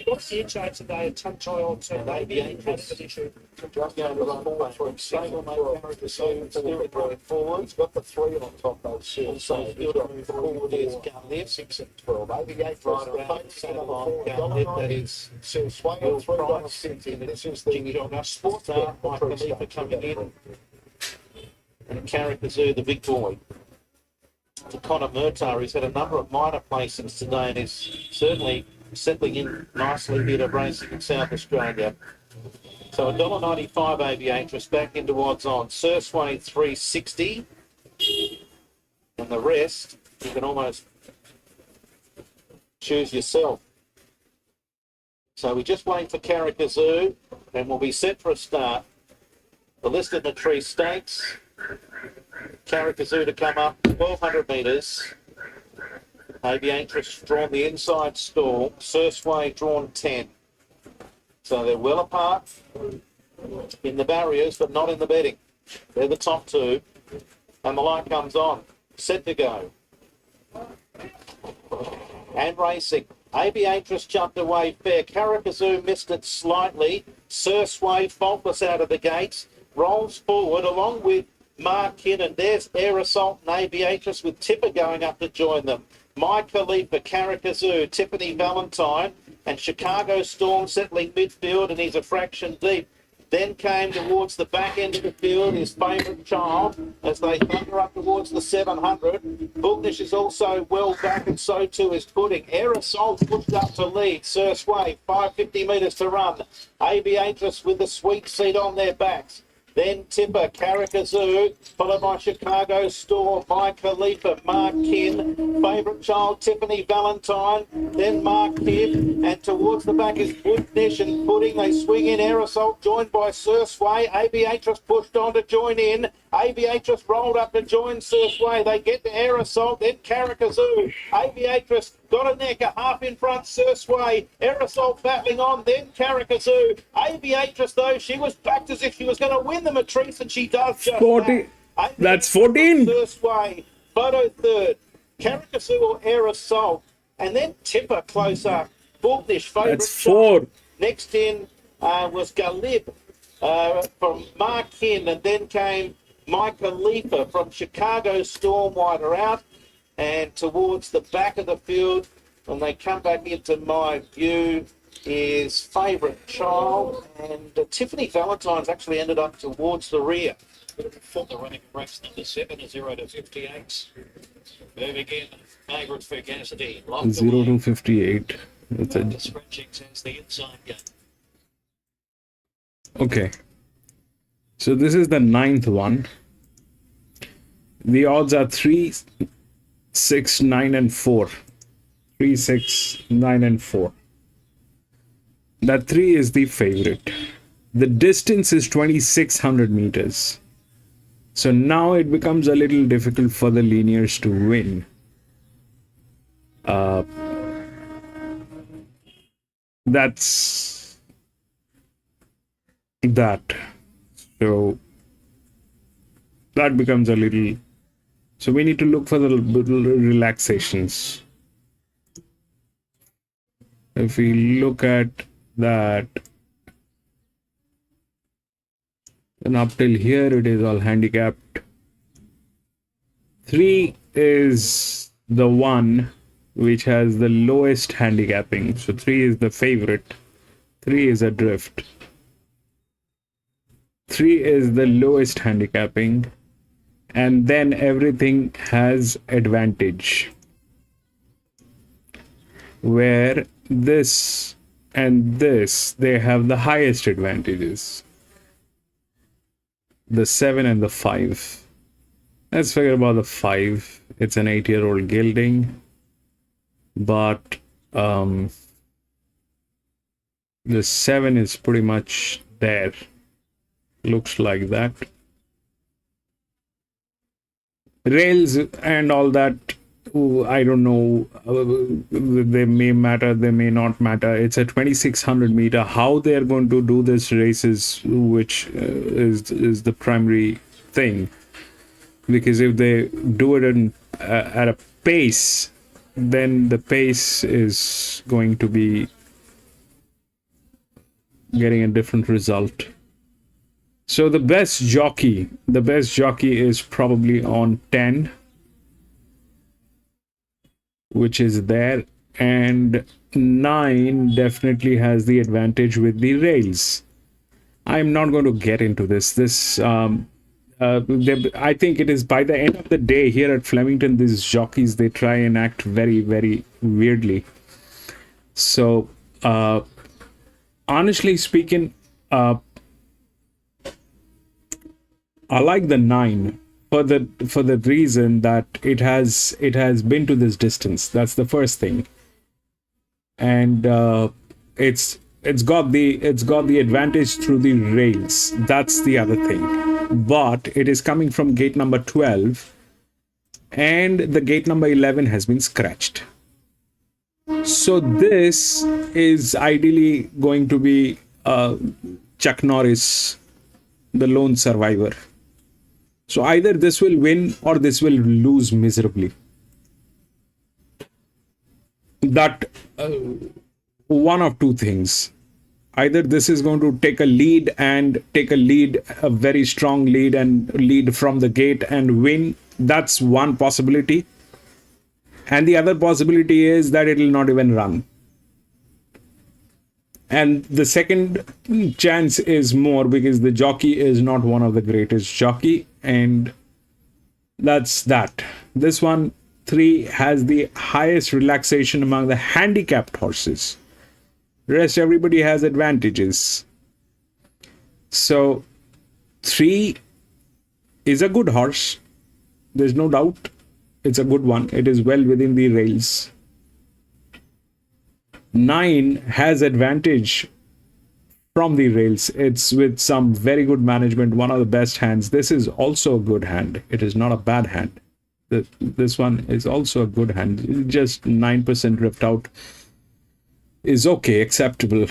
got a chance today and touch eye on to maybe in competition. Just going to run forward for him. Single mate character, so still going forward. He's got the 3 on top, though. So he's got the forward is Garliff, 6 and 12. Aviatrix, that is Sir Sway at $3.50. This is the sports bet Khalifa coming in. And Caracazoo, the big boy. To Connor Murtar, who's had a number of minor placings today and is certainly settling in nicely here to racing in South Australia. So $1.95 Aviatrix back into odds on. Sir Sway $3.60. And the rest, you can almost choose yourself. So we just wait for Caracazoo and we'll be set for a start. The list of the Tree Stakes. Caracazoo to come up 1,200 metres. Aviatrix drawn the inside stall. Sir Sway drawn 10. So they're well apart in the barriers, but not in the betting. They're the top two. And the light comes on. Set to go. And racing. Aviatrix jumped away fair. Caracazoo missed it slightly. Sir Sway faultless out of the gates. Rolls forward along with Mark Kinnon. There's Air Assault and Aviatrix with Tipper going up to join them. Mike Khalifa, Caracazoo, Tiffany Valentine and Chicago Storm settling midfield, and he's a fraction deep. Then came towards the back end of the field his favourite child as they thunder up towards the 700. Booknish is also well back, and so too is Pudding. Air Assault pushed up to lead. Sir Sway, 550 metres to run. Aviatrix with the sweet seat on their backs. Then Tipper, Caracazoo, followed by Chicago Storm, Mike Khalifa, Mark Kin, favourite child Tiffany Valentine, then Mark Kidd, and towards the back is Woodnish and Pudding. They swing in. Air Assault joined by Sir Sway. Aviatrix pushed on to join in. Aviatrix rolled up to join Sir Sway. They get to Air Assault, then Caracazoo. Aviatrix got a neck, a half in front, Sir Sway. Air Assault battling on, then Caracazoo. Aviatrix, though, she was backed as if she was going to win the Matrice, and she does just 40. that. That's 14. Sir Sway, photo third. Caracazoo or Air Assault. And then Tipper close up. Booknish, favourite. That's 4. Next in was Galib from Mark Kin, and then came Mike Khalifa from Chicago Storm wider out. And towards the back of the field, when they come back into my view, is favourite child. And Tiffany Valentine's actually ended up towards the rear. For the running race number 7, 0 to 58. Moving in, favourite for Cassidy. 0 to 58. That's The it. scratching says the inside game. Okay. So this is the 9th one. The odds are 3, 6, 9, and 4. 3, 6, 9, and 4. That 3 is the favorite. The distance is 2,600 meters. So now it becomes a little difficult for the linears to win. uh, that's that. So that becomes a little, so we need to look for the little relaxations. If we look at that, then up till here it is all handicapped. 3 is the one which has the lowest handicapping. So 3 is the favorite. 3 is adrift. 3 is the lowest handicapping. And then everything has advantage. Where this and this, they have the highest advantages. The 7 and the 5. Let's forget about the 5. It's an 8-year-old gelding. But the 7 is pretty much there. Looks like that. Rails and all that, I don't know. They may matter, they may not matter. It's a 2600 meter. How they are going to do this race is which is the primary thing. Because if they do it at a pace, then the pace is going to be getting a different result. So the best jockey is probably on 10, which is there, and 9 definitely has the advantage with the rails. I'm not going to get into this. I think it is by the end of the day here at Flemington, these jockeys, they try and act very, very weirdly. So, honestly speaking, I like the 9 for the reason that it has been to this distance. That's the first thing, and it's got the advantage through the rails. That's the other thing. But it is coming from gate number 12, and the gate number 11 has been scratched. So this is ideally going to be Chuck Norris, the lone survivor. So either this will win or this will lose miserably. That one of two things. Either this is going to take a lead, a very strong lead, and lead from the gate and win. That's one possibility. And the other possibility is that it will not even run. And the second chance is more because the jockey is not one of the greatest jockey, and that's that. This one, 3, has the highest relaxation among the handicapped horses. Rest everybody has advantages. So 3 is a good horse. There's no doubt. It's a good one. It is well within the rails. 9 has advantage from the rails. It's with some very good management, one of the best hands. This is also a good hand. It is not a bad hand. This one is also a good hand. Just 9% ripped out is okay, acceptable.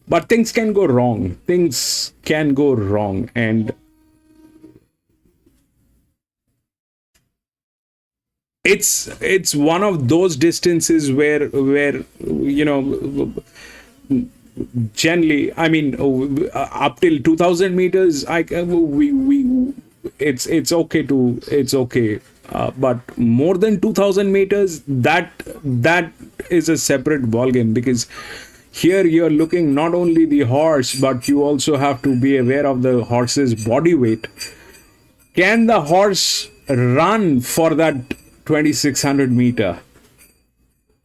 But things can go wrong. Things can go wrong, and it's one of those distances where you know, generally, I mean, up till 2000 meters, it's okay. But more than 2000 meters, that is a separate ballgame, because here you're looking not only the horse, but you also have to be aware of the horse's body weight. Can the horse run for that 2600 meter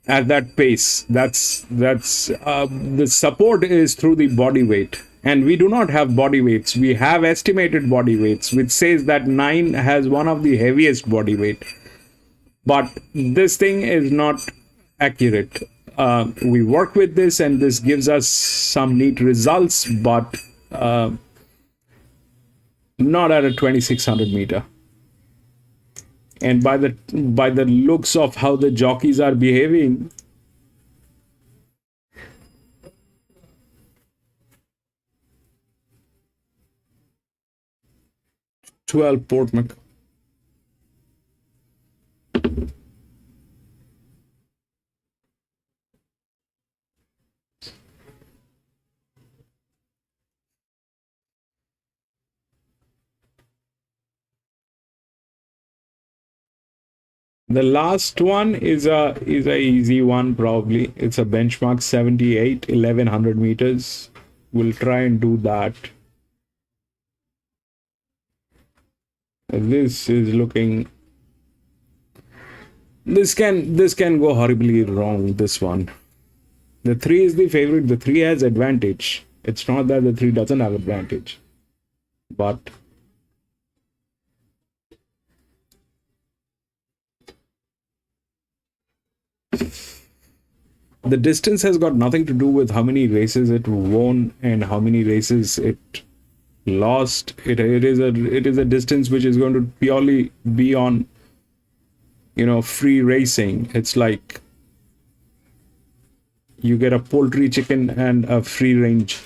at that pace? That's the support is through the body weight, and we do not have body weights. We have estimated body weights, which says that 9 has one of the heaviest body weight, but this thing is not accurate. We work with this, and this gives us some neat results, but not at a 2600 meter. And by the looks of how the jockeys are behaving, Portmac. The last one is a easy one probably. It's a benchmark 78, 1100 meters. We'll try and do that. This is looking. This can go horribly wrong. This one. The 3 is the favorite. The 3 has advantage. It's not that the 3 doesn't have advantage, but the distance has got nothing to do with how many races it won and how many races it lost. It is a distance which is going to purely be on, you know, free racing. It's like you get a poultry chicken and a free range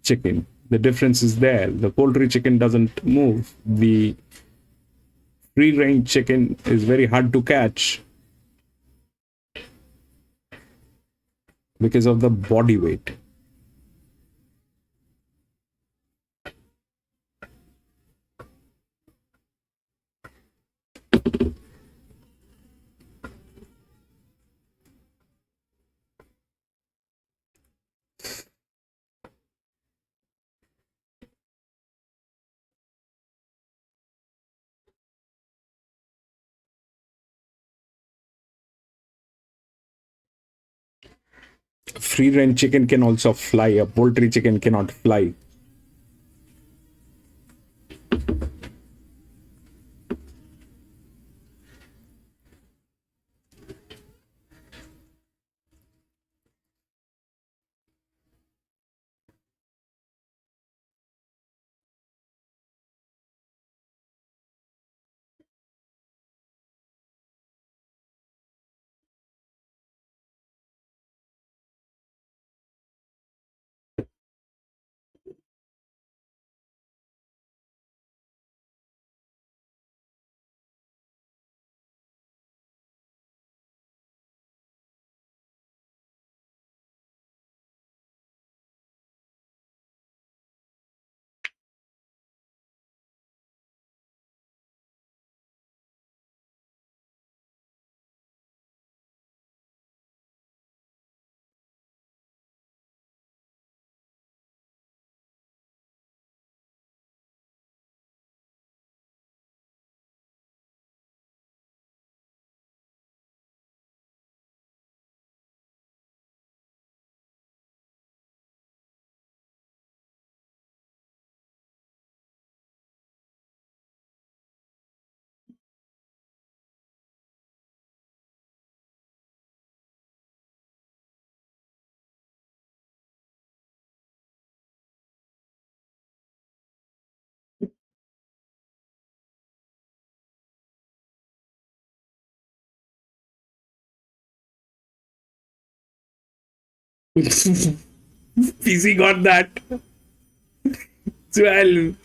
chicken. The difference is there. The poultry chicken doesn't move. The free range chicken is very hard to catch because of the body weight. Free range chicken can also fly. A poultry chicken cannot fly. PC got that. 12.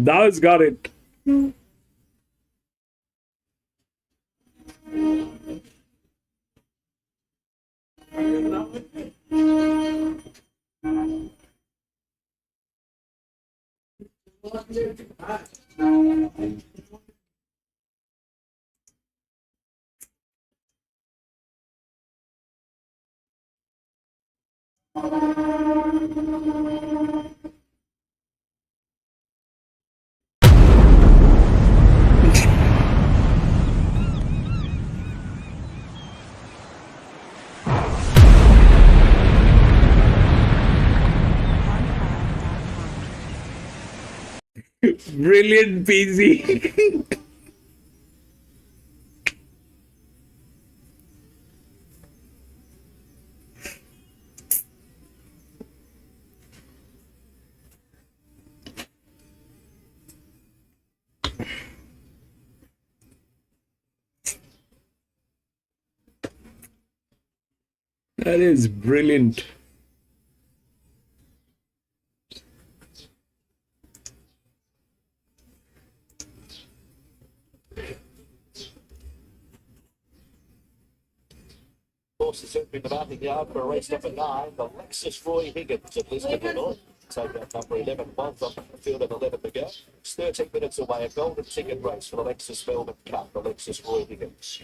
Dawes got it. Brilliant, PC. That is brilliant. Horse is in the mounting yard for a race number 9, the Lexus Roy Higgins of Lisbon North. Take out number 11, month on the field of 11 to go. It's 13 minutes away, a golden ticket race for the Lexus Melbourne Cup, the Lexus Roy Higgins.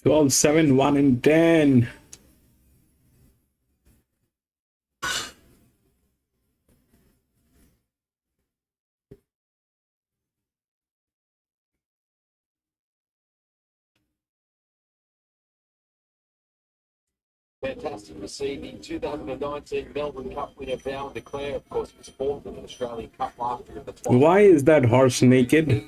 Twelve, 7, 1 and 10. Fantastic to see the 2019 Melbourne Cup winner Vow and Declare. Of course, was fourth in the Australian Cup last year in the 12th. Why is that horse naked?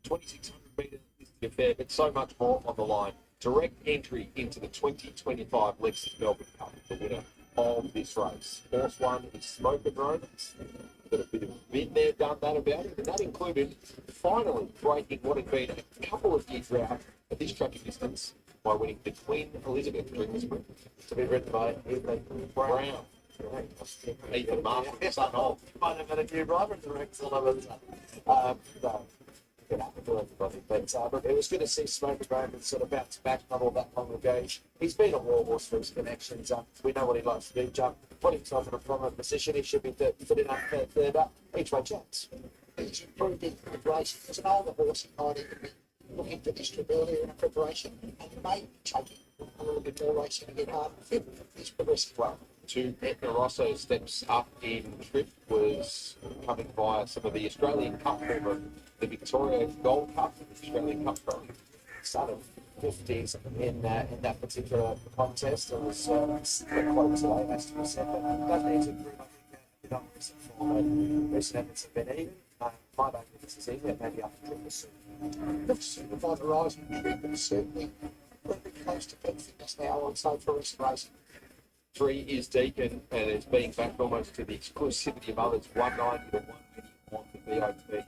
2,600 metres is the affair, but so much more on the line. Direct entry into the 2025 Lexus Melbourne Cup, the winner of this race. Horse 1 is Smoke and Romance. Got a bit of been there, done that about it, and that included finally breaking what had been a couple of years out at this tracking distance by winning the Queen Elizabeth during the sprint. To be written by Ethan Brown. Ethan Martin, son of. Might have had a new driver in the ranks all of a sudden. No, good up to everybody. But look, it was good to see Smoke and Romance sort of bounce back not all that long ago. He's been a war horse for his connections. We know what he likes to do. Put himself in a prominent position. He should be fit enough third up. Each way chance. He's improved in the race. There's an older horse he might even be looking for this trip earlier in a preparation, and he may take a little bit more racing to get hard and fit. He's progressing well. To Etna Rosso steps up in trip was coming via some of the Australian Cup over the Victoria Gold Cup, the Australian Cup Trophy. Son of 50s in that particular contest. It was pretty close today, has to be said, but does need to improve, I think, a bit on recent form. Recent efforts have been even. I don't think this is easy, maybe up to triple soon. Looks supervised rising trip, but certainly very close to peak fitness now on so for recent racing. 3 is Deacon, and it's being backed almost to the exclusivity of others. 190 to 180 on the BOP.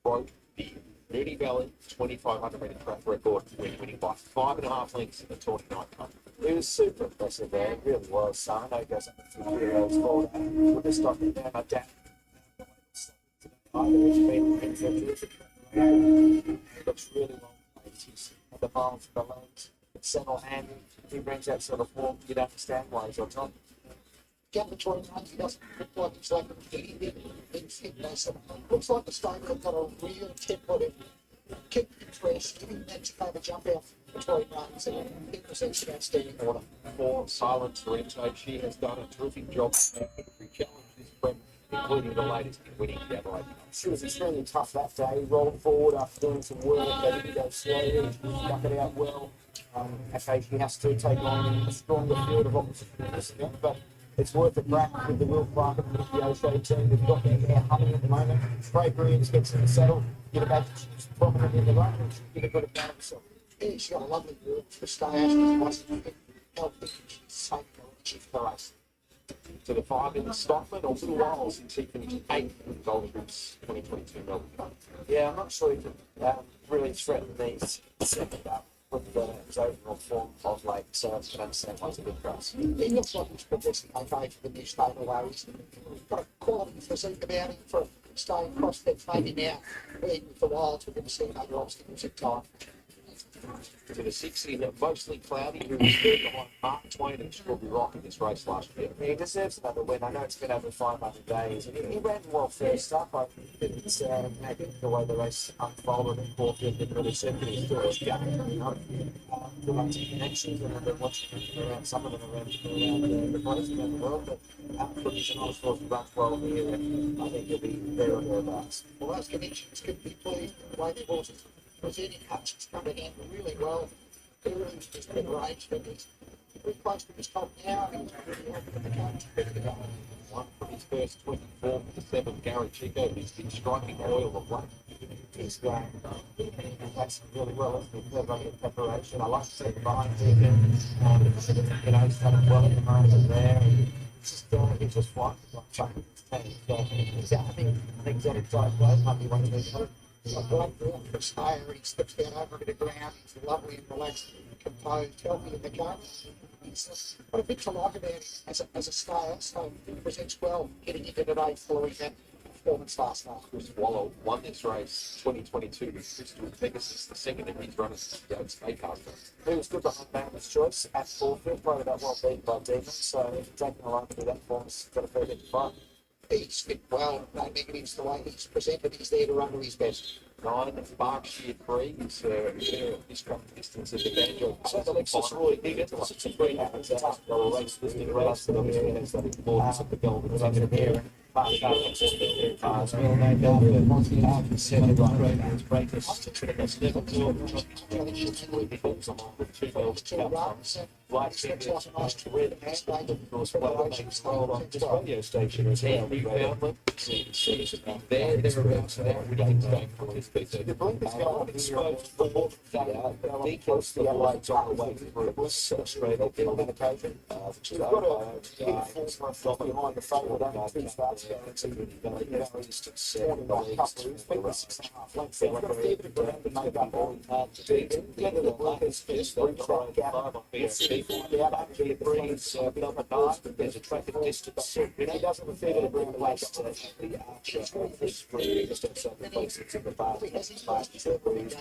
Broke the Mooney Valley 2,500 metre track record when winning by 5.5 lengths in the 29th Cup. It was super impressive there, it really was. So I know he goes up to 2 years forward. We'll just stop it down. I doubt either. It's been for a terrific It looks really well placed. He's had the balance of the legs. It's settle handed. He brings that sort of form. You'd understand why he's on top. Gap between runs, he doesn't look like he's like anything in fitness. Looks like the stable have got a real template in keep him fresh, give him that to kind of jump out between runs, and it presents an outstanding order. For Silent Sorrento, she has done a terrific job in every challenge this prep, including the latest in winning the Adelaide. She was extremely tough that day. Rolled forward after doing some work. They didn't go slowly. Stuck it out well. Occasionally has to take on a stronger field of opposition, but it's worth a crack with the Will Clark and the Osho team. They've got their hair humming at the moment. Ray Greens gets in the saddle. Get about she's prominent in the run. Get a good account of herself. Yeah, she's got a lovely walk to stay out. She's wants to help she's safe for the race. To the 5 in Stockman, a little while since he finished 8th in Gold Group's 2022 Melbourne Cup. Yeah, I'm not sure he can really threaten these second up with his overall form of late, so I can understand why it's a big price. He looks like he's progressing okay for the new stable though. He's got a quality physique about him for staying prospects maybe now. Even for the Wilds, we're going to see other obstacles at time. To the 6 in mostly cloudy, who was third behind Mark Twain and Strawberry Rock in this race last year. Yeah, he deserves another win. I know it's been over 500 days, and he ran well first up. I think it's maybe the way the race unfolded and Caulfield didn't really suit, but he still has got good on to connections, and I've been watching him around some of them around the place around the world. But Cookie's an honest horse who runs well here, and I think he'll be there or thereabouts. Well, those connections could be pleased with the way their horses presenting Hutchins coming in really well. Just a bit of range, but he's very close to his top now. And he's really happy with the game. Ready to go. One from his first 24 to 7, Gary Chico. He's been striking oil of late. He's going that's really well. It's been clever in preparation. I like to see the behind him. He's done well at the moment there. And he's just flying. Chucking his team. So I think he's on his right way. Might be one of these. I like the for a stayer. He slips down over a bit of ground. He's lovely and relaxed, composed, healthy in the game. He's got a bit to like about him as a stayer, so he presents well getting into today following that performance last night. Chris Waller won this race 2022 with Crystal Pegasus, the second of his runners to go Steakhouse. He was good behind Mammoth's choice at Forfield, probably about well beaten by Demons, so if you're taking along to do that for us, got a fair bit to fight. He's fit well, no negatives the way he's presented. He's there to run to his best. 9, Berkshire 3, he's his track distance at the Banjo. So the Lexus Roy Higgins, it's a great race listing race that obviously has that importance of the golden ticket there. As well, no doubt that once the half is 7 right breakers to the next level. With 2 goals to come. Right, steps like a nice red and of course, well, makes roll on this radio station as well. Newfoundland seems to be there, thereabouts now. We don't go for this piece. The blink is going exposed for more than decals the lights on the way through Australia building occasion. We've got a full front behind the front, with only 2 starts going to the various to 7 leagues. We've got 6.5 lengths there. We've got a fair bit of ground to make up all to do. The end of the blinkers first, the right gap on BRC. The breeze, number 9, there's a traffic distance. He doesn't have a fair bit of ground waste to the Archer. This breeze just outside the place that's in the bar. As fast as that breeze.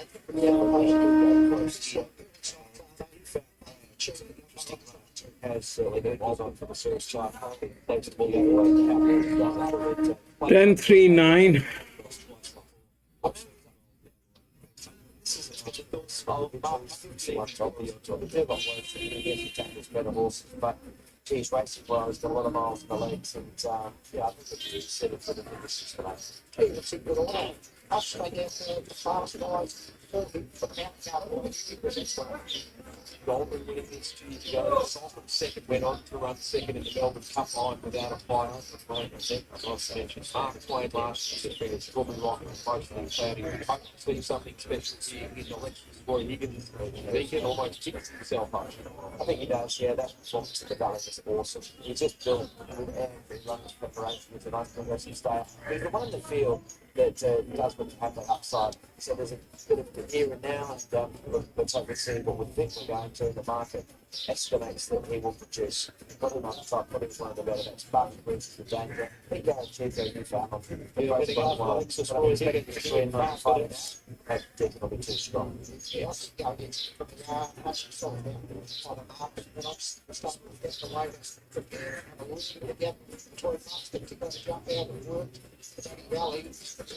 Has was on for the first time. Plays the ball the other way. 10-3-9. But geez, racing well, he's got a lot of miles in the legs, and yeah, I think it's set it for the finishes today. He looks in good order. Us straight down to the fast guys, for the mountain he presents well. Goldman winning this 2 years ago. Salford second, went on to run second in the Melbourne Cup line without a fire. Mark Twain last year has been extraordinarily rock and mostly cloudy. I see something special here in the Lexus Roy Higgins. He can almost kicks himself up. I think he does, yeah, that performance today is awesome. He just built with and runs preparation with a nice progressive style. He's the one in the field that does have that upside. So there's a bit of the here and now, and let's hope we see what we think we're going to in the market estimates that he will produce. Put him on the top, put him one of the better bets. Sparky brings the danger. He guarantees that you found on him. Between fighters, and definitely too strong. Yeah, I think going in from the actually sort of down on the market, but I'm starting to get the latest from there and I'm looking to get between months to go to jump out and work. But any rally, the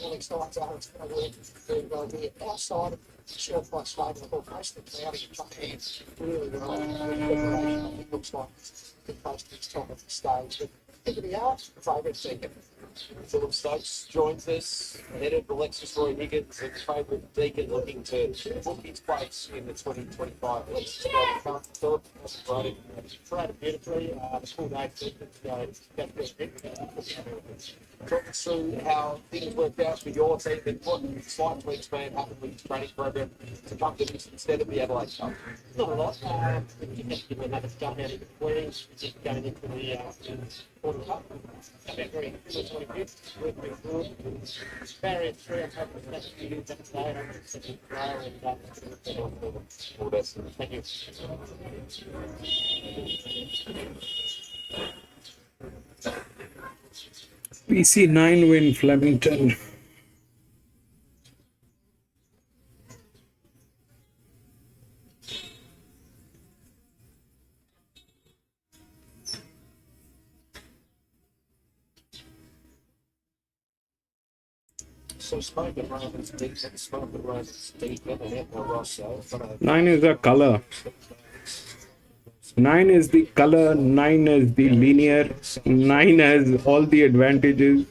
early signs are it's going to work very well here. Outside of short quite stable, most of the cloudy and jump hands really well. Preparation, I think looks like it's close to its top of the stage. But think of the art, favourite second. Philip Stokes joins us, ahead of Alexis Roy Higgins and favourite Deacon looking to book his place in the 2025 race. Philip, right, Tried beautifully. The full day talk us through how things worked out for your team and what slight tweaks may have happened with the training program to come to this instead of the Adelaide Cup. Not a lot. We had to give another start out in between, just going into the quarter cup. About very good 25th, working good. Barrier 3, I'm hoping that's a few that today. I'm just sitting grow and All the best. thank you. PC9 win Flemington. So Smoke and Ravens decent, Smoke and Ravens deep and Edna Rosso. 9 is the color. 9 is the color, 9 is the linear, 9 has all the advantages.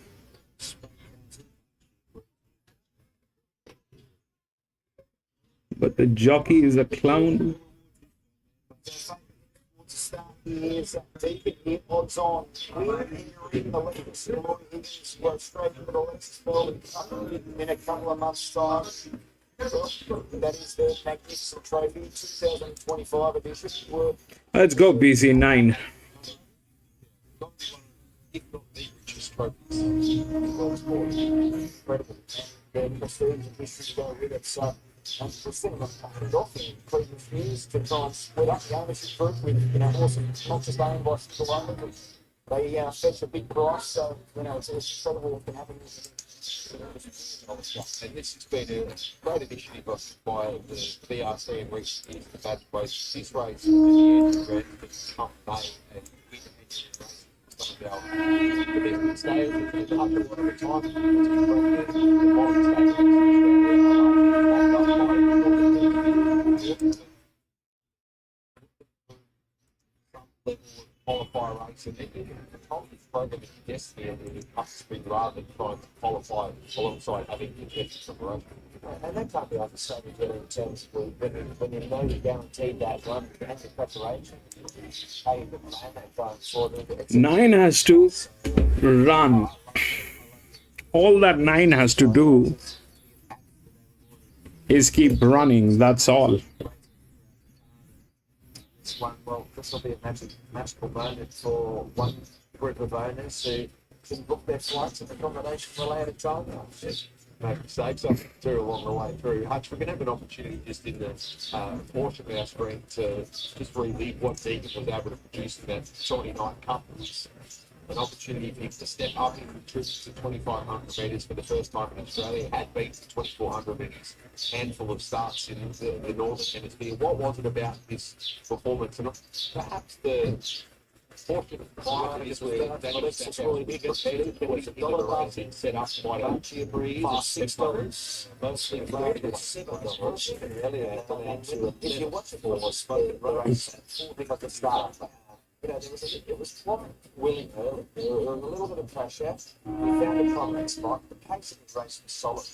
But the jockey is a clown. To start here's Deacon here, odds on. We're in the leads. Roy Higgins goes straight into the Lexus World in a couple of months' time. That is the magnificent trophy, 2025 edition. Let's go, BC9. If not the richest trophies in world sport. Incredible. And the prestige and history to go with it. So, and we've seen them off in previous years to try and split up the ownership group with, horses not just owned by Stallone, but they fetch a big price. So, it's incredible what can happen. And this has been a great initiative by the BRC in recent years. The badge race, this race, and the end grant has come May and independent race. The business day is up to one at a time. Qualifier race, and then the whole program is yesterday and it must have been rather than trying to qualify alongside having contestants on the road. And that can't be understated really in terms of when you know you're guaranteed that run and the preparation. How you can plan that going forward. 9 has to run. All that 9 has to do is keep running. That's all. Well, this will be a magical moment for one group of owners who can book their flights and accommodation for later time. Make mistakes up through along the way through. Hutch, we're going to have an opportunity just in the portion of our screen to just relive what Deacon was able to produce in that Saturday night cup. It was an opportunity for him to step up in trips to 2,500 metres for the first time in Australia. Had been to 2,400 in his handful of starts in the Northern Hemisphere. What was it about this performance? And perhaps the fortunate qualities where Daniel's really big and set up quite a breeze of $6, mostly played at $7 earlier. If you watch it for spoken race, because the start, it was quite willing early. There were a little bit of pressure. We found a prominent spot. The pace of the race was solid.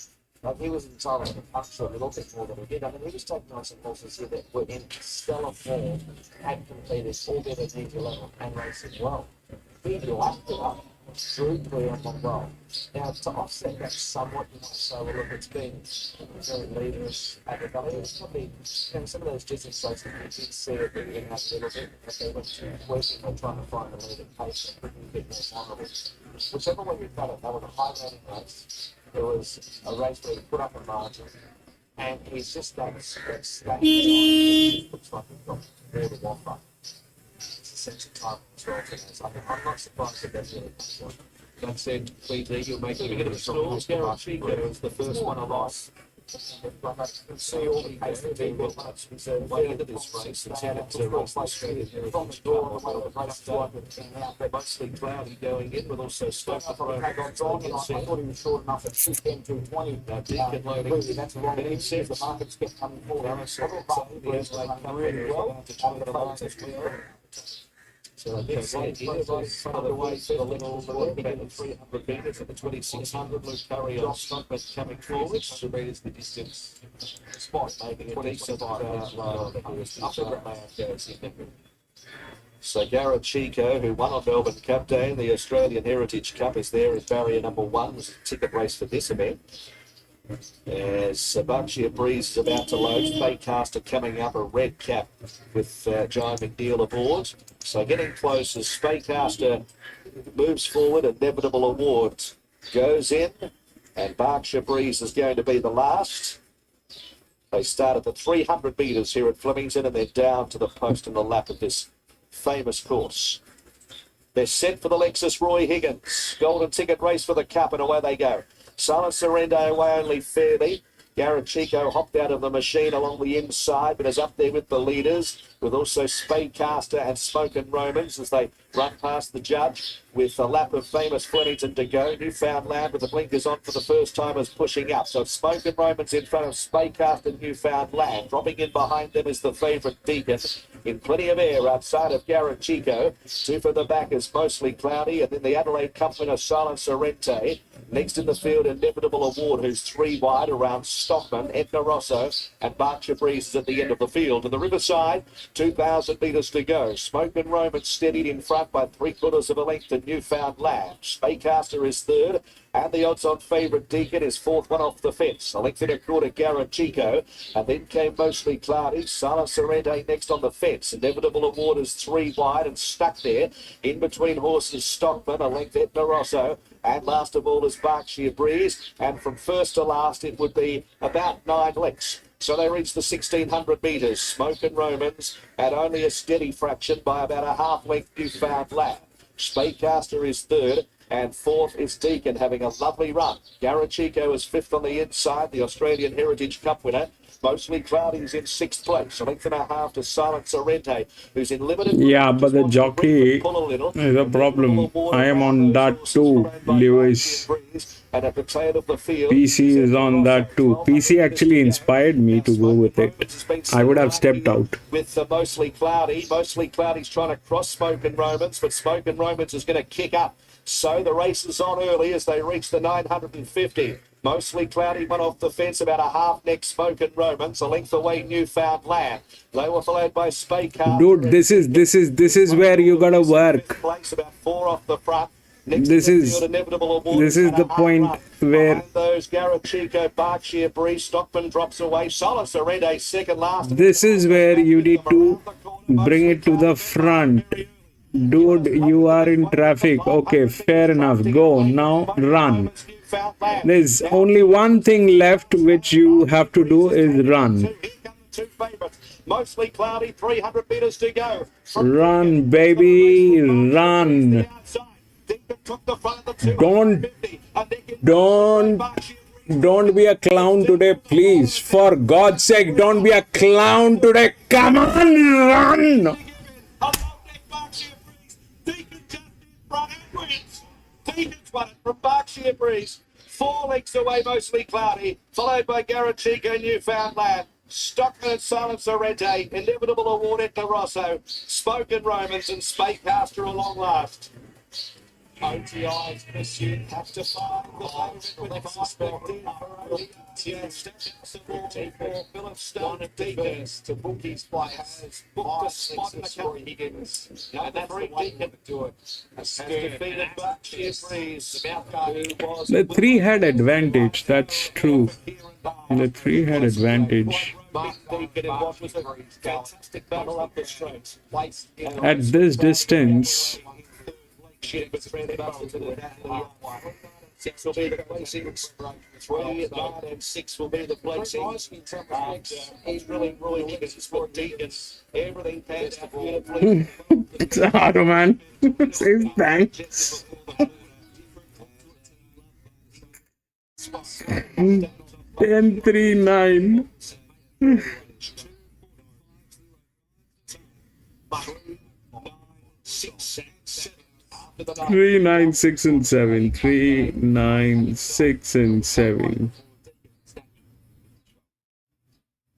He was entitled to puncture a little bit more than he did. He was taking on some horses here that were in stellar form, had completed all their media level and racing well. He lapped it up, drew clear on goal. Now, to offset that somewhat, you might say, well, look, it's been very leaders at the valley. It's probably, some of those distance races, you did see it in that little bit, but they went to working on trying to find a lead at pace and bring a bit more honourable. Whichever way you've done it, that was a high-rating race. There was a race where he put up a margin, and he's just done a state. It looks like he's got more to offer. It's a sense of time as well for us. I'm not surprised that that's really good. That said, please, you'll make So we get a stalls, Garrett Chico is the first one alive. See all the pace that he got much reserve Way into this race, it's headed to race Australian Heritage Club. Mostly cloudy going in, but also slope the program. I thought he was short enough at 210, 220. Deacon loading. That's a wrong answer. The market's kept coming forward. So I guess front of the way for the little about the 300 metres at the 2,600. Luke Curry on stop, but coming forward. 100 metres the distance. Spot making a decent upper man goes in. So Garrett Chico, who won on Melbourne Cup Day, the Australian Heritage Cup, is there as barrier number 1. There's a ticket race for this event. As Sabacia Breeze is about to load, Spaycaster coming up, a red cap with John McNeil aboard. So getting close as Spaycaster moves forward, Inevitable Award goes in, and Berkshire Breeze is going to be the last. They start at the 300 metres here at Flemington and then down to the post and the lap of this famous course. They're set for the Lexus Roy Higgins. Golden ticket race for the Cup, and away they go. Silent Surrender away only fairly. Garrett Chico hopped out of the machine along the inside, but is up there with the leaders, with also Spadecaster and Smokin' Romans as they run past the judge with a lap of famous Flemington to go. Newfoundland with the blinkers on for the first time is pushing up. So Smokin' Romans in front of Spadecaster and Newfoundland. Dropping in behind them is the favourite Deacon. In plenty of air outside of Garrett Chico. Two for the back is mostly cloudy, and then the Adelaide Company of Silent Sorrente Next in the field, Inevitable Award, who's 3 wide around Stockman, Edna Rosso, and Berkshire Breeze is at the end of the field. And the Riverside, 2,000 metres to go. Smoke and Roman steadied in front by 3/4 of a length to Newfoundland. Spaycaster is third, and the odds-on favourite Deacon is fourth one off the fence. A length and a quarter, Garachico, and then came Mostly Cloudy. Sala Sorrente next on the fence. Inevitable Award is 3 wide and stuck there. In between horses, Stockman, a length Edna Rosso, and last of all is Berkshire Breeze. And from first to last, it would be about 9 lengths. So they reach the 1,600 metres. Smoke and Romans at only a steady fraction by about a half length Newfoundland. Spaycaster is third, and fourth is Deacon, having a lovely run. Garachico is fifth on the inside, the Australian Heritage Cup winner. Mostly Cloudy is in 6th place, a length and a half to Silent Sorrente, who's in limited. Yeah, but the jockey is a problem. I am on that too, Lewis. And at the tail of the field, PC is on that too. PC actually inspired me to go with it. I would have stepped out. With Mostly Cloudy. Mostly Cloudy's trying to cross Smoke and Romans, but Smoke and Romans is going to kick up. So the race is on early as they reach the 950. Mostly Cloudy went off the fence about a half neck. Smoke and Romans, a length away Newfoundland. They were followed by Spaycar. Dude, this is where you gotta work. Place about 4 off the front. Next This to the is field, Inevitable Award this is and the a half point run. where Behind those, Garachico, Berkshire Breeze, Stockman drops away. Sala Sorrente second last. this is where you need to bring it to the front. Dude, you are in traffic. Okay, fair enough. Go now, run. There's only one thing left which you have to do is run. Two favourites. Mostly Cloudy, 300 metres to go. Run, baby, run. Don't be a clown today, please. For God's sake, don't be a clown today. Come on, run. Deacon's won it from Berkshire Breeze. 4 lengths away, Mostly Cloudy, followed by Garachico, Newfoundland. Stockman and Silent Sorrente, Inevitable Award at Rosso, Smoke and Romans, and Spaycaster along last. OTI's pursuit have to find the favourite with 5 Philip Stone and Deacons to book his place. Booked a spot in the Curry Higgins. And that's the way to do it. Has defeated Berkshire Breeze. The 3 had advantage, that's true. The 3 had advantage. Fantastic battle up the straight. At this distance, 6 will be the placings. 3, 9, and 6 will be the placings. He's really Higgins for Deacons. Everything pans out beautifully. it's a hard man. Says thanks. 10-3-9. 3, 9, 6, and 7. 3, 9, 6, and 7.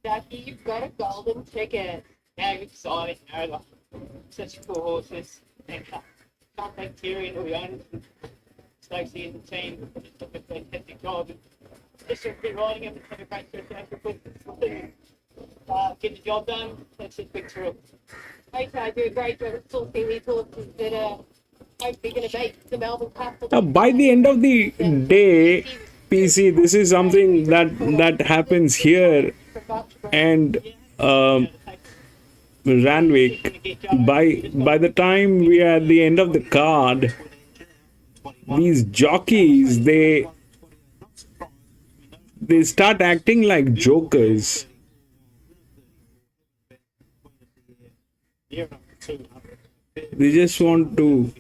Jackie, you've got a golden ticket. Yeah, exciting. You know, like, such cool horses. And can't thank Tyrion who owns Stacey and the team. Just took a fantastic job. Just to be riding him and have a great first get the job done. That's just big thrill. Okay, do a great job at sourcing these horses that are hopefully going to beat the Melbourne Cup. By the end of the day, PC, this is something that happens here and Randwick. By the time we are at the end of the card, these jockeys they start acting like jokers. They just want to.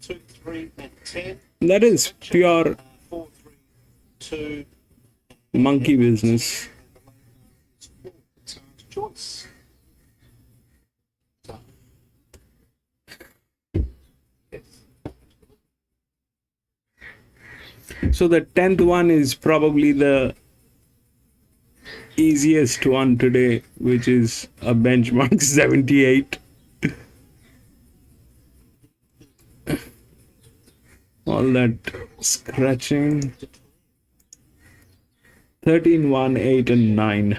2, 3, and 10. That is pure 4, 3, 2. monkey business. Choice. So the 10th one is probably the easiest one today, which is a benchmark 78. All that scratching. 13, 1, 8, and 9.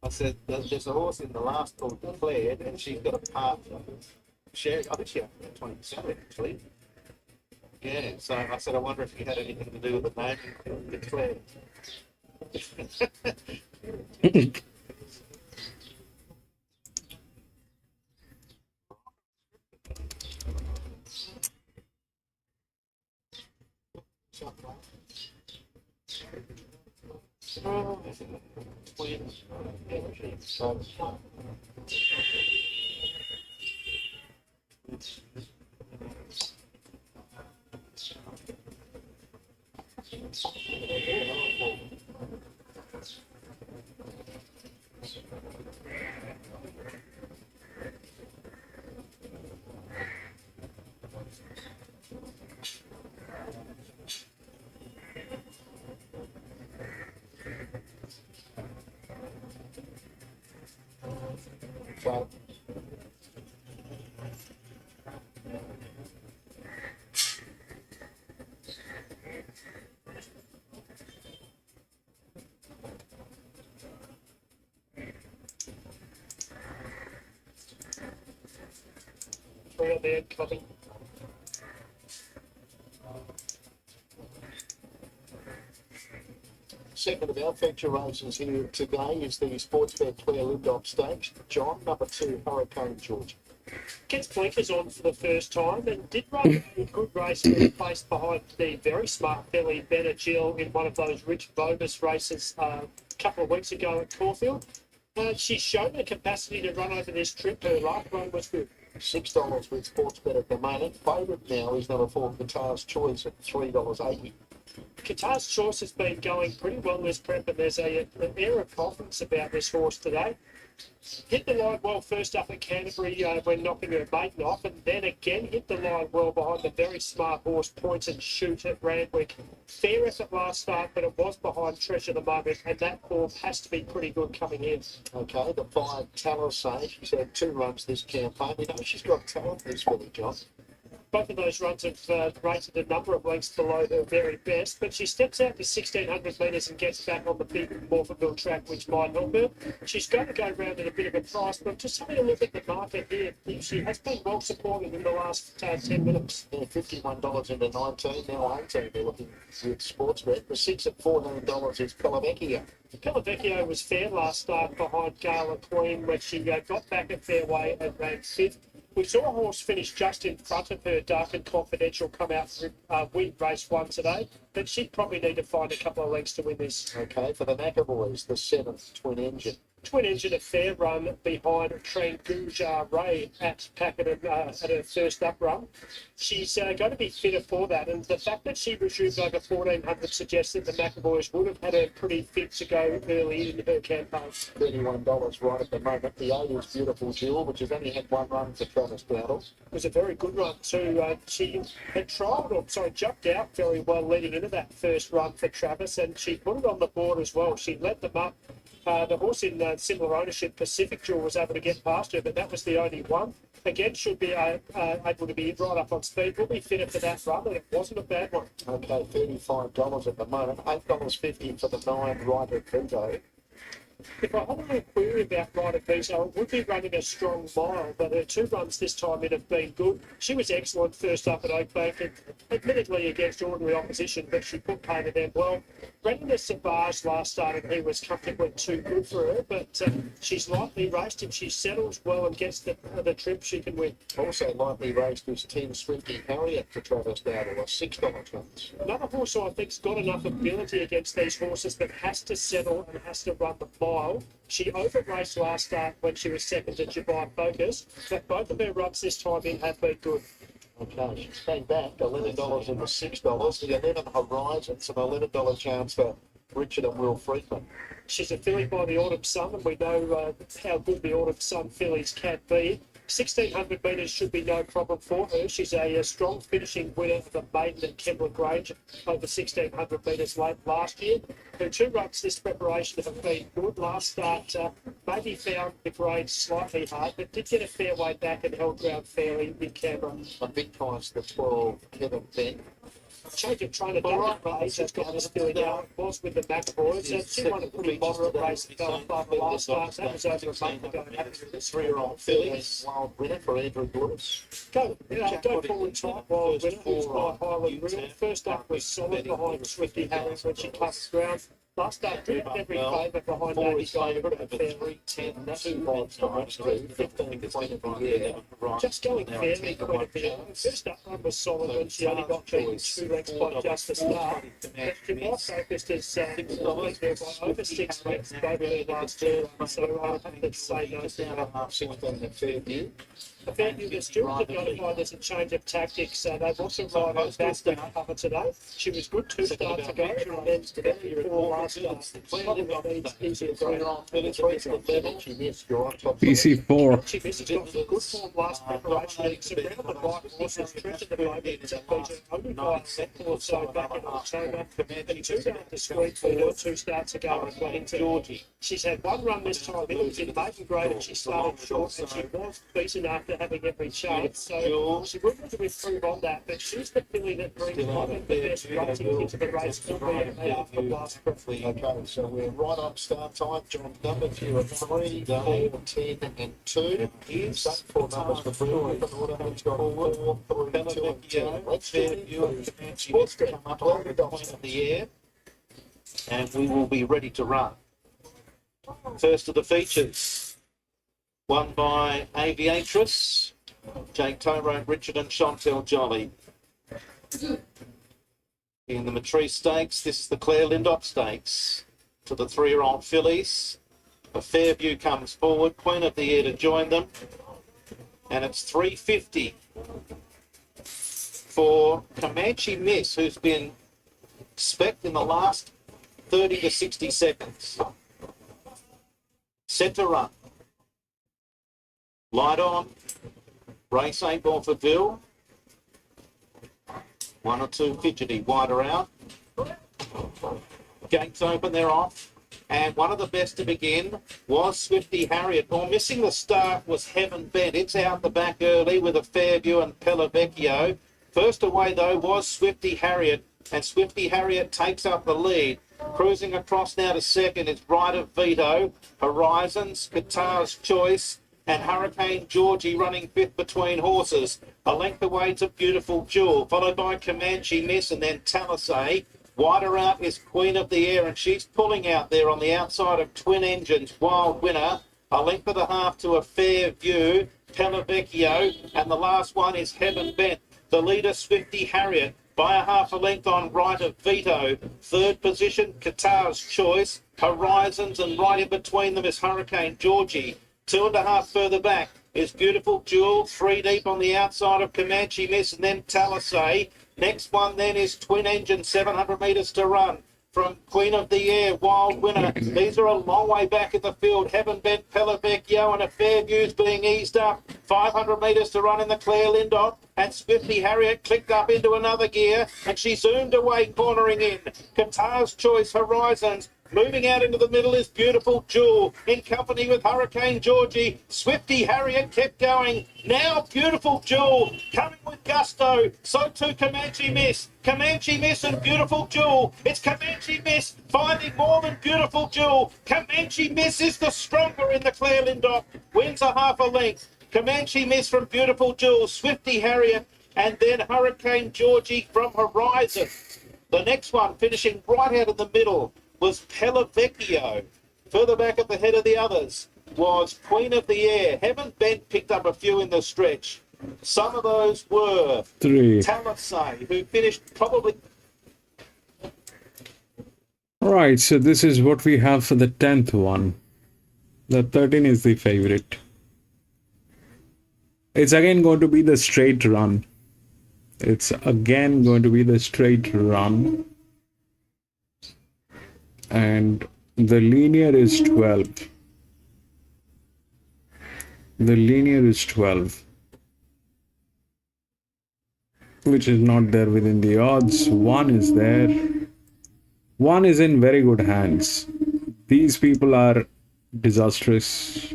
I said, there's a horse in the last called Declared, and she's got a part share. I think she had 20% actually. Yeah, so I said, I wonder if you had anything to do with the name Declared. So, Three on the end, copy. second of our feature races here today is the Sportsbet Clare Lindop Stakes. John, number 2, Hurricane George. Gets blinkers on for the first time and did run a good race and was placed behind the very smart filly Bettor Jill in one of those rich bogus races a couple of weeks ago at Caulfield. She's shown the capacity to run over this trip. Her last run was good. $6 with Sportsbet at the moment. Favourite now is number 4, Qatar's Choice at $3.80. Qatar's Choice has been going pretty well this prep, and there's an air of confidence about this horse today. Hit the line well first up at Canterbury when knocking her maiden off, and then again hit the line well behind the very smart horse Point and Shoot at Randwick. Fair effort last start, but it was behind Treasure at the moment, and that form has to be pretty good coming in. Okay, the 5, Talisay. She's had 2 runs this campaign. You know, she's got talent, this filly, John. Both of those runs have rated a number of lengths below her very best, but she steps out to 1,600 metres and gets back on the big Morphettville track, which might help her. She's going to go round at a bit of a price, but just having a look at the market here, she has been well supported in the last 10 minutes. Yeah, $51 into 19, now 18. They're looking with Sportsbet. The 6 at $14 is Pelavecchio. Pelavecchio was fair last start behind Gala Queen, where she got back at fairway and ran 5th. We saw a horse finish just in front of her, Dark and Confidential, come out win race 1 today, but she'd probably need to find a couple of lengths to win this. Okay, for the McAvoys, the 7th, Twin Engine. Twin Engine, a fair run behind Train Gujar Ray at Pakenham at her first up run. She's going to be fitter for that, and the fact that she resumed over 1,400 suggests that the McAvoys would have had her pretty fit to go early in her campaign. $31 right at the moment. The 8 is Beautiful Jewel, which has only had 1 run for Travis Dowdle. It was a very good run too. She had jumped out very well leading into that first run for Travis, and she put it on the board as well. She led them up. The horse in similar ownership, Pacific Jewel, was able to get past her, but that was the only one. Again, should be able to be right up on speed. Will be fitter for that run, and it wasn't a bad one. Okay, $35 at the moment. $8.50 for the 9 Rider Vito. If I had a little query about Rider Vito, it would be running a strong mile, but her 2 runs this time in have been good. She was excellent first up at Oakbank, and admittedly against ordinary opposition, but she put pain to them well. Ran the Savage last start, and he was comfortably too good for her, but she's lightly raced. If she settles well and gets the trip, she can win. Also lightly raced is 10 Swifty Harriet for Travis Dowdle, a $6 runs. Another horse who I think's got enough ability against these horses, but has to settle and has to run the mile. She over-raced last start when she was second to Dubai Focus, but both of her runs this time in have been good. Okay, she's came back, $11 into $6. The 11 Horizons, an $11 chance for Richard and Will Friedman. She's a filly by the Autumn Sun, and we know how good the Autumn Sun fillies can be. 1600 metres should be no problem for her. She's a strong finishing winner of the maiden at Kembla Grange over 1600 metres late last year. Her 2 runs this preparation have been good. Last start maybe found the grade slightly hard, but did get a fair way back and held ground fairly in Canberra. A big price, the 12 Kevin Ben. Change of trainer, David Ray's just got this filling out. It was with the McAvoys. She won a pretty moderate race at Belfast the last start. That was over a month ago. This 3-year-old fillies. Wild winner for Andrew Lewis. Go forward tight, wild winner. Who's by Highland Real. First up was solid behind Swifty Harris when she clutched ground. Last start, did every favour behind Navy Favourite at fairly 10, 2 times, 15. Just going fairly, Queen of the Air. First up run was solid when she only got beaten 2 lengths by just the start. But Dubai focused as lead there by over 6 lengths, both their last 2 runs, so I have to say no to that. The Fairview was still notified there's a change of tactics. They've also ride her back to cover today. She was good 2 starts ago, and then very poor last start. Probably needs easier ground. PC4. She missed got some good form last preparation. It's around the right horses. Trent at the moment beat her only by a length or so back in October. And 2 down the street for her 2 starts ago as well into Georgie. She's had 1 run this time. It was in maiden grade and she started short and she was beaten after having every chance. So she would have to improve on that. But she's the filly that brings probably the best racing into the race for me after last preference. Okay, so we're right on start time. John, number 2 of 3, 4, 10 and 2. Same 4 numbers for Brewer. He's got 4, 3, 2 and 2. Let's do it. Sports come up over the point of the air. And we will be ready to run. First of the features, won by Aviatress, Jake Tyrone, Richard and Chantel Jolly. In the Matrice Stakes, this is the Claire Lindop Stakes to the 3-year-old fillies. A Fairview comes forward, Queen of the Air to join them. And it's $3.50 for Comanche Miss, who's been spec'd in the last 30 to 60 seconds. Set to run. Light on. Race 8 ball for Bill. 1 or 2 fidgety, wider out. Gates open, they're off. And one of the best to begin was Swifty Harriet. Well, missing the start was Heaven Bent. It's out the back early with a Fairview and Pellavecchio. First away, though, was Swifty Harriet. And Swifty Harriet takes up the lead. Cruising across now to second is Right of Veto, Horizons, Guitar's Choice, and Hurricane Georgie running 5th between horses. A length away to Beautiful Jewel, followed by Comanche Miss and then Talisay. Wider out is Queen of the Air, and she's pulling out there on the outside of Twin Engines, Wild Winner. A length and a half to a Fair View, Pellavecchio, and the last one is Heaven Bent. The leader, Swifty Harriet, by a half a length on Right of Veto. 3rd position, Qatar's Choice, Horizons, and right in between them is Hurricane Georgie. 2.5 further back is Beautiful Jewel, 3 deep on the outside of Comanche Miss, and then Talisay. Next one then is Twin Engine, 700 metres to run. From Queen of the Air, Wild Winner. These are a long way back in the field. Heaven Bent, Pellavecchio, and a Fairview's being eased up. 500 metres to run in the Claire Lindop. And Swifty Harriet clicked up into another gear, and she zoomed away, cornering in. Qatar's Choice, Horizons. Moving out into the middle is Beautiful Jewel, in company with Hurricane Georgie. Swifty Harriet kept going. Now Beautiful Jewel coming with gusto. So too Comanche Miss. Comanche Miss and Beautiful Jewel. It's Comanche Miss finding more than Beautiful Jewel. Comanche Miss is the stronger in the Claire Lindop. Wins a half a length. Comanche Miss from Beautiful Jewel. Swifty Harriet, and then Hurricane Georgie from Horizon. The next one finishing right out of the middle was Pellavecchio. Further back at the head of the others was Queen of the Air. Heaven Bent picked up a few in the stretch. Some of those were 3. Talisay, who finished probably... Right, so this is what we have for the 10th one. The 13 is the favorite. It's again going to be the straight run. It's again going to be the straight run. And the linear is 12. The linear is 12, which is not there within the odds. 1 is there. 1 is in very good hands. These people are disastrous.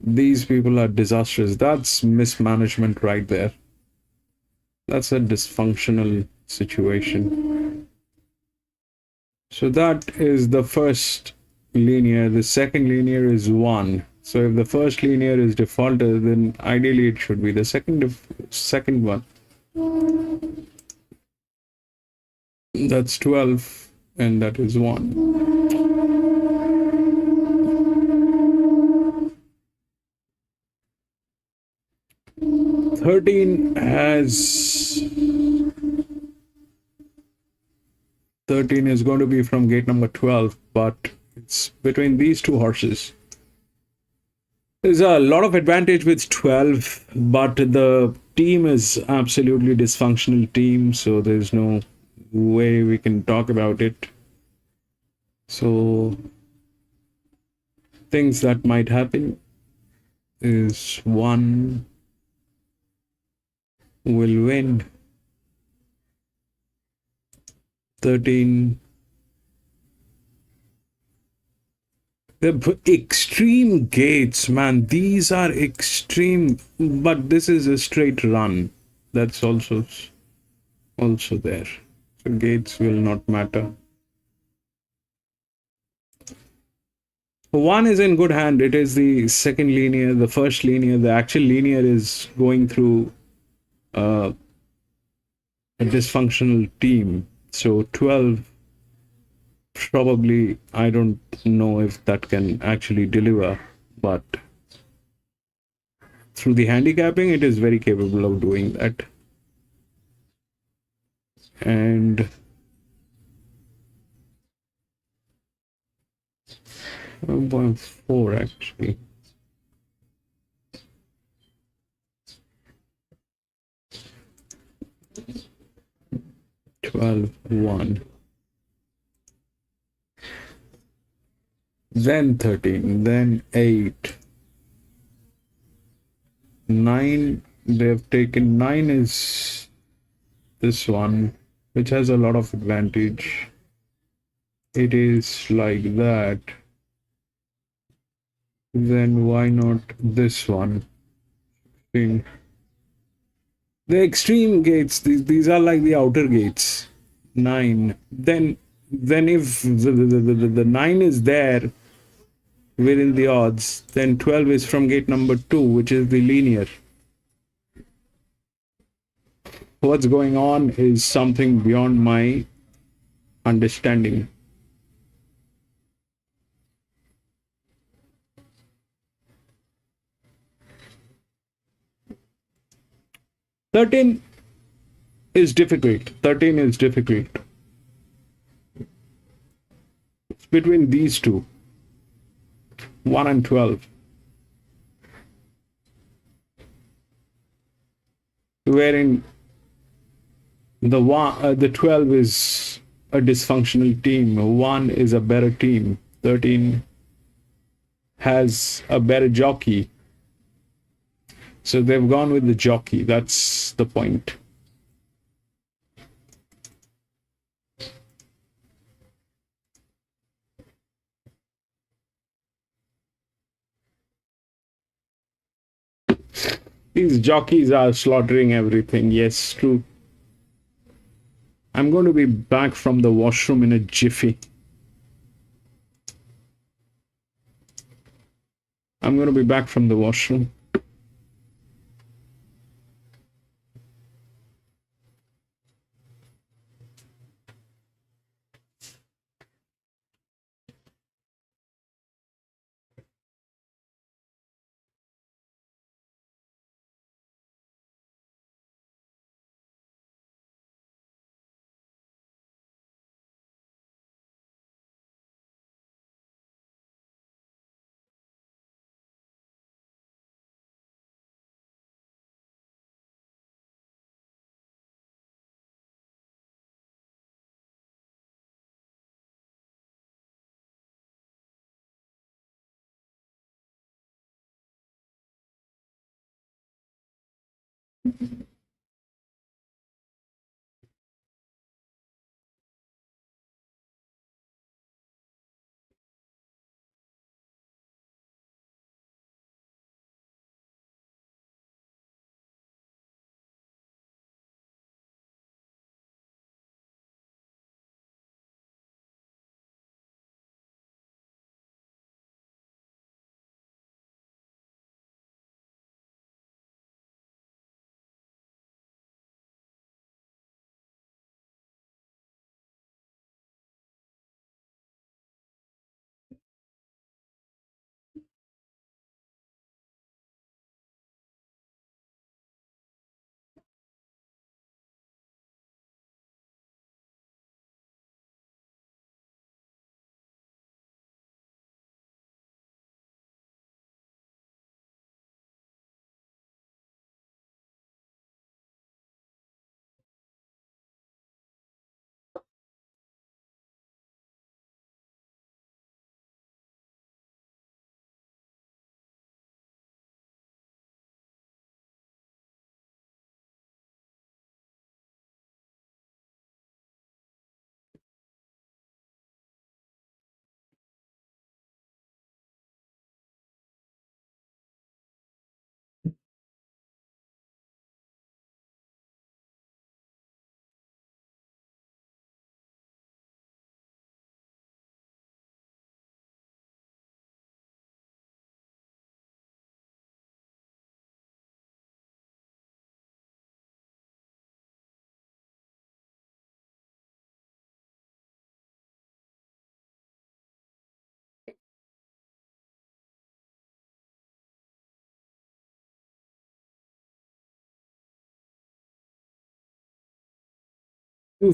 These people are disastrous. That's mismanagement right there. That's a dysfunctional situation. So that is the first linear. The second linear is 1. So if the first linear is defaulted, then ideally it should be the second one. That's 12, and that is 1. 13 has 13 is going to be from gate number 12, but it's between these two horses. There's a lot of advantage with 12, but the team is absolutely dysfunctional team, so there's no way we can talk about it. So things that might happen is 1 will win. 13. The extreme gates, man, these are extreme, but this is a straight run. That's also there. So gates will not matter. 1 is in good hand. It is the second linear, the first linear. The actual linear is going through a dysfunctional team. So 12, probably, I don't know if that can actually deliver, but through the handicapping, it is very capable of doing that. And 1.4 actually. (12.1). Then 13, then 8. 9, they've taken 9 is this one, which has a lot of advantage. It is like that. Then why not this one? The extreme gates, these are like the outer gates. 9. Then if the 9 is there within the odds, then 12 is from gate number 2, which is the linear. What's going on is something beyond my understanding. (13) is difficult. 13 is difficult. It's between these two, 1 and 12. Wherein the 12 is a dysfunctional team. 1 is a better team. 13 has a better jockey. So they've gone with the jockey. That's the point. These jockeys are slaughtering everything. Yes, true. I'm going to be back from the washroom in a jiffy. I'm going to be back from the washroom. You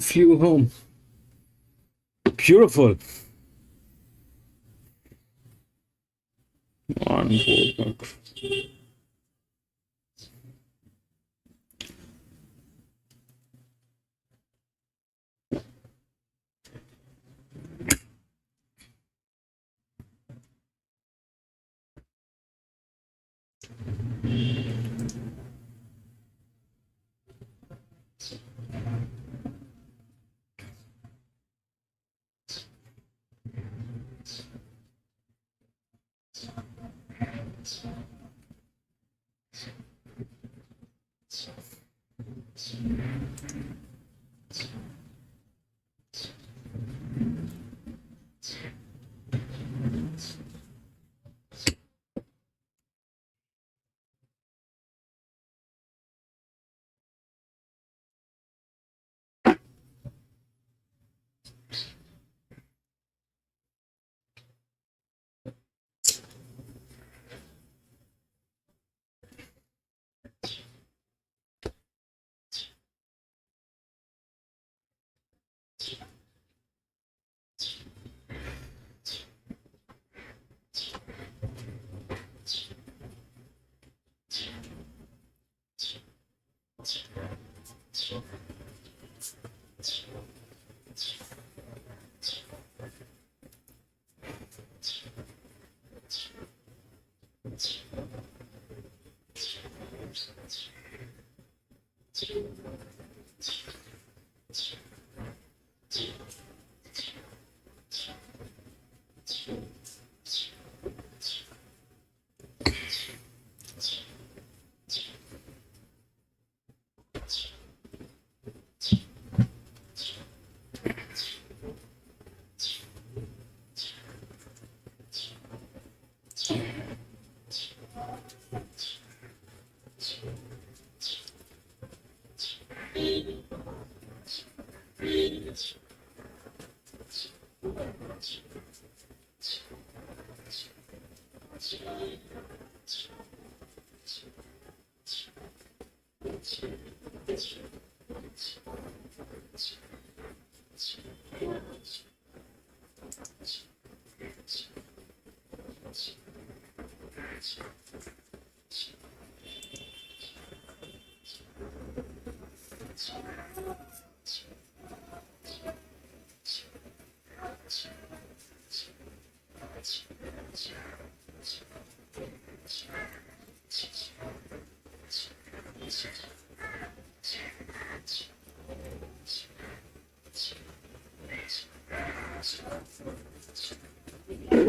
flew home. Beautiful. 1 4 bucks.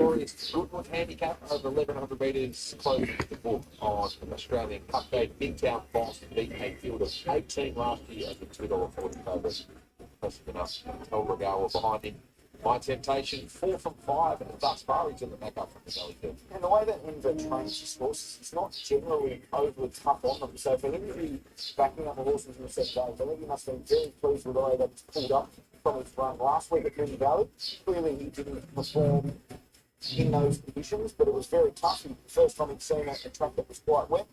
Victoria's Goodwood handicap over 1100 metres closed the book on an Australian Cup day. Midtown Boston beat a field of 18 last year at the $2.40 favourite. Impressive enough. El Regal behind him. My Temptation, 4 from 5, and thus far he's in the back up from the Valley Field. And the way that Inver trains his horses, he's not generally overly tough on them. So for him to be backing up the horses in the set days, I think he must have been very pleased with the way that he's pulled up from his run last week at Mooney Valley. Clearly he didn't perform in those conditions, but it was very tough. The first time he'd seen a track that was quite wet.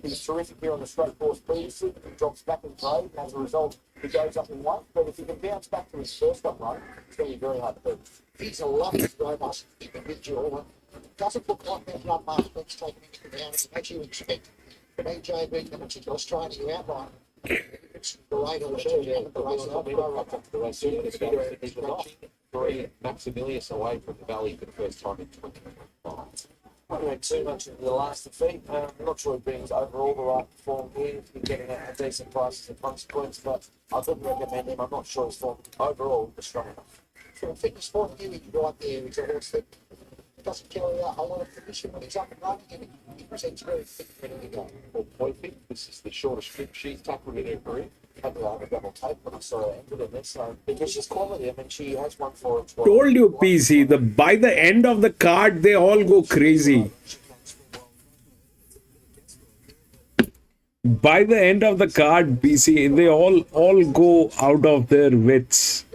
He was terrific here on the straight course previously. He drops back in grade, and as a result, he goes up in weight. But if he can bounce back to his first up run, it's going to be very hard to beat. He's a lovely, robust individual. It doesn't look like that run last week's taken into account. As you expect from EJB, the particular Australia you outlined. It's great on the Three Maximilius away from the Valley for the first time in 2025. I don't read too much into the last defeat. I'm not sure he brings overall the right form here. He's getting a decent price as a consequence, but I wouldn't recommend him. I'm not sure his form overall is strong enough. From a fitness point of view, he's right there. He's a horse that doesn't carry out a lot of position when he's up and running, and he presents very fit and ready to go. Well, Poyfit, this is the shortest trip she's tackled in her career. Had to have a double take when I saw her entered in this, because she's quality. I mean, she has won 4 and 12. Told you, PC, by the end of the card, they all go crazy. By the end of the card, PC, they all go out of their wits.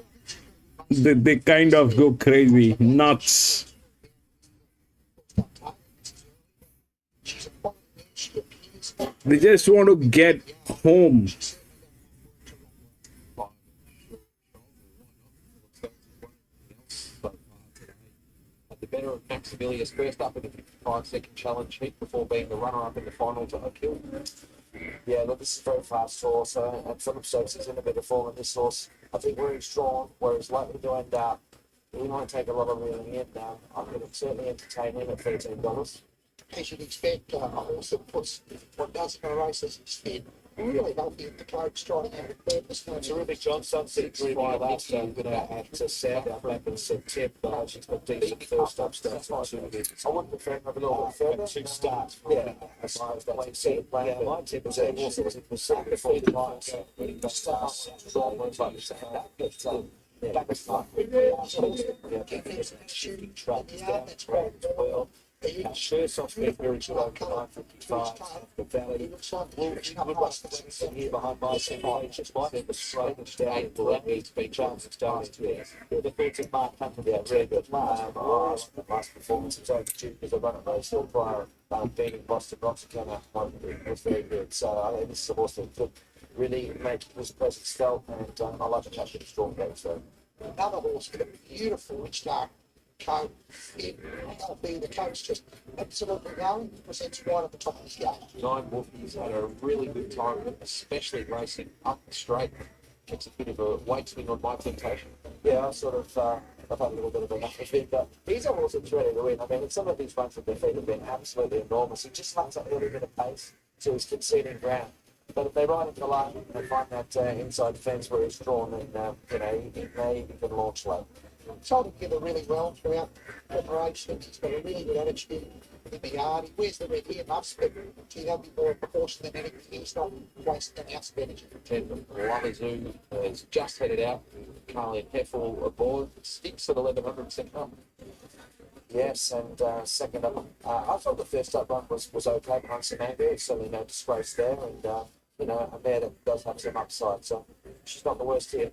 They kind of go crazy, nuts. They just want to get home. The better of Maximilius first up in the 55-second challenge heat before being the runner-up in the final to O'Kill. Yeah, look, this is a very fast horse, and Philip Stokes is in a better form in this horse. I think where he's strong, where he's likely to end up, he might take a lot of reeling in now. I could certainly entertain him at $13. As you'd expect, a horse that puts what does in a race as his fit, really healthy at the coach, trying to have a purpose. No Terrific John Sunset drew me last at South out back in September. She's got decent first up starts. I wouldn't prefer him a little bit further. 2 starts. Yeah, I suppose that's exciting. Yeah, my tip was that horse was before the lines. When he starts, strong ones like this. Back is fine. Shooting truck down. That's great as well. First off, been very good over 955. The Valley would like to sit here behind my semi. Just might have a straight and down. That needs to be chance of starting to be. The thoughts of Mark Hunter about very good. The last performance was overdue because I run at Rose Hill prior. Being in Boston Roxicana was very good. So I think this is a horse that could really make his presence felt, and I like to catch it a strong game. So another horse with a beautiful rich dark coat. The coat's just absolutely going. Presents right at the top of his game. 9 Wolfies had a really good time, especially racing up the straight. Gets a bit of a weight swing on My Temptation. Yeah, I've had a little bit of enough of him, but he's a horse that's ready to win. I mean, some of these runs at their feet have been absolutely enormous. He just lacks that little bit of pace, so he's conceding ground. But if they ride into the line and they find that inside fence where he's drawn, then he may even launch late. He's holding together really well throughout preparation. He's got a really good attitude in the yard. He wears the red earmuffs, but there'll be more proportion than anything. He's not wasting an ounce of energy. 10 Lamazoo has just headed out. Carly and Heffel aboard. Sticks at 1100 second up. Yes, and second up, I thought the first up run was okay behind Samantha. Certainly no disgrace there, and a mare that does have some upside, so she's not the worst here.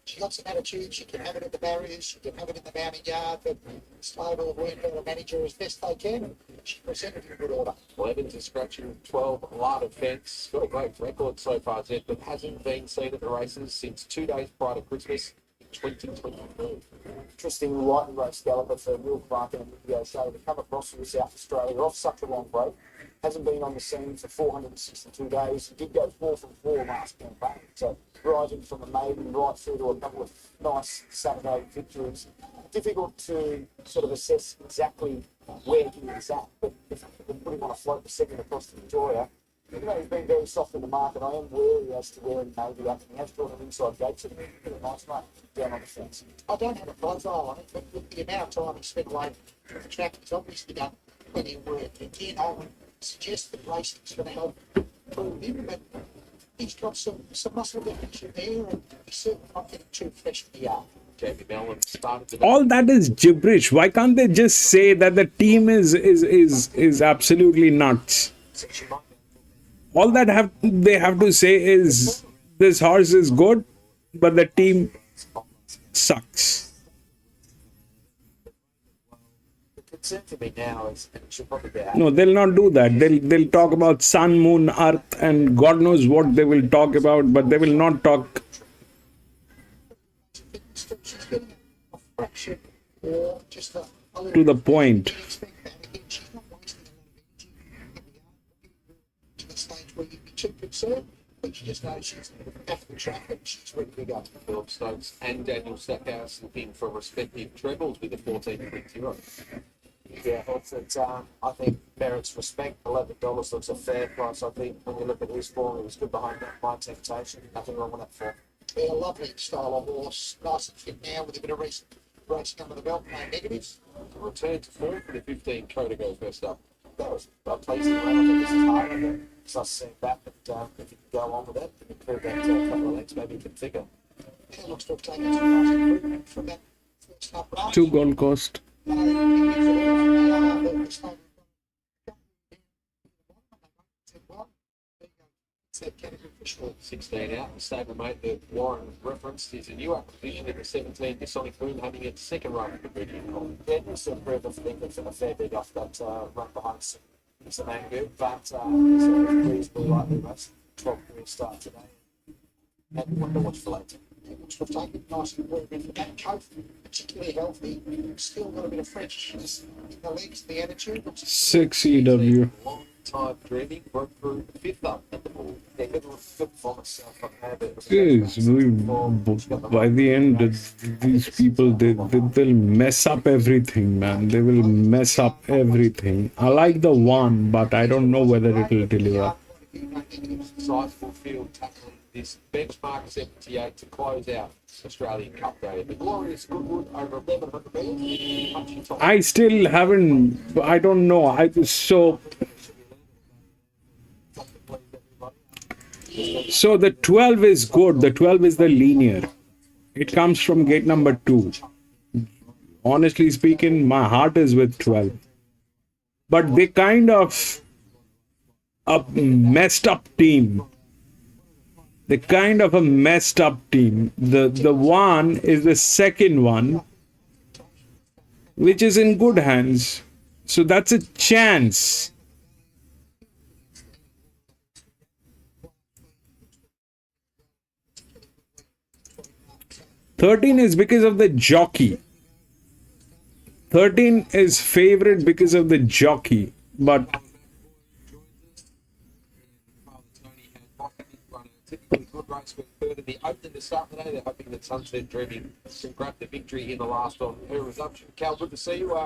She's got some attitude. She can have it at the barriers. She can have it in the mounting yard, but Sloan will learn how to manage her as best they can. She presented in good order. Well, Evans is scratching 12 Lar Defence. Got a great record so far, Zed, but hasn't been seen at the races since 2 days prior to Christmas in 2023. Interesting lightning race galloper for Will Clark and Video Show to come across from South Australia off such a long break. Hasn't been on the scene for 462 days. He did go 4 from 4 last campaign, so rising from a maiden right through to a couple of nice Saturday victories. Difficult to sort of assess exactly where he is at, but if we can put him on a float for second across to Victoria, Even though he's been very soft in the market, I am wary as to where he may be up. He has drawn an inside gate, so he's a nice one down on the fence. I don't have a profile on it, but with the amount of time he spent away from the track, he's obviously done plenty of work. Again, I would suggest that racing's going to help prove him, but he's got some muscle definition there, and he's certainly not getting too fresh in the yard. Jamie Mellon started the All that is gibberish. Why can't they just say that the team is absolutely nuts? All that they have to say is this horse is good, but the team sucks. The concern for me now is, and it should probably be out. No, they'll not do that. They'll talk about sun, moon, earth, and God knows what they will talk about, but they will not talk She's getting a fraction or just a little to the point. expect that. Again, she's not wasting a lot of energy to the stage where you'd be too concerned, but you just know she's off the track and she's ready to go. Philip Stokes and Daniel Stackhouse looking for respective trebles with a 14.0. Yeah, it's I think merits respect. $11 looks a fair price. I think when you look at his form, he was good behind that. My temptation, nothing wrong with that form. Yeah, lovely style of horse, nice and fit now with a bit of recent racing under the belt, no negatives. Return to form for the 15 Kodago first up. That was a pleasing run. I think this is harder than us seeing that, but if you can go on with that and improve that couple of legs, maybe you can figure. Yeah, looks to have taken some nice improvement from that first up run. 2 Gold Coast. That category for sure. 16 out. The stablemate that Warren referenced is a new acquisition in the 17 Sonic Boom, having its second run at the British Column. Yeah, he's improved a fair bit off that run behind some Angu, but he's reasonably lightly raced. 12 career start today. And wonder what's for later. It looks to have taken nice improvement from that coat, particularly healthy. Still got a bit of freshness in the legs, the attitude. 6 EW. Long time dreaming, broke through the 5th up at the ball. Yeah, good performance from Herbert. Yes, by the end, these people, they'll mess up everything, man. They will mess up everything. I like the one, but I don't know whether it will deliver. Sizable field tackling this benchmark 78 to close out Australian Cup Day. The glorious Goodwood over 1100 metres. Punchy top. I still haven't, I don't know. So the 12 is good. The 12 is the linear. It comes from gate number 2. Honestly speaking, my heart is with 12. But they kind of a messed up team. They're kind of a messed up team. The one is the second one, which is in good hands. So that's a chance. $13 is because of the jockey. 13 is favorite because of the jockey, but Typically good race went further. The opening to start today, they're hoping that Sunset Dreaming can grab the victory in the last on her resumption. Cal, good to see you.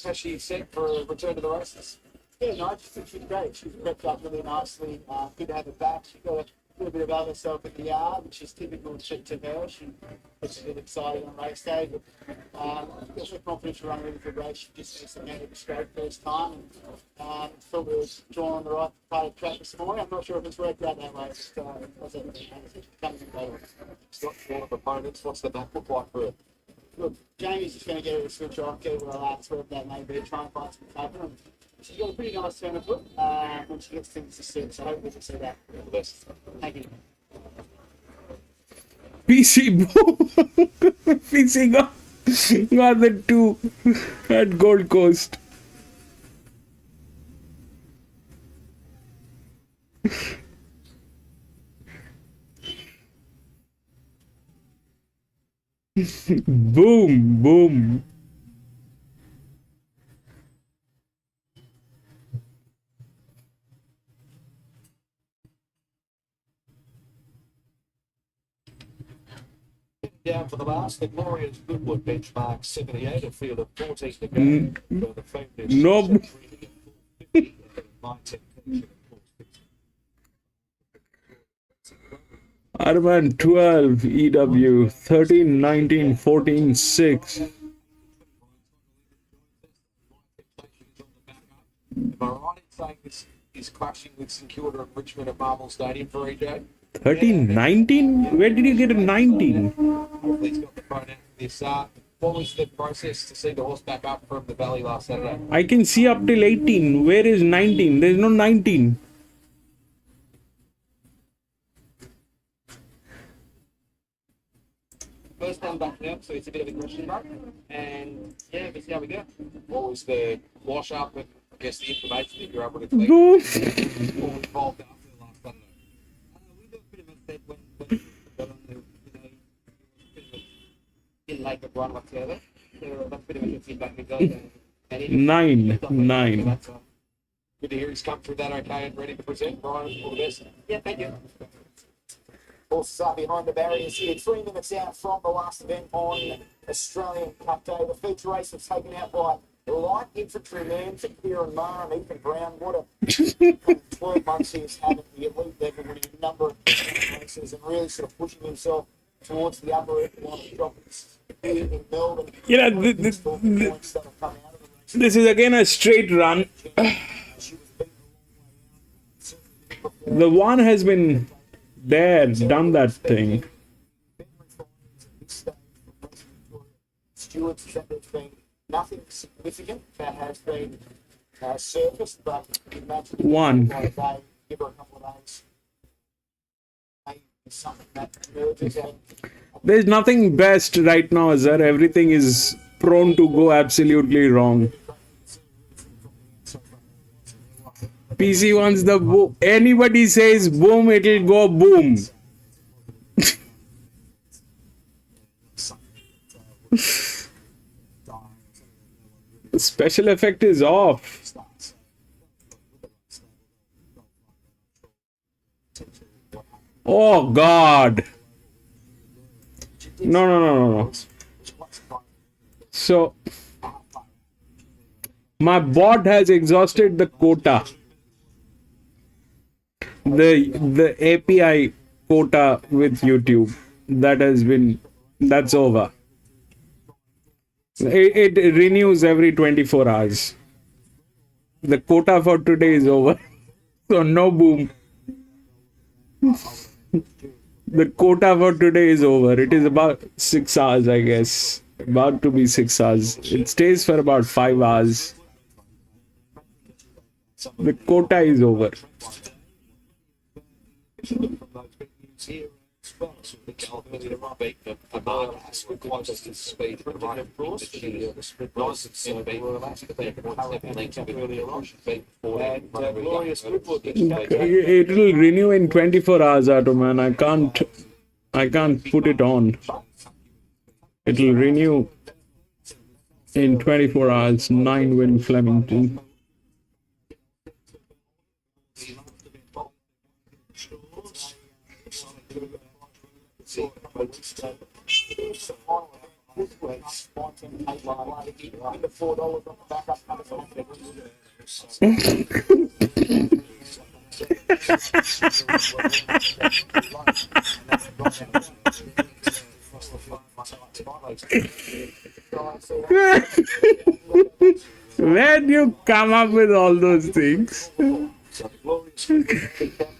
Has she set for a return to the races? Yeah, no, I just think she's great. She's prepped up really nicely. Good to have her back. She's got a little bit of other herself in the yard, which is typical to her. She gets a bit excited on race day, but also confident to run a really good race. She just needs to handle the straight first time. And thought we was drawn on the right part of the track this morning. I'm not sure if it's worked out that way. It's coming in later. It's not one of opponents. What's the map look like for her? Look, Jamie's just going to get her to switch off, get her relaxed, wherever that may be, try and find some cover. And she's got a pretty nice turn of foot when she gets things to suit, so hopefully we'll see that. Thank you. PC PC got the 2 at Gold Coast. Boom, boom. Down for the last, the glorious Goodwood benchmark 78, a field of 14 to go. For the famous No. Arman 12, EW 13, 19, 14, 6. Am I right in saying this is clashing with St Kilda and Richmond at Marvel Stadium for EJ? 13, 19? Where did you get a 19? Hopefully he's got the phone out for this. What was the process to see the horse back up from the valley last Saturday? I can see up till 18. Where is 19? There's no 19. First time back now, so it's a bit of a question mark. And yeah, we'll see how we go. What was the wash up and I guess the information that you're able to collect? Boom. All involved after the last Saturday. We got pretty much said when we got on the, pretty much didn't like the run whatsoever. So that's pretty much the feedback we got. And it, 9. That's all. Good to hear he's come through that okay and ready to present. Brian, all the best. Yeah, thank you. Horses are behind the barriers here. 3 minutes out from the last event on Australian Cup Day. The feature race was taken out by light infantryman for Kieran Maher and Ethan Brown. What a 12 months he's had at the elite level, winning a number of races and really sort of pushing himself towards the upper echelon of jockeys here in Melbourne. Yeah, this is again a straight run. The one has been there, done that thing. Stewards said there's been nothing significant that has been surfaced, but imagine One. give her a couple of days. Maybe something that emerges and There's nothing best right now, sir. Everything is prone to go absolutely wrong. PC wants the boom. Anybody says boom, it'll go boom. The special effect is off. Oh God. No. So my bot has exhausted the quota. The API quota with YouTube. That's over. It renews every 24 hours. The quota for today is over. So no boom. The quota for today is over. It is about 6 hours, I guess. About to be 6 hours. It stays for about 5 hours. The quota is over. It will renew in 24 hours, Automan. I can't put it on. It will renew in 24 hours. 9 win Flemington. Where do you come up with all those things? So the glorious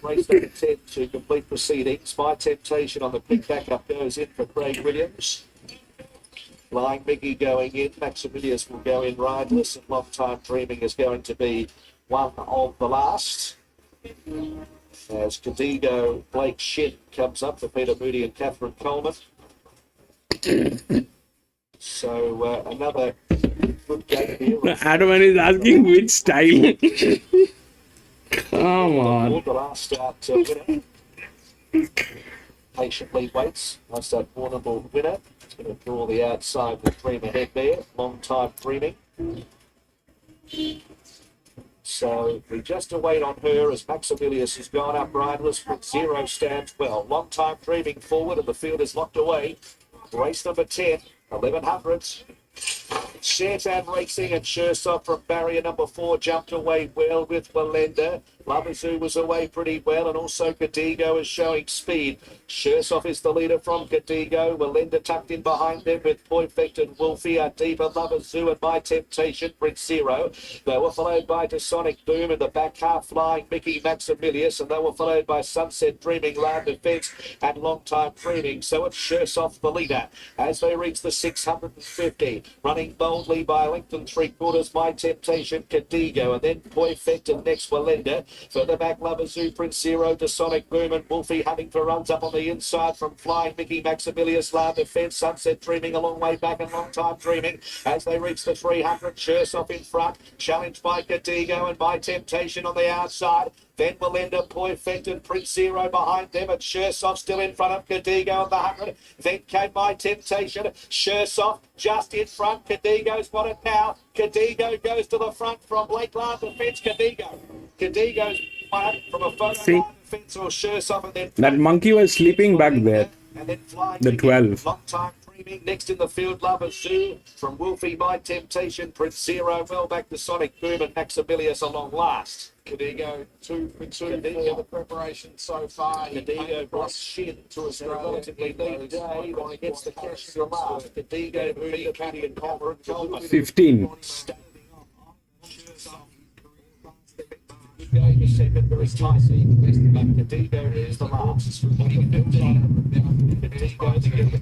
race number 10 to complete proceedings. My Temptation on the pick back up goes in for Craig Williams. Flying Biggie going in. Maximilius will go in riderless, and Long Time Dreaming is going to be one of the last. As Cadigo Blake Shin comes up for Peter Moody and Catherine Coleman. So another good game here. Adam is asking which style. Come on. The last start winner. Patiently waits. Last start Warrnambool winner. It's going to draw the outside with Dream ahead there. Long Time Dreaming. So we just await on her as Maximilius has gone up riderless with 0 stands well. Long Time Dreaming forward and the field is locked away. Race number 10, 1100s. Shertan Racing and Shersoft from barrier number 4 jumped away well with Walenda. Labazoo was away pretty well, and also Gadigo is showing speed. Shersoff is the leader from Gadigo. Melinda tucked in behind them with Perfect and Wolfie, Deepa, Labazoo, and My Temptation, Prince Zero. They were followed by Sonic Boom in the back half, flying Mickey Maximilius, and they were followed by Sunset Dreaming, Round Defence, and Long Time Dreaming. So it's Shersoff the leader as they reach the 650. Running boldly by a length and 3/4, My Temptation, Gadigo, and then Perfect and next Melinda. Further back, Labazoo, Prince Zero, Sonic Boom, and Wolfie hunting for runs up on the inside from Flying Mickey Maximilius, Loud Defence, Sunset Dreaming a long way back, and Long Time Dreaming as they reach the 300. Shersoff in front, challenged by Gadigo and My Temptation on the outside. Then Melinda, Perfect, and Prince Zero behind them, and Shersoff still in front of Gadigo on the 100. Then came My Temptation. Shersoff just in front. Gadigo's got it now. Gadigo goes to the front from Blake Loud Defence. Gadigo's won from a photo See? line defence or Shersoff, and then That monkey was sleeping back there. and then flying The 12. Long Time Dreaming. Next in the field, Labazoo from Wolfie, My Temptation, Prince Zero, well back to Sonic Boom, and Maximilius along last. Gadigo 2 for 2 for the preparation so far. He came Gadigo across brought shit to to a Australia. relatively lead day, but against the cash in the last. Gadigo beat Cuddy and Colbert. 15. Gadigo second, very tight. Gadigo is the last. Gadigo to get the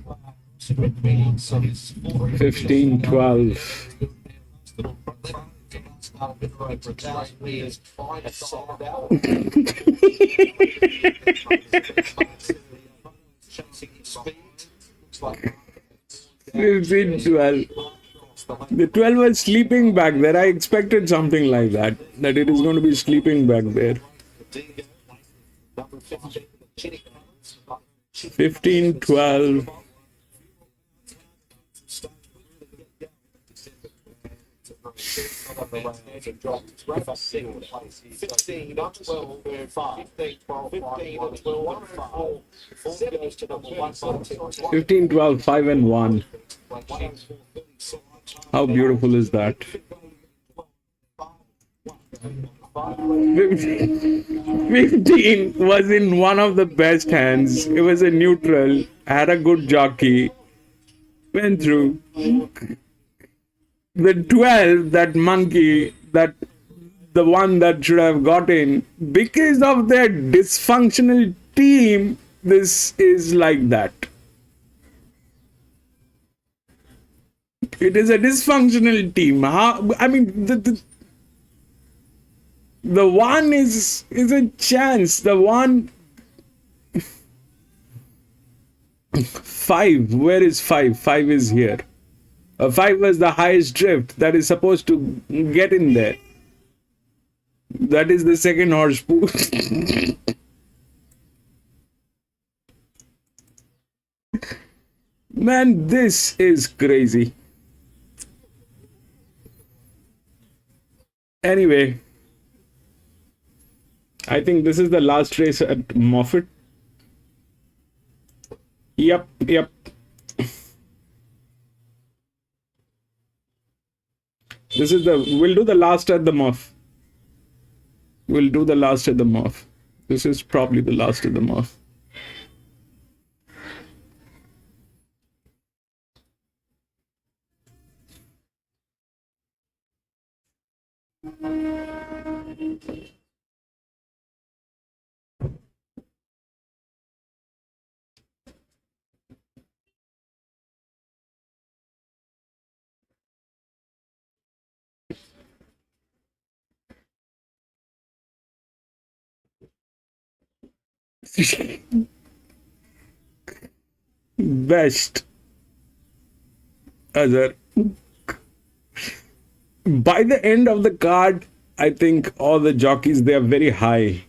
15, 12. Chasing his speed. Looks like 15, 12. The 12 was sleeping back there. I expected something like that. That it is going to be sleeping back there. 15, 12. 15 up 12, 5. 15, 12, 15 and 12, 5. 4 goes to number 1 by 15, 12, 5 and 1. How beautiful is that? 15 was in one of the best hands. It was a neutral, had a good jockey, went through. The 12, that monkey, that the one that should have gotten, because of their dysfunctional team, this is like that. It is a dysfunctional team. I mean, the one is a chance. The one 5. Where is 5? 5 is here. 5 was the highest drift that is supposed to get in there. That is the second horse pool. Man, this is crazy. Anyway, I think this is the last race at Moffat. Yep. We'll do the last at the Moff. We'll do the last at the Moff. This is probably the last at the Moff. Best other. By the end of the card, I think all the jockeys, they are very high.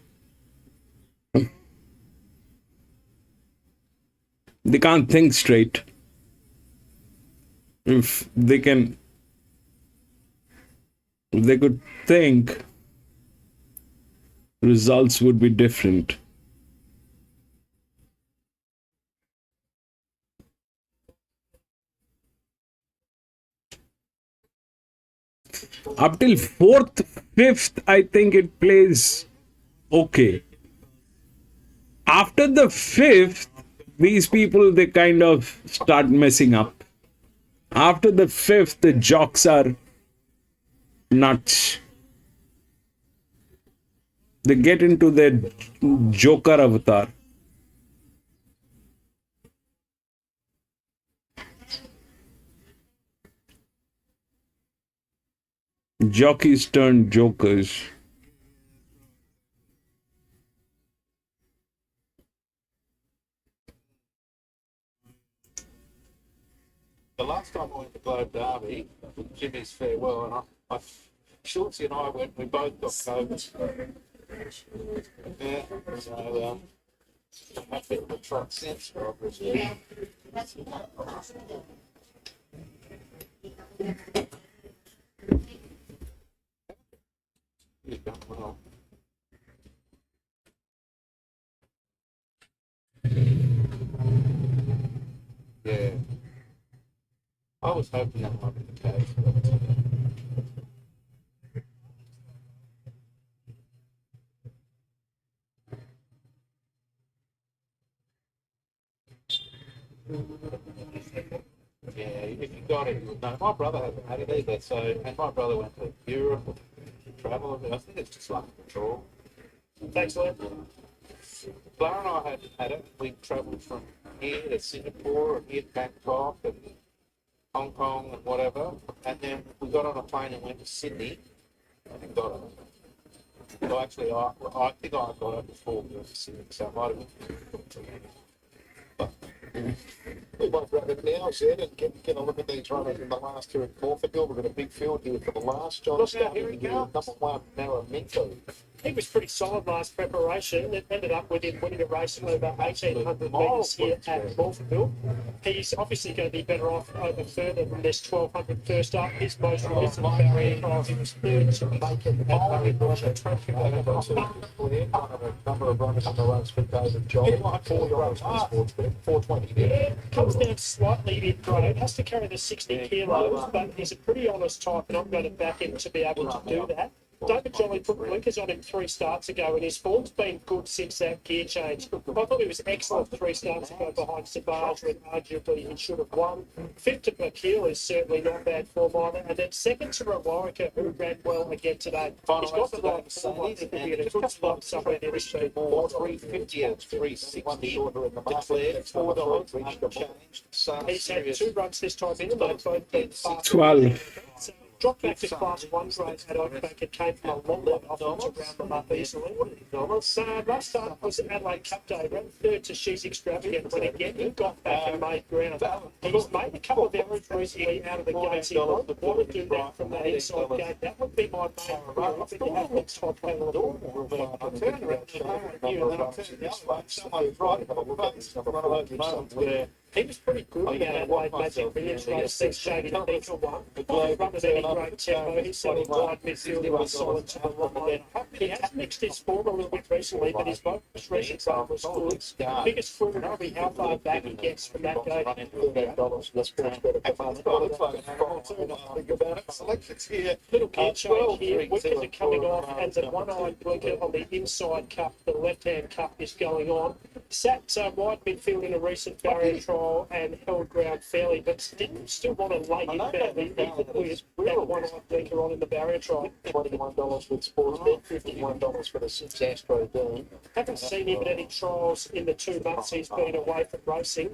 They can't think straight. If they could think, results would be different. Up till 4th, 5th, I think it plays okay. After the fifth, these people, they kind of start messing up. After the fifth, the jocks are nuts. They get into their Joker avatar. Jockeys turn jokers. The last time I went to Globe Derby, Jimmy's farewell, and Schultzy and I went, we both got COVID. Yeah, so I think the truck sense, obviously. You've done well. Yeah. I was hoping that might be the case, but yeah, if you got it, you would know. My brother hasn't had it either, so, and my brother went to Europe, travel, I think it's just like control. Thanks, Liam. Blair and I had it. We travelled from here to Singapore and here to Bangkok and Hong Kong and whatever. And then we got on a plane and went to Sydney and got it. So actually, I think I got it before we went to Sydney, so I might have been. We might grab it now, Zed, and get a look at these runners in the last two at Caulfield. We've got a big field here for the last. John, Look out, here he goes. Number one, Maraminto. He was pretty solid last preparation. It ended up with him winning a race of over 1,800 metres here at Caulfield. He's obviously going to be better off over further than this 1,200 first up. His most recent barrier trials, he was third to make it at Number of runners on the runs for David John. $4 for sports, $4.20. Yeah, comes down slightly in grade, has to carry the 60 kilos, but he's a pretty honest type, and I'm going to back him to be able to do that. David Jolly put blinkers on him 3 starts ago, and his form's been good since that gear change. I thought he was excellent 3 starts ago behind Savage, when arguably he should have won. Fifth to Bakil is certainly not bad form either, and then second to Rawarica, who ran well again today. He's got the right form, I think he'll be in a good spot somewhere near the speed. 350 and 360 declared, $4 unchanged. He's had 2 runs this time in, and they've both been fast. 12. So, dropped back to class 1 grade at Oakbank. It came from a long way off to round them up easily. So last start was Adelaide Cup Day, ran third to She's Extravagant, when again he got back and made ground. He's made a couple of errors recently out of the gates. He won't want to do that from that inside gate. That would be my main worry. I think he has next top panel of all. I turned around and then I turned this way. Someone's right in one of those moments where he was pretty good in that Adelaide Magic Millions race since Shady Beaker won. He runs any great tempo. He's selling wide midfield and was solid to the line. He has mixed his form a little bit recently, but his most recent run was good. The biggest fruit will be how far back he gets from that gate. Little gear change here. Blinkers are coming off, and the one-eyed blinker on the inside cup, the left-hand cup, is going on. Sat wide midfield in a recent barrier trial and held ground fairly, but didn't still want to lay in badly, even with that one-eyed blinker on in the barrier trial. $21 with Sportsbet, $51 for the 6 Astro Dean. Haven't seen him at any trials in the 2 months he's been away from racing.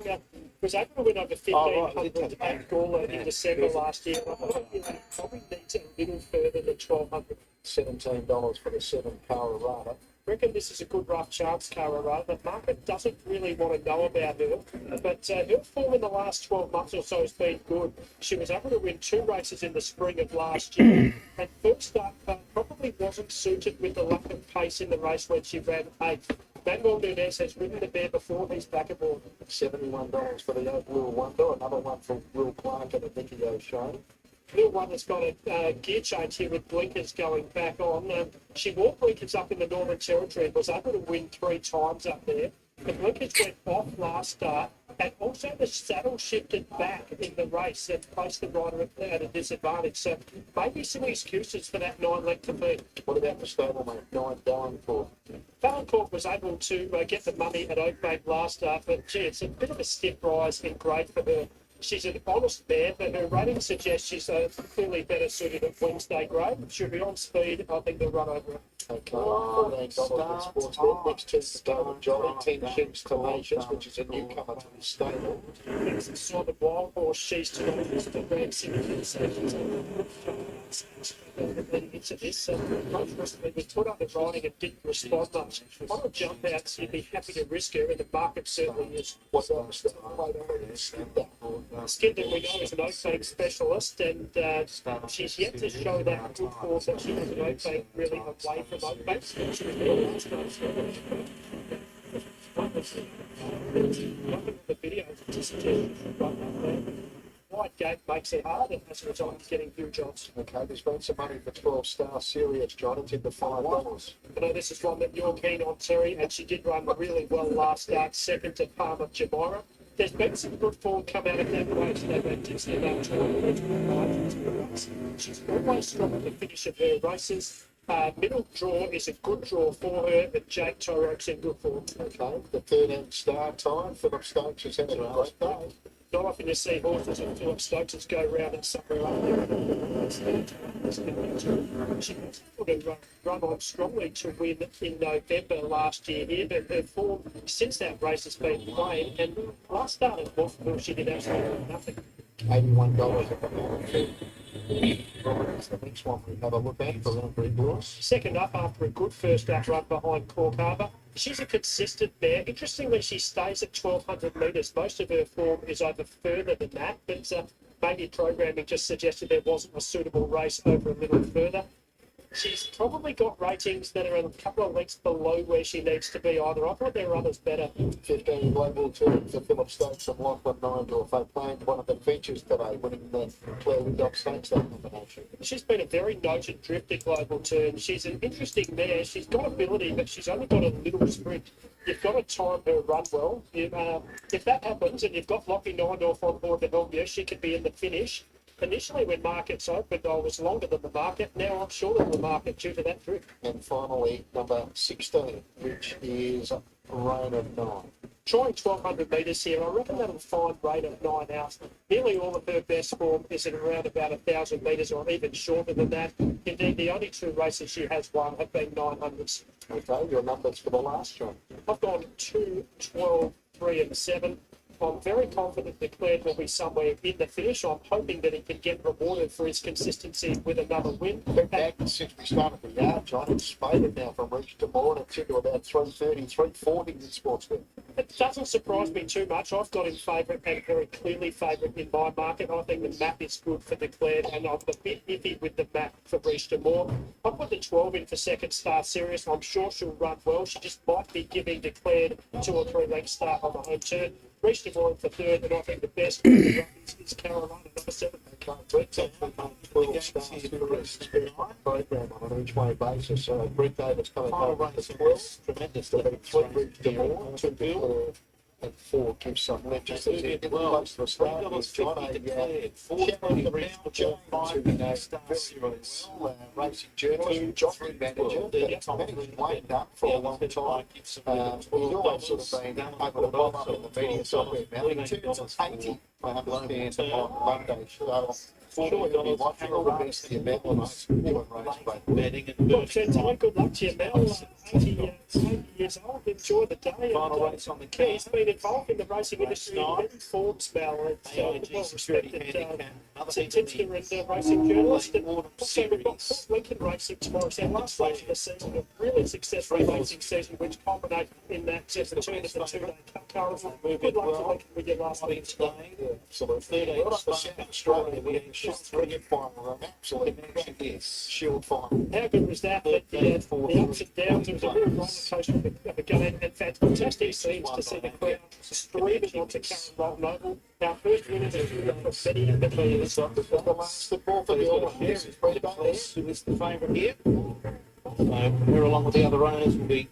Was able to win over 1,500 at Gawler in December last year. I thought he probably needs a little further than 1,200. $17 for the 7 Colorado. Reckon this is a good rough chance, Carrara. The market doesn't really want to know about her, but her form in the last 12 months or so has been good. She was able to win 2 races in the spring of last year, and first up probably wasn't suited with the lack of pace in the race when she ran 8th. Manuel Nunez has ridden the bear before. He's back aboard. $71 for the Will Wonder, another one for Will Clark and the Vicky O'Shea. Little one that's got a gear change here with blinkers going back on. She wore blinkers up in the Northern Territory and was able to win 3 times up there. The blinkers went off last start, and also the saddle shifted back in the race and placed the rider at a disadvantage. So maybe some excuses for that 9 length of lead. What about the stablemate? 9 down for Valancourt was able to get the money at Oakbank last start, but gee, it's a bit of a stiff rise in grade for her. She's an honest mare, but her rating suggests she's clearly better suited at Wednesday grade. She'll be on speed. I think they'll run over it. Okay, $14 sports bet. Next to Stone Jolly, 10 Shins Tenacious, which is a newcomer to the stable. Next is sort of wild horse. She's Tenacious, the Grand Syndicate seconds. Into this, most recently was put up in riding and didn't respond much. On a jump out, you'd be happy to risk her, and the market certainly is. What's that? Skidder. Skidder, we know, is an Oakbank specialist, and she's yet to show that good form that she has an Oakbank really away from Oakbank. She was there last night. The video just wide gate makes it hard, and as a result, he's getting huge odds. Okay, there's been some money for 12 Star Serious, John. It's in the $5. I know this is one that you're keen on, Terry, and she did run really well last start, second to Palmer Jamira. There's been some good form come out of that race. They've been Dixie about 20. She's always strong at the finish of her races. Middle draw is a good draw for her, but Jake Toro's in good form. Okay, the 13 Star Time. Philip Stokes has had a great day. Not often you see horses and Philip Stokes go round and somewhere up there. She was able to run on strongly to win in November last year here, but her form since that race has been played, and last start at Boston she did absolutely nothing. $81 at the moment. That's the next one we have a look at for Randwick Lewis. Second up after a good first up run behind Cork Harbour. She's a consistent mare. Interestingly, she stays at 1,200 metres. Most of her form is over further than that, but maybe programming just suggested there wasn't a suitable race over a little further. She's probably got ratings that are a couple of lengths below where she needs to be either. I thought there were others better. 15 global term for Philip Stokes and Lachlan Nigel. They played one of the features today, winning the Claire Windop Stakes that combination. She's been a very noted drifter global turn. She's an interesting mare. She's got ability, but she's only got a little sprint. You've got to time her run well. If that happens and you've got Lockie Nindorf on board to help you, she could be in the finish. Initially, when markets opened, I was longer than the market. Now I'm shorter than the market due to that drift. And finally, number 16, which is Rain of 9. Trying 1,200 metres here, I reckon that'll find Rain of 9 out. Nearly all of her best form is at around about 1,000 metres or even shorter than that. Indeed, the only two races she has won have been 900s. Okay, your numbers for the last one. I've gone 2, 12, 3 and 7. I'm very confident that Claire will be somewhere in the finish. I'm hoping that he can get rewarded for his consistency with another win. Back since we started the yard, John, it's spaded now from reach to board. It's into about 330, 340 in Sportsman. It doesn't surprise me too much. I've got him favourite and very clearly favourite in my market. I think the map is good for Declared, and I'm a bit iffy with the map for Breach de Moor. I put the 12 in for Second Star Serious. I'm sure she'll run well. She just might be giving Declared 2 or 3 lengths start on the home turn. Breach de Moor for third, and I think the best is Carolina number 7. Brett's actually done 12 Star Series program on an each way basis. So Brett Davis coming home with the 12. Tremendous. There'll be 3 Breach de Moor, 2 Bill, and 4 gives some legends. In the place for a start, is John a Shannon the Jones, racing journalist, jockey manager, that's managed Wayne up for a long time. He's always sort of been able to bob up in the media somewhere now. He turns 80, I understand, on Monday. So sure you'll be watching all the best of your Mel and us betting and Well, Chantal, good luck to you, Mel. 80 years old, enjoy the day. Final race on the key. He's been involved in the racing industry in many forms, Mel. It's well-respected tipster and racing journalist. And also we've got Port Lincoln racing tomorrow. It's our last race of the season, a really successful racing season, which culminated in that return of the 2-day Cup Curls. Good luck to Lincoln with your last week today. Absolutely. Well, up for South Australia, we had a Shield cricket final, an absolute Shield final. How good was that? The ups and downs, it was a real roller coaster of a game, and fantastic scenes to see the crowd streaming onto Carol Noble. Our first winners are for Betty and Betty. The last football for the All Blacks is Brett Davis, Who is the favourite here? So her, along with the other owners, will be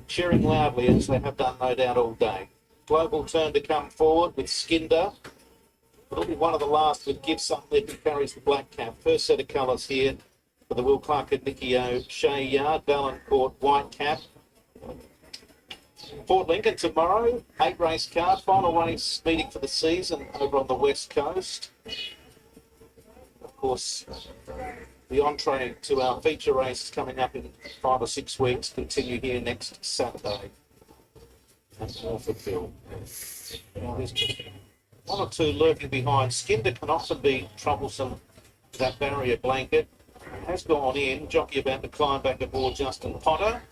cheering loudly as they have done, no doubt, all day. Global turn to come forward with Skinder. It'll be one of the last with Give Something who carries the black cap. First set of colours here for the Will Clark and Nicky O'Shea yard. Valancourt white cap. Port Lincoln tomorrow, 8-race card, final race meeting for the season over on the West Coast. Of course, the entree to our feature race coming up in 5 or 6 weeks continue here next Saturday at Morfordville. Now, there's one or two lurking behind. Skinder can often be troublesome, that barrier blanket. Has gone in. Jockey about to climb back aboard Justin Potter.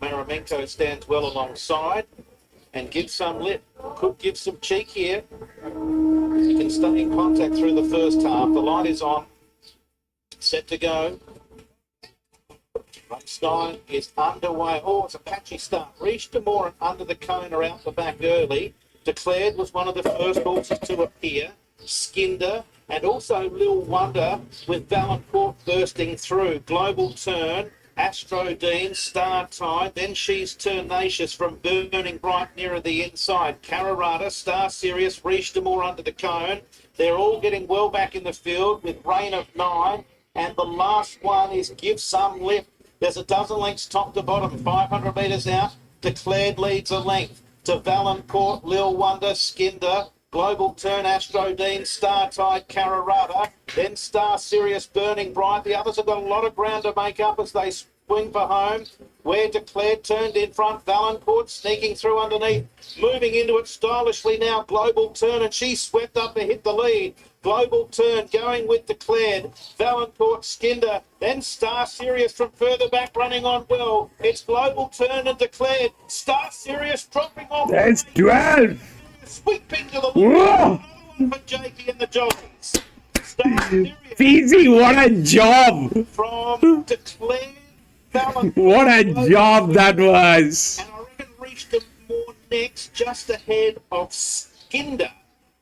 Maramenko stands well alongside and gives some lip. Could give some cheek here. He can stay in contact through the first half. The light is on. Set to go. Race 9 is underway. Oh, it's a patchy start. Reached to more and under the cone are out the back early. Declared was one of the first horses to appear. Skinder and also Lil Wonder with Valancourt bursting through. Global Turn, Astro Dean, Star Tide, then She's Tenacious from Burning Bright nearer the inside. Carrarata, Star Sirius, Reach to more under the cone. They're all getting well back in the field with Reign of 9. And the last one is Give Some Lift. There's a dozen lengths top to bottom, 500 metres out. Declared leads a length to Valancourt, Lil Wonder, Skinder, Global Turn, Astro Dean, Star Tide, Carrarata, then Star Sirius, Burning Bright. The others have got a lot of ground to make up as they swing for home. Where Declared turned in front, Valancourt sneaking through underneath, moving into it stylishly now, Global Turn, and she swept up to hit the lead. Global Turn going with Declared, Valancourt, Skinder, then Star Sirius from further back running on well. It's Global Turn and Declared. Star Sirius dropping off. That's 12. Sweeping to the Whoa! for Jakey and the jockeys. Star Sirius Fiji, what a job! from Declared, Valancourt. What a job that was! And I reckon reached them more next, just ahead of Skinder.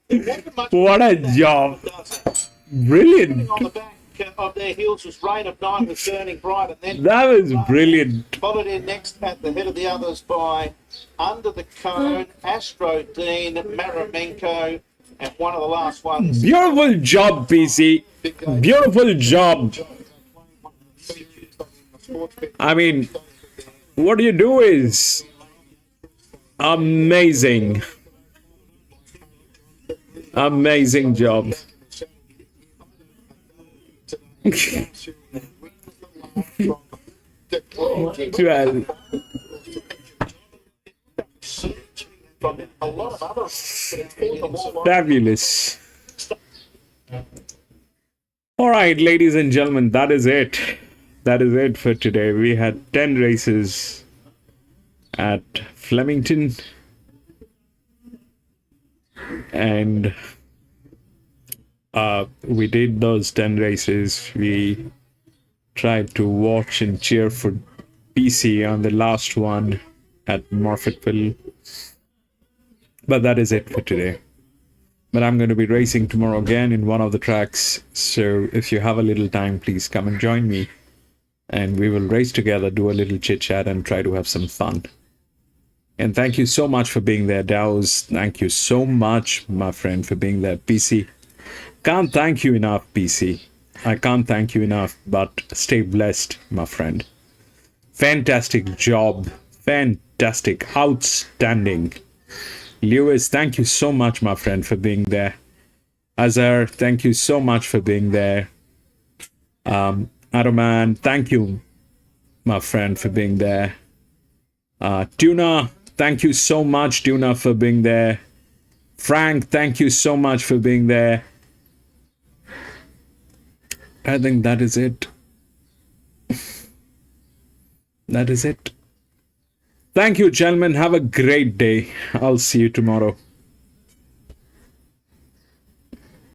It wasn't much What a that job! does it? Brilliant! On the back of their heels was Reign of 9 with Burning Bright, and then That was brilliant. followed in next at the head of the others by Under the Cone, Astro Dean, Maramenko, and one of the last ones. Beautiful job, PC. Beautiful job. I mean, what you do is amazing. Amazing job. 12. Fabulous. All right, ladies and gentlemen, that is it. That is it for today. We had 10 races at Flemington. And we did those 10 races. We tried to watch and cheer for PC on the last one at Morfordville. But that is it for today. But I'm going to be racing tomorrow again in one of the tracks. So if you have a little time, please come and join me. And we will race together, do a little chit chat, and try to have some fun. And thank you so much for being there, Dow's. Thank you so much, my friend, for being there. PC, can't thank you enough, PC. I can't thank you enough, but stay blessed, my friend. Fantastic job. Fantastic. Outstanding. Lewis, thank you so much, my friend, for being there. Azar, thank you so much for being there. Aroman, thank you, my friend, for being there. Tuna, thank you so much, Tuna, for being there. Frank, thank you so much for being there. I think that is it. That is it. Thank you, gentlemen. Have a great day. I'll see you tomorrow.